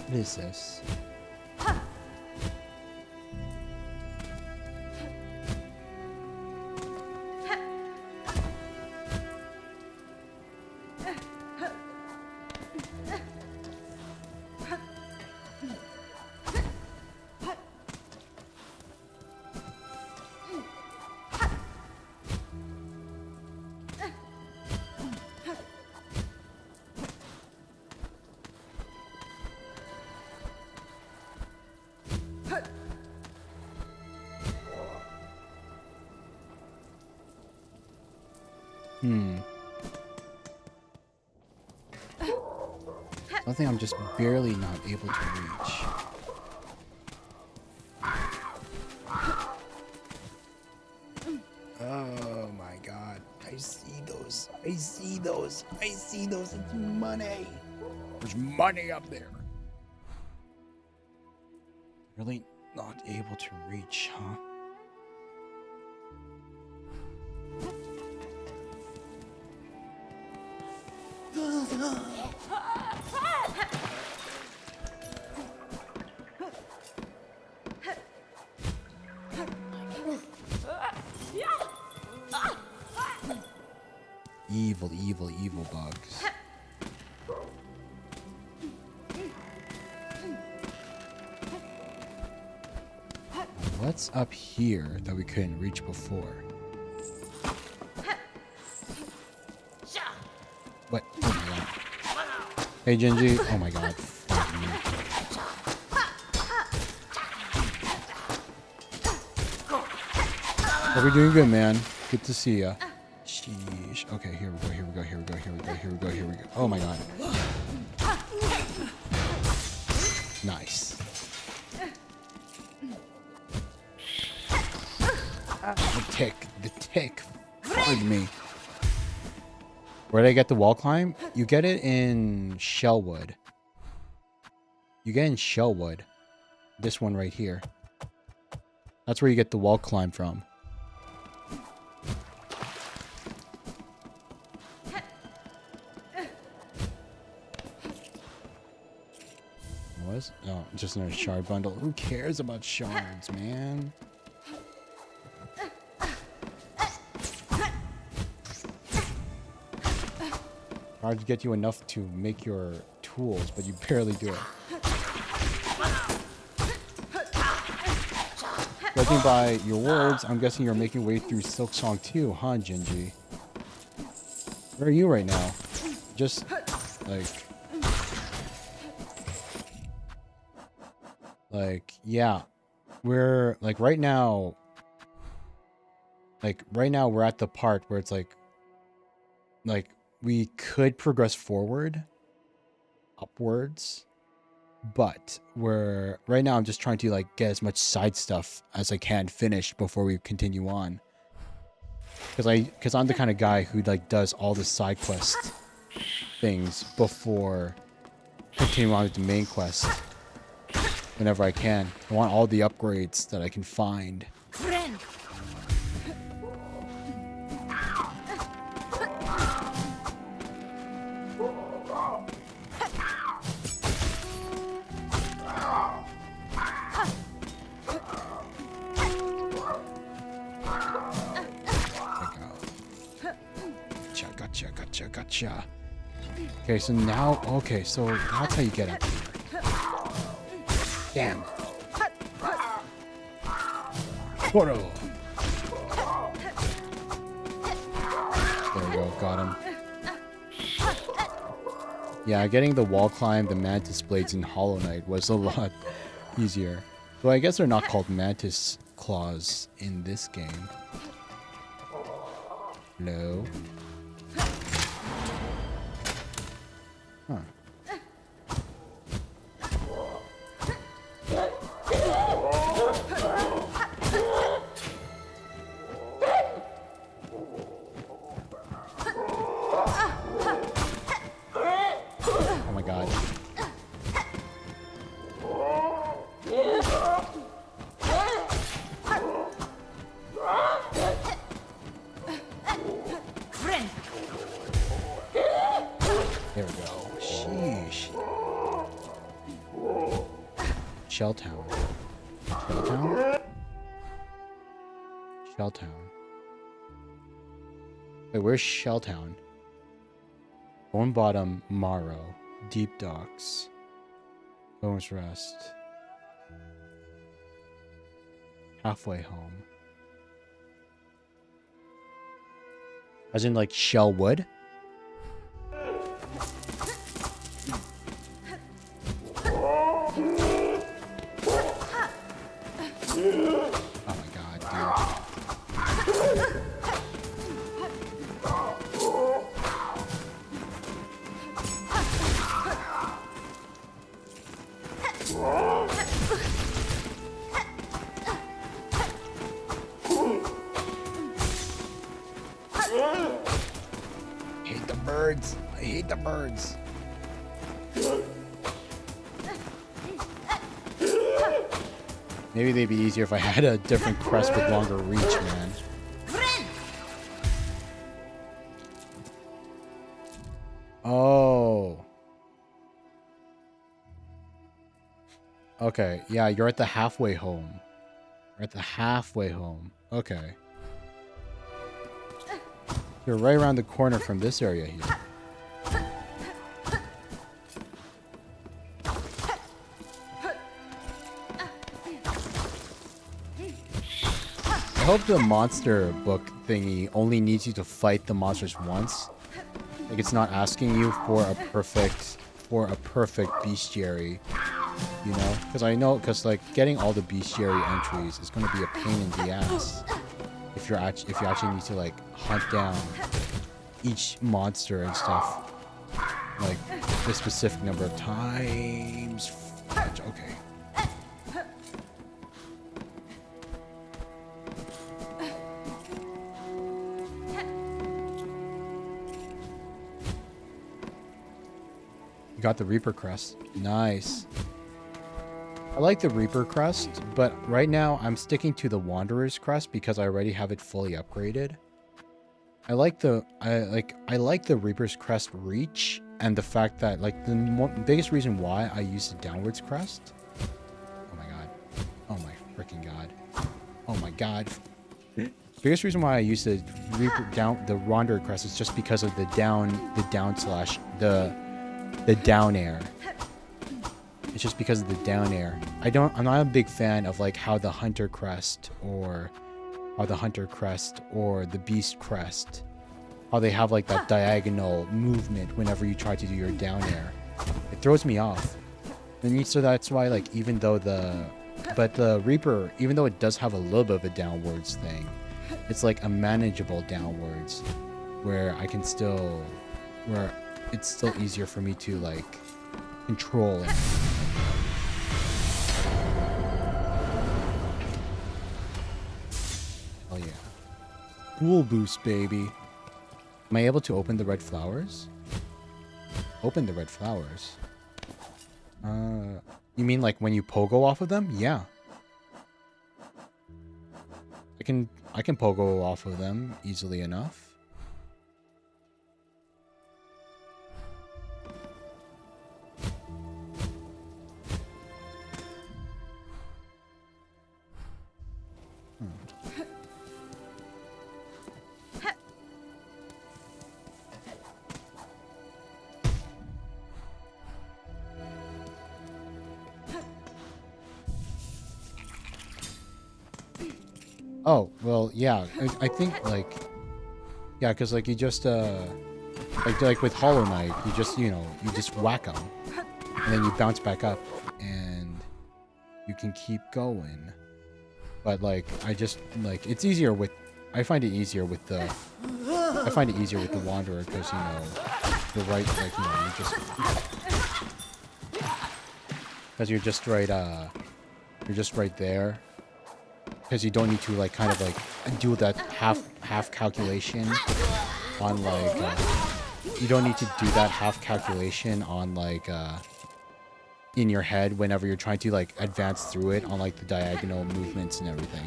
What is this? Something I'm just barely not able to reach. Oh my god. I see those. I see those. I see those. It's money. There's money up there. Really not able to reach, huh? Evil, evil, evil bugs. What's up here that we couldn't reach before? What? Oh my god. Hey, Genji. Oh my god. Hope you're doing good, man. Good to see ya. Sheesh. Okay, here we go, here we go, here we go, here we go, here we go, here we go. Oh my god. Nice. The tick. Pardon me. Where did I get the wall climb? You get it in Shellwood. You get it in Shellwood. This one right here. That's where you get the wall climb from. Was? Oh, just another shard bundle. Who cares about shards, man? Shards get you enough to make your tools, but you barely do it. Judging by your words, I'm guessing you're making your way through Silksong too, huh, Jinji? Where are you right now? Just, yeah. We're, right now, we're at the part where it's we could progress forward, upwards, but right now I'm just trying to get as much side stuff as I can finished before we continue on. Because I'm the kind of guy who does all the side quest things before continuing on with the main quest. Whenever I can, I want all the upgrades that I can find. Gotcha. Okay, so now, so that's how you get up here. Damn. There we go, got him. Yeah, getting the wall climb, the mantis blades in Hollow Knight was a lot easier. Well, I guess they're not called mantis claws in this game. No. Huh. Oh my god. There we go. Sheesh. Shelltown. Shelltown? Shelltown. Wait, where's Shelltown? Bone Bottom, Morrow, Deep Docks, Bones Rest, Halfway Home. As in like Shellwood? Oh my god, dude. I hate the birds. I hate the birds. Maybe they'd be easier if I had a different crest with longer reach, man. Oh. Okay, yeah, you're at the halfway home. You're at the halfway home. Okay. You're right around the corner from this area here. I hope the monster book thingy only needs you to fight the monsters once. Like it's not asking you for a perfect bestiary, you know? Because like getting all the bestiary entries is going to be a pain in the ass if you actually need to like hunt down each monster and stuff like a specific number of times. Okay. You got the Reaper crest. Nice. I like the Reaper crest, but right now I'm sticking to the Wanderer's crest because I already have it fully upgraded. I like the Reaper's crest reach and the fact that like the biggest reason why I use the downwards crest. Oh my god. Oh my freaking god. Oh my god. Biggest reason why I use the Wanderer crest is just because of the down air. It's just because of the down air. I'm not a big fan of like how the Hunter crest or the Beast crest, how they have like that diagonal movement whenever you try to do your down air. It throws me off. And so that's why like the Reaper, even though it does have a little bit of a downwards thing, it's like a manageable downwards where it's still easier for me to like control it. Oh yeah. Cool boost, baby. Am I able to open the red flowers? Open the red flowers. You mean like when you pogo off of them? Yeah. I can pogo off of them easily enough. Oh, well, yeah. I think, like... Yeah, because, like, you just, like with Hollow Knight, you just, you know, you just whack them. And then you bounce back up. And you can keep going. But, like, I just, like, it's easier with... I find it easier with the... I find it easier with the Wanderer because, you know, the right, like, you know, you just... Because you're just right, there. Because you don't need to, like, kind of, like, do that half calculation on, like, you don't need to do that half calculation on, like, in your head whenever you're trying to, like, advance through it on, like, the diagonal movements and everything.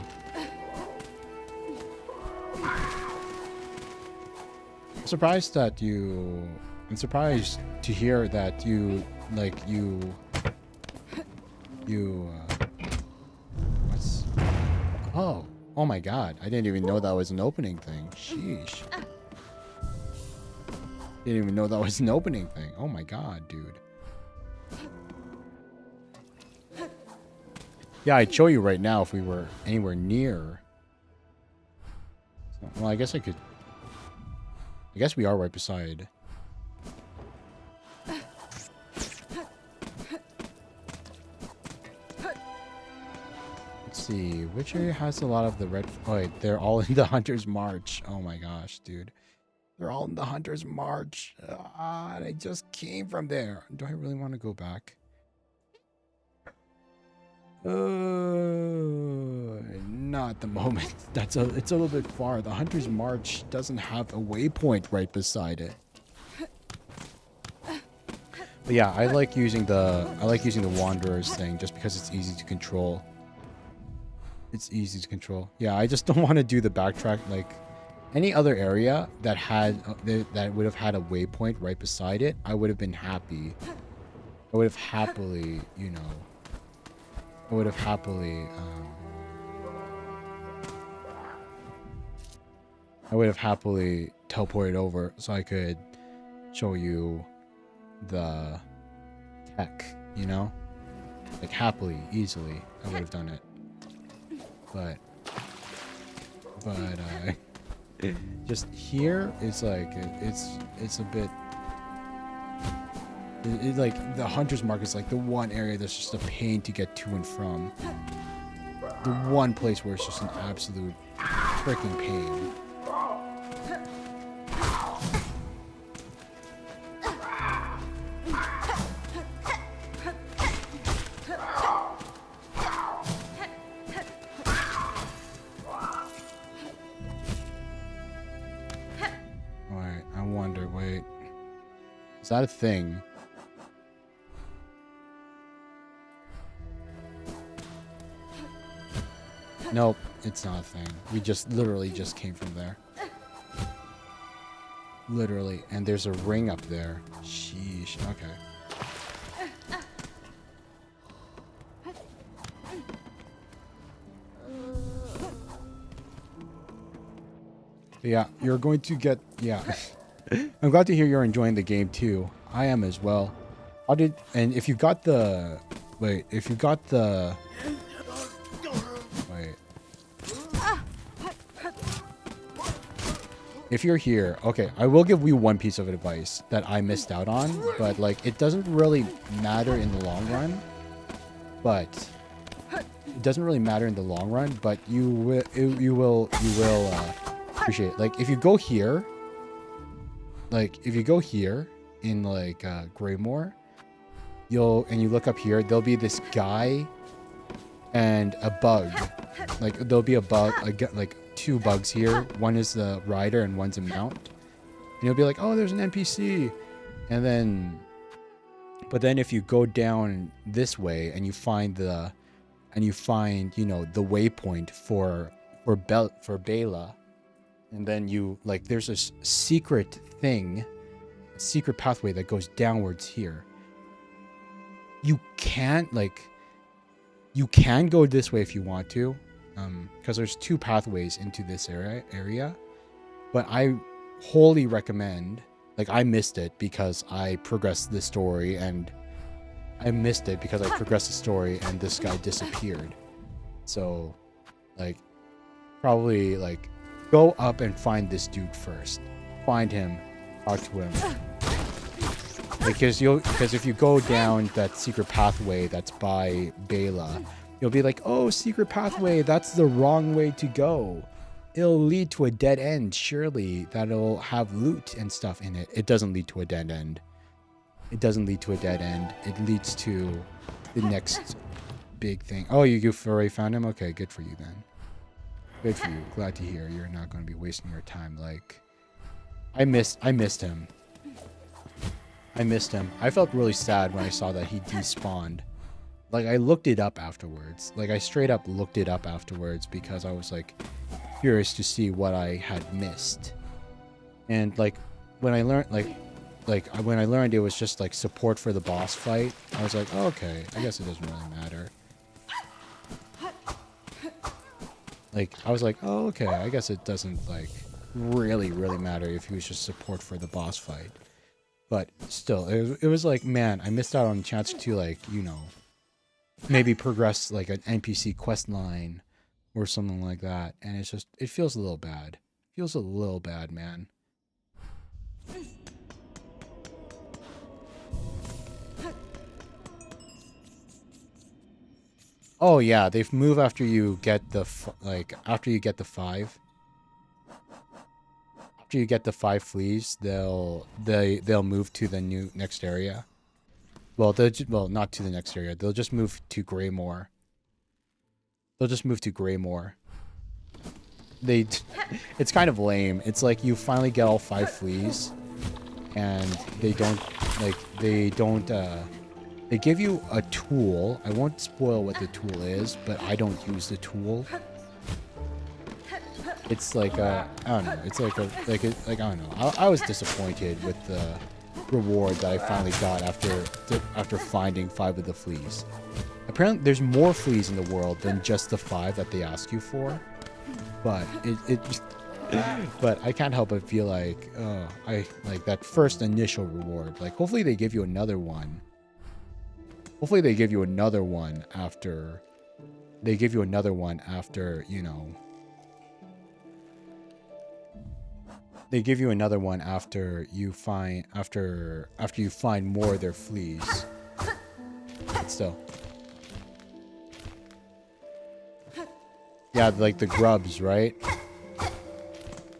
I'm surprised to hear that you, like, what's... Oh my god. I didn't even know that was an opening thing. Sheesh. Didn't even know that was an opening thing. Oh my god, dude. Yeah, I'd show you right now if we were anywhere near. So, well, I guess I could... I guess we are right beside... Let's see, which area has a lot of the red... Oh, wait, they're all in the Hunter's March. Oh my gosh, dude. They're all in the Hunter's March. I just came from there. Do I really want to go back? Not the moment. It's a little bit far. The Hunter's March doesn't have a waypoint right beside it. But yeah, I like using the Wanderers thing just because it's easy to control. It's easy to control. Yeah, I just don't want to do the backtrack. Like any other area that had that would have had a waypoint right beside it, I would have been happy. I would have happily, you know. I would have happily. I would have happily teleported over so I could show you the tech. You know, like happily, easily, I would have done it. But just here it's like it's a bit like the Hunter's Mark is like the one area that's just a pain to get to and from, the one place where it's just an absolute freaking pain. Is that a thing? Nope, it's not a thing. We just literally just came from there. Literally, and there's a ring up there. Sheesh, okay. Yeah, you're going to get, yeah. I'm glad to hear you're enjoying the game too. I am as well. And if you got the, wait, if you're here, okay, I will give you one piece of advice that I missed out on, but like, it doesn't really matter in the long run, but you will appreciate it. Like, if you go here, in like Greymoor, you look up here, there'll be this guy and a bug. Like there'll be a bug, like two bugs here. One is the rider and one's a mount. And you'll be like, oh, there's an NPC. And then, but then if you go down this way and you find the waypoint for Bela. And then you, like, there's a secret pathway that goes downwards here. You can go this way if you want to, because there's two pathways into this area. But I wholly recommend, like, I missed it because I progressed the story, and this guy disappeared. So, like, probably like go up and find this dude first. Find him, talk to him. Because if you go down that secret pathway that's by Bela, you'll be like, oh, secret pathway, that's the wrong way to go. It'll lead to a dead end, surely. That'll have loot and stuff in it. It doesn't lead to a dead end. It doesn't lead to a dead end. It leads to the next big thing. Oh, you already found him? Okay, good for you then. Good for you. Glad to hear you're not going to be wasting your time. Like, I missed him. I missed him. I felt really sad when I saw that he despawned. Like, I looked it up afterwards. Like, I straight up looked it up afterwards because I was, like, curious to see what I had missed. And, like, when I learned, when I learned it was just, like, support for the boss fight, I was like, oh, okay, I guess it doesn't really matter. Like, I was like, oh, okay, I guess it doesn't, like, really matter if he was just support for the boss fight. But still, it was like, man, I missed out on a chance to, like, you know, maybe progress, like, an NPC quest line or something like that. And it's just, it feels a little bad. Feels a little bad, man. Oh, yeah, they move after you get the, after you get the 5. After you get the 5 fleas, they'll move to the next area. Well, not to the next area. They'll just move to Greymore. It's kind of lame. It's like you finally get all 5 fleas, and they give you a tool. I won't spoil what the tool is, but I don't use the tool. It's like I don't know. It's like I don't know. I was disappointed with the reward that I finally got after finding 5 of the fleas. Apparently, there's more fleas in the world than just the 5 that they ask you for. But but I can't help but feel like, oh, I like that first initial reward. Like, hopefully they give you another one. Hopefully they give you another one after. They give you another one after, you know. They give you another one after you find you find more of their fleas. But still. Yeah, like the grubs, right?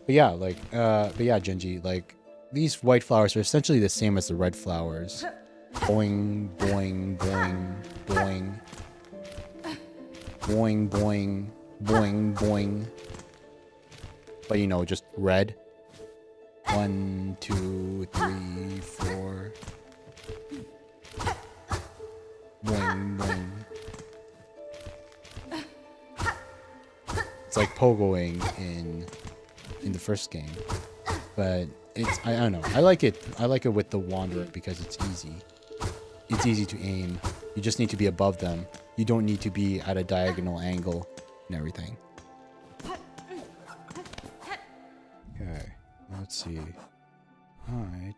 But yeah, Genji, like these white flowers are essentially the same as the red flowers. Boing, boing, boing, boing. Boing, boing, boing, boing. But you know, just red. 1, 2, 3, 4. Boing, boing. It's like pogoing in the first game, but I don't know. I like it with the Wanderer because it's easy. It's easy to aim. You just need to be above them. You don't need to be at a diagonal angle and everything. Okay, let's see. All right.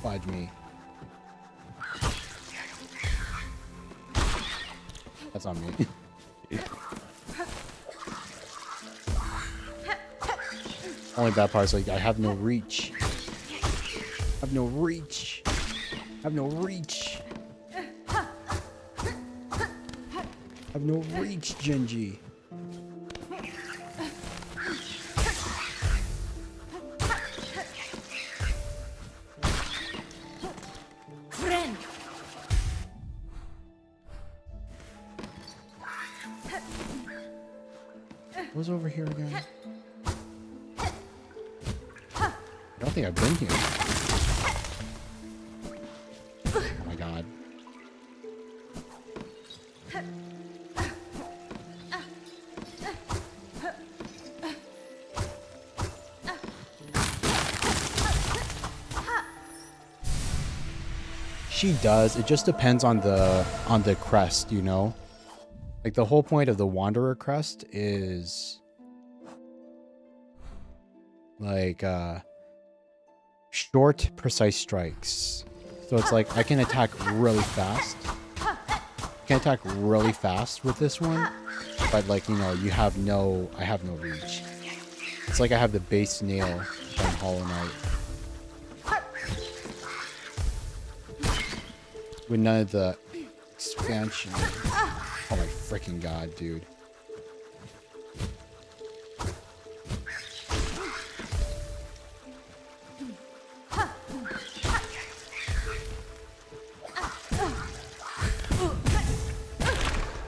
Fudge me. That's on me. Only bad part is like I have no reach. I have no reach. I have no reach. I have no reach, Genji. What's over here again? I don't think I've been here. Oh my god. She does. It just depends on the crest, you know? Like, the whole point of the Wanderer crest is like short, precise strikes. So it's like I can attack really fast. I can attack really fast with this one, but like, you know, I have no reach. It's like I have the base nail from Hollow Knight. With none of the expansion. Oh my freaking god, dude.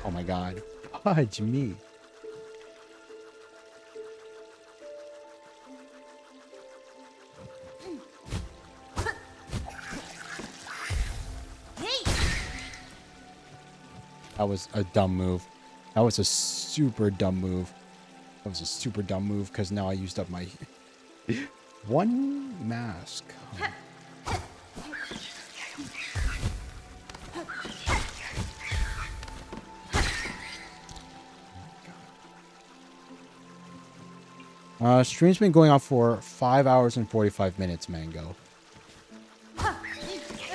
Oh my god. Fudge me. That was a dumb move. That was a super dumb move. That was a super dumb move because now I used up my one mask. Stream's been going on for 5 hours and 45 minutes, Mango.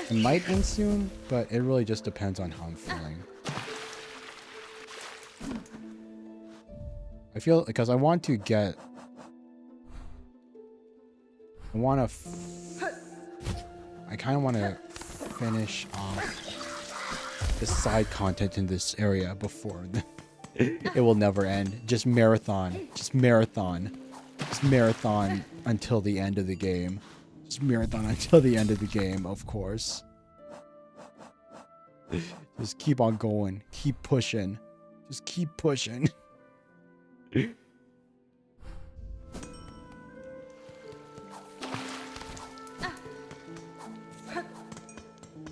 It might end soon, but it really just depends on how I'm feeling. I feel because I want to get. I kind of want to finish off the side content in this area before it will never end. Just marathon. Just marathon. Just marathon until the end of the game. Just marathon until the end of the game, of course. Just keep on going. Keep pushing. Just keep pushing.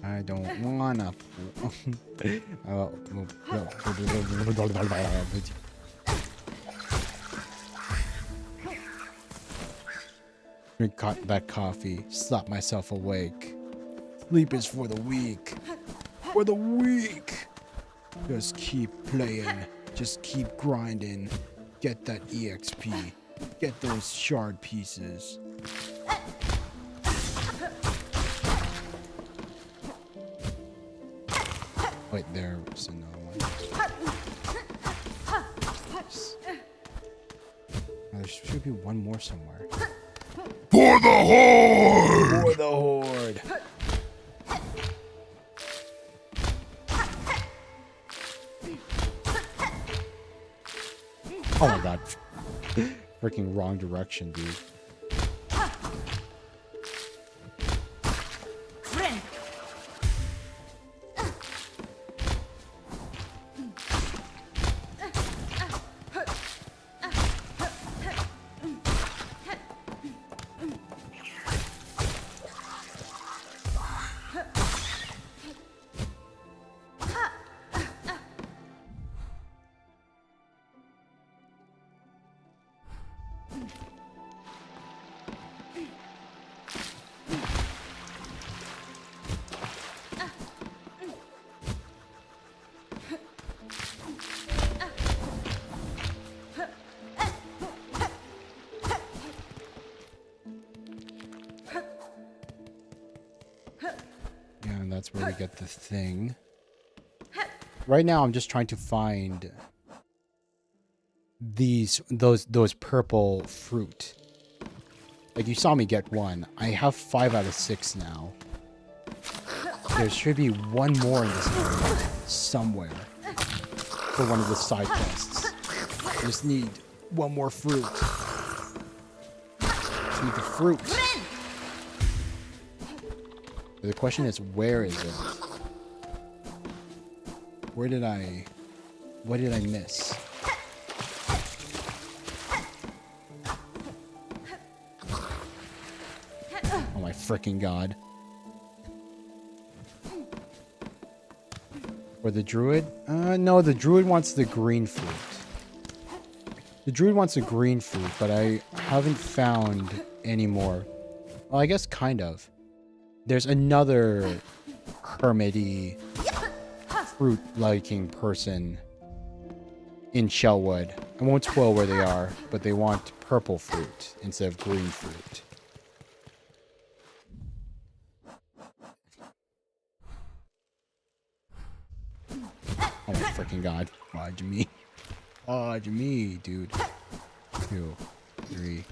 I don't wanna. Drink that coffee. Slap myself awake. Sleep is for the weak. For the weak. Just keep playing. Just keep grinding. Get that EXP. Get those shard pieces. Wait, there's another one. There should be one more somewhere. For the Horde! For the Horde! Oh my god. Freaking wrong direction, dude. That's where we get the thing. Right now, I'm just trying to find those purple fruit. Like you saw me get one. I have 5 out of 6 now. There should be one more in this area somewhere for one of the side quests. I just need one more fruit. Just need the fruit. The question is, where is it? What did I miss? Oh my freaking god. Or the druid? No, the druid wants the green fruit. The druid wants a green fruit, but I haven't found any more. Well, I guess kind of. There's another hermity fruit-liking person in Shellwood. I won't spoil where they are, but they want purple fruit instead of green fruit. Oh my freaking god. Fudge me. Fudge me, dude. 2, 3.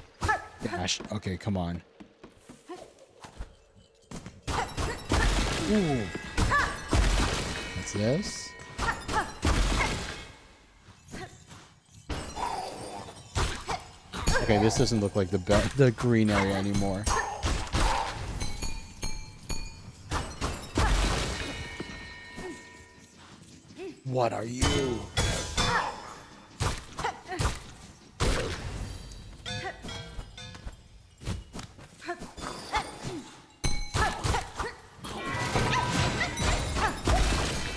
Dash. Okay, come on. Ooh. What's this? Okay, this doesn't look like the green area anymore. What are you?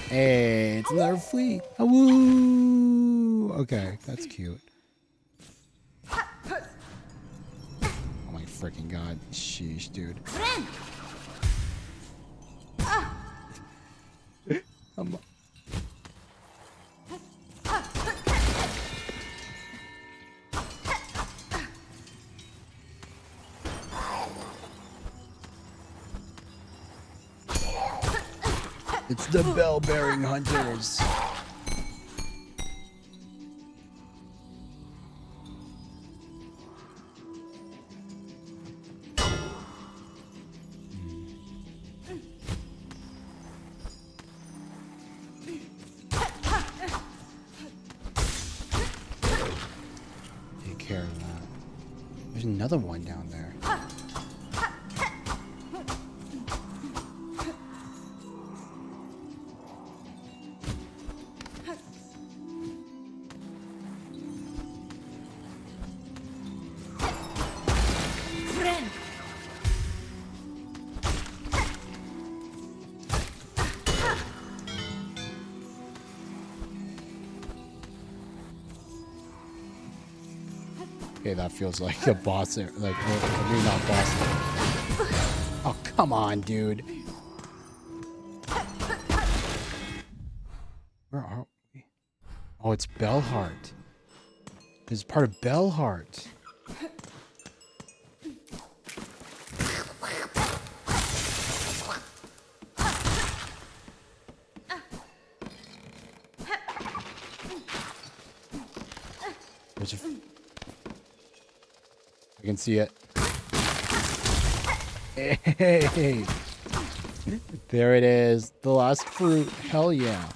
Hey, it's another flea. Ah, woo! Okay, that's cute. Oh my freaking god. Sheesh, dude. It's the bell-bearing hunters. Take care of that. There's another one down there. Okay, that feels like a boss. Like, maybe not boss. Oh, come on, dude. Where are we? Oh, it's Bellheart. It's part of Bellheart. There's a... I can see it. Hey! There it is. The last fruit. Hell yeah.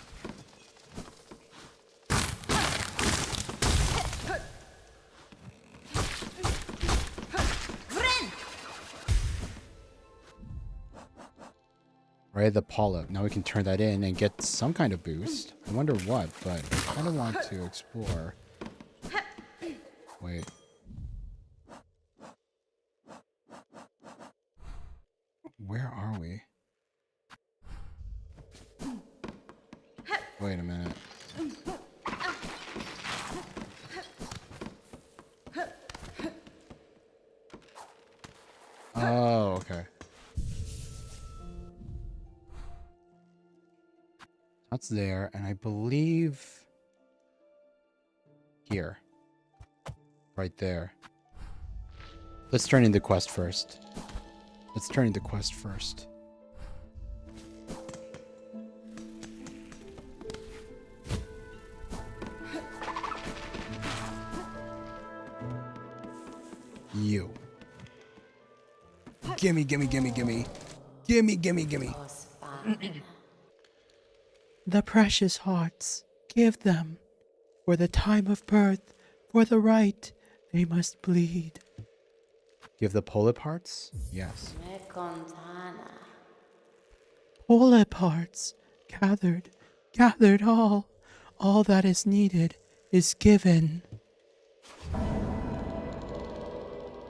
Right, the polyp. Now we can turn that in and get some kind of boost. I wonder what, but I kind of want to explore. Wait. Where are we? Wait a minute. Oh, okay. That's there, and I believe here. Right there. Let's turn in the quest first. Let's turn in the quest first. You. Gimme, gimme, gimme, gimme. Gimme, gimme, gimme. The precious hearts, give them. For the time of birth, for the right, they must bleed. Give the polyp hearts? Yes. Polyp hearts, gathered, gathered all. All that is needed is given.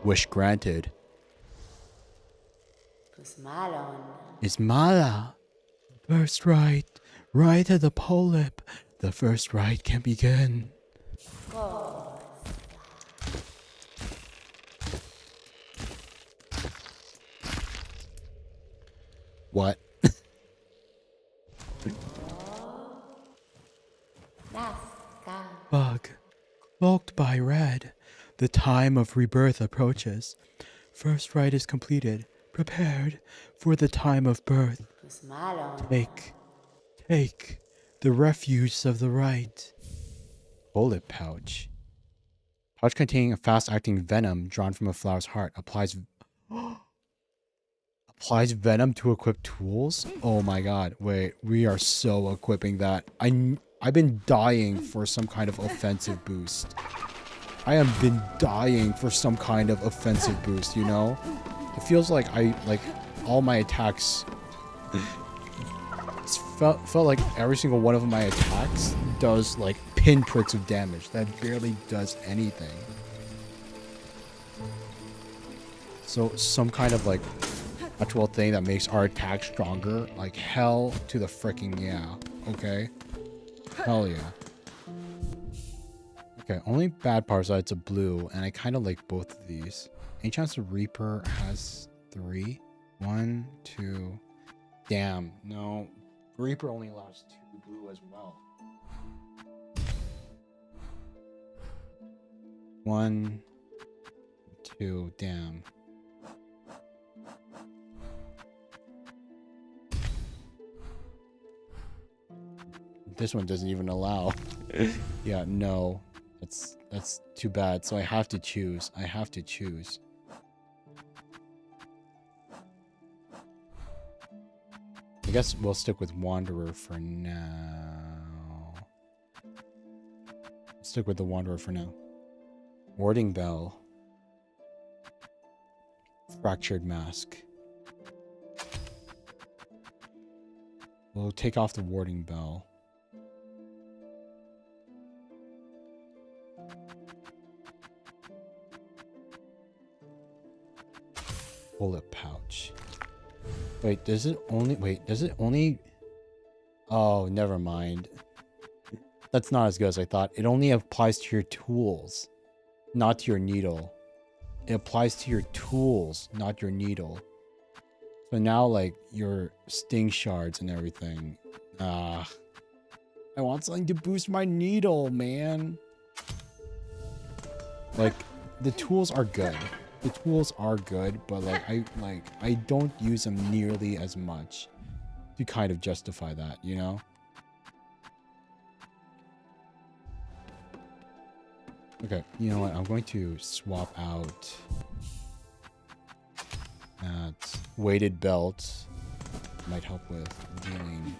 Wish granted. Ismala. First right, right of the polyp. The first right can begin. What? Bug. Bulk The time of rebirth approaches. First rite is completed. Prepared for the time of birth. Take the refuse of the rite. Bullet pouch. Pouch containing a fast-acting venom drawn from a flower's heart. Applies venom to equip tools? Oh my god. Wait, we are so equipping that. I've been dying for some kind of offensive boost. I have been dying for some kind of offensive boost, you know? It feels like all my attacks felt like every single one of my attacks does like pinpricks of damage. That barely does anything. So some kind of like actual thing that makes our attack stronger. Like hell to the freaking yeah. Okay. Hell yeah. Okay, only bad part is that it's a blue, and I kind of like both of these. Any chance the Reaper has 3? 1, 2. Damn, no. Reaper only allows 2 blue as well. 1, 2, damn. This one doesn't even allow. Yeah, no. That's too bad. So I have to choose. I guess we'll stick with Wanderer for now. Stick with the Wanderer for now. Warding Bell. Fractured Mask. We'll take off the Warding Bell. Bullet pouch. Wait, does it only... Oh, never mind. That's not as good as I thought. It only applies to your tools, not to your needle. It applies to your tools, not your needle. So now, like, your sting shards and everything. I want something to boost my needle, man. Like, the tools are good. The tools are good, but I don't use them nearly as much to kind of justify that, you know? Okay, you know what? I'm going to swap out that weighted belt. Might help with dealing.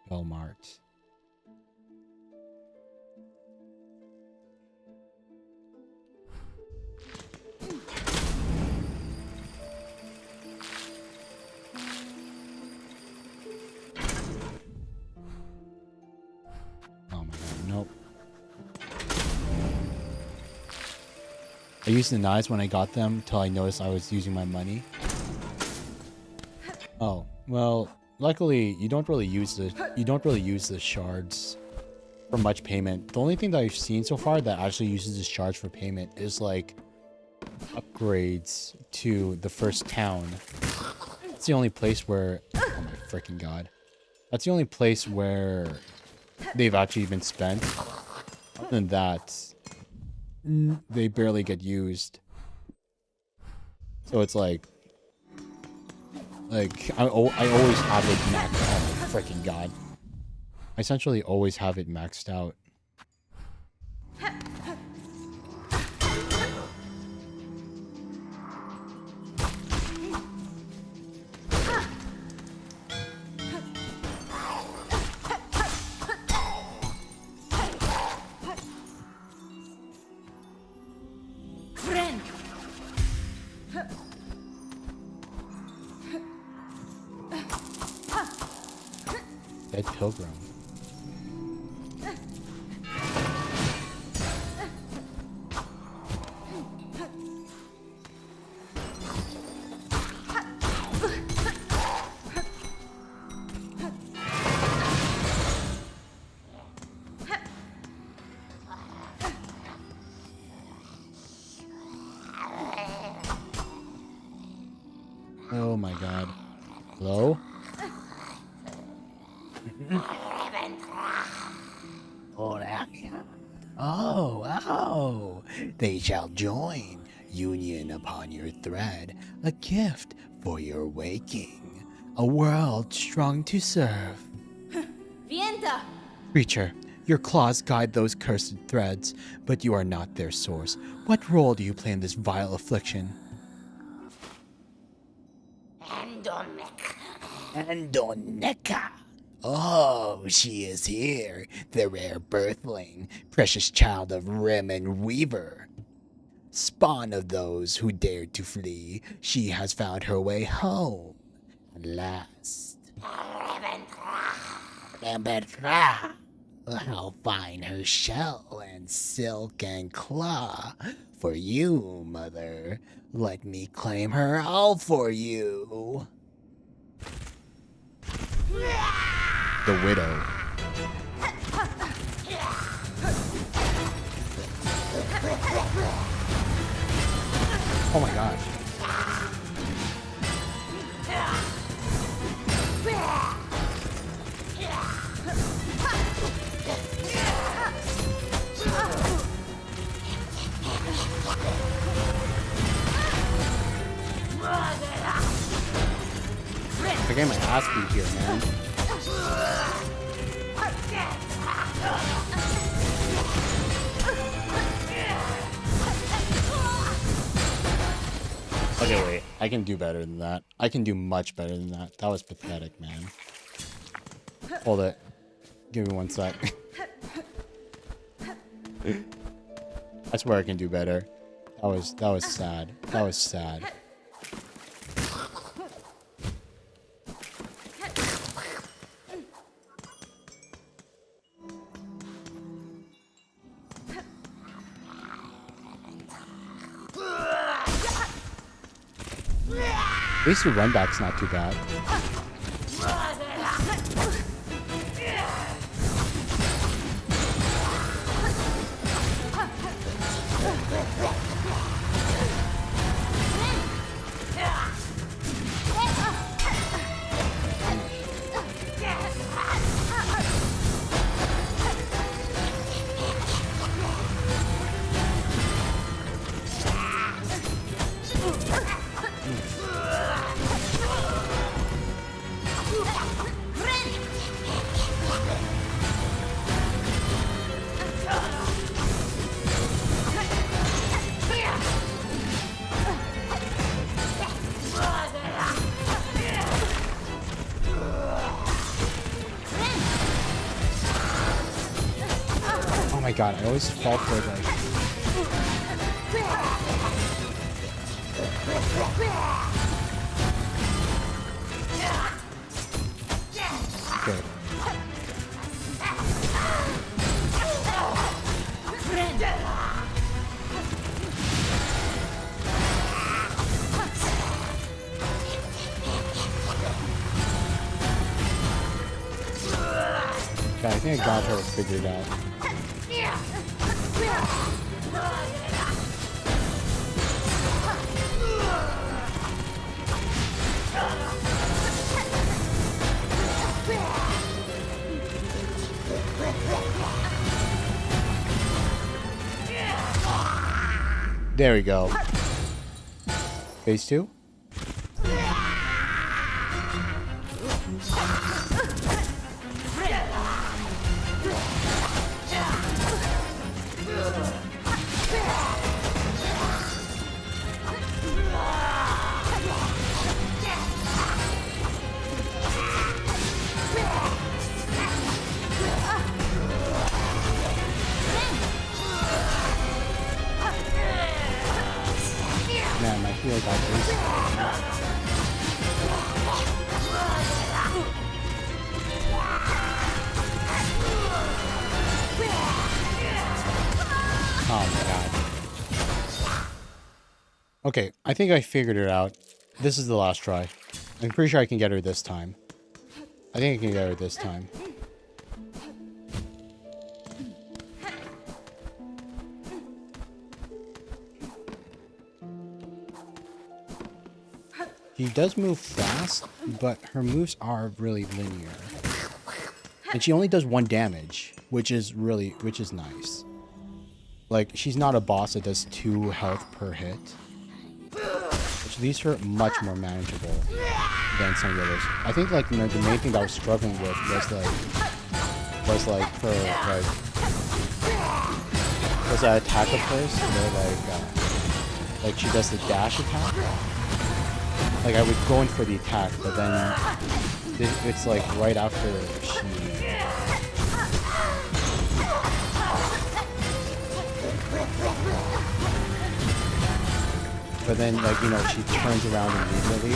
Belmart. Oh my god, nope. I used the knives when I got them till I noticed I was using my money. Oh, well, luckily you don't really use the shards for much payment. The only thing that I've seen so far that actually uses the shards for payment is like upgrades to the first town. That's the only place where, oh my freaking god. That's the only place where they've actually been spent. Other than that, they barely get used. So it's like I always have it maxed out. Oh my freaking god. I essentially always have it maxed out. Dead Pilgrim. Oh my god. Hello? Oh, they shall join, union upon your thread, a gift for your waking, a world strong to serve. Vienta! Creature, your claws guide those cursed threads, but you are not their source. What role do you play in this vile affliction? Andoneka. Oh, she is here, the rare birthling, precious child of Rim and Weaver. Spawn of those who dared to flee, she has found her way home. At last. I'll find her shell and silk and claw. For you, mother, let me claim her all for you. The Widow. Oh my gosh. I'm getting my ass beat here, man. Okay, wait. I can do better than that. I can do much better than that. That was pathetic, man. Hold it. Give me 1 sec. I swear I can do better. That was sad. That was sad. At least your run back's not too bad. Oh my god, I always fall for like... Okay. Okay, I think I got her figured out. There we go. Phase 2? Man, my heal got loose. Oh my god. Okay, I think I figured it out. This is the last try. I'm pretty sure I can get her this time. I think I can get her this time. She does move fast, but her moves are really linear. And she only does 1 damage, which is nice. Like, she's not a boss that does 2 health per hit, which leaves her much more manageable than some of the others. I think, like, the main thing that I was struggling with was that attack of hers, where, like, she does the dash attack. Like, I would go in for the attack, but then it's, like, right after she... But then, like, you know, she turns around immediately.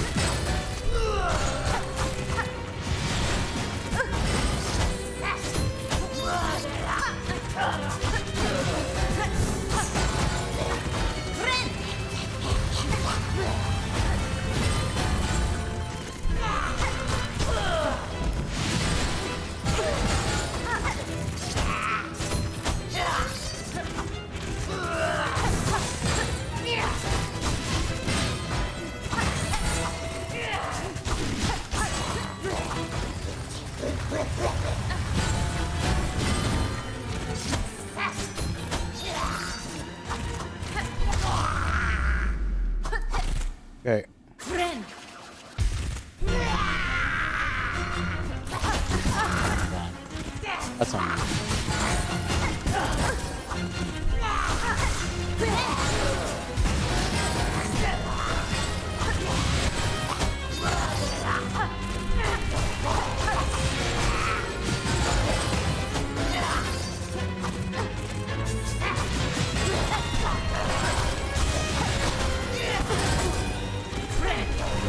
Okay. That's on me.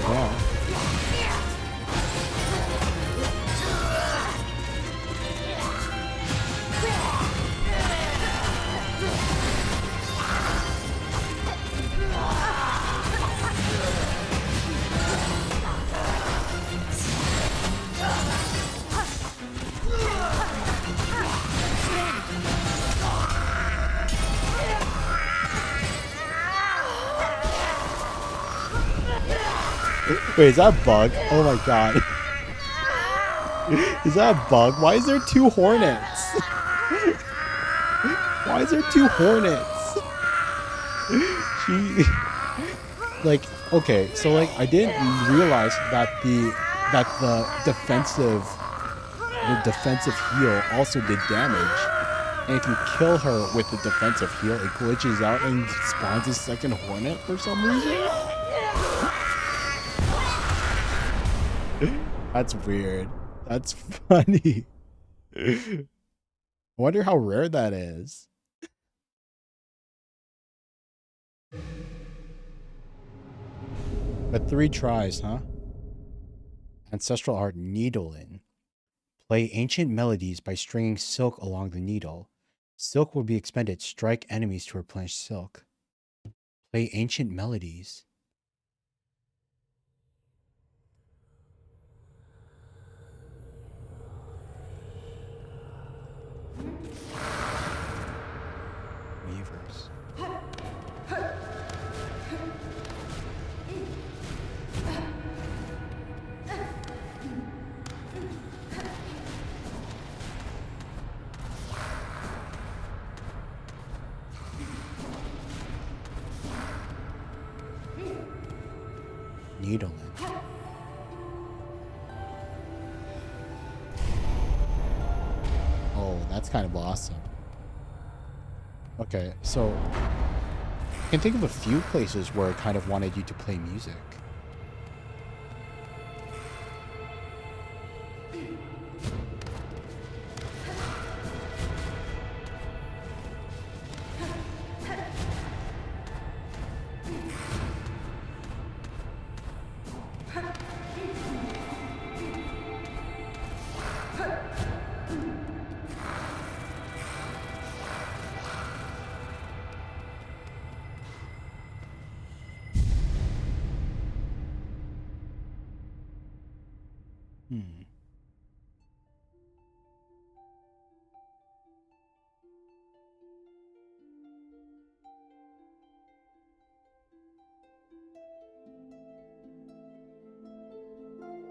Yeah. Wait, is that a bug? Oh my god. Is that a bug? Why is there 2 hornets? Why is there 2 hornets? She... Like, okay, so like, I didn't realize that the defensive heal also did damage. And if you kill her with the defensive heal, it glitches out and spawns a second hornet for some reason. That's weird. That's funny. I wonder how rare that is. But 3 tries, huh? Ancestral art needling. Play ancient melodies by stringing silk along the needle. Silk will be expended. Strike enemies to replenish silk. Play ancient melodies. Weavers. Needling. Oh, that's kind of awesome. Okay, so I can think of a few places where I kind of wanted you to play music.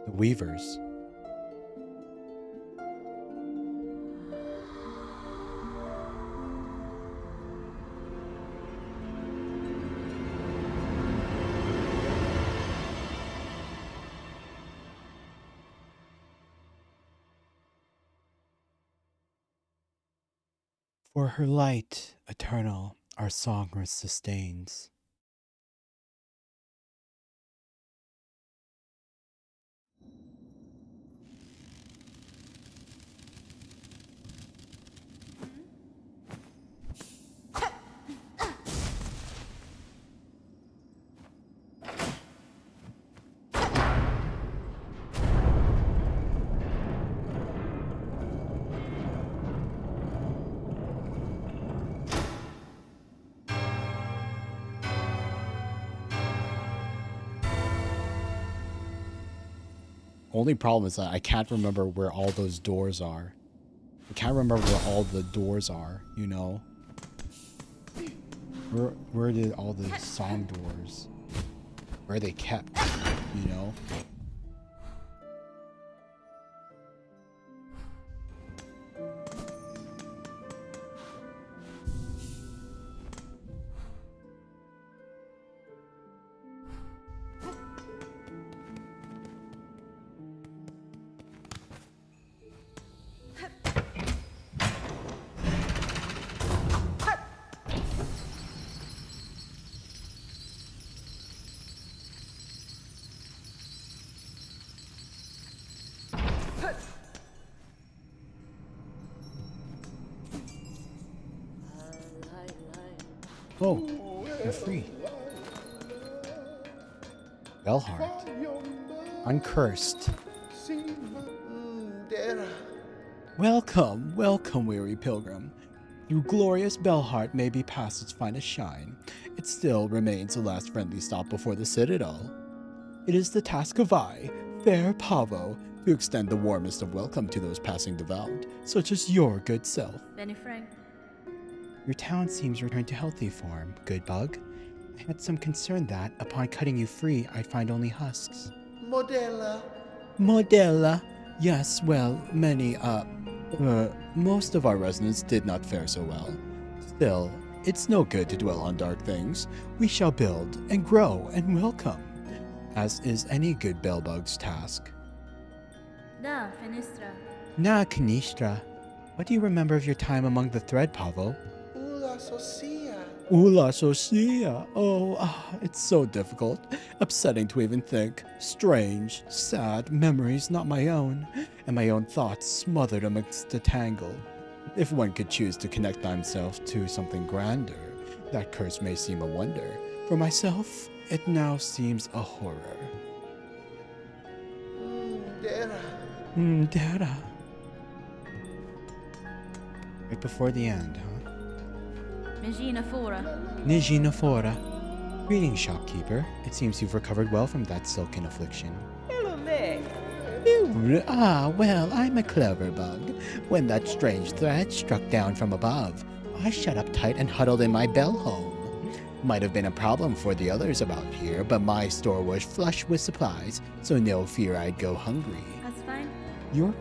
The Weavers. For her light, eternal, our song sustains. Only problem is that I can't remember where all those doors are. I can't remember where all the doors are, you know? Where did all the song doors? Where are they kept, you know? Oh, you're free. Bellheart. Uncursed. Welcome, welcome, weary pilgrim. Through glorious Bellheart may be past its finest shine, it still remains the last friendly stop before the citadel. It is the task of I, fair Pavo, to extend the warmest of welcome to those passing devout, such as your good self. Benny Frank. Your town seems returned to healthy form, good bug. I had some concern that, upon cutting you free, I'd find only husks. Modella. Modella. Yes, well, most of our residents did not fare so well. Still, it's no good to dwell on dark things. We shall build and grow and welcome, as is any good bellbug's task. Da, Fenistra. Na, Canistra. What do you remember of your time among the thread, Pavo? Ula Socia. Ula Socia. Oh, it's so difficult. Upsetting to even think. Strange, sad memories not my own, and my own thoughts smothered amidst the tangle. If one could choose to connect himself to something grander, that curse may seem a wonder. For myself, it now seems a horror. Dara. Right before the end, huh? Megina Fora. Nijina Fora. Greetings, shopkeeper. It seems you've recovered well from that silken affliction. Hello, Meg. Well, I'm a clever bug. When that strange threat struck down from above, I shut up tight and huddled in my bell home. Might have been a problem for the others about here, but my store was flush with supplies, so no fear I'd go hungry. That's fine. Your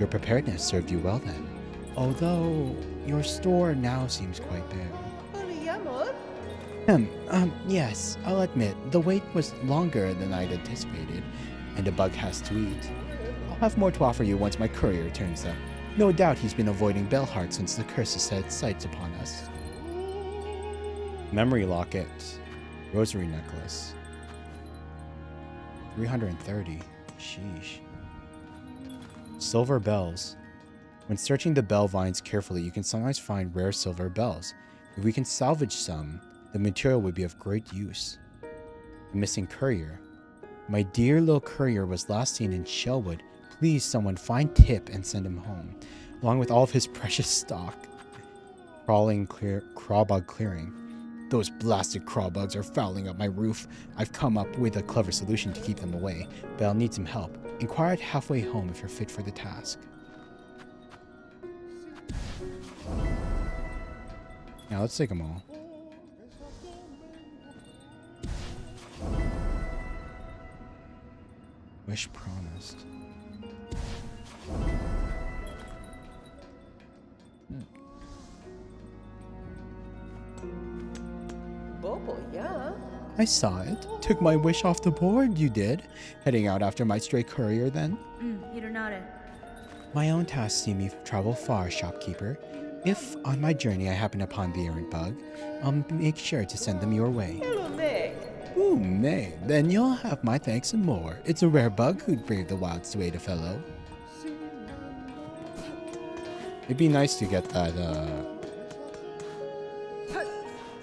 preparedness served you well then. Although, your store now seems quite bare. Yes, I'll admit, the wait was longer than I'd anticipated, and a bug has to eat. I'll have more to offer you once my courier turns up. No doubt he's been avoiding Bellheart since the curse has set sights upon us. Memory locket. Rosary necklace. 330. Sheesh. Silver bells. When searching the bell vines carefully, you can sometimes find rare silver bells. If we can salvage some, the material would be of great use. The missing courier. My dear little courier was last seen in Shellwood. Please, someone find Tip and send him home, along with all of his precious stock. Crawbug clearing. Those blasted crawbugs are fouling up my roof. I've come up with a clever solution to keep them away, but I'll need some help. Inquire at halfway home if you're fit for the task. Now let's take them all. Wish promised. Bobo, yeah. I saw it. Took my wish off the board, you did. Heading out after my stray courier then? Hironare. My own tasks see me travel far, shopkeeper. If on my journey I happen upon the errant bug, I'll make sure to send them your way. Hello, Meg. Ooh, nay, then you'll have my thanks and more. It's a rare bug who'd brave the wilds to aid a fellow. It'd be nice to get that,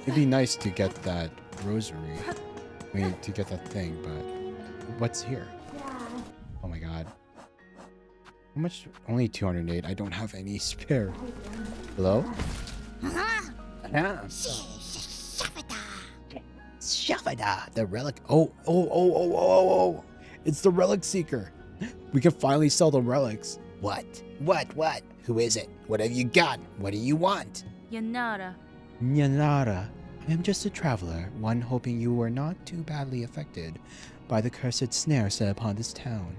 It'd be nice to get that rosary. I mean, to get that thing, but what's here? Oh my god. How much? Only 208. I don't have any spare. Hello? Shavada, the relic. Oh. It's the relic seeker. We can finally sell the relics. What? Who is it? What have you got? What do you want? Yanara. Nyanara, I am just a traveler, one hoping you were not too badly affected by the cursed snare set upon this town.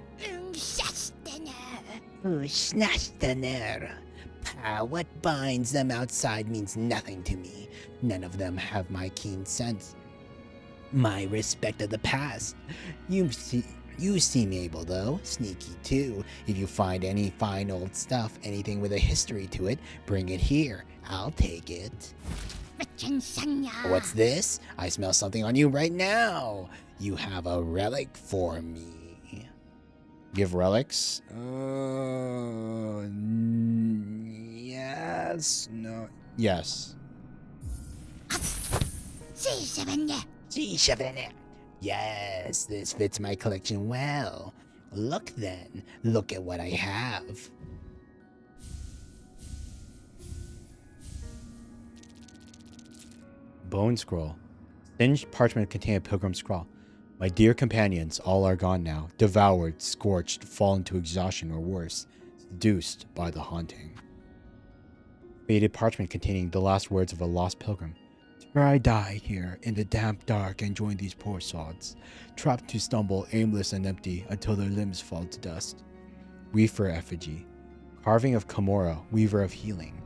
What binds them outside means nothing to me. None of them have my keen sense. My respect of the past. You seem able, though. Sneaky, too. If you find any fine old stuff, anything with a history to it, bring it here. I'll take it. What's this? I smell something on you right now. You have a relic for me. Give relics? Yes. No. Yes. Yes, this fits my collection well. Look then. Look at what I have. Bone scroll. Singed parchment containing a pilgrim scroll. My dear companions, all are gone now, devoured, scorched, fallen to exhaustion or worse, seduced by the haunting. Faded parchment containing the last words of a lost pilgrim. Where I die here in the damp dark and join these poor sods, trapped to stumble aimless and empty until their limbs fall to dust. Weaver effigy. Carving of Camorra, weaver of healing.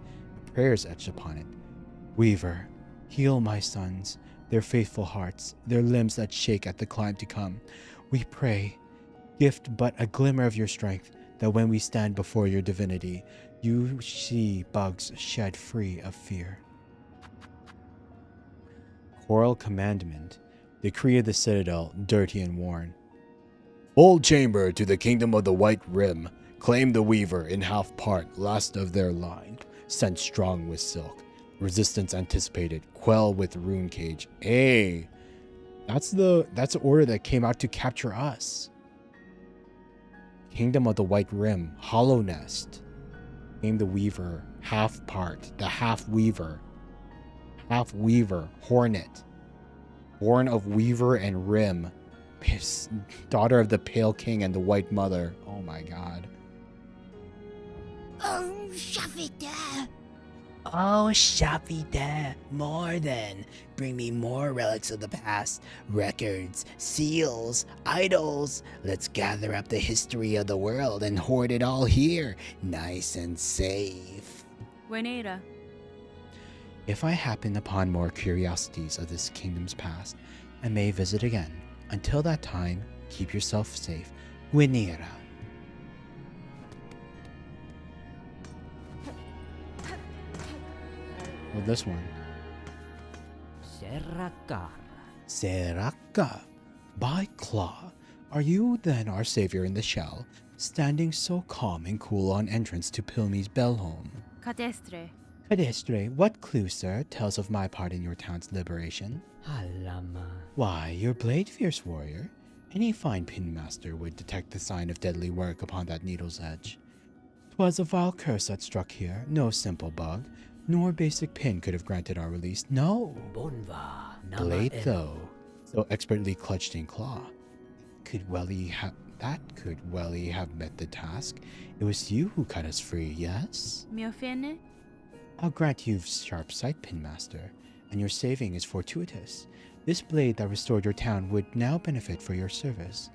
Prayers etched upon it. Weaver, heal my sons, their faithful hearts, their limbs that shake at the climb to come. We pray, gift but a glimmer of your strength, that when we stand before your divinity, you see bugs shed free of fear. Choral commandment. Decree of the citadel, dirty and worn. Full chamber to the kingdom of the White Rim. Claim the weaver in half part, last of their line. Sent strong with silk. Resistance anticipated. Quell with rune cage. Hey, that's the order that came out to capture us. Kingdom of the White Rim. Hollow nest. Claim the weaver. Half part. The half weaver. Half weaver, hornet, born of weaver and rim, daughter of the pale king and the white mother. Oh my god. Oh, Shavita, more then. Bring me more relics of the past, records, seals, idols. Let's gather up the history of the world and hoard it all here, nice and safe. Wenera. If I happen upon more curiosities of this kingdom's past, I may visit again. Until that time, keep yourself safe. Winera. Oh, this one. Seraka. By Claw. Are you then our savior in the shell, standing so calm and cool on entrance to Pilmi's bell home? Cadestre. Cadestre, what clue, sir, tells of my part in your town's liberation? Why, your blade fierce warrior. Any fine pin master would detect the sign of deadly work upon that needle's edge. 'Twas a vile curse that struck here, no simple bug, nor basic pin could have granted our release, no. Blade, though, so expertly clutched in claw, could welly have met the task. It was you who cut us free, yes? Miofene. I'll grant you've sharp sight, Pinmaster, and your saving is fortuitous. This blade that restored your town would now benefit for your service.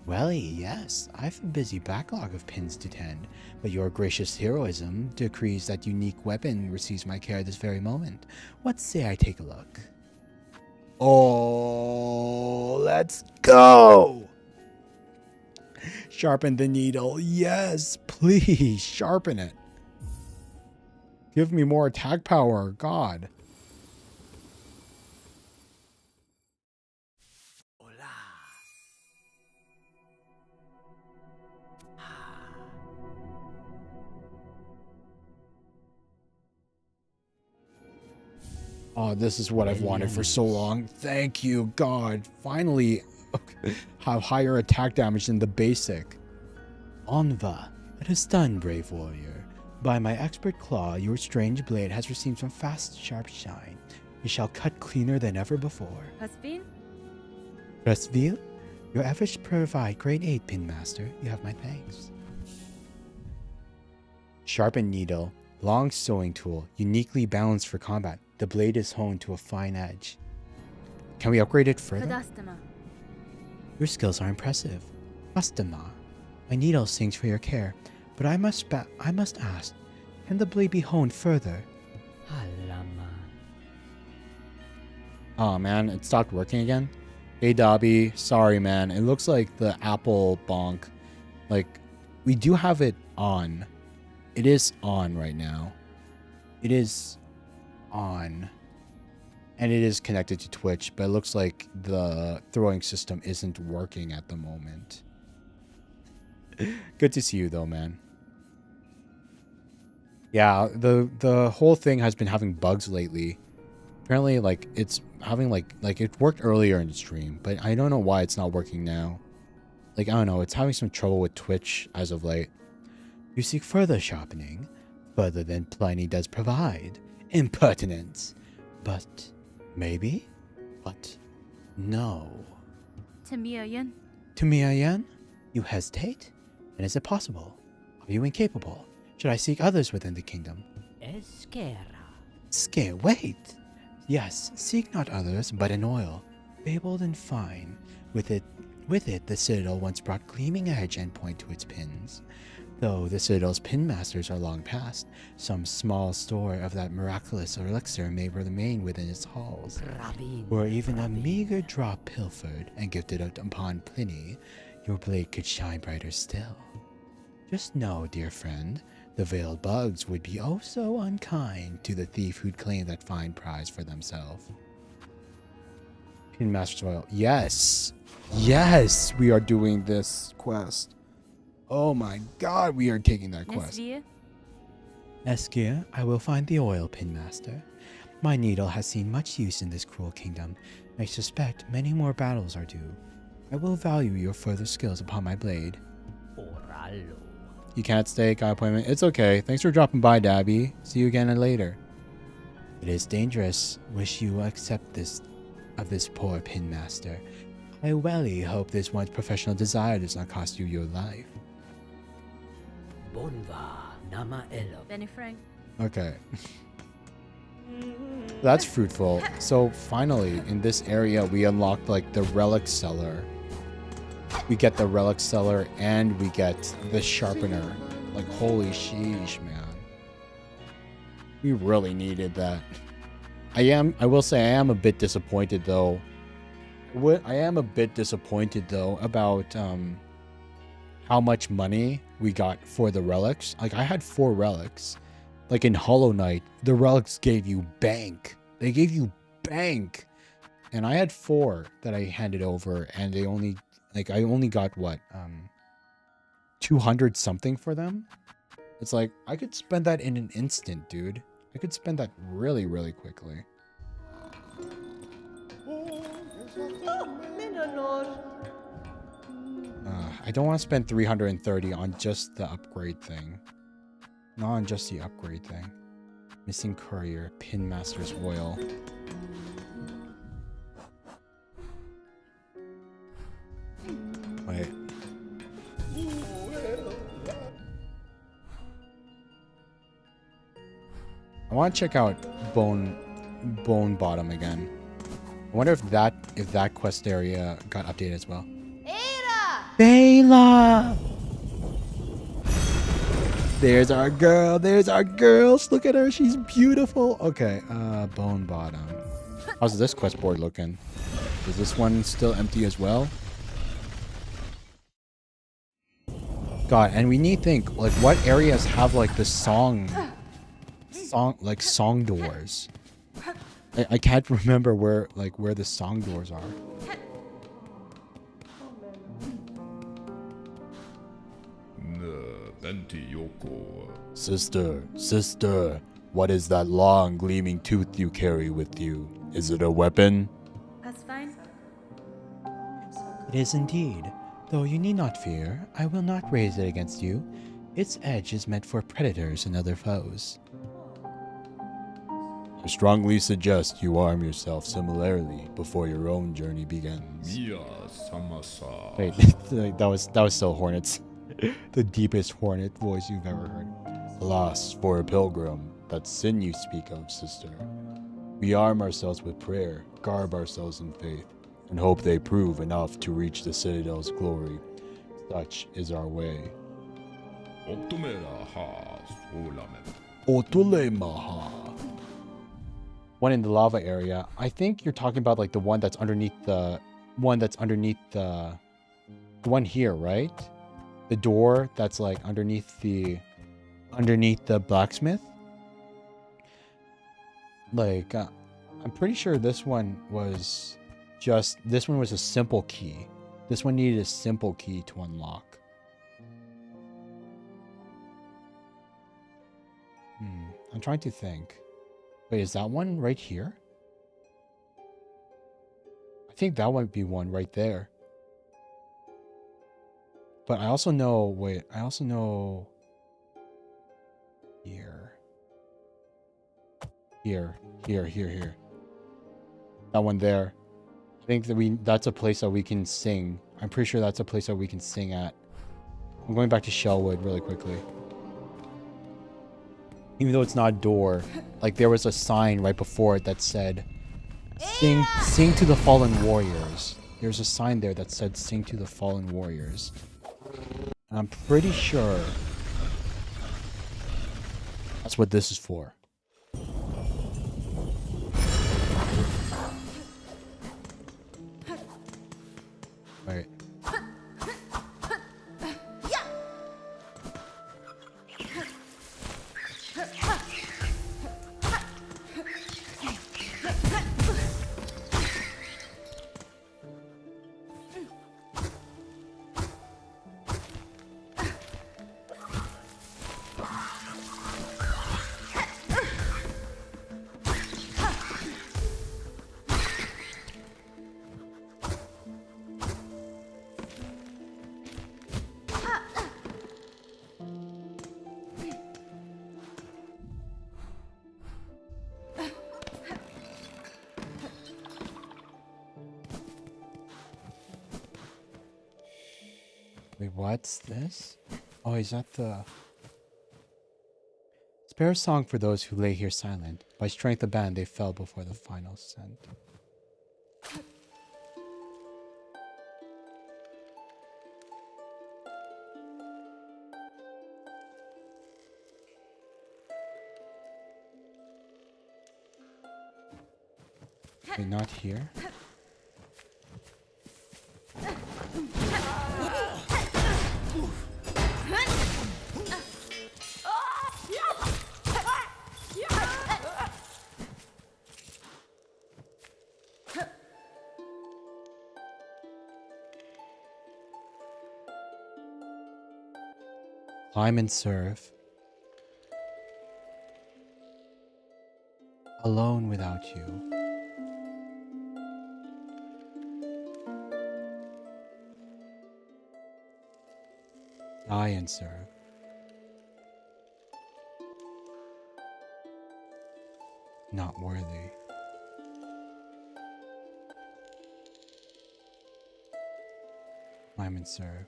Welly, yes, I've a busy backlog of pins to tend, but your gracious heroism decrees that unique weapon receives my care this very moment. What say I take a look? Oh, let's go! Sharpen the needle. Yes, please, sharpen it. Give me more attack power. God. Oh, this is what I've wanted for so long. Thank you, God. Finally, have higher attack damage than the basic. Onva, it is done, brave warrior. By my expert claw, your strange blade has received some fast, sharp shine. It shall cut cleaner than ever before. Hasbin? Restville, your efforts provide great aid, Pinmaster. You have my thanks. Sharpened needle, long sewing tool, uniquely balanced for combat. The blade is honed to a fine edge. Can we upgrade it further? Kadastama. Your skills are impressive. Astana, my needle sings for your care, but I must ask, can the blade be honed further? Oh man, it stopped working again? Hey Dobby, sorry man, it looks like the Apple bonk, like, we do have it on. It is on right now. It is on. And it is connected to Twitch, but it looks like the throwing system isn't working at the moment. Good to see you though, man. Yeah, the whole thing has been having bugs lately. Apparently, like, it's having, like it worked earlier in the stream, but I don't know why it's not working now. Like, I don't know, it's having some trouble with Twitch as of late. You seek further sharpening, further than Pliny does provide. Impertinence. But, maybe? What? No. Tamiayan? Tumiayan? You hesitate? And is it possible? Are you incapable? Should I seek others within the kingdom? Scare, wait! Yes, seek not others, but an oil, fabled and fine. With it, the citadel once brought gleaming edge and point to its pins. Though the citadel's pin masters are long past, some small store of that miraculous elixir may remain within its halls. Or even a meager drop pilfered and gifted out upon Pliny, your blade could shine brighter still. Just know, dear friend, the veiled bugs would be oh so unkind to the thief who'd claim that fine prize for themselves. Pinmaster's oil. Yes! Yes! We are doing this quest. Oh my god, we are taking that quest. Nesvia? Eskir, I will find the oil, Pinmaster. My needle has seen much use in this cruel kingdom. I suspect many more battles are due. I will value your further skills upon my blade. You can't stay, got appointment. It's okay. Thanks for dropping by, Dabby. See you again later. It is dangerous. Wish you will accept this of this poor Pinmaster. I welly hope this once professional desire does not cost you your life. Benny Frank? Okay. That's fruitful. So finally, in this area, we unlocked like the relic cellar. We get the relic cellar and we get the sharpener. Like, holy sheesh, man. We really needed that. I will say I am a bit disappointed though. I am a bit disappointed though about how much money we got for the relics. Like, I had 4 relics. Like in Hollow Knight, the relics gave you bank. They gave you bank. And I had 4 that I handed over, and they only, like, I only got what, 200 something for them. It's like, I could spend that in an instant, dude. I could spend that really, really quickly. I don't want to spend 330 on just the upgrade thing. Not on just the upgrade thing. Missing courier, Pinmaster's oil. Wait. I want to check out Bone Bottom again. I wonder if that quest area got updated as well. Bela! There's our girl. There's our girls. Look at her. She's beautiful. Okay, Bone Bottom. How's this quest board looking? Is this one still empty as well? God, and we need to think, like, what areas have, like, the song song doors. I can't remember where the song doors are. Sister, what is that long gleaming tooth you carry with you? Is it a weapon? That's fine. It is indeed. Though you need not fear, I will not raise it against you. Its edge is meant for predators and other foes. I strongly suggest you arm yourself similarly before your own journey begins. Wait, that was still Hornet's the deepest Hornet voice you've ever heard. Alas, for a pilgrim, that sin you speak of, sister. We arm ourselves with prayer, garb ourselves in faith, and hope they prove enough to reach the Citadel's glory. Such is our way. Otulemaha. One in the lava area. I think you're talking about like the one that's underneath the one here, right? The door that's like underneath the blacksmith. Like I'm pretty sure this one was a simple key. This one needed a simple key to unlock. I'm trying to think. Wait, is that one right here? I think that might be one right there. But I also know, here. That one there. I think that's a place that we can sing. I'm pretty sure that's a place that we can sing at. I'm going back to Shellwood really quickly. Even though it's not a door, like there was a sign right before it that said, sing to the fallen warriors. There's a sign there that said, sing to the fallen warriors. And I'm pretty sure that's what this is for. Right. Wait, what's this? Oh, is that the... Spare a song for those who lay here silent. By strength of band they fell before the final scent. Wait, not here? Climb and serve. Alone without you. Die and serve. Not worthy. Climb and serve.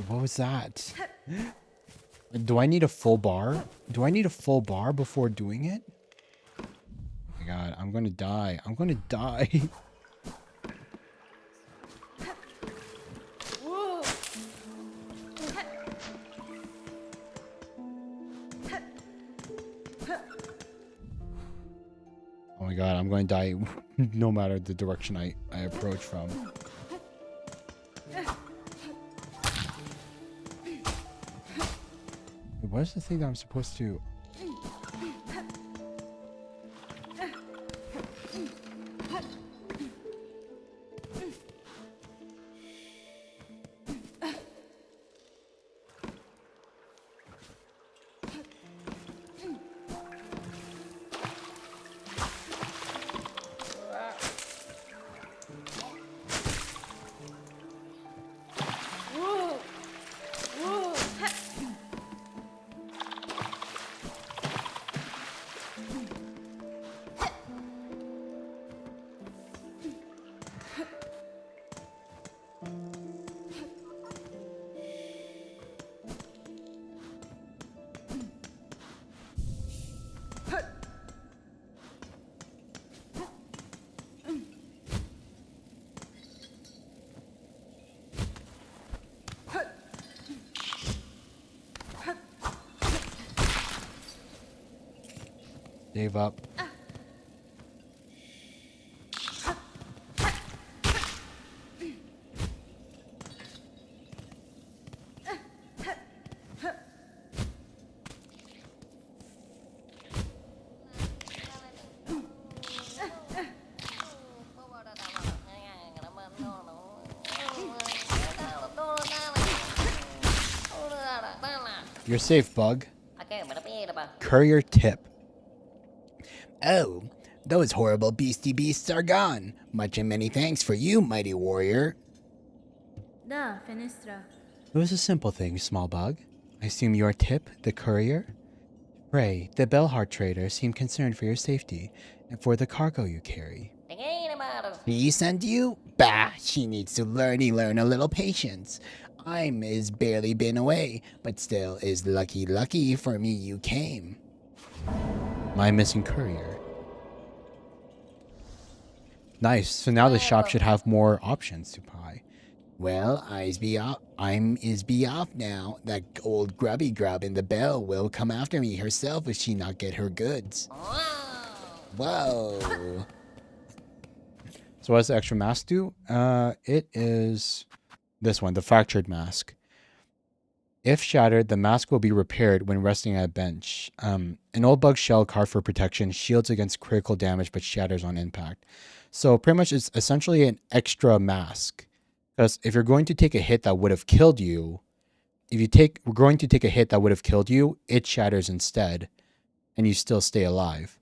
What was that? Do I need a full bar? Do I need a full bar before doing it? Oh my god, I'm gonna die. I'm gonna die. Oh my god, I'm going to die no matter the direction I approach from. What is the thing that I'm supposed to... Save up. You're safe, Bug. Courier tip. Oh, those horrible beastie beasts are gone. Much and many thanks for you, mighty warrior. Da, Fenestra. It was a simple thing, small bug. I assume your tip, the courier? Pray, the Bellheart trader seemed concerned for your safety and for the cargo you carry. She sent you? Bah, she needs to learn a little patience. I'm is barely been away, but still is lucky for me you came. My missing courier. Nice, so now the shop should have more options to buy. Well, I'm be off now. That old grubby grub in the bell will come after me herself if she not get her goods. Whoa. So what does the extra mask do? It is this one, the fractured mask. If shattered, the mask will be repaired when resting at a bench. An old bug shell carved for protection, shields against critical damage but shatters on impact. So pretty much it's essentially an extra mask. Because if you're going to take a hit that would have killed you, we're going to take a hit that would have killed you, it shatters instead, and you still stay alive.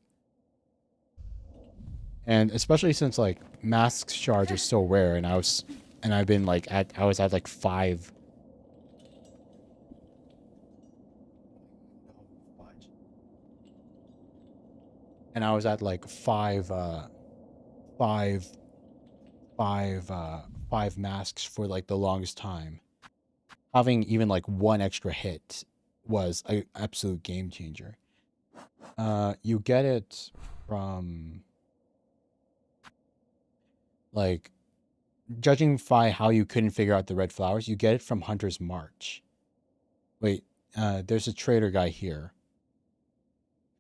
And especially since like mask shards are so rare, and I was at like 5. And I was at like 5 masks for like the longest time. Having even like one extra hit was an absolute game changer. You get it from like, judging by how you couldn't figure out the red flowers, you get it from Hunter's March. Wait, there's a trader guy here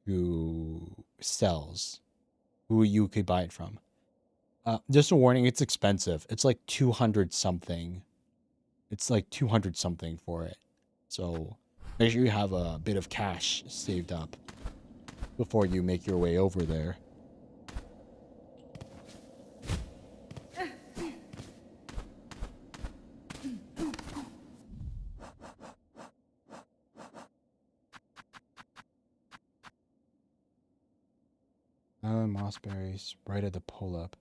who sells, who you could buy it from. Just a warning, it's expensive. It's like 200 something. It's like 200 something for it. So make sure you have a bit of cash saved up before you make your way over there. Mossberries, right at the pull-up.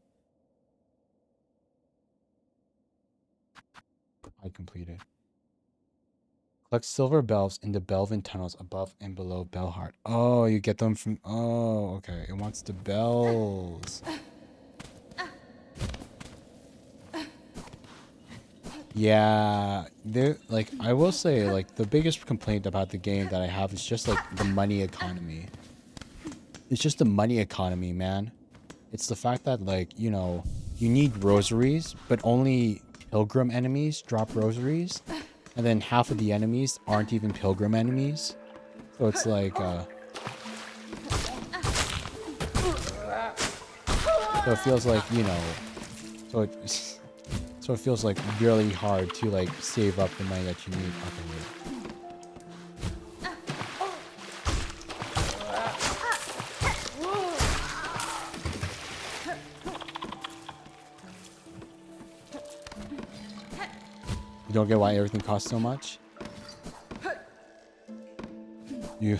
I completed. Collect silver bells in the Belvin tunnels above and below Bellheart. Oh, you get them from... Oh, okay. It wants the bells. Yeah, like, I will say, like, the biggest complaint about the game that I have is just, like, the money economy. It's just the money economy, man. It's the fact that, like, you know, you need rosaries, but only pilgrim enemies drop rosaries. And then half of the enemies aren't even pilgrim enemies. So it's like, so it feels like, you know, so it feels like really hard to, like, save up the money that you need. Okay, wait. don't get why everything costs so much? You...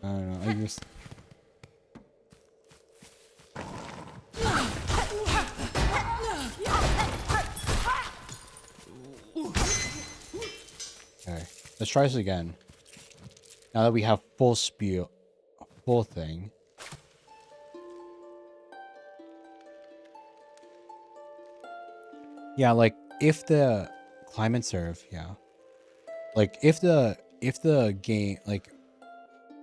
I don't know, I just... Okay, let's try this again. Now that we have full spiel, full thing. Yeah, like if the climb and serve, yeah. Like if the game, like,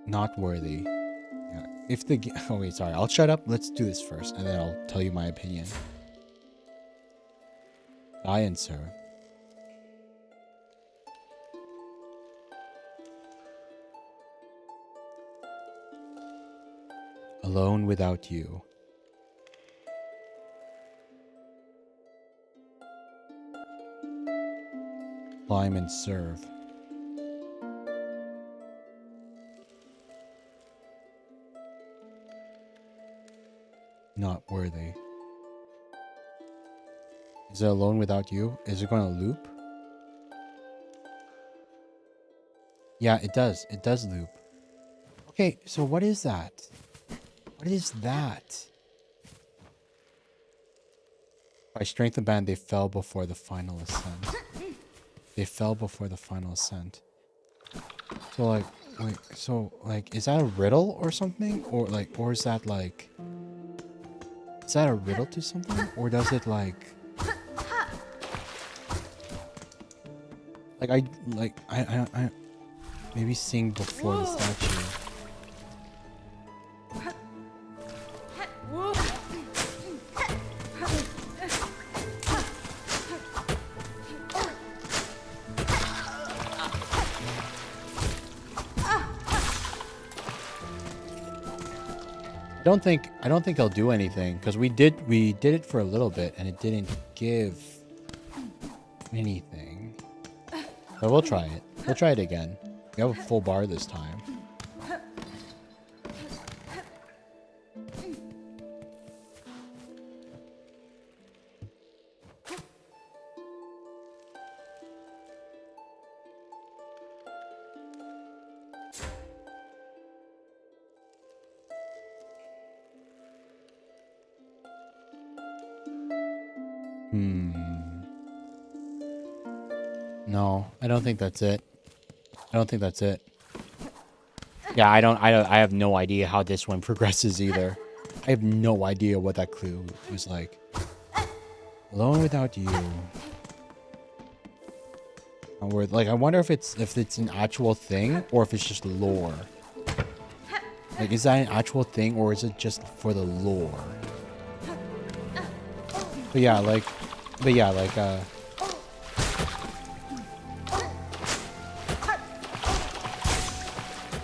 not worthy. Yeah. If the oh wait, sorry. I'll shut up. Let's do this first, and then I'll tell you my opinion. Die and serve. Alone without you. Climb and serve. Not worthy. Is it alone without you? Is it going to loop? Yeah, it does. It does loop. Okay, so what is that? What is that? By strength of band, they fell before the final ascent. They fell before the final ascent. So like, wait, so like, is that a riddle or something? Or like, or is that like, is that a riddle to something? Or does it like I maybe sing before the statue. I don't think he'll do anything because we did it for a little bit and it didn't give anything. But we'll try it. We'll try it again. We have a full bar this time. No, I don't think that's it. I don't think that's it. Yeah, I have no idea how this one progresses either. I have no idea what that clue was like. Alone without you. Like, I wonder if it's an actual thing or if it's just lore. Like, is that an actual thing or is it just for the lore? But yeah, like,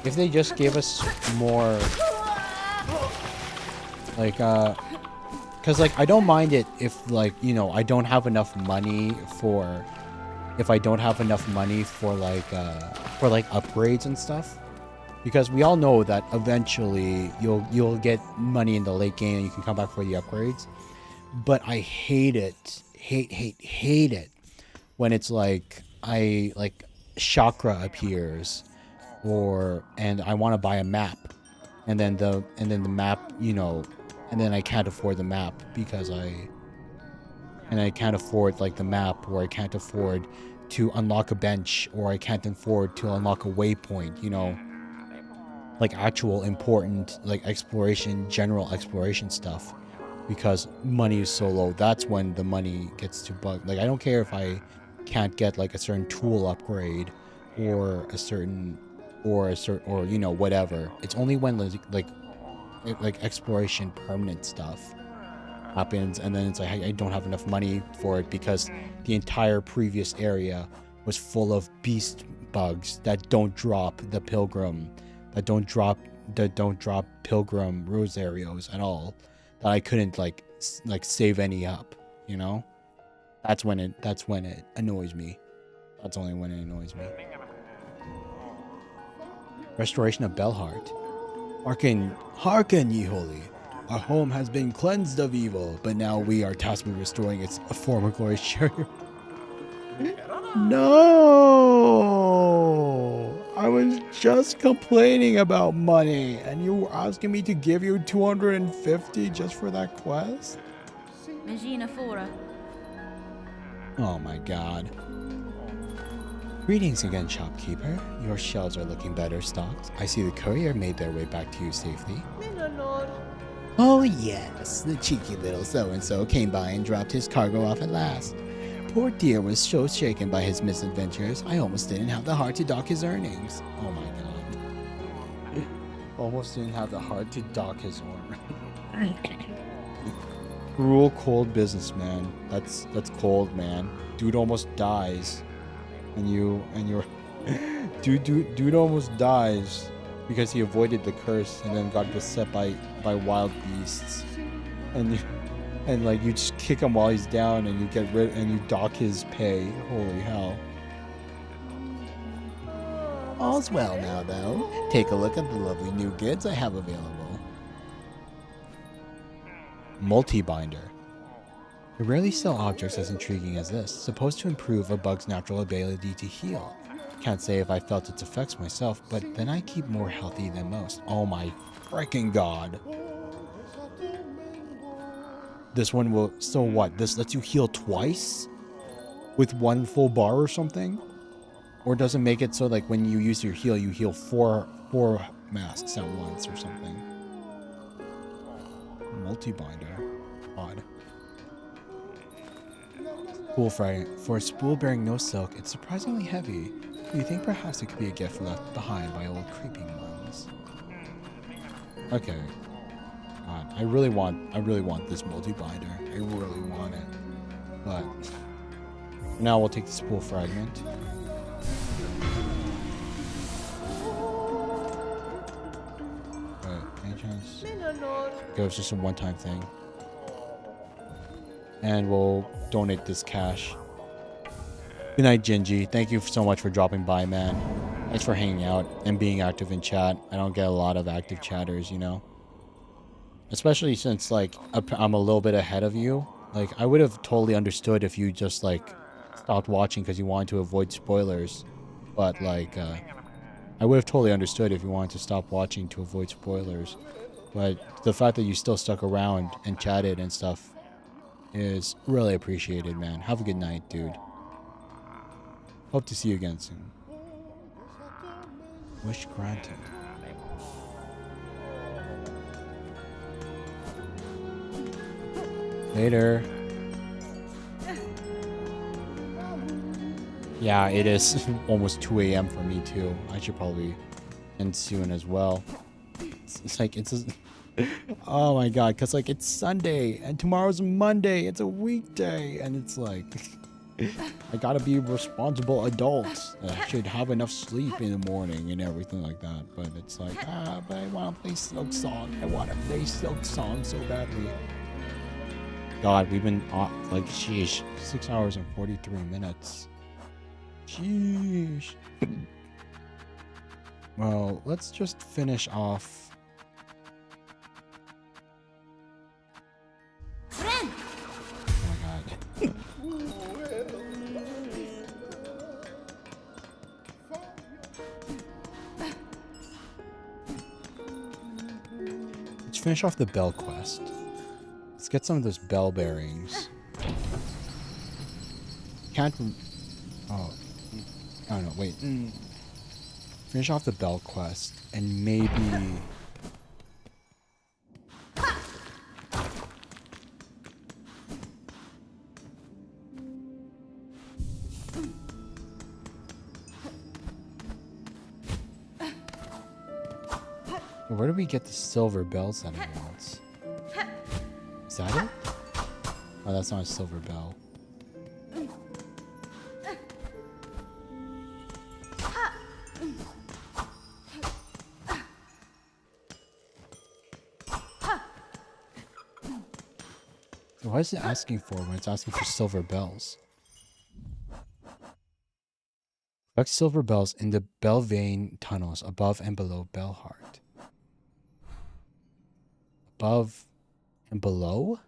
if they just gave us more, like, cause like, I don't mind it if like, you know, I don't have enough money for, if I don't have enough money for like upgrades and stuff. Because we all know that eventually you'll get money in the late game and you can come back for the upgrades. But I hate it, hate it when it's like chakra appears, and I want to buy a map, and then the map, you know, and then I can't afford the map because I can't afford like the map, or I can't afford to unlock a bench, or I can't afford to unlock a waypoint, you know, like actual important like exploration, general exploration stuff. Because money is so low, that's when the money gets to bug. Like, I don't care if I can't get like a certain tool upgrade or you know, whatever. It's only when like exploration permanent stuff happens, and then it's like I don't have enough money for it because the entire previous area was full of beast bugs that don't drop the pilgrim, that don't drop pilgrim rosarios at all. That I couldn't like save any up, you know. That's when it annoys me. That's only when it annoys me. Restoration of Belheart. Hearken, ye holy. Our home has been cleansed of evil, but now we are tasked with restoring its former glory. No! I was just complaining about money, and you were asking me to give you 250 just for that quest? Magina Fora. Oh my god. Greetings again, shopkeeper. Your shelves are looking better stocked. I see the courier made their way back to you safely. Minanor. Oh yes, the cheeky little so-and-so came by and dropped his cargo off at last. Poor dear was so shaken by his misadventures, I almost didn't have the heart to dock his earnings. Oh my god. Almost didn't have the heart to dock his earnings. Cruel, cold businessman. That's cold, man. Dude almost dies. And you're dude almost dies because he avoided the curse and then got beset by wild beasts. And like you just kick him while he's down and you get rid and you dock his pay. Holy hell. All's well now though. Take a look at the lovely new goods I have available. Multi-binder. I rarely sell objects as intriguing as this, supposed to improve a bug's natural ability to heal. Can't say if I felt its effects myself, but then I keep more healthy than most. Oh my freaking god. This one will, so what? This lets you heal twice? With one full bar or something? Or does it make it so like when you use your heal, you heal four masks at once or something? Multi-binder. Odd. Spool fragment. For a spool bearing no silk, it's surprisingly heavy. Do you think perhaps it could be a gift left behind by old creeping ones? Okay. God, I really want this multi-binder. I really want it. But now we'll take the spool fragment. Any chance? Okay, it's just a one-time thing. And we'll donate this cash. Good night, Gingy. Thank you so much for dropping by, man. Thanks for hanging out and being active in chat. I don't get a lot of active chatters, you know? Especially since, like, I'm a little bit ahead of you. Like, I would have totally understood if you just, like, stopped watching because you wanted to avoid spoilers. But, like, I would have totally understood if you wanted to stop watching to avoid spoilers. But the fact that you still stuck around and chatted and stuff is really appreciated, man. Have a good night, dude. Hope to see you again soon. Wish granted. Later. Yeah, it is almost 2 a.m. for me too. I should probably end soon as well. It's like it's just, oh my god, because like it's Sunday and tomorrow's Monday. It's a weekday and it's like I gotta be a responsible adult. I should have enough sleep in the morning and everything like that. But it's like, but I want to play Silksong. I want to play Silksong so badly. God, we've been like, sheesh, 6 hours and 43 minutes. Sheesh. Well, let's just finish off. Oh my god. Let's finish off the bell quest. Let's get some of those bell bearings. Can't. Oh. I don't know. Wait. Finish off the bell quest and maybe. Where do we get the silver bells that he wants? Is that it? Oh, that's not a silver bell. Why is it asking for when it's asking for silver bells? Collect silver bells in the bell vein tunnels above and below Bellheart. Above and below?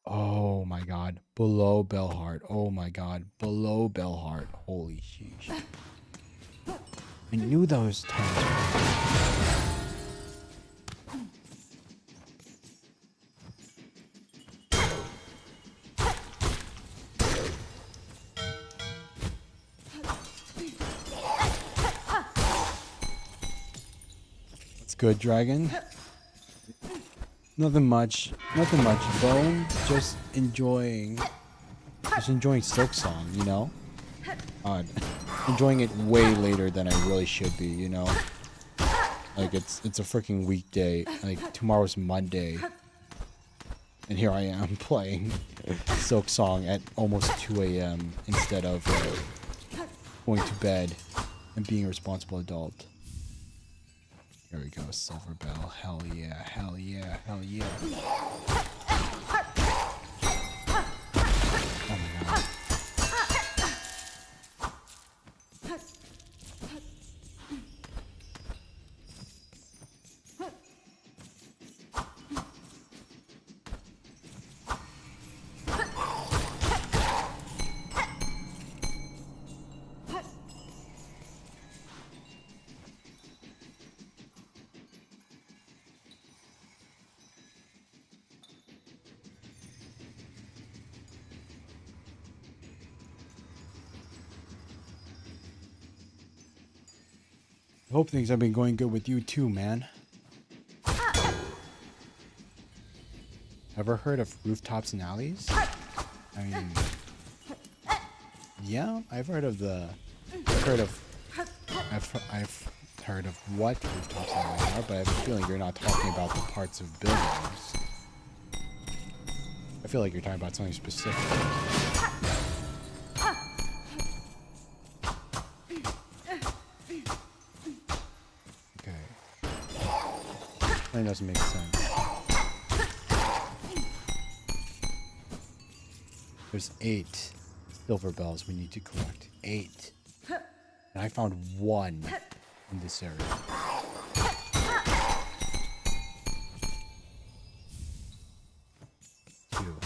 Oh my god. Below Bellheart. Oh my god. Below Bellheart. Holy sheesh. I knew those times. What's good, dragon? Nothing much. Nothing much. Bone. Just enjoying Silksong, you know? Enjoying it way later than I really should be, you know? Like it's a freaking weekday. Like tomorrow's Monday. And here I am playing Silksong at almost 2 a.m. instead of going to bed and being a responsible adult. Here we go, Silver Bell. Hell yeah, hell yeah, hell yeah. Oh my god. I hope things have been going good with you too, man. Ever heard of rooftops and alleys? I mean, yeah, I've heard of what rooftops and alleys are, but I have a feeling you're not talking about the parts of buildings. I feel like you're talking about something specific. That doesn't make sense. There's 8 silver bells we need to collect. 8. And I found 1 in this area. 2.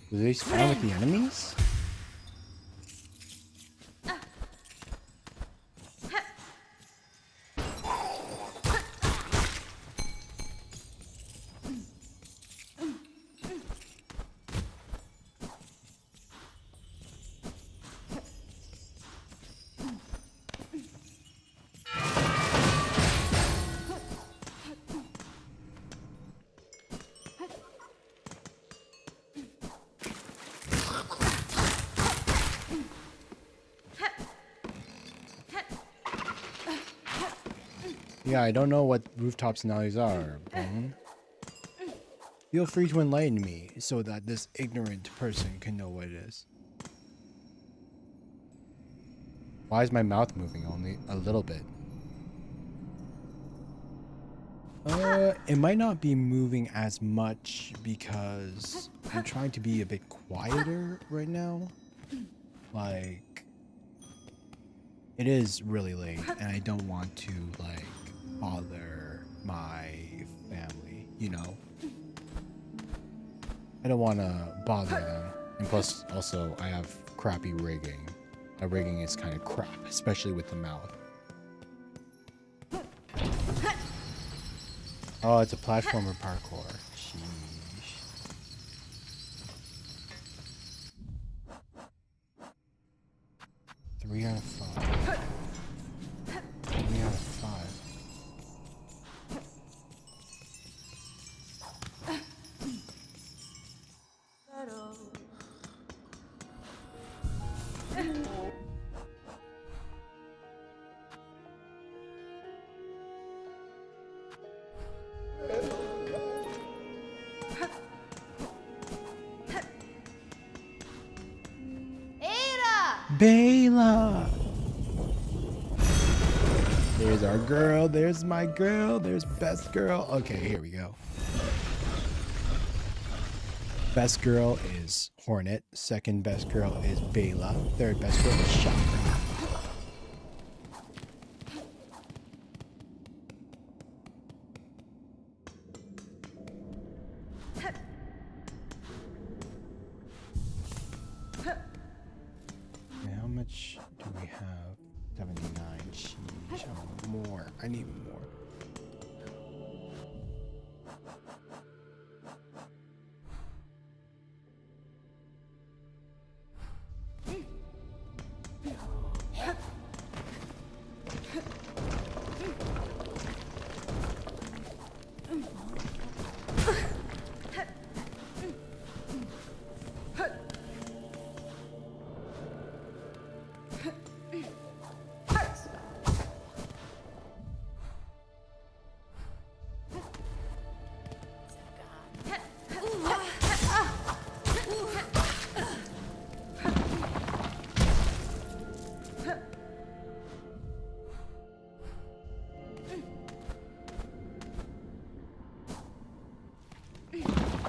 Do they spawn with the enemies? Yeah, I don't know what rooftops and alleys are, Bone. Feel free to enlighten me so that this ignorant person can know what it is. Why is my mouth moving only a little bit? It might not be moving as much because I'm trying to be a bit quieter right now. Like, it is really late and I don't want to, like, bother my family, you know? I don't want to bother them. And plus, also, I have crappy rigging. My rigging is kind of crap, especially with the mouth. Oh, it's a platformer parkour. Sheesh. Three out of 5. 3 out of 5. Bela. There's our girl. There's my girl. There's best girl. Okay, here we go. Best girl is Hornet. Second best girl is Bela. Third best girl is Chakra. And how much do we have? 79. Sheesh. Oh, more. I need more.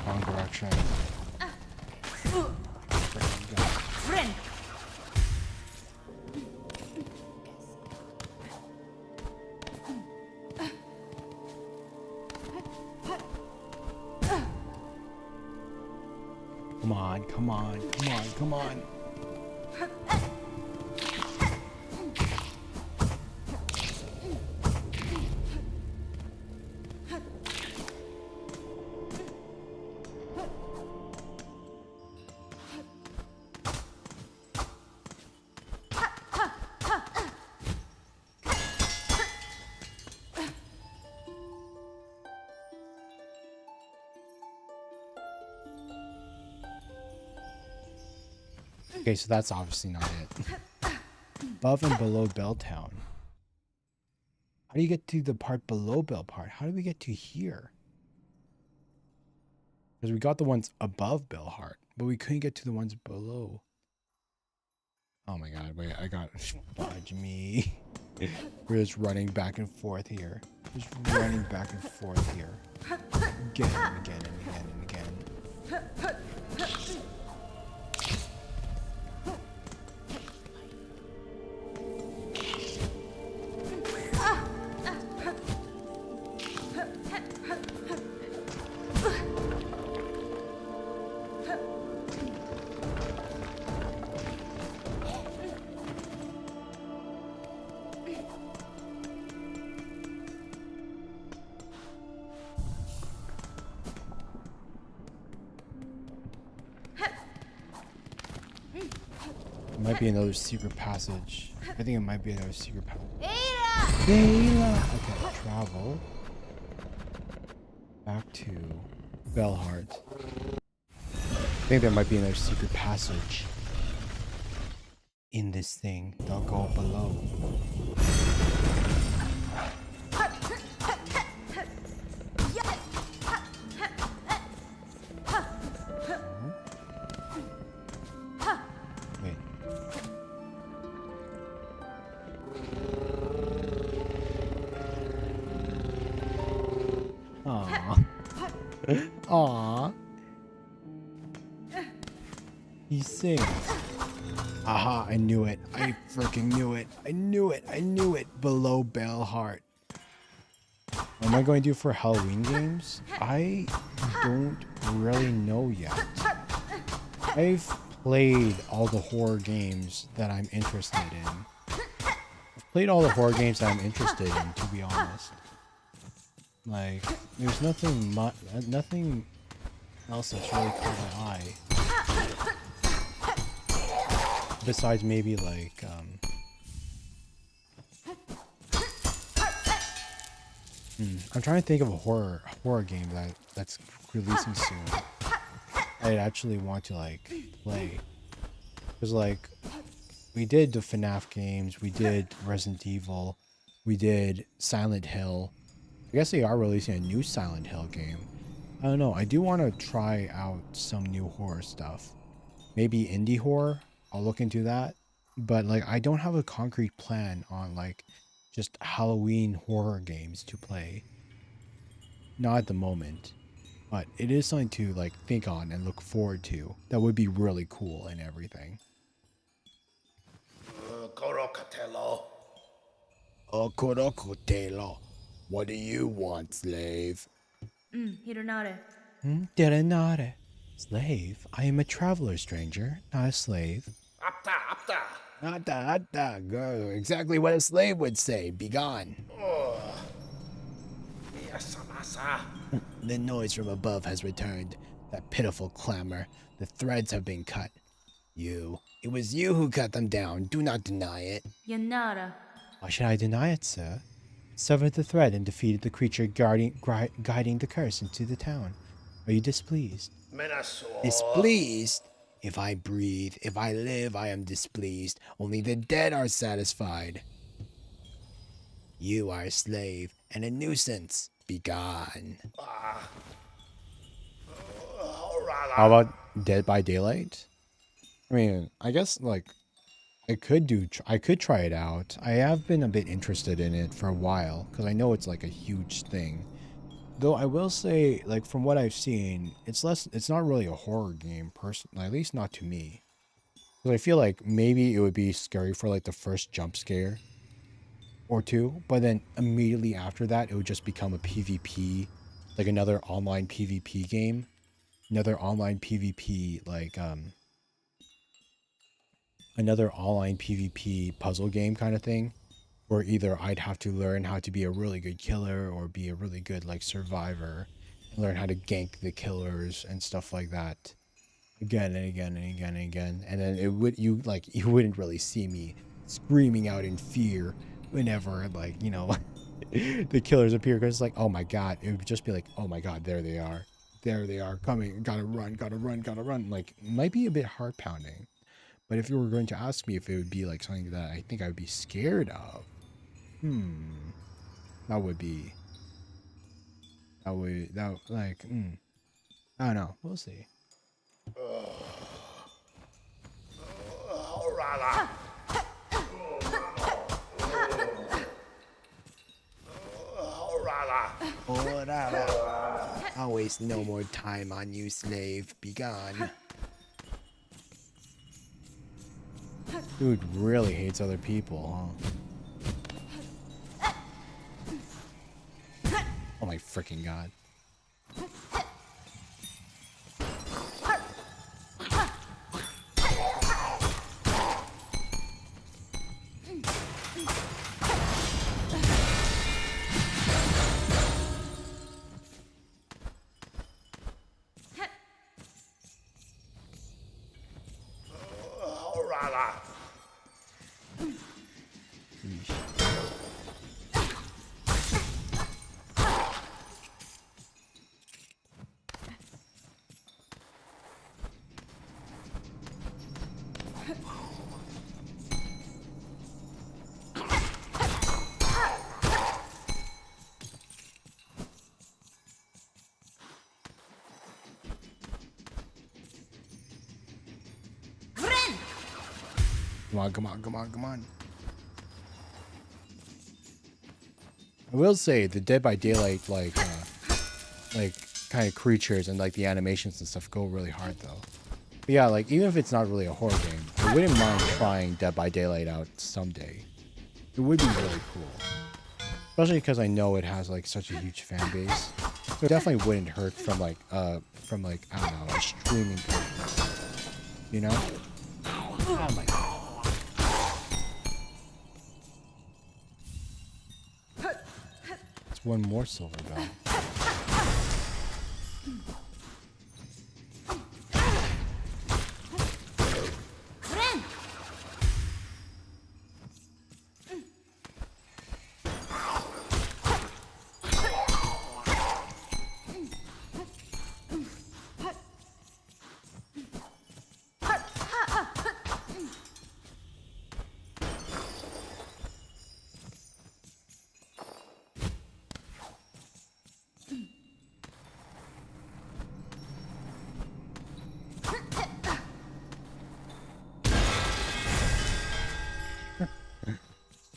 Wrong direction. Friend. Come on, come on, come on, come on. Okay, so that's obviously not it. Above and below Belltown. How do you get to the part below Bell part? How do we get to here? Because we got the ones above Bellheart, but we couldn't get to the ones below. Oh my god, wait, I got... Fudge me. We're just running back and forth here. Just running back and forth here. Again and again and again and again. Might be another secret passage. I think it might be another secret passage. Bela! Okay, travel. Back to Bellheart. I think there might be another secret passage in this thing. They'll go below. Aww. He sings. Aha, I knew it. I freaking knew it. I knew it. I knew it. Below Bellheart. What am I going to do for Halloween games? I don't really know yet. I've played all the horror games that I'm interested in. I've played all the horror games that I'm interested in, to be honest. Like, there's nothing else that's really caught my eye. Besides maybe like, I'm trying to think of a horror game that's releasing soon. I'd actually want to like play. Cause like, we did the FNAF games, we did Resident Evil, we did Silent Hill. I guess they are releasing a new Silent Hill game. I don't know. I do want to try out some new horror stuff. Maybe indie horror. I'll look into that. but like I don't have a concrete plan on like just Halloween horror games to play. Not at the moment, but it is something to like think on and look forward to. That would be really cool and everything. Korokatelo. Oh, Korokotelo. What do you want, slave? Hironare. Derenare. Slave? I am a traveler, stranger, not a slave. Apta, apta. Atta, go. Exactly what a slave would say. Begone. Miyasamasa. The noise from above has returned. That pitiful clamor. The threads have been cut. You. It was you who cut them down. Do not deny it. Yanara. Why should I deny it, sir? Severed the thread and defeated the creature guiding the curse into the town. Are you displeased? Menaso. Displeased? If I breathe, if I live, I am displeased. Only the dead are satisfied. You are a slave and a nuisance. Begone. How about Dead by Daylight? I mean, I guess like I could try it out. I have been a bit interested in it for a while because I know it's like a huge thing. Though I will say, like from what I've seen, it's not really a horror game, personally, at least not to me. Because I feel like maybe it would be scary for like the first jump scare or two, but then immediately after that, it would just become a PvP, like another online PvP game, another online PvP another online PvP puzzle game kind of thing. Where either I'd have to learn how to be a really good killer or be a really good like survivor and learn how to gank the killers and stuff like that again and again and again and again. And then you wouldn't really see me screaming out in fear whenever like, you know, the killers appear, because it's like, oh my god, it would just be like, oh my god, there they are coming, gotta run. Like, it might be a bit heart pounding. But if you were going to ask me if it would be like something that I think I would be scared of, I don't know. We'll see. I'll waste no more time on you, slave. Begone. Dude really hates other people, huh? Oh my freaking god. Come on. I will say the Dead by Daylight like kind of creatures and like the animations and stuff go really hard though. But yeah, like even if it's not really a horror game, I wouldn't mind trying Dead by Daylight out someday. It would be really cool, especially because I know it has like such a huge fan base. So it definitely wouldn't hurt from like I don't know, a streaming point, you know? Oh my god. One more silver bell.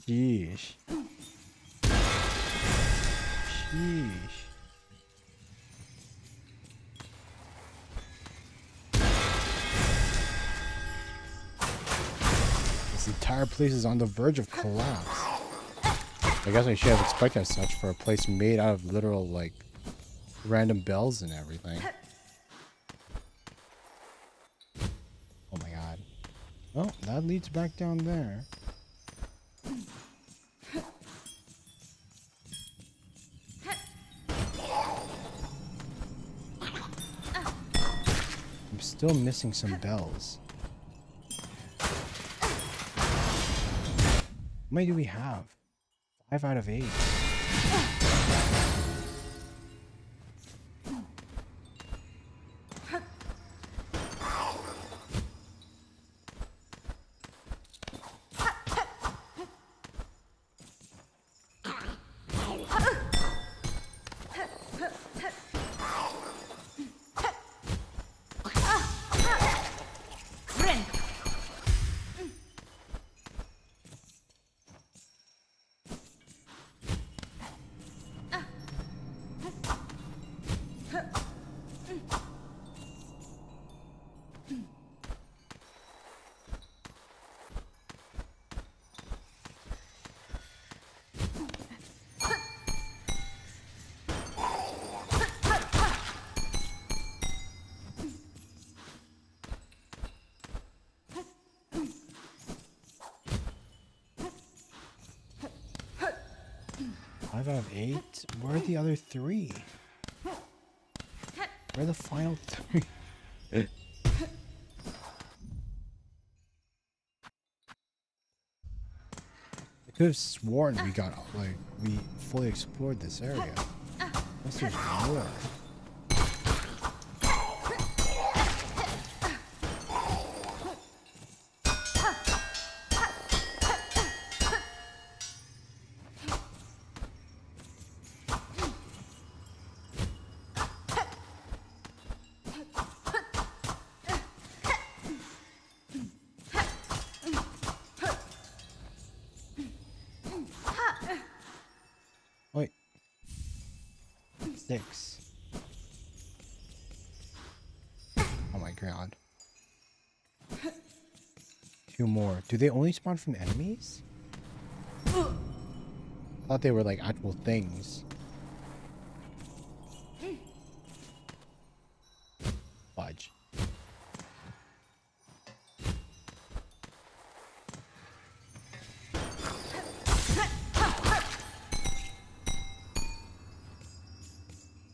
Sheesh. Sheesh. This entire place is on the verge of collapse. I guess I should have expected as such for a place made out of literal, like, random bells and everything. Oh my god. Oh, that leads back down there. I'm still missing some bells. How many do we have? 5 out of 8. Five out of 8? Where are the other 3? Where are the final 3? I could have sworn we got, like, we fully explored this area. Unless there's more. Wait. 6. Oh my god. 2 more. Do they only spawn from enemies? I thought they were like actual things. Fudge.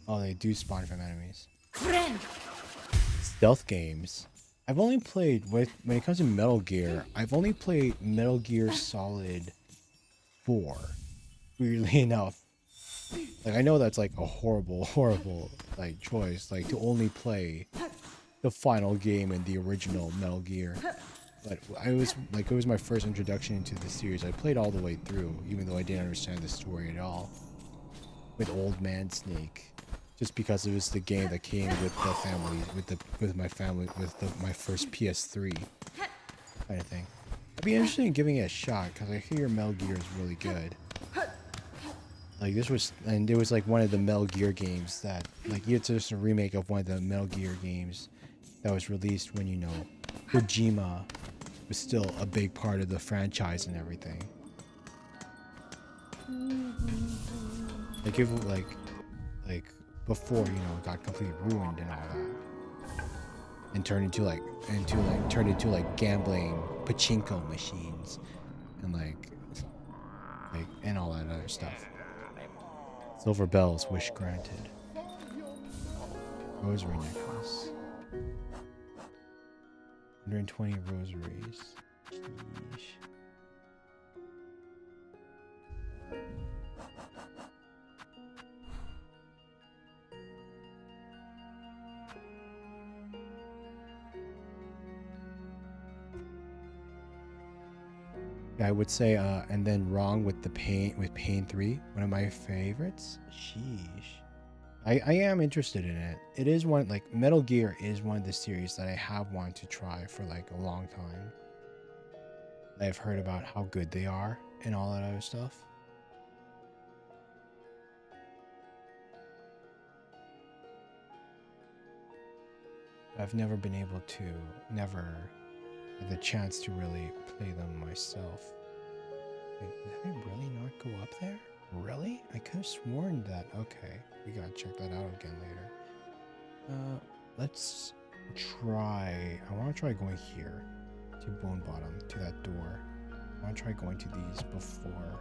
Oh, they do spawn from enemies. Stealth games. I've only played when it comes to Metal Gear, I've only played Metal Gear Solid 4. Weirdly enough. Like I know that's like a horrible like choice, like to only play the final game in the original Metal Gear. But it was my first introduction into the series. I played all the way through, even though I didn't understand the story at all. With Old Man Snake. Just because it was the game that came with the family, with my family, with my first PS3 kind of thing. I'd be interested in giving it a shot because I hear Metal Gear is really good. Like this was, and it was like one of the Metal Gear games that, like, it's just a remake of one of the Metal Gear games that was released when, you know, Kojima was still a big part of the franchise and everything. Like if like before, you know, it got completely ruined and all that, and turned into like gambling pachinko machines and like and all that other stuff. Silver bells, wish granted. Rosary necklace. 120 rosaries. Sheesh. I would say, and then wrong with Pain 3, one of my favorites. Sheesh. I am interested in it. It is one, like, Metal Gear is one of the series that I have wanted to try for like a long time. I've heard about how good they are, and all that other stuff. I've never been able to, never had the chance to really play them myself. Wait, did I really not go up there? Really? I could have sworn that. Okay, we gotta check that out again later. Let's try. I want to try going here to Bone Bottom, to that door. I want to try going to these before.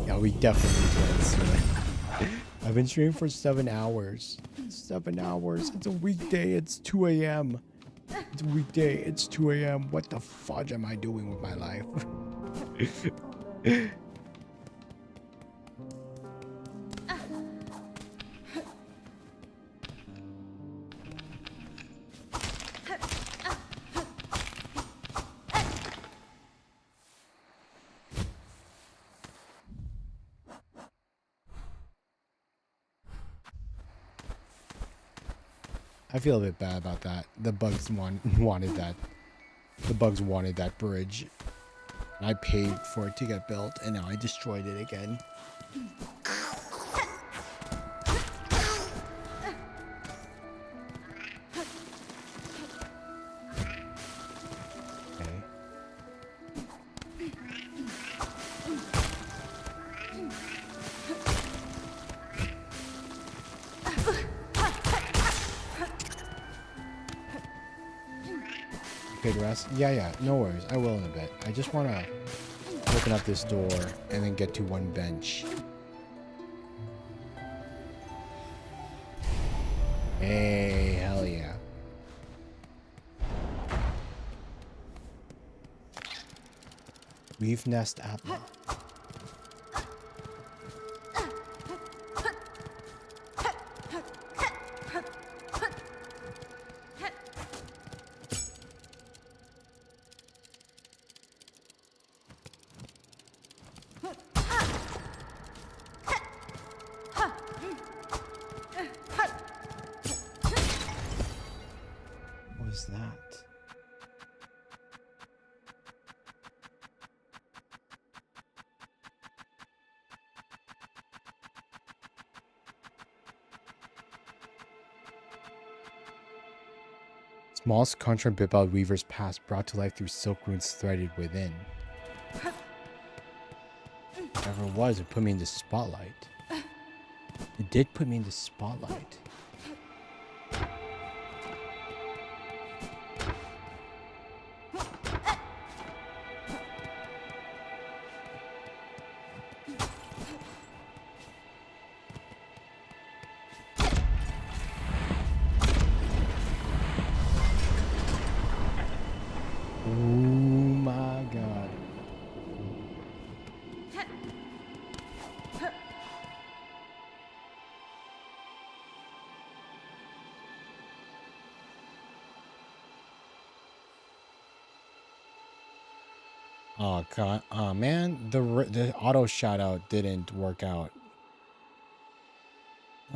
Yeah, we definitely need to end soon. I've been streaming for 7 hours. 7 hours. It's a weekday. It's 2 a.m. It's a weekday. It's 2 a.m. What the fudge am I doing with my life? I feel a bit bad about that. The bugs wanted that. The bugs wanted that bridge. I paid for it to get built, and now I destroyed it again. Okay. Big rest? Yeah, no worries. I will in a bit. I just want to open up this door and then get to one bench. Hey, hell yeah. Weave nest apple. What was that? Small contrabibal weaver's past brought to life through silk runes threaded within. Whatever it was, it put me in the spotlight. It did put me in the spotlight. Oh my god. Oh god. Oh man, the auto shout out didn't work out.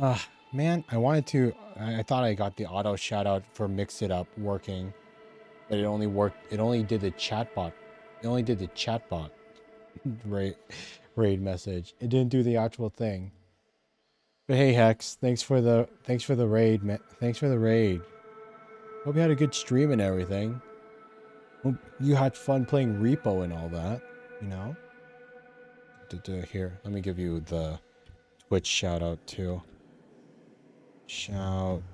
Ah, man, I thought I got the auto shout out for Mix It Up working. But it only worked. It only did the chatbot. It only did the chatbot raid message. It didn't do the actual thing. But hey, Hex, thanks for the raid, man. Thanks for the raid. Hope you had a good stream and everything. Hope you had fun playing Repo and all that. You know. Here, let me give you the Twitch shout out too. Shout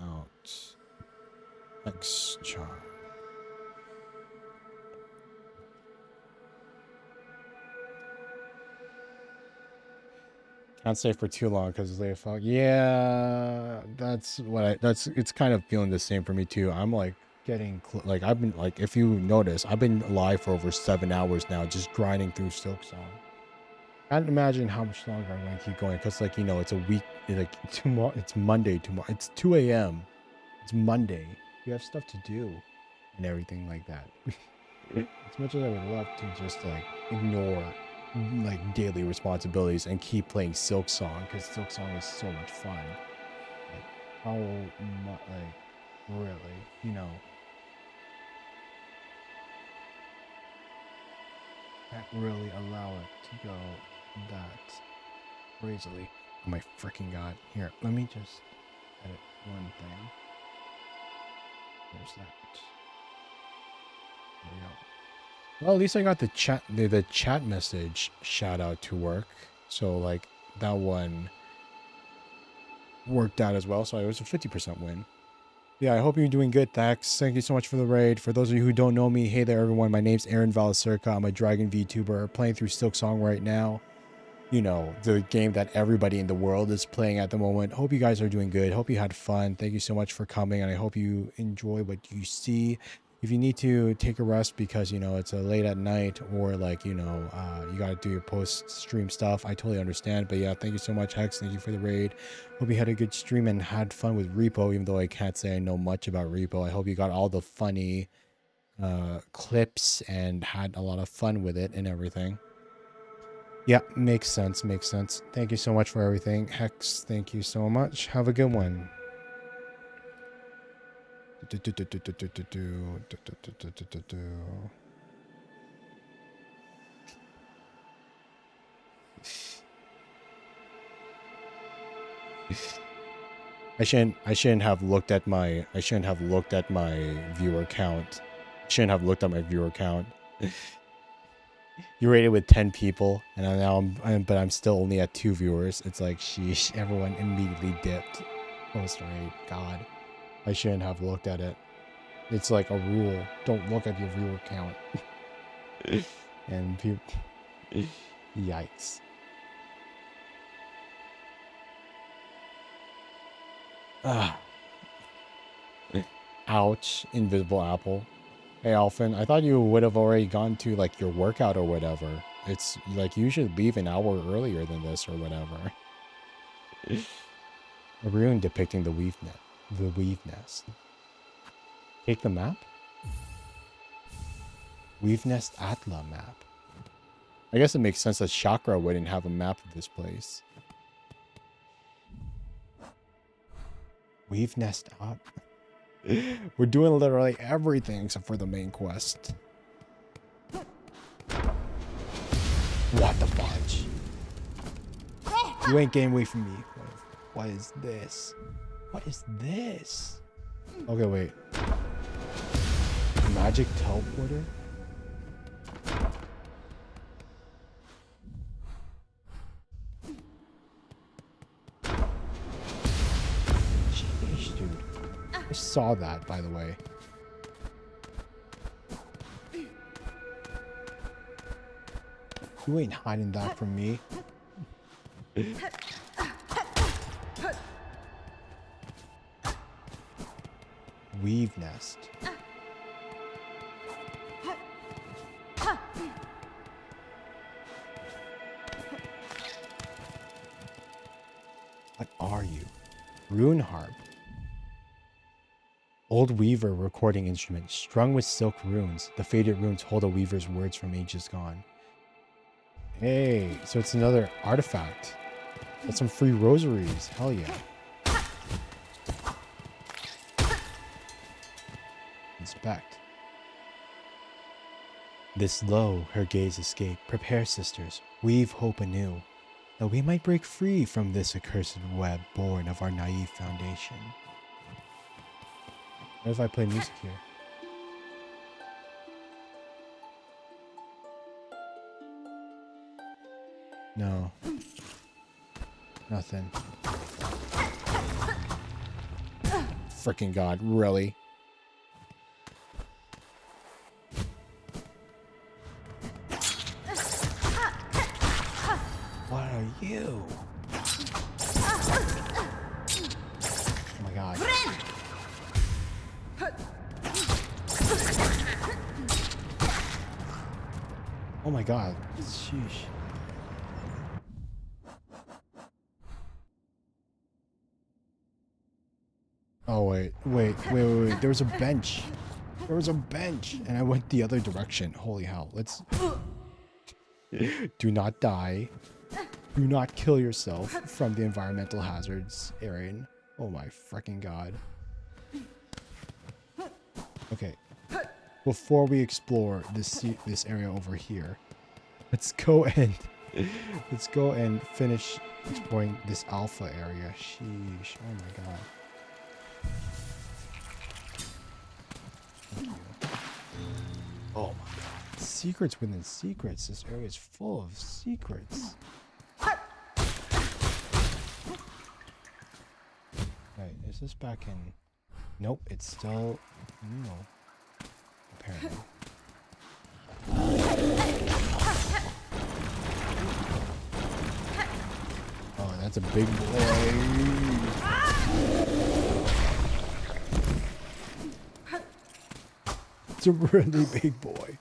out. X char. Can't stay for too long because they fog. Yeah, it's kind of feeling the same for me too. I'm like getting like I've been like if you notice, I've been live for over 7 hours now, just grinding through Silksong. I can't imagine how much longer I'm gonna keep going because like it's a week, like tomorrow. It's Monday tomorrow. It's 2 a.m. It's Monday. You have stuff to do and everything like that. As much as I would love to just like ignore like daily responsibilities and keep playing Silksong because Silksong is so much fun. Like how much, like really, can't really allow it to go that crazily. Oh my freaking god! Here, let me just edit one thing. There's that. There we go. Well, at least I got the chat message shout out to work. So like that one worked out as well. So it was a 50% win. Yeah, I hope you're doing good, Thax. Thank you so much for the raid. For those of you who don't know me, hey there everyone. My name's aaronvalacirca. I'm a Dragon Vtuber playing through Silksong right now. The game that everybody in the world is playing at the moment. Hope you guys are doing good. Hope you had fun. Thank you so much for coming, and I hope you enjoy what you see. If you need to take a rest because it's a late at night or like you got to do your post stream stuff, I totally understand. But yeah, thank you so much, Hex. Thank you for the raid. Hope you had a good stream and had fun with Repo, even though I can't say I know much about Repo. I hope you got all the funny clips and had a lot of fun with it and everything. Yeah, makes sense. Thank you so much for everything, Hex. Thank you so much. Have a good one. I shouldn't have looked at my viewer count. You rated with 10 people, and but I'm still only at 2 viewers. It's like, sheesh, everyone immediately dipped post raid. God, I shouldn't have looked at it. It's like a rule: don't look at your viewer count. And people, yikes. Ouch, invisible apple. Hey Alphin, I thought you would have already gone to like your workout or whatever. It's like you should leave an hour earlier than this or whatever. A rune depicting the weave nest. Take the map? Weave Nest Atla map. I guess it makes sense that Chakra wouldn't have a map of this place. Weave Nest up. We're doing literally everything except for the main quest. What the fudge? You ain't getting away from me. What is this? What is this? Okay, wait. Magic teleporter? Sheesh, dude. I saw that, by the way. You ain't hiding that from me. Weave nest. What are you? Rune harp. Old weaver recording instrument strung with silk runes. The faded runes hold a weaver's words from ages gone. Hey, so it's another artifact. Got some free rosaries. Hell yeah. Inspect. This low her gaze escape. Prepare, sisters. Weave hope anew, that we might break free from this accursed web born of our naive foundation. What if I play music here? No. Nothing. Freaking God, really? What are you? Oh my God. Oh my god. Sheesh. Oh wait. There was a bench. There was a bench, and I went the other direction. Holy hell. Let's... Do not die. Do not kill yourself from the environmental hazards, Aaron. Oh my freaking god. Okay. Before we explore this area over here, let's go and finish exploring this alpha area. Sheesh. Oh my god. Thank you. Oh my god. Secrets within secrets. This area is full of secrets. Right, is this back in? Nope, it's still... No. Apparently. Oh, that's a big boy. It's a really big boy.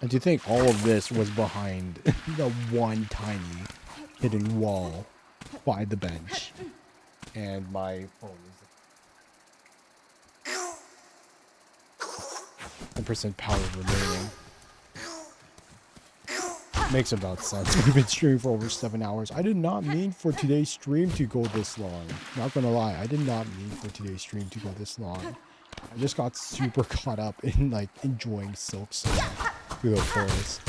And to think all of this was behind the one tiny hidden wall by the bench. And my phone is 10% power remaining. Makes about sense. We've been streaming for over 7 hours. I did not mean for today's stream to go this long. Not gonna lie, I did not mean for today's stream to go this long. I just got super caught up in like enjoying Silksong through the forest.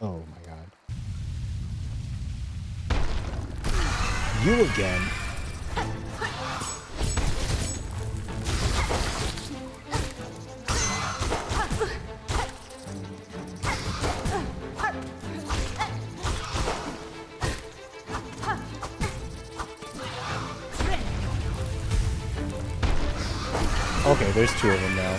Oh my god. You again. Okay, there's two of them now.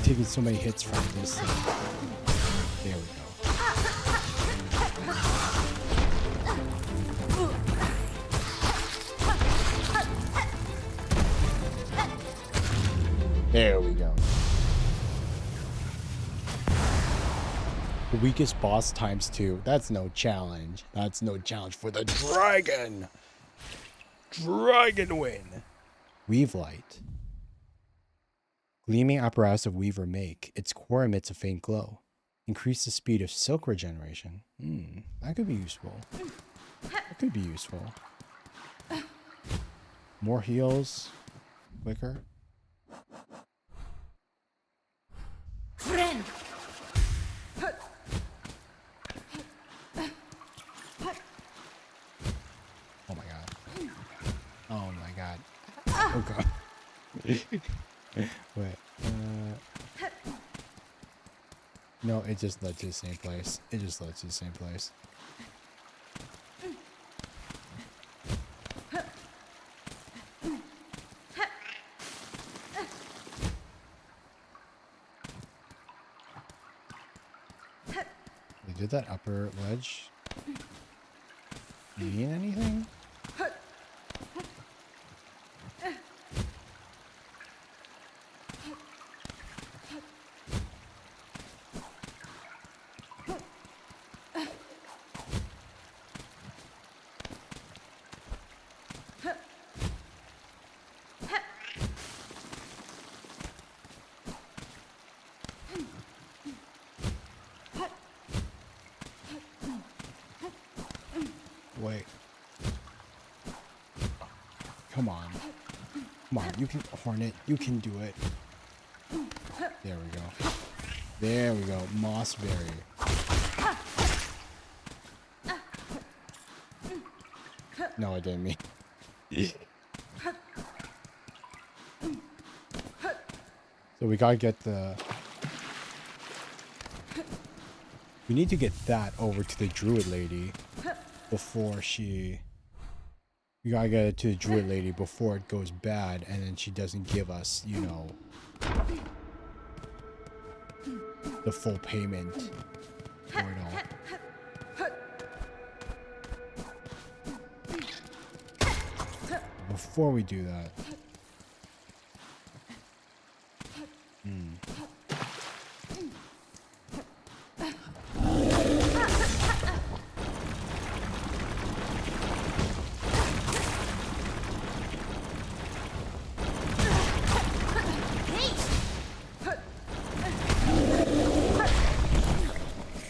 Taking so many hits from this thing. There we go. There we go. The weakest boss times 2. That's no challenge. That's no challenge for the dragon. Dragon win. Weave light. Gleaming apparatus of weaver make. Its core emits a faint glow. Increase the speed of silk regeneration. That could be useful. That could be useful. More heals. Quicker. Friend. Oh my god. Oh my god. Oh god. Wait. No, it just led to the same place. It just led to the same place. Did that upper ledge mean anything? Wait. Come on. Come on, you can, Hornet, you can do it. There we go. There we go. Mossberry. No, I didn't mean. So we gotta get the... We need to get that over to the druid lady before she... We gotta get it to the druid lady before it goes bad and then she doesn't give us, you know, the full payment for it all. Before we do that...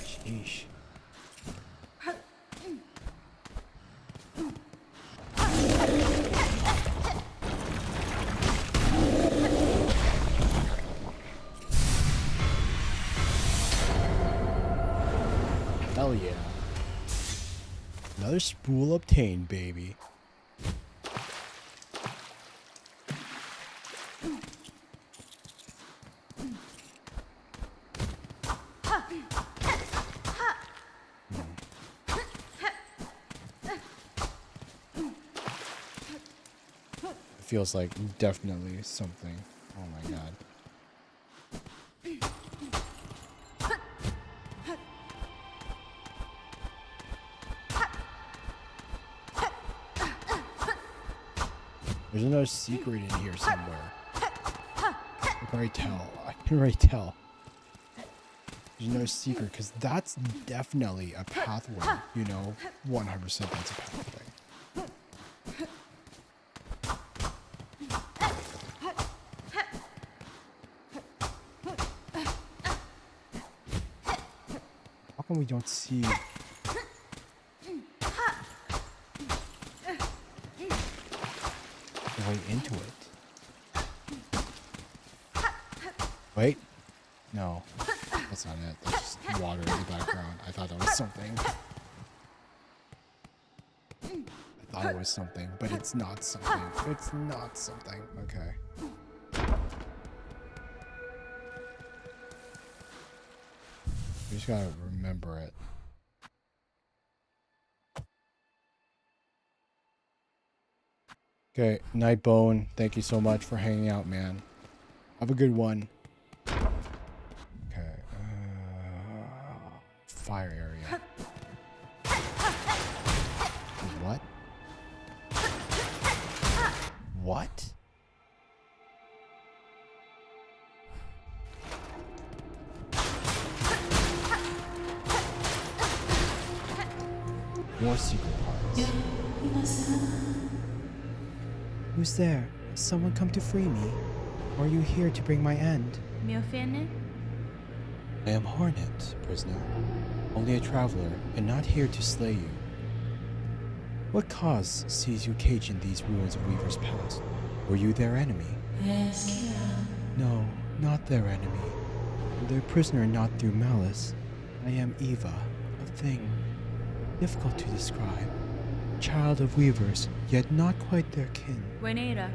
Sheesh. Hell yeah. Another spool obtained, baby. Feels like definitely something. Oh my god. There's another secret in here somewhere. I can already tell. I can already tell. There's another secret because that's definitely a pathway. You know, 100% that's a pathway. How come we don't see? Way into it. Wait. No. That's not it. That's just water in the background. I thought that was something. I thought it was something, but it's not something. It's not something. Okay. We just gotta remember it. Okay, Nightbone, thank you so much for hanging out, man. Have a good one. Okay, fire area. What? What? More secret parts. Who's there? Has someone come to free me? Or are you here to bring my end? Miofene? I am Hornet, prisoner. Only a traveler, and not here to slay you. What cause sees you caged in these ruins of Weaver's past? Were you their enemy? No, not their enemy. Their prisoner not through malice. I am Eva, a thing. Difficult to describe. Child of Weavers, yet not quite their kin. Buenera.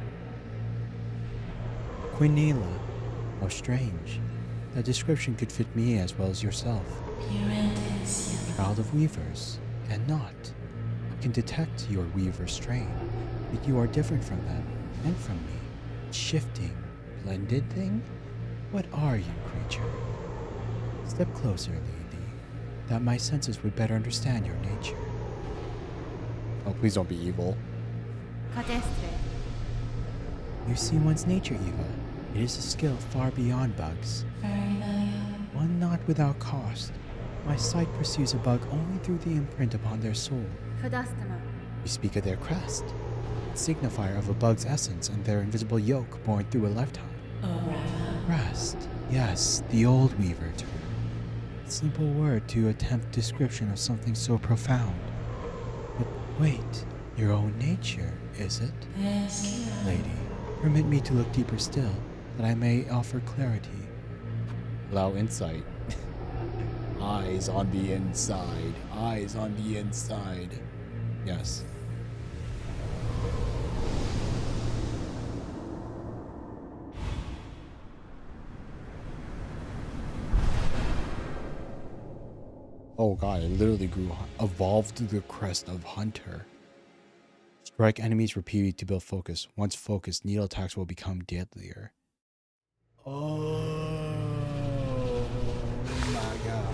Quinila. How strange. That description could fit me as well as yourself. Child of Weavers, and not. I can detect your Weaver strain, but you are different from them, and from me. Shifting, blended thing? What are you, creature? Step closer, lady, that my senses would better understand your nature. Oh, please don't be evil. Cadestre. You see one's nature, Eva. It is a skill far beyond bugs. One not without cost. My sight pursues a bug only through the imprint upon their soul. Fadastana. You speak of their crest, signifier of a bug's essence and their invisible yoke born through a lifetime. Rest. Yes, the old Weaver term. Simple word to attempt description of something so profound. But wait, your own nature, is it? Lady, permit me to look deeper still, that I may offer clarity. Allow insight. Eyes on the inside. Eyes on the inside. Yes. Oh god, it literally evolved to the crest of Hunter. Strike enemies repeatedly to build focus. Once focused, needle attacks will become deadlier. Oh my god.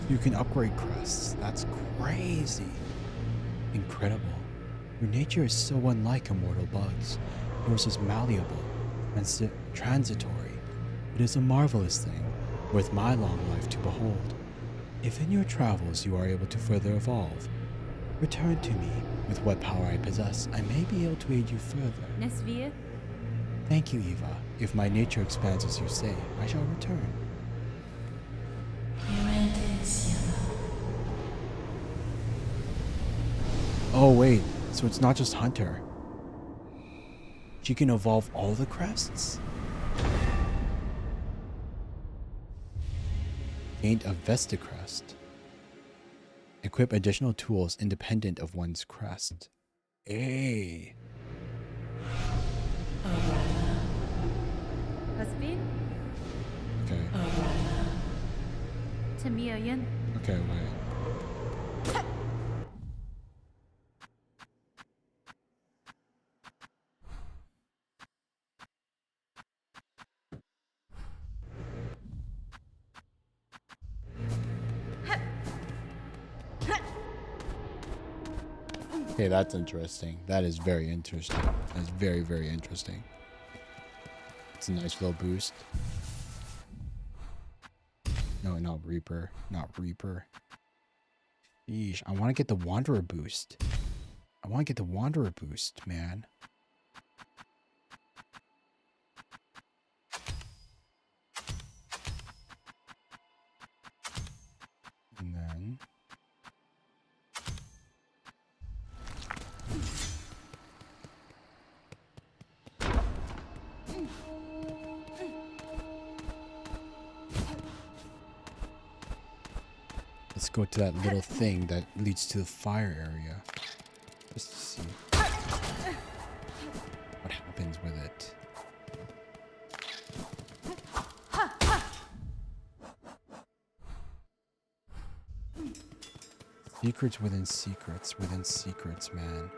You can upgrade crests. That's crazy. Incredible. Your nature is so unlike immortal bugs. Yours is malleable, transitory. It is a marvelous thing, worth my long life to behold. If in your travels you are able to further evolve, return to me. With what power I possess, I may be able to aid you further. Nesvia? Thank you, Eva. If my nature expands as you say, I shall return. Oh wait, so it's not just Hunter. She can evolve all the crests? Gained a Vesticrest. Equip additional tools independent of one's crest. Hey. Husband? Okay. Tamiyan? Okay, wait. Okay, that's interesting. That is very interesting. That's very, very interesting. It's a nice little boost. No, not Reaper. Not Reaper. Yeesh, I want to get the Wanderer boost. I want to get the Wanderer boost, man. And then... let's go to that little thing that leads to the fire area. Just to see what happens with it. Secrets within secrets, man.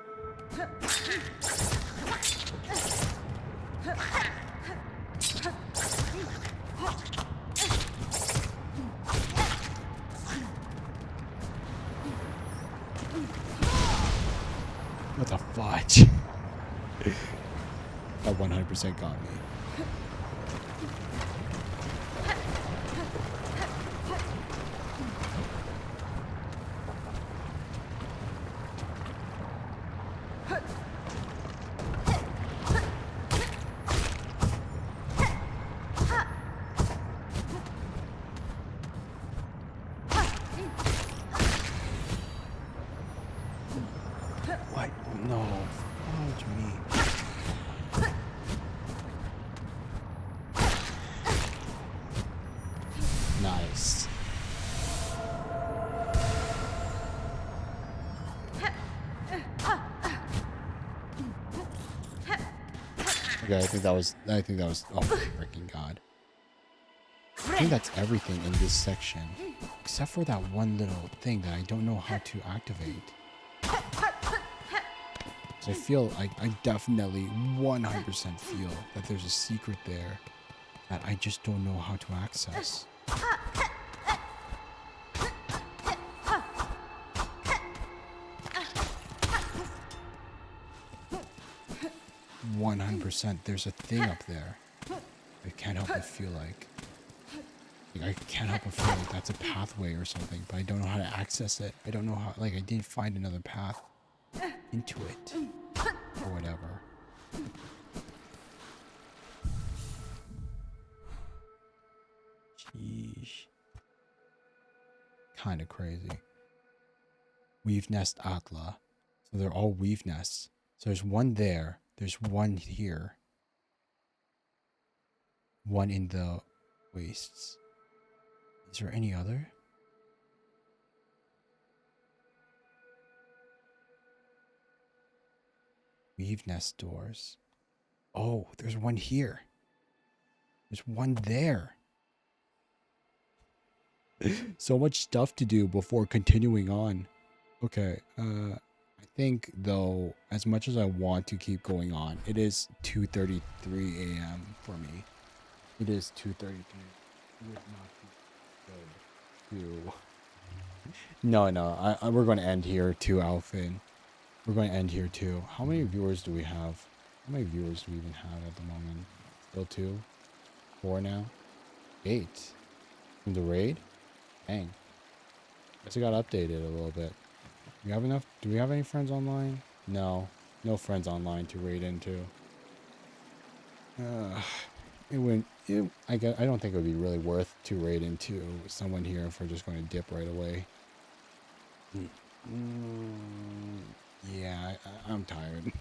What the fudge? That 100% got me. Okay, I think that was, oh my freaking god. I think that's everything in this section. Except for that one little thing that I don't know how to activate. So I feel like I definitely 100% feel that there's a secret there that I just don't know how to access. 100%, there's a thing up there. I can't help but feel like I can't help but feel like that's a pathway or something, but I don't know how to access it. I don't know how, like, I didn't find another path into it or whatever. Sheesh. Kind of crazy. Weave nest Atla. So they're all weave nests. So there's one there. There's one here. One in the wastes. Is there any other? Weave nest doors. Oh, there's one here. There's one there. So much stuff to do before continuing on. Okay, I think though, as much as I want to keep going on, it is 2:33 a.m. for me. It is 2:33. It would not be good to... No, we're going to end here too, Alfin. We're going to end here too. How many viewers do we have? How many viewers do we even have at the moment? Still 2? 4 now? 8. From the raid? Dang. Guess it got updated a little bit. We have enough? Do we have any friends online? No. No friends online to raid into. It wouldn't... I don't think it would be really worth to raid into someone here if we're just going to dip right away. Yeah, I'm tired.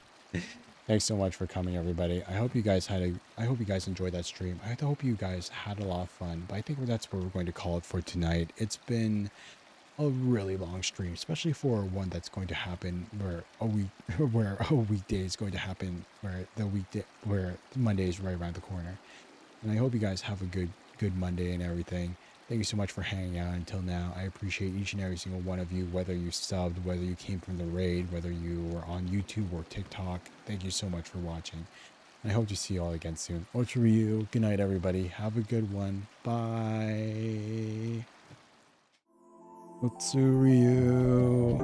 Thanks so much for coming, everybody. I hope you guys enjoyed that stream. I hope you guys had a lot of fun. But I think that's what we're going to call it for tonight. It's been a really long stream, especially for one that's going to happen where a weekday is going to happen, where Monday is right around the corner. And I hope you guys have a good Monday and everything. Thank you so much for hanging out until now. I appreciate each and every single one of you, whether you subbed, whether you came from the raid, whether you were on YouTube or TikTok. Thank you so much for watching. And I hope to see you all again soon. Ochiryu, good night, everybody. Have a good one. Bye. Otsuryu.